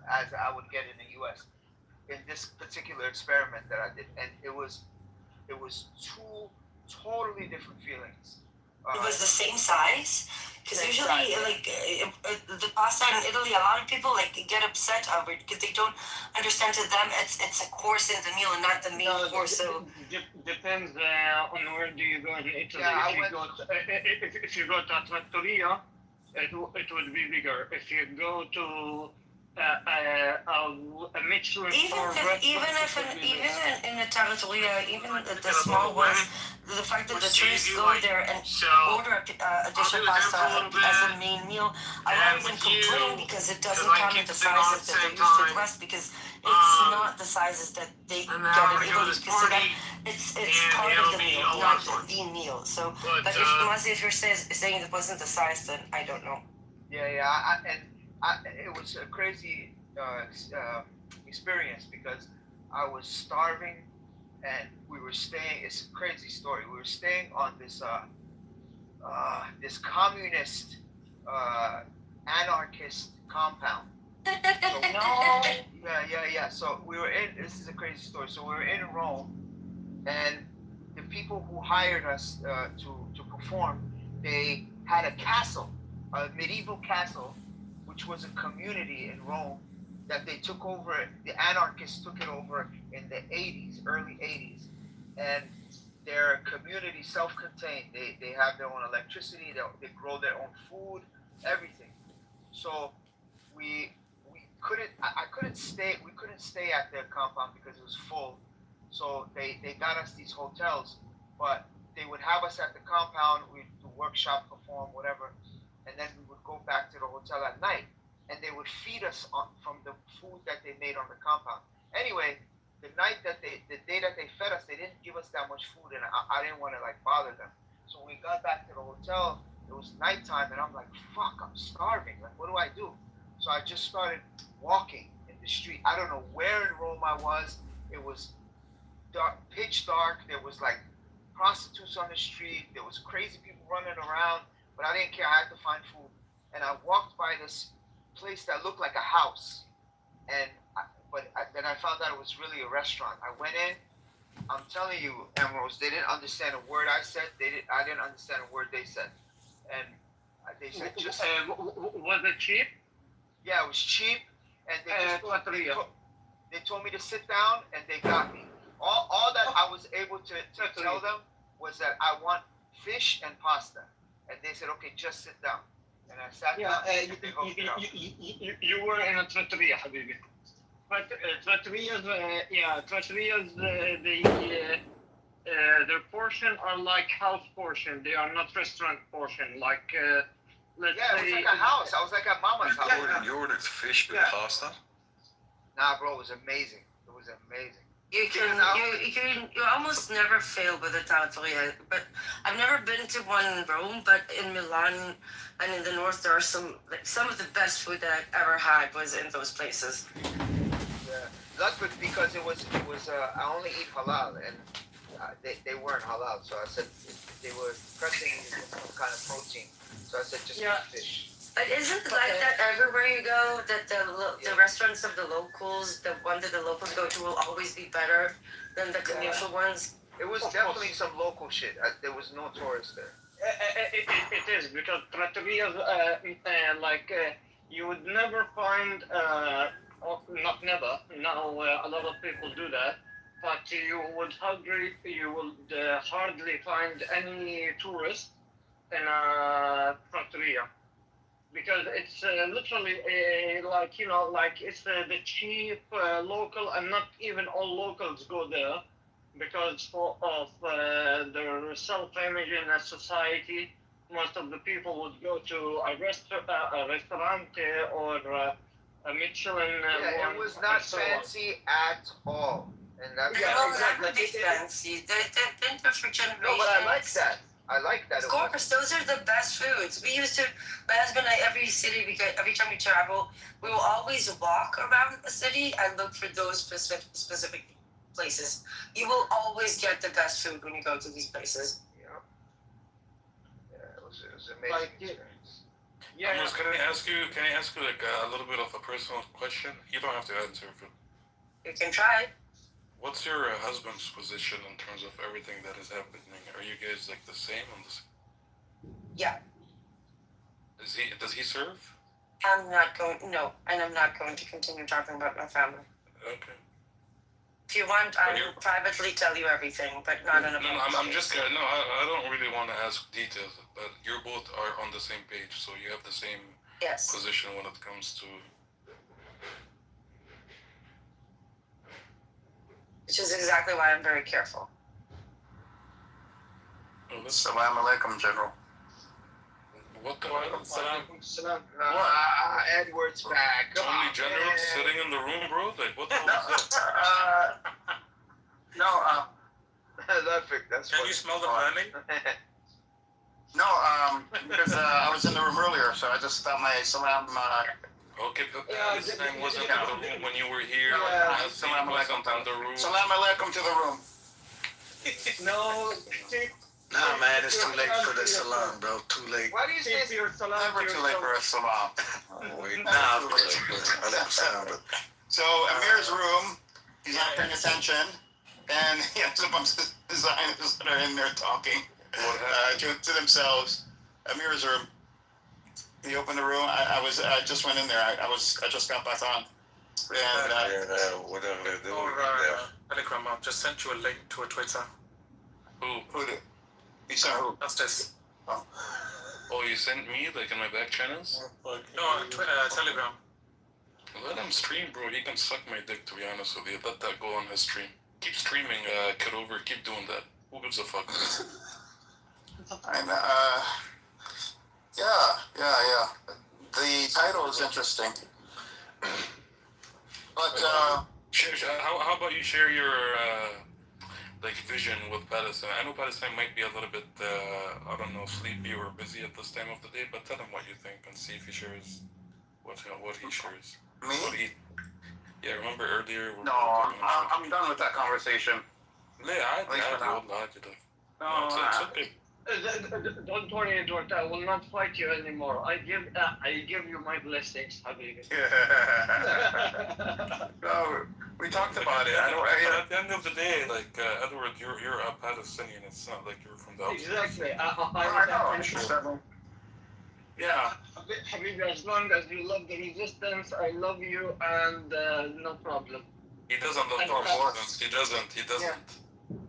as I would get in the U.S. in this particular experiment that I did, and it was two totally different feelings. It was the same size? Because usually, the pasta in Italy, a lot of people get upset over it because they don't understand. To them, it's a course in the meal and not the main course. So depends on where do you go in Italy. If you go to a trattoria, it would be bigger. If you go to a Michelin star restaurant, even in the trattoria, even the small ones, the fact that the tourists go there and order a dish of pasta as a main meal, a lot of them complain because it doesn't come in the sizes that they're used to the rest, because it's not the sizes that they get in Italy, because it's part of the meal, not the meal. So, if you're saying it wasn't the size, then I don't know. It was a crazy experience because I was starving and we were staying. It's a crazy story. We were staying on this this communist anarchist compound. So we were in. This is a crazy story. So we were in Rome, and the people who hired us to perform, they had a castle, a medieval castle, which was a community in Rome that they took over. The anarchists took it over in the 80s, early 80s. And their community, self-contained. They have their own electricity, they grow their own food, everything. So we couldn't stay at their compound because it was full. So they got us these hotels, but they would have us at the compound, we'd do workshop, perform, whatever, and then we would go back to the hotel at night, and they would feed us from the food that they made on the compound. Anyway, the day that they fed us, they didn't give us that much food, and I didn't want to bother them. So when we got back to the hotel, it was nighttime, and I'm like, fuck, I'm starving. What do I do? So I just started walking in the street. I don't know where in Rome I was. It was dark, pitch dark. There was prostitutes on the street. There was crazy people running around, but I didn't care. I had to find food. And I walked by this place that looked like a house, and then I found out it was really a restaurant. I went in. I'm telling you, Emeralds, they didn't understand a word I said. I didn't understand a word they said, and they said just. Was it cheap? Yeah, it was cheap, and they told me to sit down, and they got me. All that I was able to tell them was that I want fish and pasta, and they said, okay, just sit down. And I sat down. You were in a trattoria, Habibi. But trattorias, their portion are like house portion. They are not restaurant portion. Like, let's say. It was like a house. I was like at Mama's house. You ordered fish with pasta? Nah, bro, it was amazing. It was amazing. You almost never fail with a trattoria. But I've never been to one in Rome, but in Milan and in the north, there are some of the best food that I've ever had was in those places. Yeah, that's because it was I only eat halal, and they weren't halal, so I said they were pressing me with some kind of protein, so I said just eat fish. But isn't it like that everywhere you go? That the restaurants of the locals, the one that the locals go to, will always be better than the commercial ones? It was definitely some local shit. There was no tourists there. It is, because trattorias, you would never find, not never, now a lot of people do that, but you would hardly find any tourist in a trattoria. Because it's literally it's the cheap local, and not even all locals go there because of their self-image in a society. Most of the people would go to a restaurant or a Michelin. It was not fancy at all, and that's that would be fancy. They've been there for generations. No, but I like that. I like that. Of course, those are the best foods. We used to, my husband and I, every time we travel, we will always walk around a city and look for those specific places. You will always get the best food when you go to these places. Yeah, it was amazing experience. Amos, can I ask you like a little bit of a personal question? You don't have to answer it. You can try. What's your husband's position in terms of everything that is happening? Are you guys like the same on this? Yeah. Does he serve? I'm not going to continue talking about my family. Okay. If you want, I will privately tell you everything, but not in a No, I'm just kidding. No, I don't really want to ask details, but you both are on the same page, so you have the same position when it comes to. Which is exactly why I'm very careful. Salam alaikum, General. What the hell? Edward's back. Only General sitting in the room, bro? Like, what the hell is that? That's Can you smell the planning? No, because I was in the room earlier, so I just thought my salam. Okay, but this time wasn't in the room when you were here. Salam alaikum in the room. Salam alaikum to the room. No. Nah, man, it's too late for the salam, bro. Too late. Why do you say your salam? Never too late for a salam. Wait. Nah, of course. So Amir's room, he's not paying attention, and he has a bunch of designers that are in there talking to themselves. Amir's room. He opened the room. I just went in there. I just got back on. And whatever they're doing. Telegram, I've just sent you a link to a Twitter. Who did? You saw who? Justice. Oh, you sent me like in my back channels? No, Telegram. Let him stream, bro. He can suck my dick, to be honest with you. Let that go on his stream. Keep streaming, Kitover. Keep doing that. Who gives a fuck? And yeah. The title is interesting. But how about you share your vision with Palestine? I know Palestine might be a little bit I don't know, sleepy or busy at this time of the day, but tell him what you think and see if he shares what he shares. Me? Yeah, remember earlier? No, I'm done with that conversation. لا عادي والله عادي. No, it's okay. Don't worry, Edward. I will not fight you anymore. I give you my blessings, Habibi. No, we talked about it. At the end of the day, like Edward, you're a Palestinian. It's not like you're from the outside. Exactly. I know. Sure. Yeah. Habibi, as long as you love the resistance, I love you, and no problem. He doesn't love the resistance. He doesn't. He doesn't. Yeah.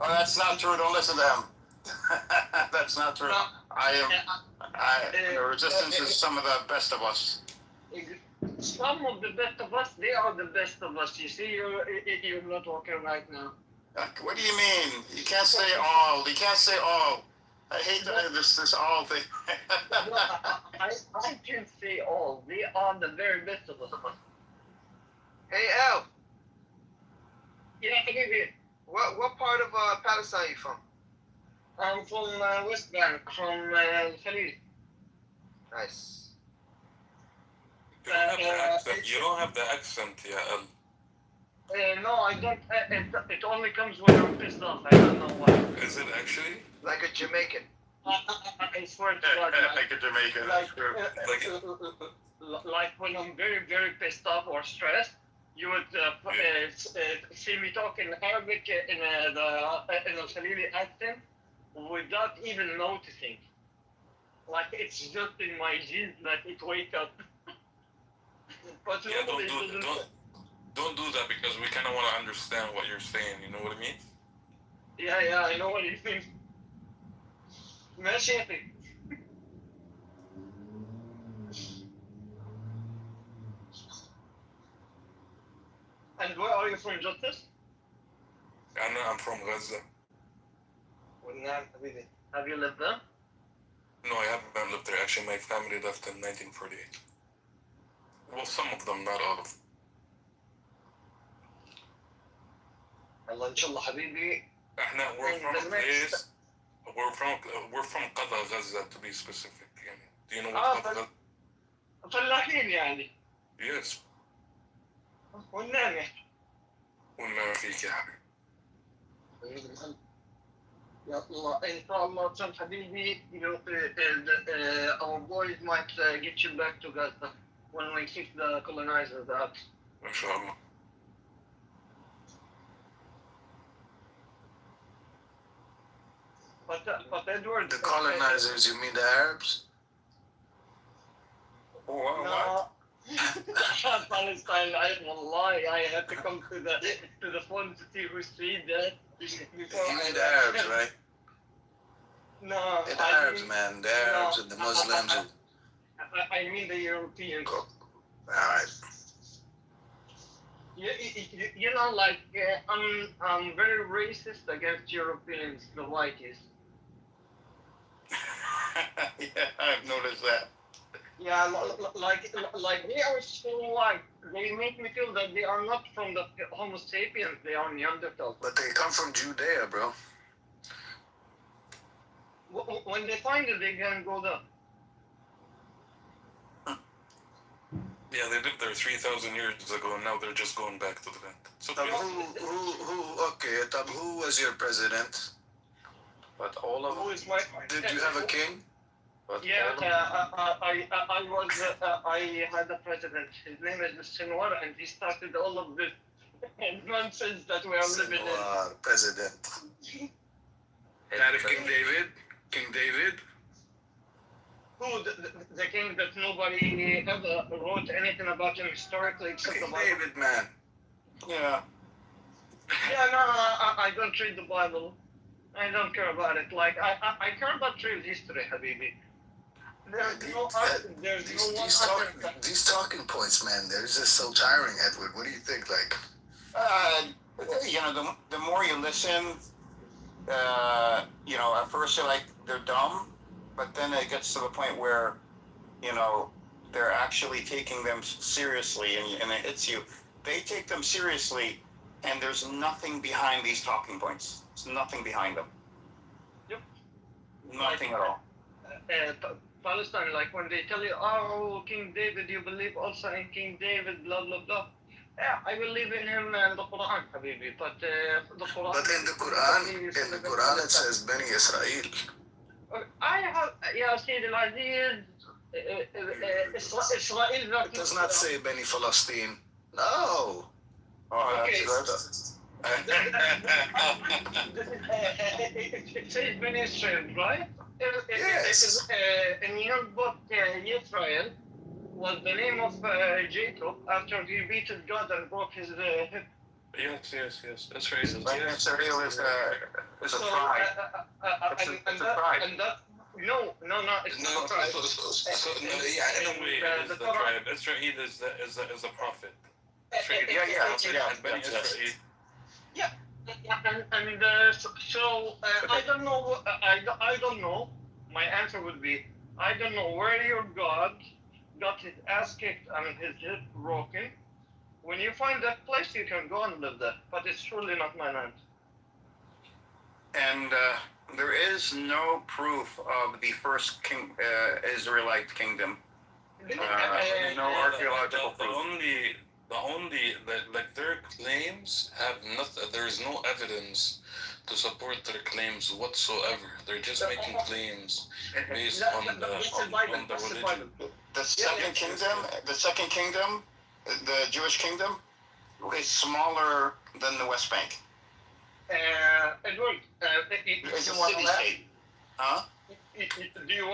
Oh, that's not true. Don't listen to him. That's not true. The resistance is some of the best of us. Some of the best of us, they are the best of us. You see, you're not talking right now. What do you mean? You can't say all. You can't say all. I hate this all thing. I can't say all. They are the very best of us. Hey, Al. Yeah, Habibi. What part of Palestine are you from? I'm from West Bank, from Khalil. Nice. You don't have the accent. You don't have the accent, yeah. No, I don't. It only comes when I'm pissed off. I don't know why. Is it actually? Like a Jamaican. I swear to God. Like a Jamaican. Like when I'm very, very pissed off or stressed, you would see me talk in Arabic in a Khalili accent without even noticing. Like it's just in my genes that it wake up. But yeah, don't do that because we kind of want to understand what you're saying. You know what I mean? Yeah, I know what you mean. ماشي يا أخي. And where are you from, Justice? I'm from Gaza. Have you lived there? No, I haven't lived there. Actually, my family left in 1948. Well, some of them, not all of them. Allah inshallah حبيبي. We're from a place. We're from Qada, Gaza, to be specific. Do you know what Qada? فلاحين يعني. Yes. والنعمة. والنعمة فيك يا حبيبي. يا الله إن شاء الله عشان حبيبي our boys might get you back to Gaza when we kick the colonizers out. إن شاء الله. But Edward, the colonizers, you mean the Arabs? No. Palestine, I had to come to the phone to see who said that. You mean the Arabs, right? No. The Arabs, man. The Arabs and the Muslims. I mean the Europeans. Alright. You know, like, I'm very racist against Europeans, the whiteys. Yeah, I've noticed that. Yeah, like they are so white. They make me feel that they are not from the Homo sapiens. They are Neanderthals. But they come from Judea, bro. When they find it, they can go there. Yeah, they lived there 3,000 years ago, and now they're just going back to the land. So who was your president? But all of Who is my? Did you have a king? Yeah, I had a president. His name is Sinwar, and he started all of this nonsense that we are living in. President. That is King David. King David. Who the king that nobody ever wrote anything about him historically except King the Bible. David, man. Yeah. Yeah, no, I don't read the Bible. I don't care about it. Like I care about real history, Habibi. These talking points, man, they're just so tiring, Edward. What do you think? Like, the more you listen, at first you're like, they're dumb, but then it gets to the point where, they're actually taking them seriously, and it hits you. They take them seriously, and there's nothing behind these talking points. There's nothing behind them. Yep. Nothing at all. Palestine, like when they tell you, oh, King David, you believe also in King David, blah, blah, blah. Yeah, I believe in him and the Quran, Habibi, but the Quran... But in the Quran, it says Bani Israel. I have, سيدي العزيز, إسرائيل It does not say Beni Palestine. No. Okay. That's It says Bnei Israel, right? Yes. In your book, Israel was the name of Jacob after he beat God and broke his hip. Yes. That's right. Israel is a So, tribe. It's a tribe. and that, no, it's not a tribe. Anyway, it is the tribe. Israel is the prophet. Yeah. And Beni Israel. Yeah, and so I don't know. I don't know. My answer would be I don't know where your God got his ass kicked and his hip broken. When you find that place, you can go and live there. But it's surely not my land. And there is no proof of the first Israelite kingdom. No archaeological proof. Like their claims have nothing. There is no evidence to support their claims whatsoever. They're just making claims based on the religion. The second kingdom, the Jewish kingdom, is smaller than the West Bank. Edward, It's a city-state. Huh? Do you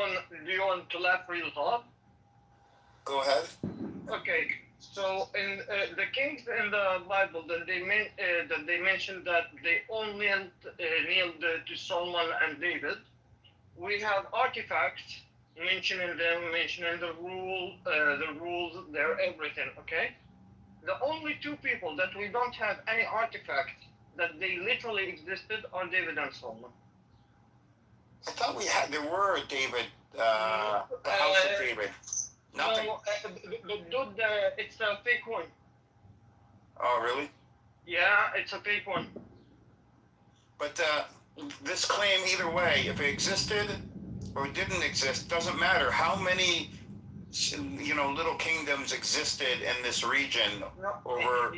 want to laugh real hard? Go ahead. Okay, so in the kings in the Bible that they mentioned that they all knelt to Solomon and David, we have artifacts mentioning the rules, their everything. Okay, the only two people that we don't have any artifacts that they literally existed are David and Solomon. I thought there were David, the House of David. Nothing. No, but dude, it's a fake one. Oh, really? Yeah, it's a fake one. But this claim, either way, if it existed or didn't exist, doesn't matter. How many, little kingdoms existed in this region over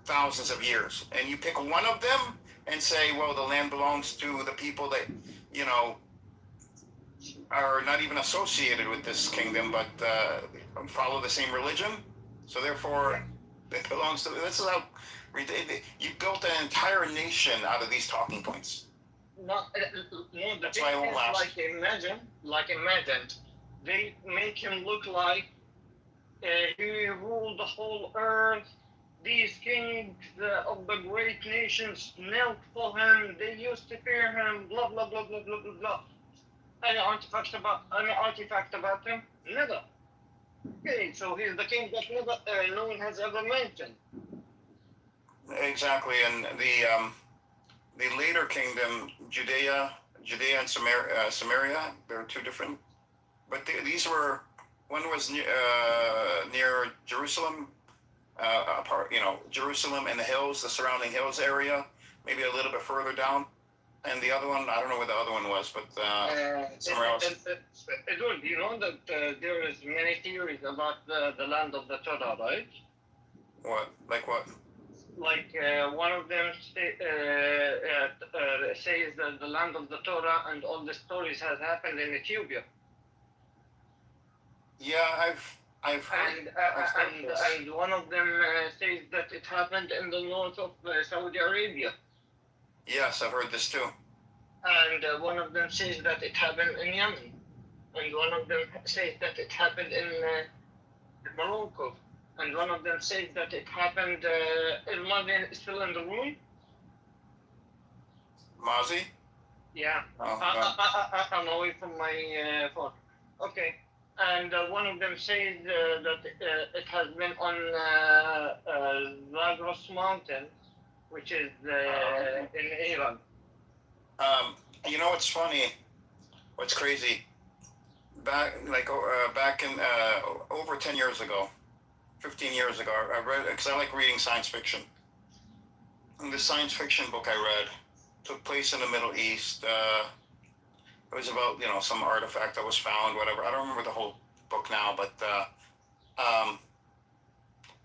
thousands of years? And you pick one of them and say, well, the land belongs to the people that, are not even associated with this kingdom, but follow the same religion. So therefore, it belongs to. This is how you built an entire nation out of these talking points. No, That's why I won't laugh. Imagine, they make him look like he ruled the whole earth. These kings of the great nations knelt for him. They used to fear him. Blah blah blah blah blah blah blah. Any artifact about him? Never. Okay, so he's the king that no one has ever mentioned. Exactly, and the later kingdom, Judea and Samaria, they're two different. But these were, one was near Jerusalem, Jerusalem and the hills, the surrounding hills area, maybe a little bit further down. And the other one, I don't know where the other one was, but somewhere else. Edward, you know that there is many theories about the land of the Torah, right? What? Like what? Like one of them says that the land of the Torah and all the stories has happened in Ethiopia. Yeah, I've heard. And one of them says that it happened in the north of Saudi Arabia. Yes, I've heard this too. And one of them says that it happened in Yemen. And one of them says that it happened in Morocco. And one of them says that it happened, is Mazi still in the room? Mazi? Yeah. I'm away from my phone. Okay. And one of them says that it has been on Zagros Mountain, which is in Iran. You know what's funny? What's crazy? Back in over 10 years ago, 15 years ago, I read, because I like reading science fiction. And the science fiction book I read took place in the Middle East. It was about, some artifact that was found, whatever. I don't remember the whole book now, but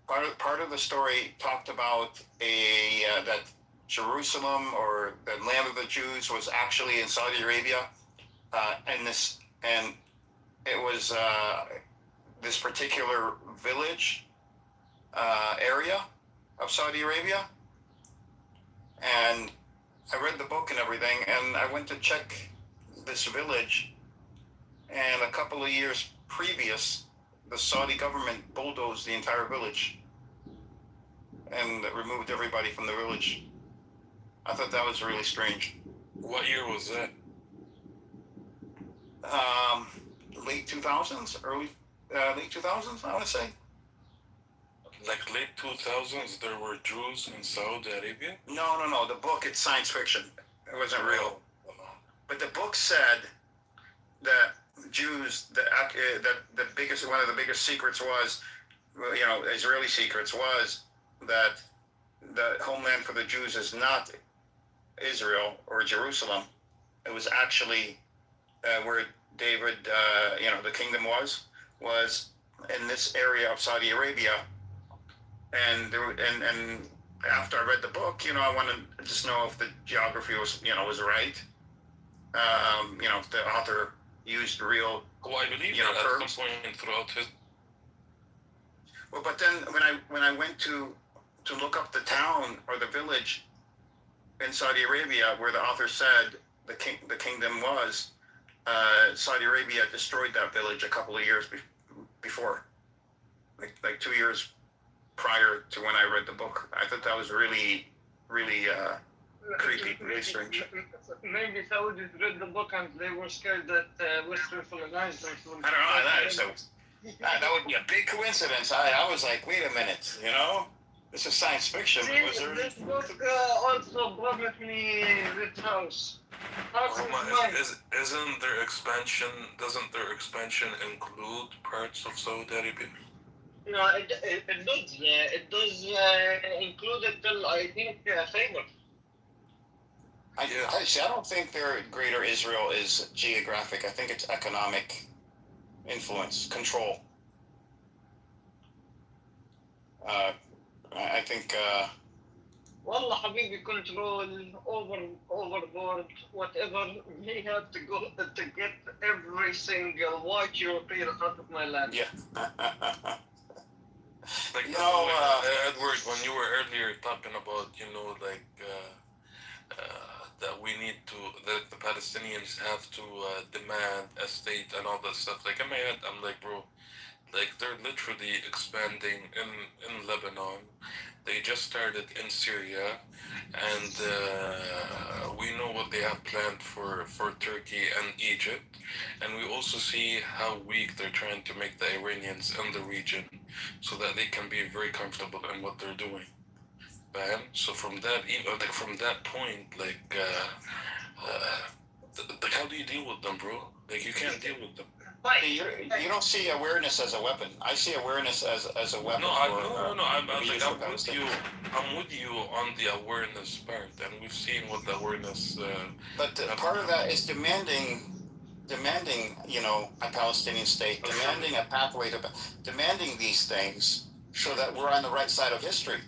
part of the story talked about that Jerusalem, or the land of the Jews, was actually in Saudi Arabia, and it was this particular village area of Saudi Arabia, and I read the book and everything, and I went to check this village, and a couple of years previous, the Saudi government bulldozed the entire village and removed everybody from the village. I thought that was really strange. What year was that? Late 2000s, late 2000s, I want to say. Like late 2000s, there were Jews in Saudi Arabia? No. The book, it's science fiction. It wasn't real. But the book said that Jews, one of the biggest secrets was, Israeli secrets was that the homeland for the Jews is not Israel or Jerusalem. It was actually where David, the kingdom was in this area of Saudi Arabia. And after I read the book, I wanted to just know if the geography was right. If the author used real. Well, I believe that at some point throughout his. Well, but then when I went to look up the town or the village in Saudi Arabia where the author said the kingdom was, Saudi Arabia destroyed that village a couple of years before, like 2 years prior to when I read the book. I thought that was really, really creepy, really strange. Maybe Saudis read the book and they were scared that Western colonizers would. I don't know. That would be a big coincidence. I was like, wait a minute, this is science fiction. See, this book also promised me this house. Isn't their expansion? Doesn't their expansion include parts of Saudi Arabia? No, it does. It does include it till I think Khaybar. I don't think their greater Israel is geographic. I think it's economic influence, control. I think. Wallah, Habibi, control, overboard, whatever. We have to go to get every single white European out of my land. Yeah. Edward, when you were earlier talking about, that we need to, that the Palestinians have to demand a state and all that stuff. Like in my head, I'm like, bro, like they're literally expanding in Lebanon. They just started in Syria, and we know what they have planned for Turkey and Egypt. And we also see how weak they're trying to make the Iranians in the region so that they can be very comfortable in what they're doing. So from that point, how do you deal with them, bro? Like, you can't deal with them. You don't see awareness as a weapon. I see awareness as a weapon. No, I'm with you. I'm with you on the awareness part, and we've seen what the awareness. But part of that is demanding, a Palestinian state, demanding a pathway to, demanding these things, so that we're on the right side of history.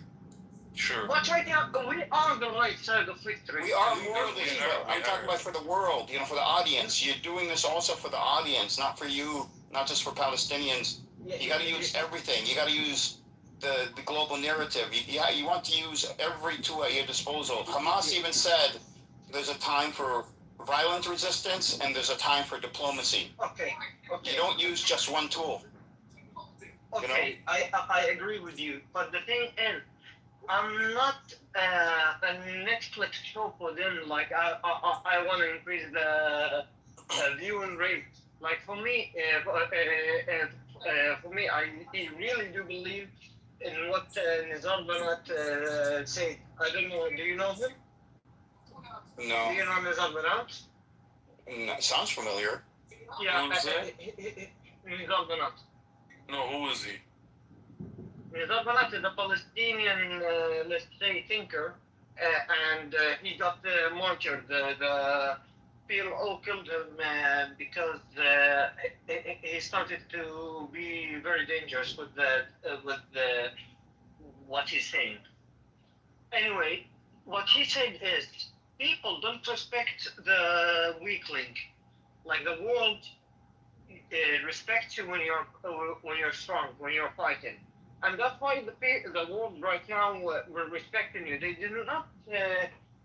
Sure. But right now, we are on the right side of history. We are morally, but I'm talking about for the world, for the audience. You're doing this also for the audience, not for you, not just for Palestinians. You got to use everything. You got to use the global narrative. You want to use every tool at your disposal. Hamas even said there's a time for violent resistance and there's a time for diplomacy. Okay. You don't use just one tool. Okay, I agree with you. But the thing is, I'm not a Netflix show for them. Like I want to increase the viewing rate. Like for me, I really do believe in what Nizar Banat said. I don't know. Do you know him? No. Do you know Nizar Banat? No, sounds familiar. Yeah, Who is that? Nizar Banat. No, who is he? Nizar Banat is a Palestinian, let's say, thinker, and he got martyred. The PLO killed him because he started to be very dangerous with what he's saying. Anyway, what he said is, people don't respect the weakling. like the world respects you when you're strong, when you're fighting, and that's why the world right now were respecting you. They did not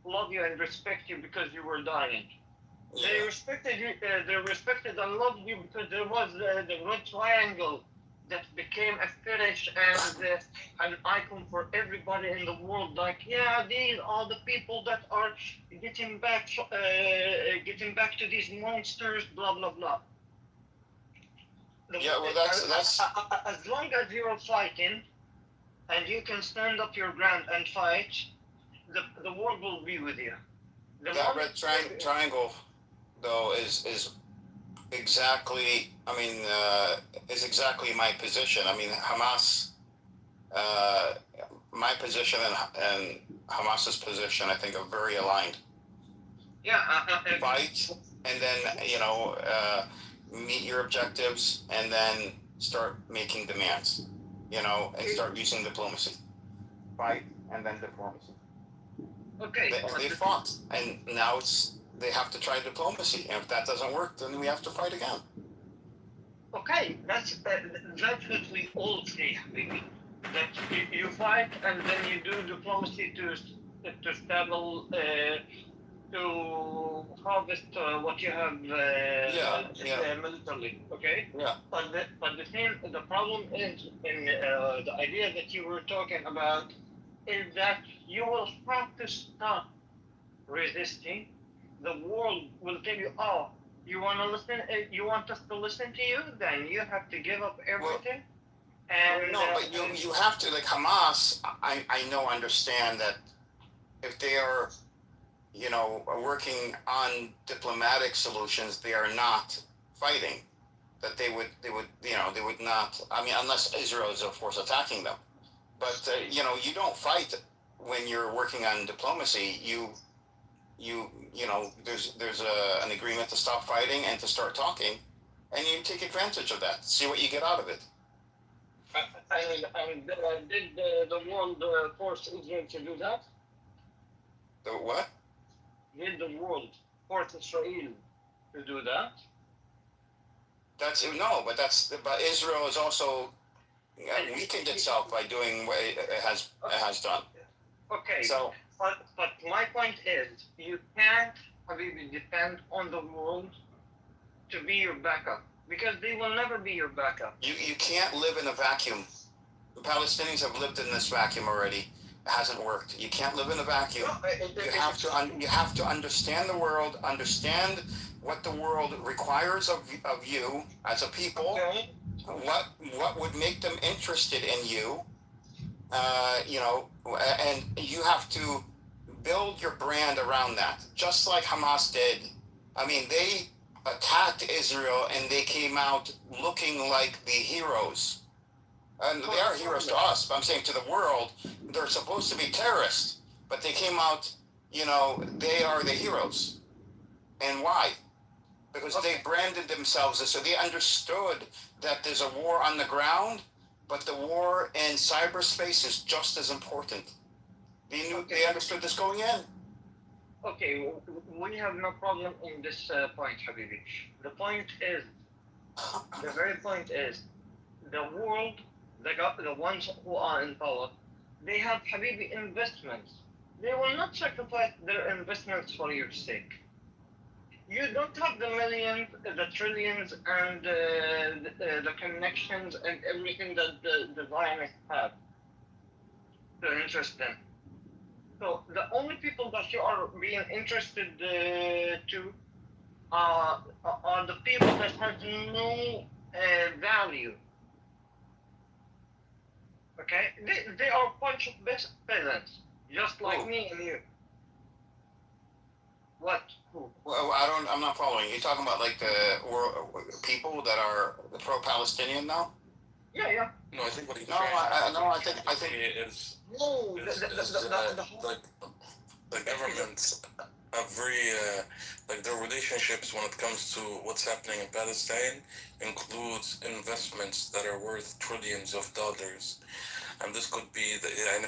love you and respect you because you were dying. They respected you. They respected and loved you because there was the red triangle that became a fetish and an icon for everybody in the world. Like, yeah, these are the people that are getting back to these monsters. Blah blah blah. Yeah, well, that's as long as you're fighting and you can stand up your ground and fight, the world will be with you. That red triangle, though, is exactly. I mean, is exactly my position. I mean, Hamas, my position and Hamas's position, I think, are very aligned. Yeah. Fight, and then meet your objectives, and then start making demands. And start using diplomacy. Fight, and then diplomacy. Okay. They fought, and now they have to try diplomacy. And if that doesn't work, then we have to fight again. Okay, that's what we all say, maybe. That you fight and then you do diplomacy to stable, to harvest what you have militarily. Okay. Yeah. But the problem is in the idea that you were talking about is that you will have to stop resisting. The world will tell you, oh, you want to listen? You want us to listen to you? Then you have to give up everything. But you have to, like Hamas. I know, understand that if they are, working on diplomatic solutions, they are not fighting. That they would not. I mean, unless Israel is, of course, attacking them. But you don't fight when you're working on diplomacy. There's an agreement to stop fighting and to start talking, and you take advantage of that. See what you get out of it. Did the world force Israel to do that? The what? Did the world force Israel to do that? But Israel is also weakened itself by doing what it has done. Okay. So, but my point is, you can't really depend on the world to be your backup, because they will never be your backup. You can't live in a vacuum. The Palestinians have lived in this vacuum already. It hasn't worked. You can't live in a vacuum. You have to understand the world, understand what the world requires of you as a people. Okay. What would make them interested in you? And you have to build your brand around that, just like Hamas did. I mean, they attacked Israel and they came out looking like the heroes. And they are heroes to us, but I'm saying to the world, they're supposed to be terrorists, but they came out, they are the heroes. And why? Because they branded themselves as, so they understood that there's a war on the ground, but the war in cyberspace is just as important. They understood this going in. Okay, we have no problem in this point, Habibi. The very point is, the world, the ones who are in power, they have, Habibi, investments. They will not sacrifice their investments for your sake. You don't have the millions, the trillions, and the connections and everything that the Zionists have to interest them. So the only people that you are being interested to are the people that have no value. Okay, they are a bunch of peasants, just like me and you. What? Who? Well, I'm not following. You're talking about like the people that are pro-Palestinian now? Yeah. No, I think what he's I think is the governments are very their relationships when it comes to what's happening in Palestine includes investments that are worth trillions of dollars, and this could be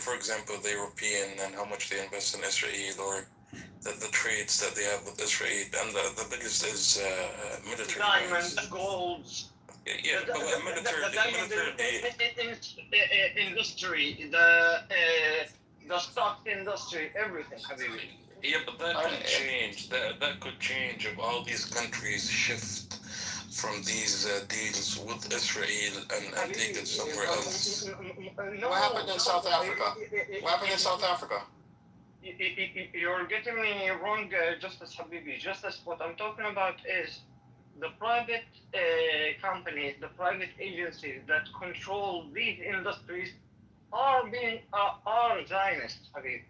for example, the European and how much they invest in Israel, or the trades that they have with Israel, and the biggest is military. Diamonds, golds. Yeah, but military, Industry, the stock industry, everything, Habibi. Yeah, but that could change. That could change if all these countries shift from these deals with Israel and take it somewhere else. What happened in South Africa? What happened in South Africa? You're getting me wrong, Justice Habibi. Justice, what I'm talking about is the private companies, the private agencies that control these industries are Zionists, Habibi.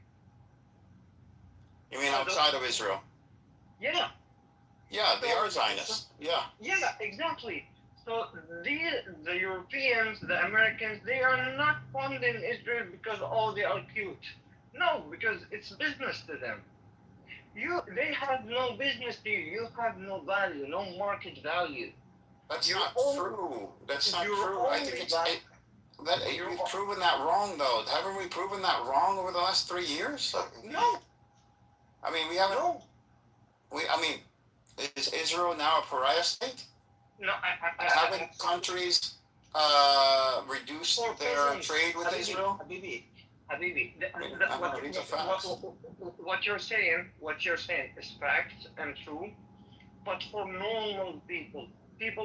You mean outside of Israel? Yeah. Yeah, they are Zionists. Yeah. Yeah, exactly. So the Europeans, the Americans, they are not funding Israel because they are cute. No, because it's business to them. They have no business to you. You have no value, no market value. That's not true. That's not true. I think we've proven that wrong, though. Haven't we proven that wrong over the last 3 years? No. I mean, we haven't. No. Is Israel now a pariah state? No, haven't countries reduced their trade with Israel? Habibi, what you're saying is fact and true, but for normal people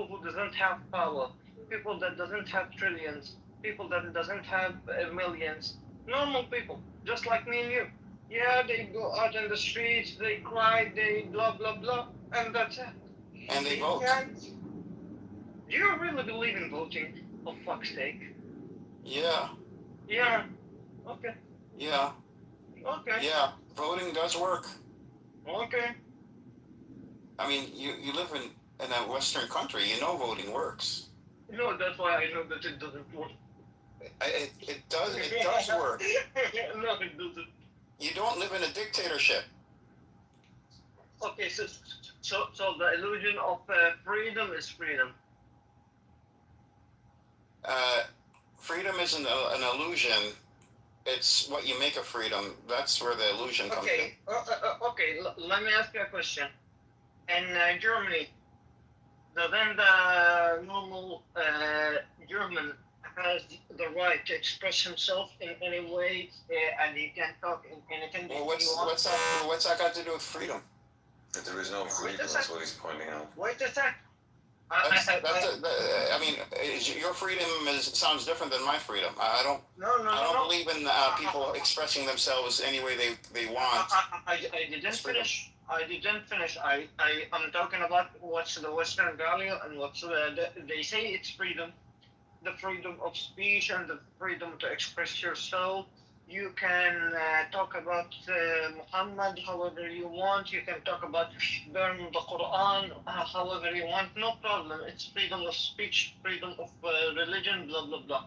who doesn't have power, people that doesn't have trillions, people that doesn't have millions, normal people, just like me and you. Yeah, they go out in the streets, they cry, they blah, blah, blah, and that's it. And they vote. Do you really believe in voting, for fuck's sake? Yeah. Yeah. Okay. Yeah. Okay. Yeah, voting does work. Okay. I mean, you live in a Western country, you know voting works. No, that's why I know that it doesn't work. It does work. No, it doesn't. You don't live in a dictatorship. Okay, so the illusion of freedom is freedom. Freedom isn't an illusion. It's what you make of freedom. That's where the illusion comes in. Okay. Let me ask you a question. In Germany, then the normal German has the right to express himself in any way, and he can talk in anything Well, he wants. what's that got to do with freedom? That there is no freedom, that's what he's pointing out. Wait a sec. I mean, your freedom sounds different than my freedom. I don't believe in people expressing themselves any way they want. I didn't finish. I'm talking about what's the Western value and what's they say it's freedom. The freedom of speech and the freedom to express yourself. You can talk about Muhammad however you want. You can talk about burn the Quran however you want. No problem. It's freedom of speech, freedom of religion, blah, blah, blah.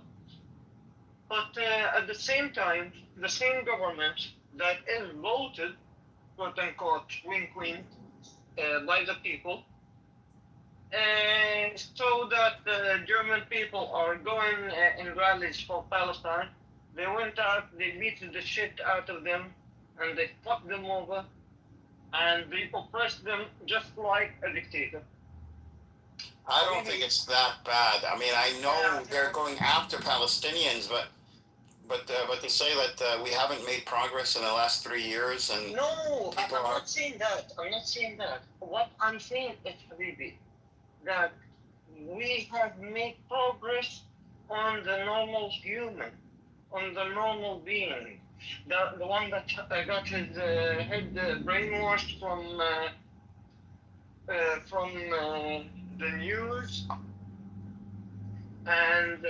But at the same time, the same government that is voted, quote unquote, wink, wink, by the people, and so that the German people are going in rallies for Palestine. They went out, they beat the shit out of them, and they fucked them over, and they oppressed them just like a dictator. I don't think it's that bad. I mean, I know they're going after Palestinians, but to say that we haven't made progress in the last 3 years and no, I'm not saying that. What I'm saying is, Habibi, that we have made progress on the normal human, on the normal being, the one that got his head brainwashed from the news, and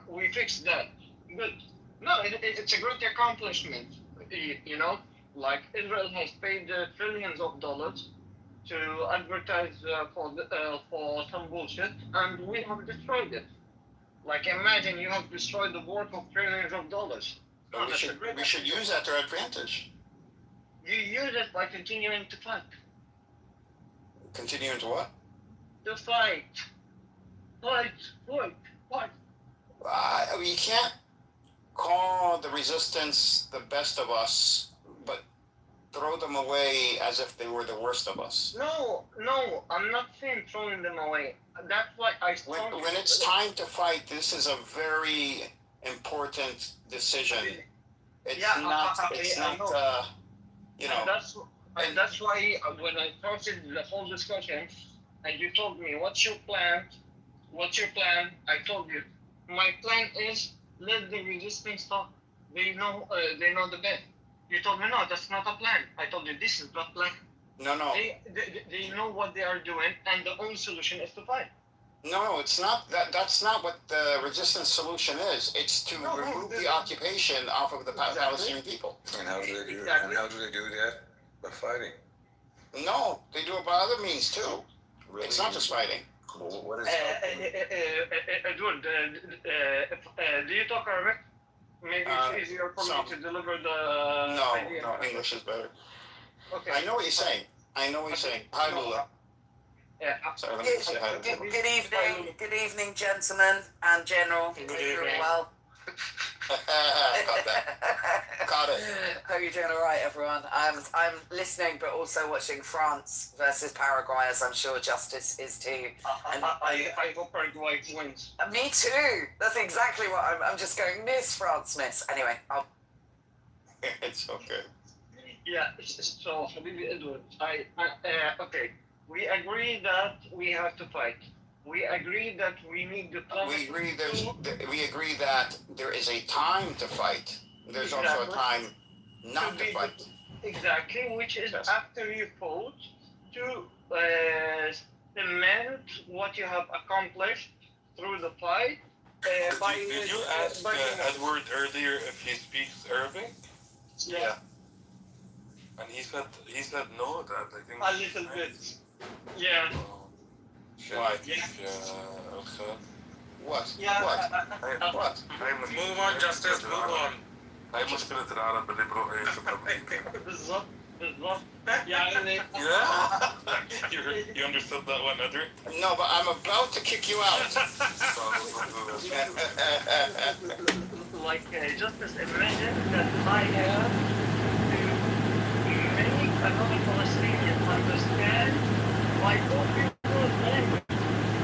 we fixed that. Good. No, it's a great accomplishment. You know, like Israel has paid trillions of dollars to advertise for some bullshit, and we have destroyed it. Like, imagine you have destroyed the work of trillions of dollars. So we should use that to our advantage. You use it by continuing to fight. Continuing to what? To fight. Fight. You can't call the resistance the best of us, but throw them away as if they were the worst of us. No, I'm not saying throwing them away. That's why I When it's time to fight, this is a very important decision. It's not, you know. That's why when I started the whole discussion, and you told me, what's your plan? I told you, my plan is let the resistance talk. They know the best. You told me, no, that's not a plan. I told you, this is not plan. No. They know what they are doing, and the only solution is to fight. No, it's not. That's not what the resistance solution is. It's to remove the occupation off of the Palestinian people. And how do they do that? And how do they do that? By fighting. No, they do it by other means too. Really? It's not just fighting. Well, what is Edward, do you talk Arabic? Maybe it's easier for me to deliver the idea. No, English is better. Okay. I know what you're saying. Hi, Lula. Yeah. Sorry, let me say hi to Lula. Good evening, gentlemen and general. Good Hope you're evening. well. Caught it. Hope you're doing all right, everyone. I'm listening, but also watching France versus Paraguay, as I'm sure Justice is too. And I hope Paraguay wins. Me too. That's exactly what I'm just going. Miss France, miss. Anyway, It's okay. Yeah. So, Habibi Edward, okay. We agree that we have to fight. We agree that we need the time. We agree that there is a time to fight. There's also a time not to fight. Exactly, which is after you fought to cement what you have accomplished through the fight. Did you ask Edward earlier if he speaks Arabic? Yeah. And he said no. That I think A little bit. Yeah. Why? What? Yeah. What? Move on, Justice. Move on. هاي مشكلة العرب اللي بروحوا يشوفوا أمريكا. بالضبط. You understood that one, Edward? No, but I'm about to kick you out. Justice, imagine that I have to make another Palestinian understand by open